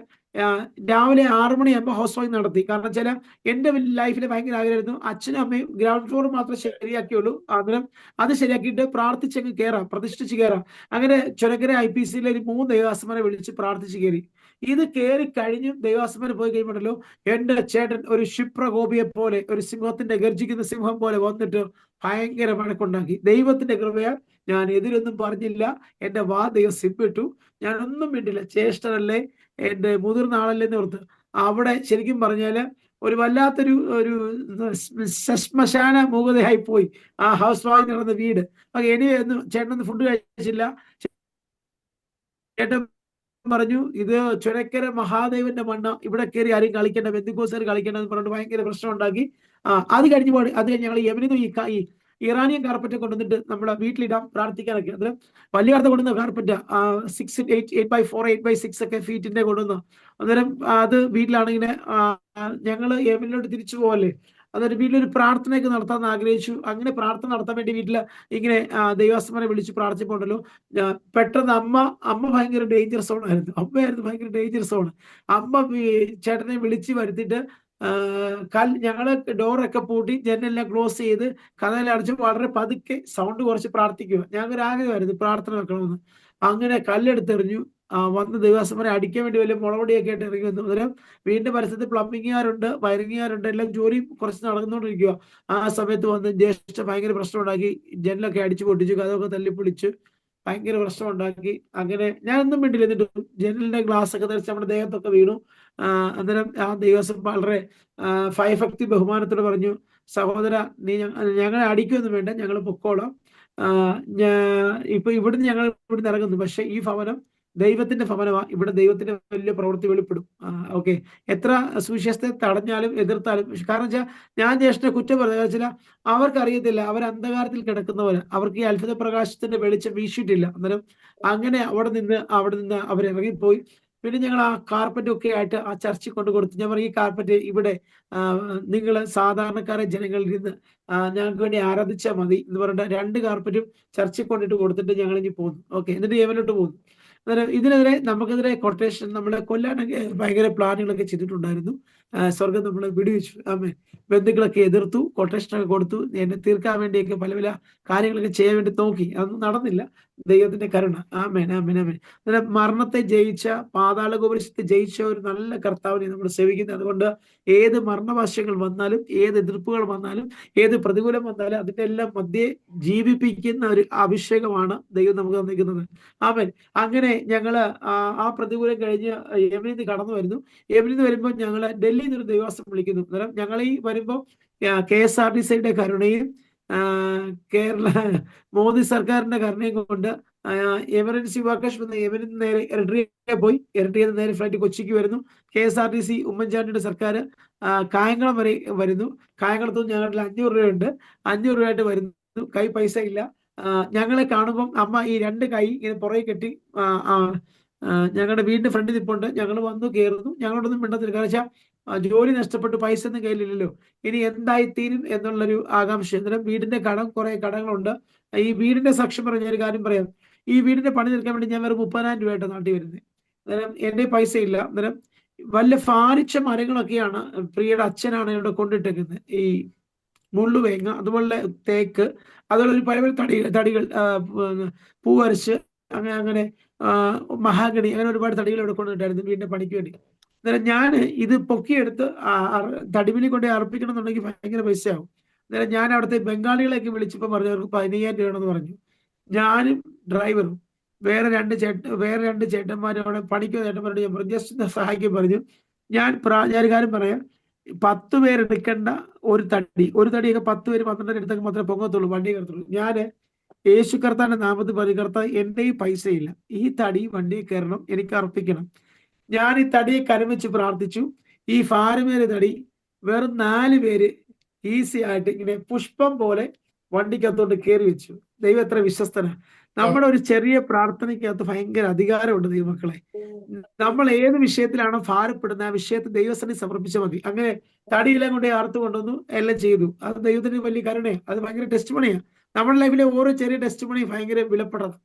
Speaker 1: രാവിലെ 6 മണിയാകുമ്പോൾ ഹൗസ് വാമിംഗ് നടത്തി. കാരണം വെച്ചാൽ എൻ്റെ ലൈഫിൽ ഭയങ്കര ആഗ്രഹമായിരുന്നു അച്ഛനും അമ്മയും ഗ്രൗണ്ട് ഫ്ലോർ മാത്രമേ ശരിയാക്കിയുള്ളൂ. അന്നേരം അത് ശരിയാക്കിയിട്ട് പ്രാർത്ഥിച്ചങ്ങ് കയറാം, പ്രതിഷ്ഠിച്ച് കയറാം. അങ്ങനെ ചുരക്കര IPCയിലെ ഒരു 3 ദൈവാസന്മാരെ വിളിച്ച് പ്രാർത്ഥിച്ച് കയറി. ഇത് കയറി കഴിഞ്ഞ് ദൈവാസന്മാരെ പോയി കഴിയുമ്പോഴല്ലോ എൻ്റെ ചേട്ടൻ ഒരു ക്ഷിപ്രകോപിയെ പോലെ, ഒരു സിംഹത്തിന്റെ ഗർജിക്കുന്ന സിംഹം പോലെ വന്നിട്ട് ഭയങ്കര വഴക്കുണ്ടാക്കി. ദൈവത്തിന്റെ കൃപയാൽ ഞാൻ എതിരൊന്നും പറഞ്ഞില്ല. എന്റെ ദൈവം സിപ്പിട്ടു. ഞാൻ ഒന്നും മിണ്ടില്ല. ജ്യേഷ്ഠനല്ലേ, എന്റെ മുതിർന്ന ആളല്ലേ ഓർത്ത്. അവിടെ ശരിക്കും പറഞ്ഞാല് ഒരു വല്ലാത്തൊരു ഒരു ശ്മശാന മൂകതയായി പോയി ആ ഹൗസ് വാമിംഗ് നടന്ന വീട്. ഇനി ചേട്ടനൊന്നും ഫുഡ് കഴിച്ചില്ല. ചേട്ടൻ പറഞ്ഞു ഇത് ചുരക്കര മഹാദേവന്റെ മണ്ണ്, ഇവിടെ കയറി ആരും കളിക്കേണ്ട, ബന്ധുക്കോസുകാർ കളിക്കേണ്ട എന്ന് പറഞ്ഞിട്ട് ഭയങ്കര പ്രശ്നം ഉണ്ടാക്കി. അത് കഴിഞ്ഞ് ഞങ്ങൾ യവനിന്ന് ഈ ഇറാനിയൻ കാർപ്പറ്റ് കൊണ്ടുവന്നിട്ട് നമ്മളെ വീട്ടിലിടാം പ്രാർത്ഥിക്കാനൊക്കെ. അതിൽ വലിയ കാലത്ത് കൊണ്ടുവന്ന കാർപ്പറ്റ് 8x4 8x6 ഒക്കെ ഫീറ്റിന്റെ കൊണ്ടുവന്ന. അന്നേരം അത് വീട്ടിലാണെങ്കിൽ ഞങ്ങൾ യമനിലോട്ട് തിരിച്ചു പോകല്ലേ. അതൊരു വീട്ടിലൊരു പ്രാർത്ഥനയൊക്കെ നടത്താമെന്ന് ആഗ്രഹിച്ചു. അങ്ങനെ പ്രാർത്ഥന നടത്താൻ വേണ്ടി വീട്ടിൽ ഇങ്ങനെ ദൈവാസന്മാരെ വിളിച്ച് പ്രാർത്ഥിച്ചിട്ടുണ്ടല്ലോ. പെട്ടെന്ന് അമ്മ ഭയങ്കര ഡേഞ്ചർ സോൺ ആയിരുന്നു. അമ്മയായിരുന്നു ഭയങ്കര ഡേഞ്ചർ സോൺ. അമ്മ ചേട്ടനെ വിളിച്ച് വരുത്തിയിട്ട് ഞങ്ങള് ഡോറൊക്കെ പൂട്ടി ജനലെല്ലാം ക്ലോസ് ചെയ്ത് കഥയെല്ലാം അടച്ച് വളരെ പതുക്കെ സൗണ്ട് കുറച്ച് പ്രാർത്ഥിക്കുക. ഞങ്ങൾക്ക് ആഗ്രഹമായിരുന്നു പ്രാർത്ഥന വെക്കണമെന്ന്. അങ്ങനെ കല്ലെടുത്തെറിഞ്ഞു. വന്ന് ദൈവാസന്മാരെ അടിക്കാൻ വേണ്ടി വലിയ മുളകൊടിയൊക്കെ ആയിട്ട് ഇറങ്ങി വന്നു. അന്നേരം വീടിന്റെ പരിസരത്ത് പ്ലംബിങ്ങുകാരുണ്ട്, വയറിങ്ങുകാരുണ്ട്, എല്ലാം ജോലി കുറച്ച് നടന്നുകൊണ്ടിരിക്കുക. ആ സമയത്ത് വന്ന് ജ്യേഷ്ഠ ഭയങ്കര പ്രശ്നം ഉണ്ടാക്കി. ജനലൊക്കെ അടിച്ചു പൊട്ടിച്ചു, കഥമൊക്കെ തല്ലിപ്പൊളിച്ച് ഭയങ്കര പ്രശ്നം ഉണ്ടാക്കി. അങ്ങനെ ഞാനൊന്നും വേണ്ടില്ല. എന്നിട്ട് ജനലിന്റെ ഗ്ലാസ് ഒക്കെ തെറിച്ച് നമ്മുടെ ദേഹത്തൊക്കെ വീണു. അന്നേരം ആ ദൈവസം വളരെ ഭയഭക്തി ബഹുമാനത്തോട് പറഞ്ഞു, സഹോദര നീ ഞങ്ങളെ അടിക്കൊന്നും വേണ്ട, ഞങ്ങൾ പൊക്കോളാം. ഇപ്പൊ ഇവിടുന്ന് ഞങ്ങൾ ഇവിടുന്ന് ഇറങ്ങുന്നു. പക്ഷെ ഈ ഭവനം ദൈവത്തിന്റെ ഭവനമാണ്. ഇവിടെ ദൈവത്തിന്റെ വലിയ പ്രവൃത്തി വെളിപ്പെടും. ഓക്കെ. എത്ര സുവിശേഷത്തെ തടഞ്ഞാലും എതിർത്താലും, കാരണം വെച്ചാൽ ഞാൻ ജ്യേഷ്ഠനെ കുറ്റം പറഞ്ഞ വെച്ചാൽ അവർക്കറിയത്തില്ല, അവർ അന്ധകാരത്തിൽ കിടക്കുന്നവര്. അവർക്ക് ഈ അത്ഭുത പ്രകാശത്തിന്റെ വെളിച്ചം വീശിയിട്ടില്ല. അന്നേരം അങ്ങനെ അവിടെ നിന്ന് അവരിറങ്ങിപ്പോയി. പിന്നെ ഞങ്ങൾ ആ കാർപ്പറ്റ് ഒക്കെ ആയിട്ട് ആ ചർച്ചിൽ കൊണ്ട് കൊടുത്തു. ഞാൻ പറയും ഈ കാർപ്പറ്റ് ഇവിടെ നിങ്ങൾ സാധാരണക്കാരെ ജനങ്ങളിൽ നിന്ന് ഞങ്ങൾക്ക് വേണ്ടി ആരാധിച്ചാൽ മതി എന്ന് പറഞ്ഞിട്ട് 2 കാർപ്പറ്റും ചർച്ചിൽ കൊണ്ടിട്ട് കൊടുത്തിട്ട് ഞങ്ങൾ ഇനി പോകുന്നു. ഓക്കെ. എന്നിട്ട് യമനിലോട്ട് പോകുന്നു. അന്നേരം ഇതിനെതിരെ നമുക്കെതിരെ കൊട്ടേഷൻ നമ്മളെ കൊല്ലാനൊക്കെ ഭയങ്കര പ്ലാനുകളൊക്കെ ചെയ്തിട്ടുണ്ടായിരുന്നു. സ്വർഗം നമ്മളെ വിടുവിച്ചു. ബന്ധുക്കളൊക്കെ എതിർത്തു, കൊട്ടേഷനൊക്കെ കൊടുത്തു. എന്നെ തീർക്കാൻ വേണ്ടിയൊക്കെ പല പല കാര്യങ്ങളൊക്കെ ചെയ്യാൻ വേണ്ടി നോക്കി. അതൊന്നും നടന്നില്ല. ദൈവത്തിന്റെ കരുണ. ആമേൻ, ആമേൻ, ആമേൻ. അന്നേരം മരണത്തെ ജയിച്ച, പാതാള കുരിശത്തെ ജയിച്ച ഒരു നല്ല കർത്താവിനെ നമ്മൾ സേവിക്കുന്നത്. അതുകൊണ്ട് ഏത് മരണവശങ്ങൾ വന്നാലും, ഏത് എതിർപ്പുകൾ വന്നാലും, ഏത് പ്രതികൂലം വന്നാലും അതിന്റെ എല്ലാം മധ്യേ ജീവിപ്പിക്കുന്ന ഒരു അഭിഷേകമാണ് ദൈവം നമുക്ക് തന്നിരിക്കുന്നത്. ആമേൻ. അങ്ങനെ ഞങ്ങള് ആ പ്രതികൂലം കഴിഞ്ഞ് യമനിൽ കടന്നു വരുന്നു. യമനിൽ വരുമ്പോൾ ഞങ്ങള് ഡൽഹിയിൽ നിന്ന് ഒരു ദൈവാസം വിളിക്കുന്നു. അന്നേരം ഞങ്ങൾ ഈ വരുമ്പോൾ KSRTCയുടെ കരുണയും കേരള മോദി സർക്കാരിന്റെ കരുണയും കൊണ്ട് എമർജൻസി വർക്കേഴ്സ് യമനിൽ നിന്ന് നേരെ എറിട്രിയ പോയി. എറിട്രിയയിൽ നിന്ന് നേരെ ഫ്ലൈറ്റ് കൊച്ചിക്ക് വരുന്നു. KSRTC ഉമ്മൻചാണ്ടിയുടെ സർക്കാർ കായംകുളം വരെ വരുന്നു. കായംകുളത്തും ഞങ്ങളുടെ 500 രൂപയുണ്ട്. 500 രൂപയായിട്ട് വരുന്നു. കൈ പൈസ ഇല്ല. ഞങ്ങളെ കാണുമ്പം അമ്മ ഈ 2 കൈ ഇങ്ങനെ പുറകെ കെട്ടി ഞങ്ങളുടെ വീടിന്റെ ഫ്രണ്ടിൽ നിൽപ്പുണ്ട്. ഞങ്ങൾ വന്നു കയറുന്നു. ഞങ്ങളോടൊന്നും മിണ്ടത്തില്ല. കാരണം വെച്ചാൽ ജോലി നഷ്ടപ്പെട്ടു, പൈസ ഒന്നും കയ്യിലില്ലല്ലോ, ഇനി എന്തായി തീരും എന്നുള്ളൊരു ആകാംക്ഷ. അന്നേരം വീടിന്റെ കുറെ കടങ്ങളുണ്ട്. ഈ വീടിന്റെ സാക്ഷ്യം പറഞ്ഞ ഒരു കാര്യം പറയാം. ഈ വീടിന്റെ പണി തീർക്കാൻ വേണ്ടി ഞാൻ വെറും 30,000 രൂപയായിട്ട് നാട്ടിൽ വരുന്നത്. അന്നേരം എന്റെ പൈസ ഇല്ല. അന്നേരം വല്ല ഫാരിച്ച മരങ്ങളൊക്കെയാണ് പ്രിയയുടെ അച്ഛനാണ് ഇവിടെ കൊണ്ടിട്ടേക്കുന്നത്. ഈ മുള്ളുവേങ്ങ, അതുപോലെ തേക്ക്, അതുപോലെ ഒരു പല പല തടികൾ പൂവരച്ച് അങ്ങനെ മഹാഗണി, അങ്ങനെ ഒരുപാട് തടികൾ ഇവിടെ കൊണ്ടിട്ടായിരുന്നു വീടിന്റെ പണിക്ക് വേണ്ടി. അന്നേരം ഞാൻ ഇത് പൊക്കിയെടുത്ത് തടിമിലി കൊണ്ട് അർപ്പിക്കണം എന്നുണ്ടെങ്കിൽ ഭയങ്കര പൈസയാവും. അന്നേരം ഞാൻ അവിടുത്തെ ബംഗാളികളെയൊക്കെ വിളിച്ചപ്പോൾ പറഞ്ഞു അവർക്ക് 15,000 രൂപയാണെന്ന് പറഞ്ഞു. ഞാനും ഡ്രൈവറും വേറെ രണ്ട് ചേട്ടന്മാരും അവിടെ പണിക്കോ ചേട്ടന്മാരോട് ഞാൻ പറഞ്ഞു ജസ്റ്റ് സഹായിക്കാൻ പറഞ്ഞു. ഞാൻ ഒരു കാര്യം പറയാം, 10 പേരെടുക്കേണ്ട ഒരു തടിയൊക്കെ 10 പേര് 12 എടുത്തൊക്കെ മാത്രമേ പൊങ്ങത്തുള്ളൂ, വണ്ടി കയറത്തുള്ളൂ. ഞാൻ യേശു കർത്താന്റെ നാമത്തിൽ പറഞ്ഞു, കർത്താവ് എൻ്റെ ഈ പൈസയില്ല, ഈ തടി വണ്ടിയിൽ കയറണം, എനിക്ക് അർപ്പിക്കണം. ഞാൻ ഈ തടിയെ കരമിച്ച് പ്രാർത്ഥിച്ചു. ഈ ഫാരമേര് തടി വെറും 4 പേര് ഈസി ആയിട്ട് ഇങ്ങനെ പുഷ്പം പോലെ വണ്ടിക്കകത്തോട്ട് കയറി വെച്ചു. ദൈവം എത്ര വിശ്വസ്തനാ. നമ്മുടെ ഒരു ചെറിയ പ്രാർത്ഥനയ്ക്കകത്ത് ഭയങ്കര അധികാരമുണ്ട് ദൈവമക്കളെ. നമ്മൾ ഏത് വിഷയത്തിലാണോ ഭാരപ്പെടുന്നത് ആ വിഷയത്തെ ദൈവസന്നിധി സമർപ്പിച്ചാൽ മതി. അങ്ങനെ തടിയെല്ലാം കൊണ്ട് ആർത്ത് കൊണ്ടുവന്നു, എല്ലാം ചെയ്തു. അത് ദൈവത്തിന് വലിയ കരുണയാണ്. അത് ഭയങ്കര ടെസ്റ്റ് പണിയാണ്. നമ്മുടെ ലൈഫിലെ ഓരോ ചെറിയ ടെസ്റ്റ് മണി ഭയങ്കര വിലപ്പെട്ടത്.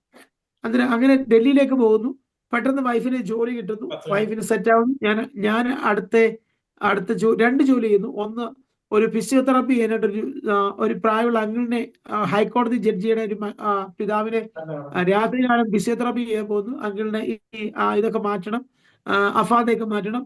Speaker 1: അങ്ങനെ ഡൽഹിയിലേക്ക് പോകുന്നു. പെട്ടെന്ന് വൈഫിന് ജോലി കിട്ടുന്നു, വൈഫിന് സെറ്റ് ആവുന്നു. ഞാൻ അടുത്ത 2 ജോലി ചെയ്യുന്നു. ഒന്ന്, ഒരു ഫിസിയോതെറാപ്പി ചെയ്യാനായിട്ടൊരു ഒരു പ്രായമുള്ള അങ്കിളിനെ, ഹൈക്കോടതി ജഡ്ജിയുടെ ഒരു പിതാവിനെ രാത്രികാലം ഫിസിയോതെറാപ്പി ചെയ്യാൻ പോകുന്നു. അങ്കിളിനെ ഇതൊക്കെ മാറ്റണം, അഫാദയൊക്കെ മാറ്റണം,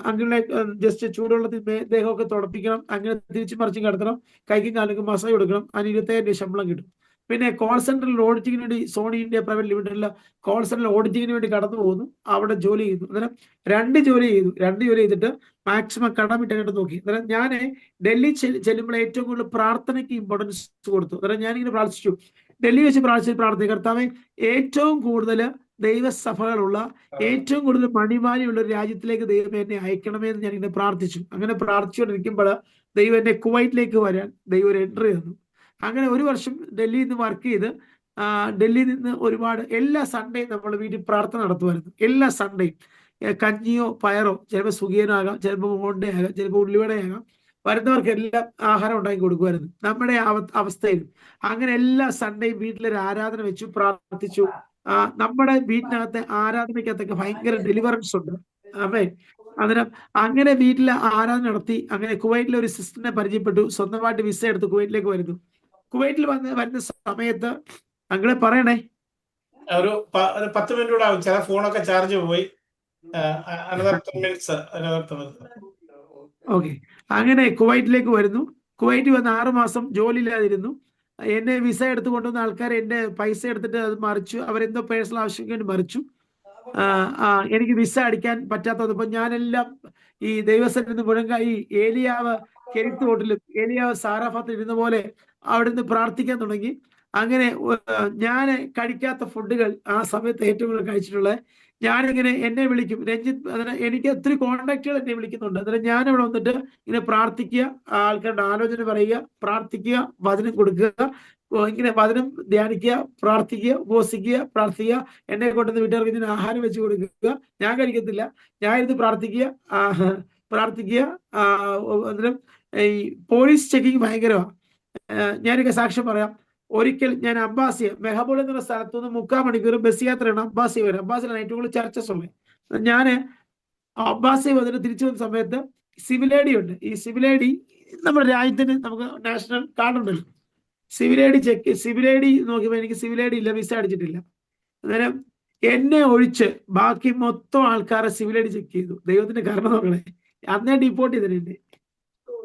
Speaker 1: അങ്കിളിനെ ജസ്റ്റ് ചൂടുവെള്ളത്തിൽ ദേഹമൊക്കെ തുടപ്പിക്കണം, അങ്ങനെ തിരിച്ചു മറിച്ച് കിടത്തണം, കൈക്കും കാലിനും മസാജ് കൊടുക്കണം. അതിന് 25,000 ശമ്പളം കിട്ടും. പിന്നെ കോൾ സെന്ററിൽ ഓഡിറ്റിങ്ങിന് വേണ്ടി സോണി ഇന്ത്യ പ്രൈവറ്റ് ലിമിറ്റഡിൽ കോൾ സെന്ററിൽ ഓഡിറ്റിങ്ങിന് വേണ്ടി കടന്നു പോകുന്നു. അവിടെ ജോലി ചെയ്യുന്നു. അന്നേരം 2 ജോലി ചെയ്തു. 2 ജോലി ചെയ്തിട്ട് മാക്സിമം കടമിട്ടായിട്ട് നോക്കി. അന്നേരം ഞാൻ ഡൽഹി ചെല്ലുമ്പോൾ ഏറ്റവും കൂടുതൽ പ്രാർത്ഥനയ്ക്ക് ഇമ്പോർട്ടൻസ് കൊടുത്തു. അന്നേരം ഞാനിങ്ങനെ പ്രാർത്ഥിച്ചു, ഡൽഹി വെച്ച് പ്രാർത്ഥിച്ചു, കർത്താവേ, ഏറ്റവും കൂടുതൽ ദൈവസഭകളുള്ള, ഏറ്റവും കൂടുതൽ മണിമാലിയുള്ള ഒരു രാജ്യത്തിലേക്ക് ദൈവം എന്നെ അയക്കണമേ എന്ന് ഞാനിങ്ങനെ പ്രാർത്ഥിച്ചു. അങ്ങനെ പ്രാർത്ഥിച്ചുകൊണ്ടിരിക്കുമ്പോൾ ദൈവം എന്നെ കുവൈറ്റിലേക്ക് വരാൻ ദൈവം ഒരു എൻട്രി തന്നു. അങ്ങനെ 1 വർഷം ഡൽഹിയിൽ നിന്ന് വർക്ക് ചെയ്ത്, ഡൽഹിയിൽ നിന്ന് ഒരുപാട് എല്ലാ സൺഡേയും നമ്മൾ വീട്ടിൽ പ്രാർത്ഥന നടത്തുമായിരുന്നു. എല്ലാ സൺഡേയും കഞ്ഞിയോ പയറോ, ചിലപ്പോൾ സുഖിയനാകാം, ചിലപ്പോൾ മോണ്ടേ ആകാം, ചിലപ്പോൾ ഉള്ളിവടയാകാം, വരുന്നവർക്കെല്ലാം ആഹാരം ഉണ്ടാക്കി കൊടുക്കുമായിരുന്നു നമ്മുടെ അവസ്ഥയിൽ. അങ്ങനെ എല്ലാ സൺഡേയും വീട്ടിലൊരു ആരാധന വെച്ചു, പ്രാർത്ഥിച്ചു. നമ്മുടെ വീട്ടിനകത്തെ ആരാധനയ്ക്കകത്തൊക്കെ ഭയങ്കര ഡെലിവറൻസ് ഉണ്ട്. അമ്മേ, അന്നേരം അങ്ങനെ വീട്ടിൽ ആരാധന നടത്തി. അങ്ങനെ കുവൈറ്റിലെ ഒരു സിസ്റ്ററിനെ പരിചയപ്പെട്ടു, സ്വന്തമായിട്ട് വിസ എടുത്ത് കുവൈറ്റിലേക്ക് വരുന്നു. കുവൈറ്റിൽ വരുന്ന സമയത്ത് അങ്ങനെ പറയണേ,
Speaker 2: ഒരു 10 മിനിറ്റ് കൂടെ ആവും. ചില ഫോണൊക്കെ ചാർജ് പോയി. another 10 minutes.
Speaker 1: ഓക്കെ. അങ്ങനെ കുവൈറ്റിലേക്ക് വരുന്നു. കുവൈറ്റ് വന്ന് 6 മാസം ജോലി ഇല്ലാതിരുന്നു. എന്നെ വിസ എടുത്ത് കൊണ്ടുവന്ന ആൾക്കാർ എന്റെ പൈസ എടുത്തിട്ട് അത് മറിച്ചു. അവരെന്തോ പേഴ്സണൽ ആവശ്യത്തിന് വേണ്ടി മറിച്ചു. എനിക്ക് വിസ അടിക്കാൻ പറ്റാത്തത്. ഇപ്പൊ ഞാനെല്ലാം ഈ ദൈവസന്നിധി മുഴങ്ങായി ഏലിയാവ് കെരിത്ത് തോട്ടിലും ഏലിയാവ് സാറാഫാത്തിൽ ഇരുന്ന പോലെ അവിടുന്ന് പ്രാർത്ഥിക്കാൻ തുടങ്ങി. അങ്ങനെ ഞാൻ കഴിക്കാത്ത ഫുഡുകൾ ആ സമയത്ത് ഏറ്റവും കൂടുതൽ കഴിച്ചിട്ടുള്ളത്, ഞാനിങ്ങനെ എന്നെ വിളിക്കും രഞ്ജിത്ത്, അതിന് എനിക്ക് ഒത്തിരി കോണ്ടാക്റ്റുകൾ എന്നെ വിളിക്കുന്നുണ്ട്. അന്നേരം ഞാൻ ഇവിടെ വന്നിട്ട് ഇങ്ങനെ പ്രാർത്ഥിക്കുക, ആൾക്കാരുടെ ആലോചന പറയുക, പ്രാർത്ഥിക്കുക, വചനം കൊടുക്കുക, ഇങ്ങനെ വചനം ധ്യാനിക്കുക, പ്രാർത്ഥിക്കുക, ഉപവസിക്കുക, പ്രാർത്ഥിക്കുക. എന്നെ കൊണ്ടുവന്ന് വീട്ടുകാർക്ക് ഇതിന് ആഹാരം വെച്ച് കൊടുക്കുക. ഞാൻ കഴിക്കത്തില്ല, ഞാൻ ഇത് പ്രാർത്ഥിക്കുക. അന്നേരം ഈ പോലീസ് ചെക്കിങ് ഭയങ്കരമാണ്. ഞാനൊക്കെ സാക്ഷ്യം പറയാം. ഒരിക്കൽ ഞാൻ അബ്ബാസിയ, മെഹബൂൾ എന്ന സ്ഥലത്തു നിന്ന് 3/4 മണിക്കൂർ ബസ് യാത്രയാണ് അബ്ബാസിയ വരെ. അബ്ബാസിലാണ് ഏറ്റവും കൂടുതൽ ചർച്ചസ് ഉള്ളത്. ഞാൻ അബ്ബാസിയ വന്നിട്ട് തിരിച്ചു വന്ന സമയത്ത് സിവിൽ ഐ ഡി ഉണ്ട്. ഈ സിവിൽ ഐ ഡി നമ്മുടെ രാജ്യത്തിന് നമുക്ക് നാഷണൽ കാർഡ് ഉണ്ടല്ലോ. സിവിൽ ഐ ഡി നോക്കിയപ്പോൾ എനിക്ക് സിവിൽ ഐ ഡി ഇല്ല, വിസ അടിച്ചിട്ടില്ല. അന്നേരം എന്നെ ഒഴിച്ച് ബാക്കി മൊത്തം ആൾക്കാരെ സിവിൽ ഐ ഡി ചെക്ക് ചെയ്തു. ദൈവത്തിന്റെ കാരണം നോക്കണേ, അന്നേ ഡിപ്പോർട്ട് ചെയ്തിട്ടുണ്ട്.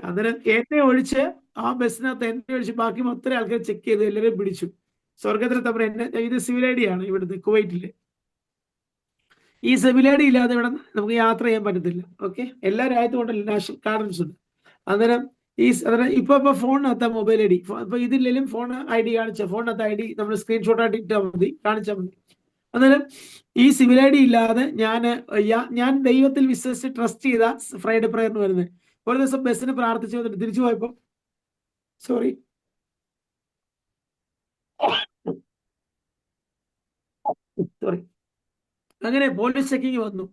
Speaker 1: അന്നേരം എന്നെ ഒഴിച്ച് ആ ബസ്സിനകത്ത് എന്നെ ഒഴിച്ച് ബാക്കി മൊത്തം ആൾക്കാർ ചെക്ക് ചെയ്തു, എല്ലാവരും പിടിച്ചു. സ്വർഗത്തിന് തമ്മിൽ എന്നെ, ഇത് സിവിൽ ഐ ഡി ആണ് ഇവിടുത്തെ കുവൈറ്റില്. ഈ സിവിൽ ഐ ഡി ഇല്ലാതെ ഇവിടെ നമുക്ക് യാത്ര ചെയ്യാൻ പറ്റത്തില്ല. ഓക്കെ, എല്ലാ രാജ്യത്തും ഉണ്ടല്ലോ നാഷണൽ കാർഡൻസ് ഉണ്ട്. അന്നേരം ഇപ്പൊ ഫോണിനകത്ത് മൊബൈൽ ഐ ഡി, ഇപ്പൊ ഇതില്ലെങ്കിലും ഫോൺ ഐ ഡി ഫോണിനകത്ത് ഐ ഡി നമ്മൾ സ്ക്രീൻഷോട്ട് ആയിട്ട് ഇട്ടാൽ മതി, കാണിച്ചാൽ മതി. അന്നേരം ഈ സിവിൽ ഐ ഡി ഇല്ലാതെ ഞാൻ ദൈവത്തിൽ വിശ്വസിച്ച് ട്രസ്റ്റ് ചെയ്ത ഫ്രൈഡേ പ്രയറിന് വരുന്നത്. ഒരു ദിവസം ബസ്സിന് പ്രാർത്ഥിച്ചു വന്നിട്ട് തിരിച്ചു പോയപ്പോ സോറി അങ്ങനെ പോലീസ് ചെക്കിങ് വന്നു.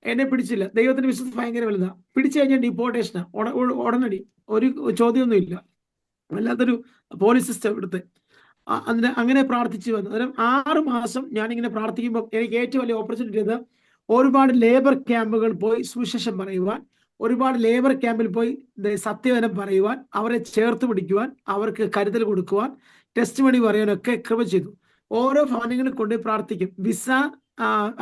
Speaker 1: എന്നെ പിടിച്ചില്ല. ദൈവത്തിന്റെ വിശ്വാസം ഭയങ്കര വലുതാ. പിടിച്ചു കഴിഞ്ഞാൽ ഡിപ്പോർട്ടേഷനാ ഉടനടി, ഒരു ചോദ്യമൊന്നും ഇല്ല. വല്ലാത്തൊരു പോലീസ് സിസ്റ്റം ഇവിടുത്തെ. അങ്ങനെ പ്രാർത്ഥിച്ചു വന്നു. അന്നേരം 6 മാസം ഞാനിങ്ങനെ പ്രാർത്ഥിക്കുമ്പോൾ എനിക്ക് ഏറ്റവും വലിയ ഓപ്പർച്യൂണിറ്റി ചെയ്ത് ഒരുപാട് ലേബർ ക്യാമ്പുകൾ പോയി സുവിശേഷം പറയുവാൻ, ഒരുപാട് ലേബർ ക്യാമ്പിൽ പോയി സത്യവചനം പറയുവാൻ, അവരെ ചേർത്ത് പിടിക്കുവാൻ, അവർക്ക് കരുതൽ കൊടുക്കുവാൻ, ടെസ്റ്റ് മണി പറയാനൊക്കെ കൃപ ചെയ്തു. ഓരോ ഭവനങ്ങളിൽ കൊണ്ട് പ്രാർത്ഥിക്കും. വിസ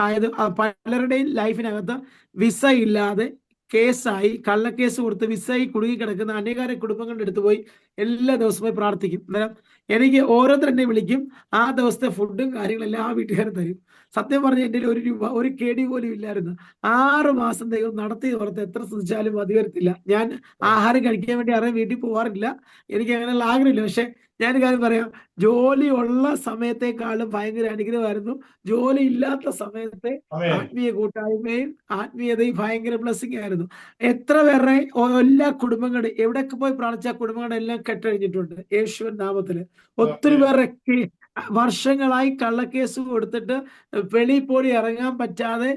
Speaker 1: ആയത് പലരുടെയും ലൈഫിനകത്ത് വിസ ഇല്ലാതെ കേസായി, കള്ളക്കേസ് കൊടുത്ത് വിസയിൽ കുടുങ്ങി കിടക്കുന്ന അനേകാര കുടുംബങ്ങളുടെ അടുത്ത് പോയി എല്ലാ ദിവസവും പോയി പ്രാർത്ഥിക്കും. അന്നേരം എനിക്ക് ഓരോരുത്തർ എന്നെ വിളിക്കും. ആ ദിവസത്തെ ഫുഡും കാര്യങ്ങളെല്ലാം ആ വീട്ടുകാരും തരും. സത്യം പറഞ്ഞ എൻ്റെ 1 രൂപ 1 KD പോലും ഇല്ലായിരുന്നു. 6 മാസം ദൈവം നടത്തി ഓർത്ത് എത്ര ശ്രദ്ധിച്ചാലും മതി വരത്തില്ല. ഞാൻ ആഹാരം കഴിക്കാൻ വേണ്ടി ആരെയും വീട്ടിൽ പോകാറില്ല, എനിക്ക് അങ്ങനെയുള്ള ആഗ്രഹമില്ല. പക്ഷെ ഞാൻ കാര്യം പറയാം, ജോലി ഉള്ള സമയത്തെക്കാളും ഭയങ്കര അനുഗ്രഹമായിരുന്നു ജോലി ഇല്ലാത്ത സമയത്തെ ആത്മീയ കൂട്ടായ്മയും ആത്മീയതയും ഭയങ്കര ബ്ലെസ്സിങ് ആയിരുന്നു. എത്ര പേരുടെ എല്ലാ കുടുംബങ്ങളും എവിടെയൊക്കെ പോയി പ്രാർത്ഥിച്ച കുടുംബങ്ങളെല്ലാം കെട്ടഴിഞ്ഞിട്ടുണ്ട് യേശുവിൻ നാമത്തില്. ഒത്തിരി പേരൊക്കെ വർഷങ്ങളായി കള്ളക്കേസ് കൊടുത്തിട്ട് വെളിയിൽ പോയി ഇറങ്ങാൻ പറ്റാതെ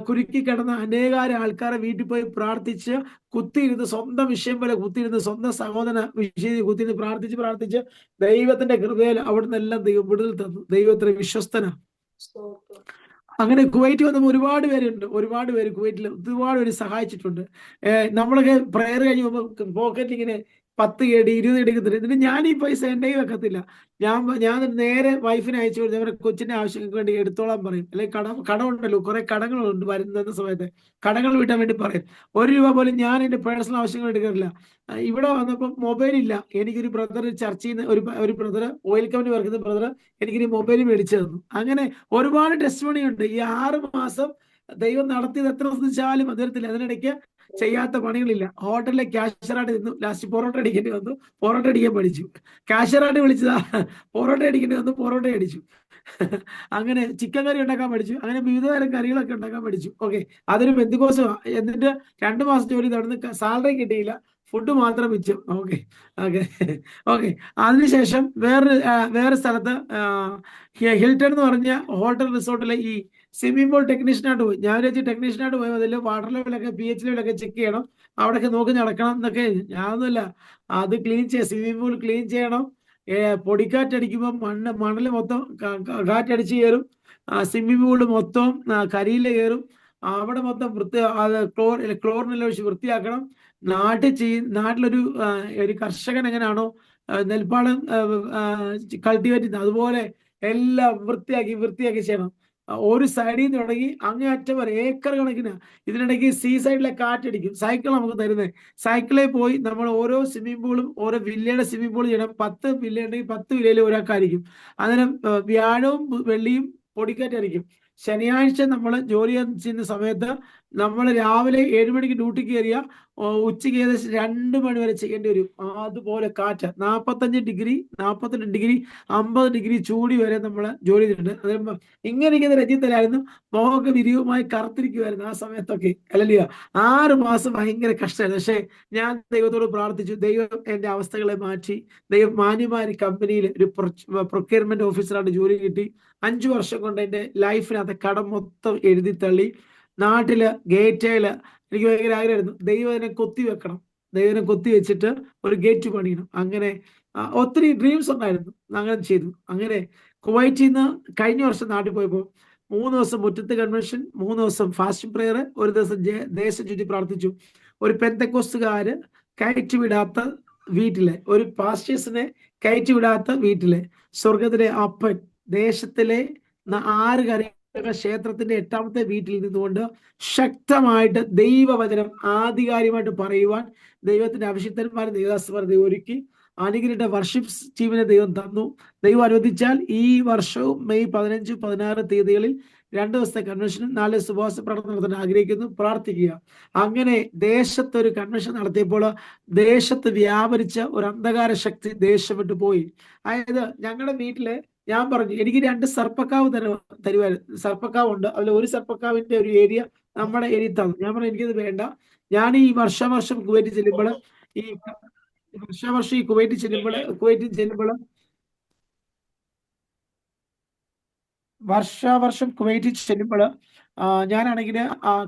Speaker 1: കുരുക്കി കിടന്ന അനേകാരം ആൾക്കാരെ വീട്ടിൽ പോയി പ്രാർത്ഥിച്ച് കുത്തിയിരുന്ന് സ്വന്തം വിഷയം പോലെ കുത്തിയിരുന്ന് സ്വന്തം സഹോദര വിഷയം കുത്തിയിരുന്ന് പ്രാർത്ഥിച്ച് ദൈവത്തിന്റെ കൃപയിൽ അവിടുന്ന് എല്ലാം ദൈവം വിടുതൽ തന്നു. ദൈവത്തിന് വിശ്വസ്തനാണ്. അങ്ങനെ കുവൈറ്റ് വന്നപ്പോൾ ഒരുപാട് പേരുണ്ട്, ഒരുപാട് പേര് കുവൈറ്റിൽ ഒരുപാട് പേര് സഹായിച്ചിട്ടുണ്ട്. നമ്മളൊക്കെ പ്രയർ കഴിയുമ്പോൾ പോക്കറ്റിൽ ഇങ്ങനെ 10 KD 20 എടുക്കത്തില്ല. എന്നിട്ട് ഞാൻ ഈ പൈസ എൻ്റെ വെക്കത്തില്ല. ഞാൻ നേരെ വൈഫിനെ അയച്ചു കൊടുത്ത് അവരുടെ കൊച്ചിന്റെ ആവശ്യങ്ങൾക്ക് വേണ്ടി എടുത്തോളാൻ പറയും. അല്ലെങ്കിൽ കടമുണ്ടല്ലോ, കുറെ കടങ്ങളുണ്ട് വരുന്ന സമയത്ത് കടങ്ങൾ വീട്ടാൻ വേണ്ടി പറയും. 1 രൂപ പോലും ഞാൻ എൻ്റെ പേഴ്സണൽ ആവശ്യങ്ങൾ എടുക്കാറില്ല. ഇവിടെ വന്നപ്പോൾ മൊബൈൽ ഇല്ല. എനിക്കൊരു ബ്രദർ ചർച്ച ചെയ്യുന്ന ഒരു ബ്രദർ, ഓയിൽ കമ്പനി വർക്കുന്ന ബ്രദർ എനിക്കൊരു മൊബൈൽ മേടിച്ചു തന്നു. അങ്ങനെ ഒരുപാട് ടെസ്റ്റിമണി ഉണ്ട്. ഈ 6 മാസം ദൈവം നടത്തിയത് എത്ര ശ്രദ്ധിച്ചാലും അതിർത്തില്ല. അതിനിടയ്ക്ക് ചെയ്യാത്ത പണികളില്ല. ഹോട്ടലിലെ ക്യാഷ്യറായിട്ട് നിന്നു. ലാസ്റ്റ് പൊറോട്ട അടിക്കേണ്ടി വന്നു, പൊറോട്ട അടിക്കാൻ പഠിച്ചു. ക്യാഷ്യറായിട്ട് വിളിച്ചതാ, പൊറോട്ട അടിക്കേണ്ടി വന്നു, പൊറോട്ട അടിച്ചു. അങ്ങനെ ചിക്കൻ കറി ഉണ്ടാക്കാൻ പഠിച്ചു. അങ്ങനെ വിവിധ തരം കറികളൊക്കെ ഉണ്ടാക്കാൻ പഠിച്ചു. ഓക്കെ, അതൊരു ബന്ധുക്കോസമാണ്. എന്നിട്ട് 2 മാസം ജോലി നടന്ന് സാലറി കിട്ടിയില്ല, ഫുഡ് മാത്രം മിച്ചം. Okay okay okay. അതിനുശേഷം വേറെ സ്ഥലത്ത് ഹിൽട്ടൺ എന്ന് പറഞ്ഞ ഹോട്ടൽ റിസോർട്ടിലെ ഈ സ്വിമ്മിംഗ് പൂൾ ടെക്നീഷ്യനായിട്ട് പോയി. ഞാൻ വെച്ച് ടെക്നീഷ്യനായിട്ട് പോയി അതിൽ വാട്ടർ ലെവലൊക്കെ pH ലെവലൊക്കെ ചെക്ക് ചെയ്യണം, അവിടെയൊക്കെ നോക്കി നടക്കണം എന്നൊക്കെ. ഞാനൊന്നുമില്ല, അത് ക്ലീൻ ചെയ്യാം, സ്വിമ്മിംഗ് പൂൾ ക്ലീൻ ചെയ്യണം. പൊടിക്കാറ്റടിക്കുമ്പോൾ മണൽ മൊത്തം കാറ്റടിച്ച് കയറും. സ്വിമ്മിംഗ് പൂള് മൊത്തം കരിയില കയറും. അവിടെ മൊത്തം ക്ലോറിനെല്ലാം ഒഴിച്ച് വൃത്തിയാക്കണം. നാട്ടിലൊരു കർഷകൻ എങ്ങനെയാണോ നെൽപ്പാടം കൾട്ടിവേറ്റ് ചെയ്യുന്നത്, അതുപോലെ എല്ലാം വൃത്തിയാക്കി ചെയ്യണം. ഒരു സൈഡിൽ നിന്ന് തുടങ്ങി അങ്ങേയറ്റം വരെ ഏക്കർ കണക്കിന്. ഇതിനിടയ്ക്ക് സൈഡിലെ കാറ്റടിക്കും. സൈക്കിൾ നമുക്ക് തരുന്നത്. സൈക്കിളിൽ പോയി നമ്മൾ ഓരോ സ്വിമ്മിംഗ് പൂളും ഓരോ വില്ലയുടെ സ്വിമ്മിംഗ് പൂൾ ചെയ്യണം. 10 വില്ല ഉണ്ടെങ്കിൽ 10 വില്ലയിൽ ഒരാൾക്കായിരിക്കും. അതിന് വ്യാഴവും വെള്ളിയും പൊടിക്കാറ്റായിരിക്കും. ശനിയാഴ്ച നമ്മൾ ജോലി ചെയ്യുന്ന സമയത്ത് നമ്മൾ രാവിലെ 7 മണിക്ക് ഡ്യൂട്ടിക്ക് കയറിയ ഉച്ചയ്ക്ക് ഏകദേശം 2 മണി വരെ ചെയ്യേണ്ടി വരും. അതുപോലെ കാറ്റ് 45 ഡിഗ്രി 42 ഡിഗ്രി 50 ഡിഗ്രി ചൂടി വരെ നമ്മൾ ജോലി ചെയ്തിട്ടുണ്ട്. അത് ഇങ്ങനെ ഇരിക്കുന്ന രഞ്ജിത്തലായിരുന്നു, മുഖമൊക്കെ വിരിവുമായി കറുത്തിരിക്കുമായിരുന്നു ആ സമയത്തൊക്കെ. അല്ലല്ലോ, 6 മാസം ഭയങ്കര കഷ്ടമായിരുന്നു. പക്ഷേ ഞാൻ ദൈവത്തോട് പ്രാർത്ഥിച്ചു. ദൈവം എൻ്റെ അവസ്ഥകളെ മാറ്റി. ദൈവം മാന്യമായ കമ്പനിയിൽ ഒരു പ്രൊക്യൂർമെന്റ് ഓഫീസറായിട്ട് ജോലി കിട്ടി. 5 വർഷം കൊണ്ട് എൻ്റെ ലൈഫിനകത്ത് കടം മൊത്തം എഴുതി തള്ളി. നാട്ടില് ഗേറ്റയില് എനിക്ക് ഭയങ്കര ആഗ്രഹമായിരുന്നു, ദൈവത്തിനെ കൊത്തിവെക്കണം, ദൈവത്തിനെ കൊത്തിവെച്ചിട്ട് ഒരു ഗേറ്റ് പണിയണം. അങ്ങനെ ഒത്തിരി ഡ്രീംസ് ഉണ്ടായിരുന്നു. അങ്ങനെ ചെയ്തു. അങ്ങനെ കുവൈറ്റിൽ നിന്ന് കഴിഞ്ഞ വർഷം നാട്ടിൽ പോയപ്പോൾ 3 ദിവസം മുറ്റത്ത് കൺവെൻഷൻ, 3 ദിവസം ഫാസ്റ്റിംഗ് പ്രയർ, 1 ദിവസം ദേശം ചുറ്റി പ്രാർത്ഥിച്ചു. ഒരു പെന്തക്കോസ്തുകാര് കയറ്റിവിടാത്ത വീട്ടിലെ, ഒരു പാസ്റ്റേഴ്സിനെ കയറ്റിവിടാത്ത വീട്ടിലെ സ്വർഗത്തിലെ അപ്പൻ ദേശത്തിലെ 6 കരയുള്ള ക്ഷേത്രത്തിന്റെ 8ാമത്തെ വീട്ടിൽ നിന്നുകൊണ്ട് ശക്തമായിട്ട് ദൈവവചനം ആധികാരികമായിട്ട് പറയുവാൻ ദൈവത്തിന്റെ അഭിഷിക്തന്മാരെ ദൈവദാസന്മാരെ ദൈവം ഒരുക്കി. അനുഗ്രഹിച്ച വർഷിപ്പ് ടീമിനെ ദൈവം തന്നു. ദൈവം അനുവദിച്ചാൽ ഈ വർഷവും മെയ് 15, 16 തീയതികളിൽ 2 ദിവസത്തെ കൺവെൻഷനും 4 ഉപവാസ പ്രവർത്തനം നടത്താൻ ആഗ്രഹിക്കുന്നു. പ്രാർത്ഥിക്കുക. അങ്ങനെ ദേശത്തൊരു കൺവെൻഷൻ നടത്തിയപ്പോൾ ദേശത്ത് വ്യാപരിച്ച ഒരു അന്ധകാര ശക്തി ദേശം വിട്ടു പോയി. അതായത് ഞങ്ങളുടെ വീട്ടില് ഞാൻ പറഞ്ഞു, എനിക്ക് 2 സർപ്പക്കാവ് തരുമായിരുന്നു. സർപ്പക്കാവുണ്ട്, അതിൽ ഒരു സർപ്പക്കാവിന്റെ ഒരു ഏരിയ നമ്മുടെ ഏരിയ തന്നു. ഞാൻ പറഞ്ഞു എനിക്കത് വേണ്ട. ഞാൻ ഈ വർഷം കുവൈറ്റിൽ ചെല്ലുമ്പോൾ കുവൈറ്റിൽ ചെല്ലുമ്പോൾ വർഷം കുവൈറ്റിൽ ചെല്ലുമ്പോൾ ഞാനാണെങ്കിൽ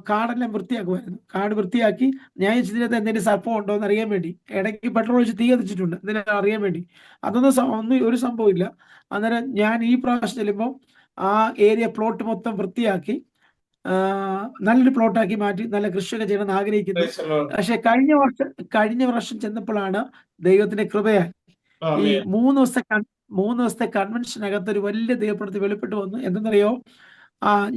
Speaker 1: കാടെല്ലാം വൃത്തിയാക്കുമായിരുന്നു. കാട് വൃത്തിയാക്കി ഞാൻ ഇതിനകത്ത് എന്തെങ്കിലും സർപ്പം ഉണ്ടോ എന്ന് അറിയാൻ വേണ്ടി, ഇടയ്ക്ക് പെട്രോൾ ഒഴിച്ച് തീ കത്തിച്ചിട്ടുണ്ട് എന്തിനാ അറിയാൻ വേണ്ടി. ഒന്നും ഒരു സംഭവമില്ല. അന്നേരം ഞാൻ ഈ പ്രാവശ്യം ചെല്ലുമ്പോൾ ആ ഏരിയ പ്ലോട്ട് മൊത്തം വൃത്തിയാക്കി നല്ലൊരു പ്ലോട്ടാക്കി മാറ്റി നല്ല കൃഷിയൊക്കെ ചെയ്യണമെന്ന് ആഗ്രഹിക്കുന്നു. പക്ഷെ കഴിഞ്ഞ വർഷം ചെന്നപ്പോഴാണ് ദൈവത്തിന്റെ കൃപയാൽ ഈ 3 ദിവസത്തെ കൺവെൻഷനകത്ത് ഒരു വലിയ ദൈവപ്രവൃത്തി വെളിപ്പെട്ട് വന്നു. എന്തെന്നറിയോ,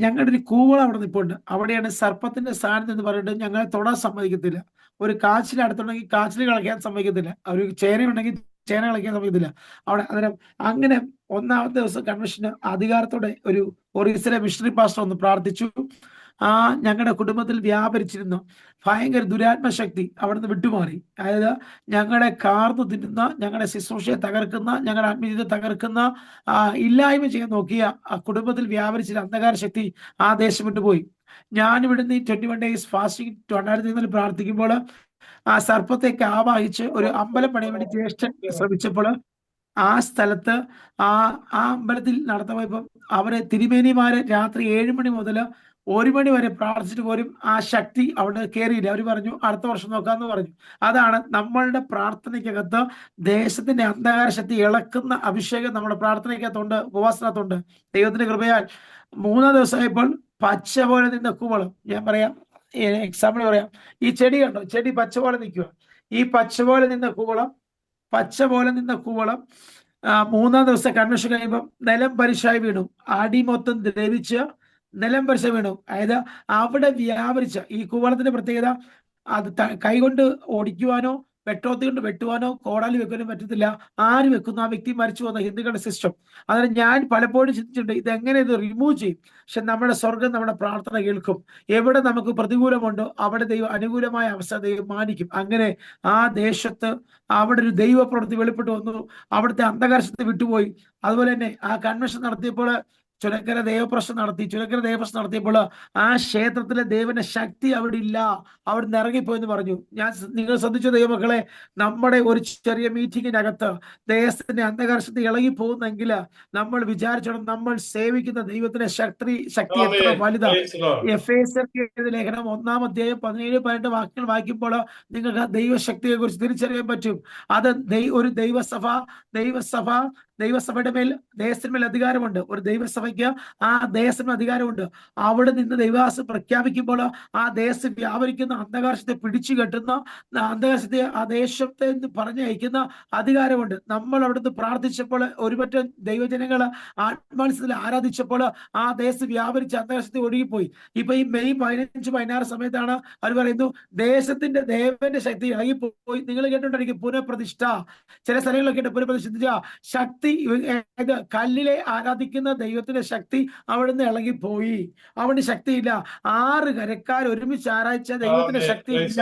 Speaker 1: ഞങ്ങളുടെ ഒരു കൂവളം അവിടെ നിൽപ്പുണ്ട്. അവിടെയാണ് സർപ്പത്തിന്റെ സ്ഥാനത്ത് എന്ന് പറഞ്ഞിട്ട് ഞങ്ങളെ തൊടാൻ സമ്മതിക്കത്തില്ല. ഒരു കാച്ചിൽ അടുത്തുണ്ടെങ്കിൽ കാച്ചിൽ കളിക്കാൻ സമ്മതിക്കത്തില്ല. ഒരു ചേനയുണ്ടെങ്കിൽ ചേന കളിക്കാൻ സമ്മതിക്കത്തില്ല അവിടെ. അന്നേരം അങ്ങനെ 1ാമത്തെ ദിവസം കൺവെൻഷന് അധികാരത്തോടെ ഒരു ഒറീസയിലെ മിഷണറി പാസ്റ്റർ ഒന്ന് പ്രാർത്ഥിച്ചു. ഞങ്ങളുടെ കുടുംബത്തിൽ വ്യാപരിച്ചിരുന്ന ഭയങ്കര ദുരാത്മശക്തി അവിടുന്ന് വിട്ടുമാറി. അതായത് ഞങ്ങളെ കാർന്നു തിന്നുന്ന, ഞങ്ങളുടെ ശുശ്രൂഷയെ തകർക്കുന്ന, ഞങ്ങളുടെ ആത്മീയത തകർക്കുന്ന, ഇല്ലായ്മ ചെയ്യാൻ നോക്കിയ ആ കുടുംബത്തിൽ വ്യാപരിച്ചിരുന്ന അന്ധകാര ശക്തി ആ ദേശം വിട്ടുപോയി. ഞാൻ ഇവിടുന്ന് 21 days ഫാസ്റ്റിംഗ് 2004 പ്രാർത്ഥിക്കുമ്പോൾ ആ സർപ്പത്തേക്ക് ആവാഹിച്ച് ഒരു അമ്പലം പണിയാൻ വേണ്ടി ജ്യേഷ്ഠൻ ശ്രമിച്ചപ്പോൾ ആ സ്ഥലത്ത് ആ ആ അമ്പലത്തിൽ നടത്താൻ പോയപ്പോൾ അവരെ തിരുമേനിമാര് രാത്രി 7 മണി മുതൽ 1 മണി വരെ പ്രാർത്ഥിച്ചിട്ട് പോലും ആ ശക്തി അവിടെ കയറിയില്ല. അവർ പറഞ്ഞു അടുത്ത വർഷം നോക്കാമെന്ന് പറഞ്ഞു. അതാണ് നമ്മളുടെ പ്രാർത്ഥനയ്ക്കകത്ത് ദേശത്തിന്റെ അന്ധകാര ശക്തി ഇളക്കുന്ന അഭിഷേകം നമ്മുടെ പ്രാർത്ഥനയ്ക്കകത്തുണ്ട്, ഉപവാസത്തിനകത്തുണ്ട്. ദൈവത്തിന്റെ കൃപയാൽ 3 ദിവസമായപ്പോൾ പച്ച പോലെ നിന്ന കൂവളം, ഞാൻ പറയാം, എക്സാമ്പിൾ പറയാം, ഈ ചെടി കണ്ടോ, ചെടി പച്ച പോലെ നിൽക്കുക. ഈ പച്ച പോലെ നിന്ന കൂവളം, പച്ച പോലെ നിന്ന കൂവളം 3-ാം ദിവസം കൺവെൻഷൻ കഴിയുമ്പോൾ നിലം പരിശായി വീണു, അടി മൊത്തം ദ്രവിച്ച് നിലം പരിശ വീണു. അതായത് അവിടെ വ്യാപരിച്ച ഈ കൂവളത്തിന്റെ പ്രത്യേകത, അത് കൈകൊണ്ട് ഓടിക്കുവാനോ വെട്ടോത്തി കൊണ്ട് വെട്ടുവാനോ കോടാലി വെക്കാനോ പറ്റത്തില്ല. ആര് വെക്കുന്നു ആ വ്യക്തി മരിച്ചു പോകുന്ന ഹിന്ദുക്കളുടെ സിസ്റ്റം. അതായത് ഞാൻ പലപ്പോഴും ചിന്തിച്ചിട്ടുണ്ട് ഇതെങ്ങനെ ഇത് റിമൂവ് ചെയ്യും. പക്ഷെ നമ്മുടെ സ്വർഗം നമ്മുടെ പ്രാർത്ഥന കേൾക്കും. എവിടെ നമുക്ക് പ്രതികൂലമുണ്ടോ അവിടെ ദൈവം അനുകൂലമായ അവസ്ഥ ദൈവം മാനിക്കും. അങ്ങനെ ആ ദേശത്ത് അവിടെ ഒരു ദൈവ പ്രവൃത്തി വെളിപ്പെട്ട് വന്നു. അവിടുത്തെ അന്ധകാരത്തെ വിട്ടുപോയി. അതുപോലെ തന്നെ ആ കൺവെൻഷൻ നടത്തിയപ്പോൾ ചുരക്കര ദേവപ്രശ്നം നടത്തിയപ്പോൾ ആ ക്ഷേത്രത്തിലെ ദൈവന്റെ ശക്തി അവിടെ ഇല്ല, അവിടെ നിന്ന് ഇറങ്ങിപ്പോയെന്ന് പറഞ്ഞു. നിങ്ങൾ ശ്രദ്ധിച്ച ദൈവമക്കളെ, നമ്മുടെ ഒരു ചെറിയ മീറ്റിങ്ങിനകത്ത് ദേശത്തിന്റെ അന്ധകാരശക്തി ഇളകി പോകുന്നെങ്കിൽ നമ്മൾ വിചാരിച്ചോണം നമ്മൾ സേവിക്കുന്ന ദൈവത്തിന്റെ ശക്തി എത്ര വലുതാണ്. എഫേസ്യർക്ക് ലേഖനം 1-ാം അധ്യായം 17-18 വാക്യങ്ങൾ വായിക്കുമ്പോൾ നിങ്ങൾക്ക് ആ ദൈവശക്തിയെ കുറിച്ച് തിരിച്ചറിയാൻ പറ്റും. അത് ഒരു ദൈവസഭയുടെ മേൽ ദേശത്തിന്മേൽ അധികാരമുണ്ട്. ഒരു ദൈവസഭയ്ക്ക് ആ ദേശത്തിന് അധികാരമുണ്ട്. അവിടെ നിന്ന് ദൈവദാസം പ്രഖ്യാപിക്കുമ്പോൾ ആ ദേശം വ്യാപരിക്കുന്ന അന്ധകാരത്തെ പിടിച്ചു കെട്ടുന്ന, അന്ധകാരത്തെ ആ ദേശത്തെ പറഞ്ഞയക്കുന്ന അധികാരമുണ്ട്. നമ്മൾ അവിടുന്ന് പ്രാർത്ഥിച്ചപ്പോൾ ഒരുപറ്റം ദൈവജനങ്ങൾ ആത്മാത്സത്തിൽ ആരാധിച്ചപ്പോൾ ആ ദേശം വ്യാപരിച്ച അന്ധകാരത്തെ ഒഴുകിപ്പോയി. ഇപ്പൊ ഈ മെയ് 15-16 സമയത്താണ് അവർ പറയുന്നു ദേശത്തിന്റെ ദേവന്റെ ശക്തി ഇളകിപ്പോയി. നിങ്ങൾ കേട്ടോണ്ടായിരിക്കും പുനഃപ്രതിഷ്ഠ. ചില സ്ഥലങ്ങളിലൊക്കെ പുനഃപ്രതിഷ്ഠിച്ച ശക്തി, കല്ലിലെ ആരാധിക്കുന്ന ദൈവത്തിന്റെ ശക്തി അവിടുന്ന് ഇളകിപ്പോയി. അവിടെ ശക്തിയില്ല. 6 കരക്കാർ ഒരുമിച്ച് ആരാധിച്ച ദൈവത്തിന്റെ ശക്തി ഇല്ല.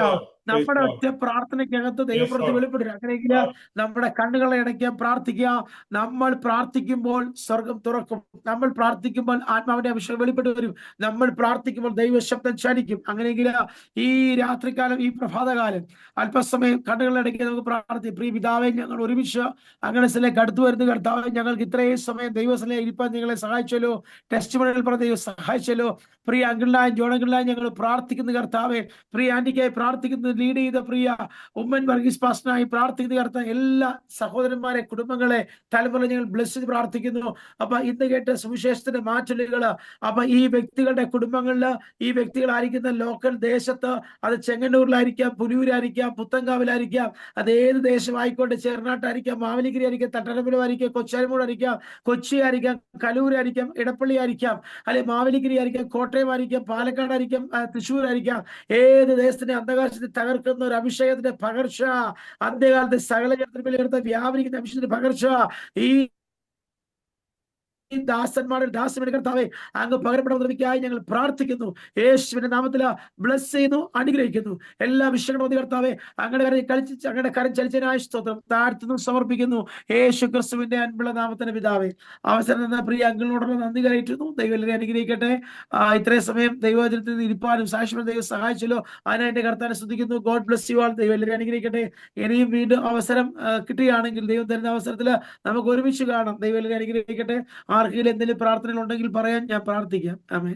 Speaker 1: നമ്മുടെ ഒറ്റ പ്രാർത്ഥനയ്ക്കകത്ത് ദൈവപ്രവൃത്തി വെളിപ്പെടുക. അങ്ങനെയെങ്കിൽ നമ്മുടെ കണ്ണുകളെ അടയ്ക്കാൻ പ്രാർത്ഥിക്കുക. നമ്മൾ പ്രാർത്ഥിക്കുമ്പോൾ സ്വർഗം തുറക്കും. നമ്മൾ പ്രാർത്ഥിക്കുമ്പോൾ ആത്മാവിന്റെ അഭിഷേകം വെളിപ്പെട്ട് വരും. നമ്മൾ പ്രാർത്ഥിക്കുമ്പോൾ ദൈവശബ്ദം ചലിക്കും. അങ്ങനെയെങ്കിൽ ഈ രാത്രികാലം, ഈ പ്രഭാതകാലം അല്പസമയം കണ്ണുകളെ അടയ്ക്കാൻ നമുക്ക് പ്രാർത്ഥിക്കും. പ്രിയ പിതാവേ, ഞങ്ങൾ ഒരുമിച്ച് അങ്ങനെ സ്ഥലത്തേക്ക് അടുത്തു വരുന്ന കർത്താവേ, ഞങ്ങൾക്ക് ഇത്രയും സമയം ദൈവസ്ഥലം ഇരിപ്പാൻ നിങ്ങളെ സഹായിച്ചല്ലോ. ടെസ്റ്റ് മണികൾ പറഞ്ഞ ദൈവം സഹായിച്ചല്ലോ. പ്രിയ അങ്കിളിനായും ജോണങ്കിളിനായും ഞങ്ങൾ പ്രാർത്ഥിക്കുന്ന കർത്താവേ, പ്രിയ ആന്റിക്കായി പ്രാർത്ഥിക്കുന്നത്, ലീഡ് ചെയ്ത പ്രിയ ഉമ്മൻ വർഗീസ് പാസ്റ്ററിനായി പ്രാർത്ഥിക്കുന്ന കർത്താവ്, എല്ലാ സഹോദരന്മാരെ, കുടുംബങ്ങളെ, തലമുറ ഞങ്ങൾ ബ്ലെസ് ചെയ്ത് പ്രാർത്ഥിക്കുന്നു. അപ്പൊ ഇന്ന് കേട്ട സുവിശേഷത്തിന്റെ മാറ്റലുകൾ, അപ്പൊ ഈ വ്യക്തികളുടെ കുടുംബങ്ങളിൽ, ഈ വ്യക്തികളായിരിക്കുന്ന ലോക്കൽ ദേശത്ത്, അത് ചെങ്ങന്നൂരിലായിരിക്കാം, പുനൂരായിരിക്കാം, പുത്തങ്കാവിലായിരിക്കാം, അത് ഏത് ദേശമായിക്കോട്ടെ, ചേർനാട്ടായിരിക്കാം, മാവേലിക്കരി ആയിരിക്കാം, തട്ടരമ്പലമായിരിക്കാം, കൊച്ചാരിമൂടായിരിക്കാം, കൊച്ചി ആയിരിക്കാം, കലൂരായിരിക്കാം, ഇടപ്പള്ളി ആയിരിക്കാം, അല്ലെ മാവേലിക്കരി ആയിരിക്കാം, കോട്ടയം ആയിരിക്കാം, പാലക്കാടായിരിക്കാം, തൃശ്ശൂർ ആയിരിക്കാം, ഏത് ദേശത്തിന്റെ അന്ധകാരത്തെ തകർക്കുന്ന ഒരു അഭിഷേകത്തിന്റെ പകർച്ച, അന്ത്യകാലത്തെ സകല ജനത്തിന്മേൽ വ്യാപരിക്കുന്ന അഭിഷേകത്തിന്റെ പകർച്ച ഈ ദാസന്മാരുടെ ദാസന്റെ കർത്താവേ, അങ്ങ് പകരപ്പെടുന്നതിനായി ഞങ്ങൾ പ്രാർത്ഥിക്കുന്നു. യേശുവിന്റെ നാമത്തിൽ ബ്ലസ് ചെയ്യുന്നു, അനുഗ്രഹിക്കുന്നു. എല്ലാ വിഷയങ്ങളും കർത്താവേ, അങ്ങയുടെ കരം ചലിച്ചതിനായ സ്തോത്രം താഴ്ത്തുന്നു, സമർപ്പിക്കുന്നു. യേശു ക്രിസ്തുവിന്റെ അൻപുള്ള നാമത്തിന്റെ പിതാവേ, അവസരം തന്ന പ്രിയ അങ്കിളിനോടുള്ള നന്ദി കയറ്റുന്നു. ദൈവം എല്ലാവരെയും അനുഗ്രഹിക്കട്ടെ. ഇത്രയും സമയം ദൈവവചനത്തിൽ ഇരിപ്പാനും സാക്ഷ്യം ദൈവം സഹായിച്ചല്ലോ. അതിനായി എന്റെ കർത്താവിനെ സ്തുതിക്കുന്നു. God bless you all. ദൈവം എല്ലാവരെയും അനുഗ്രഹിക്കട്ടെ. ഇനിയും വീണ്ടും അവസരം കിട്ടുകയാണെങ്കിൽ ദൈവം തരുന്ന അവസരത്തിൽ നമുക്ക് ഒരുമിച്ച് കാണാം. ദൈവം എല്ലാവരെയും അനുഗ്രഹിക്കട്ടെ. ആർക്കെങ്കിലും എന്തെങ്കിലും പ്രാർത്ഥനകൾ ഉണ്ടെങ്കിൽ പറയാൻ ഞാൻ പ്രാർത്ഥിക്കാം. ആമേൻ.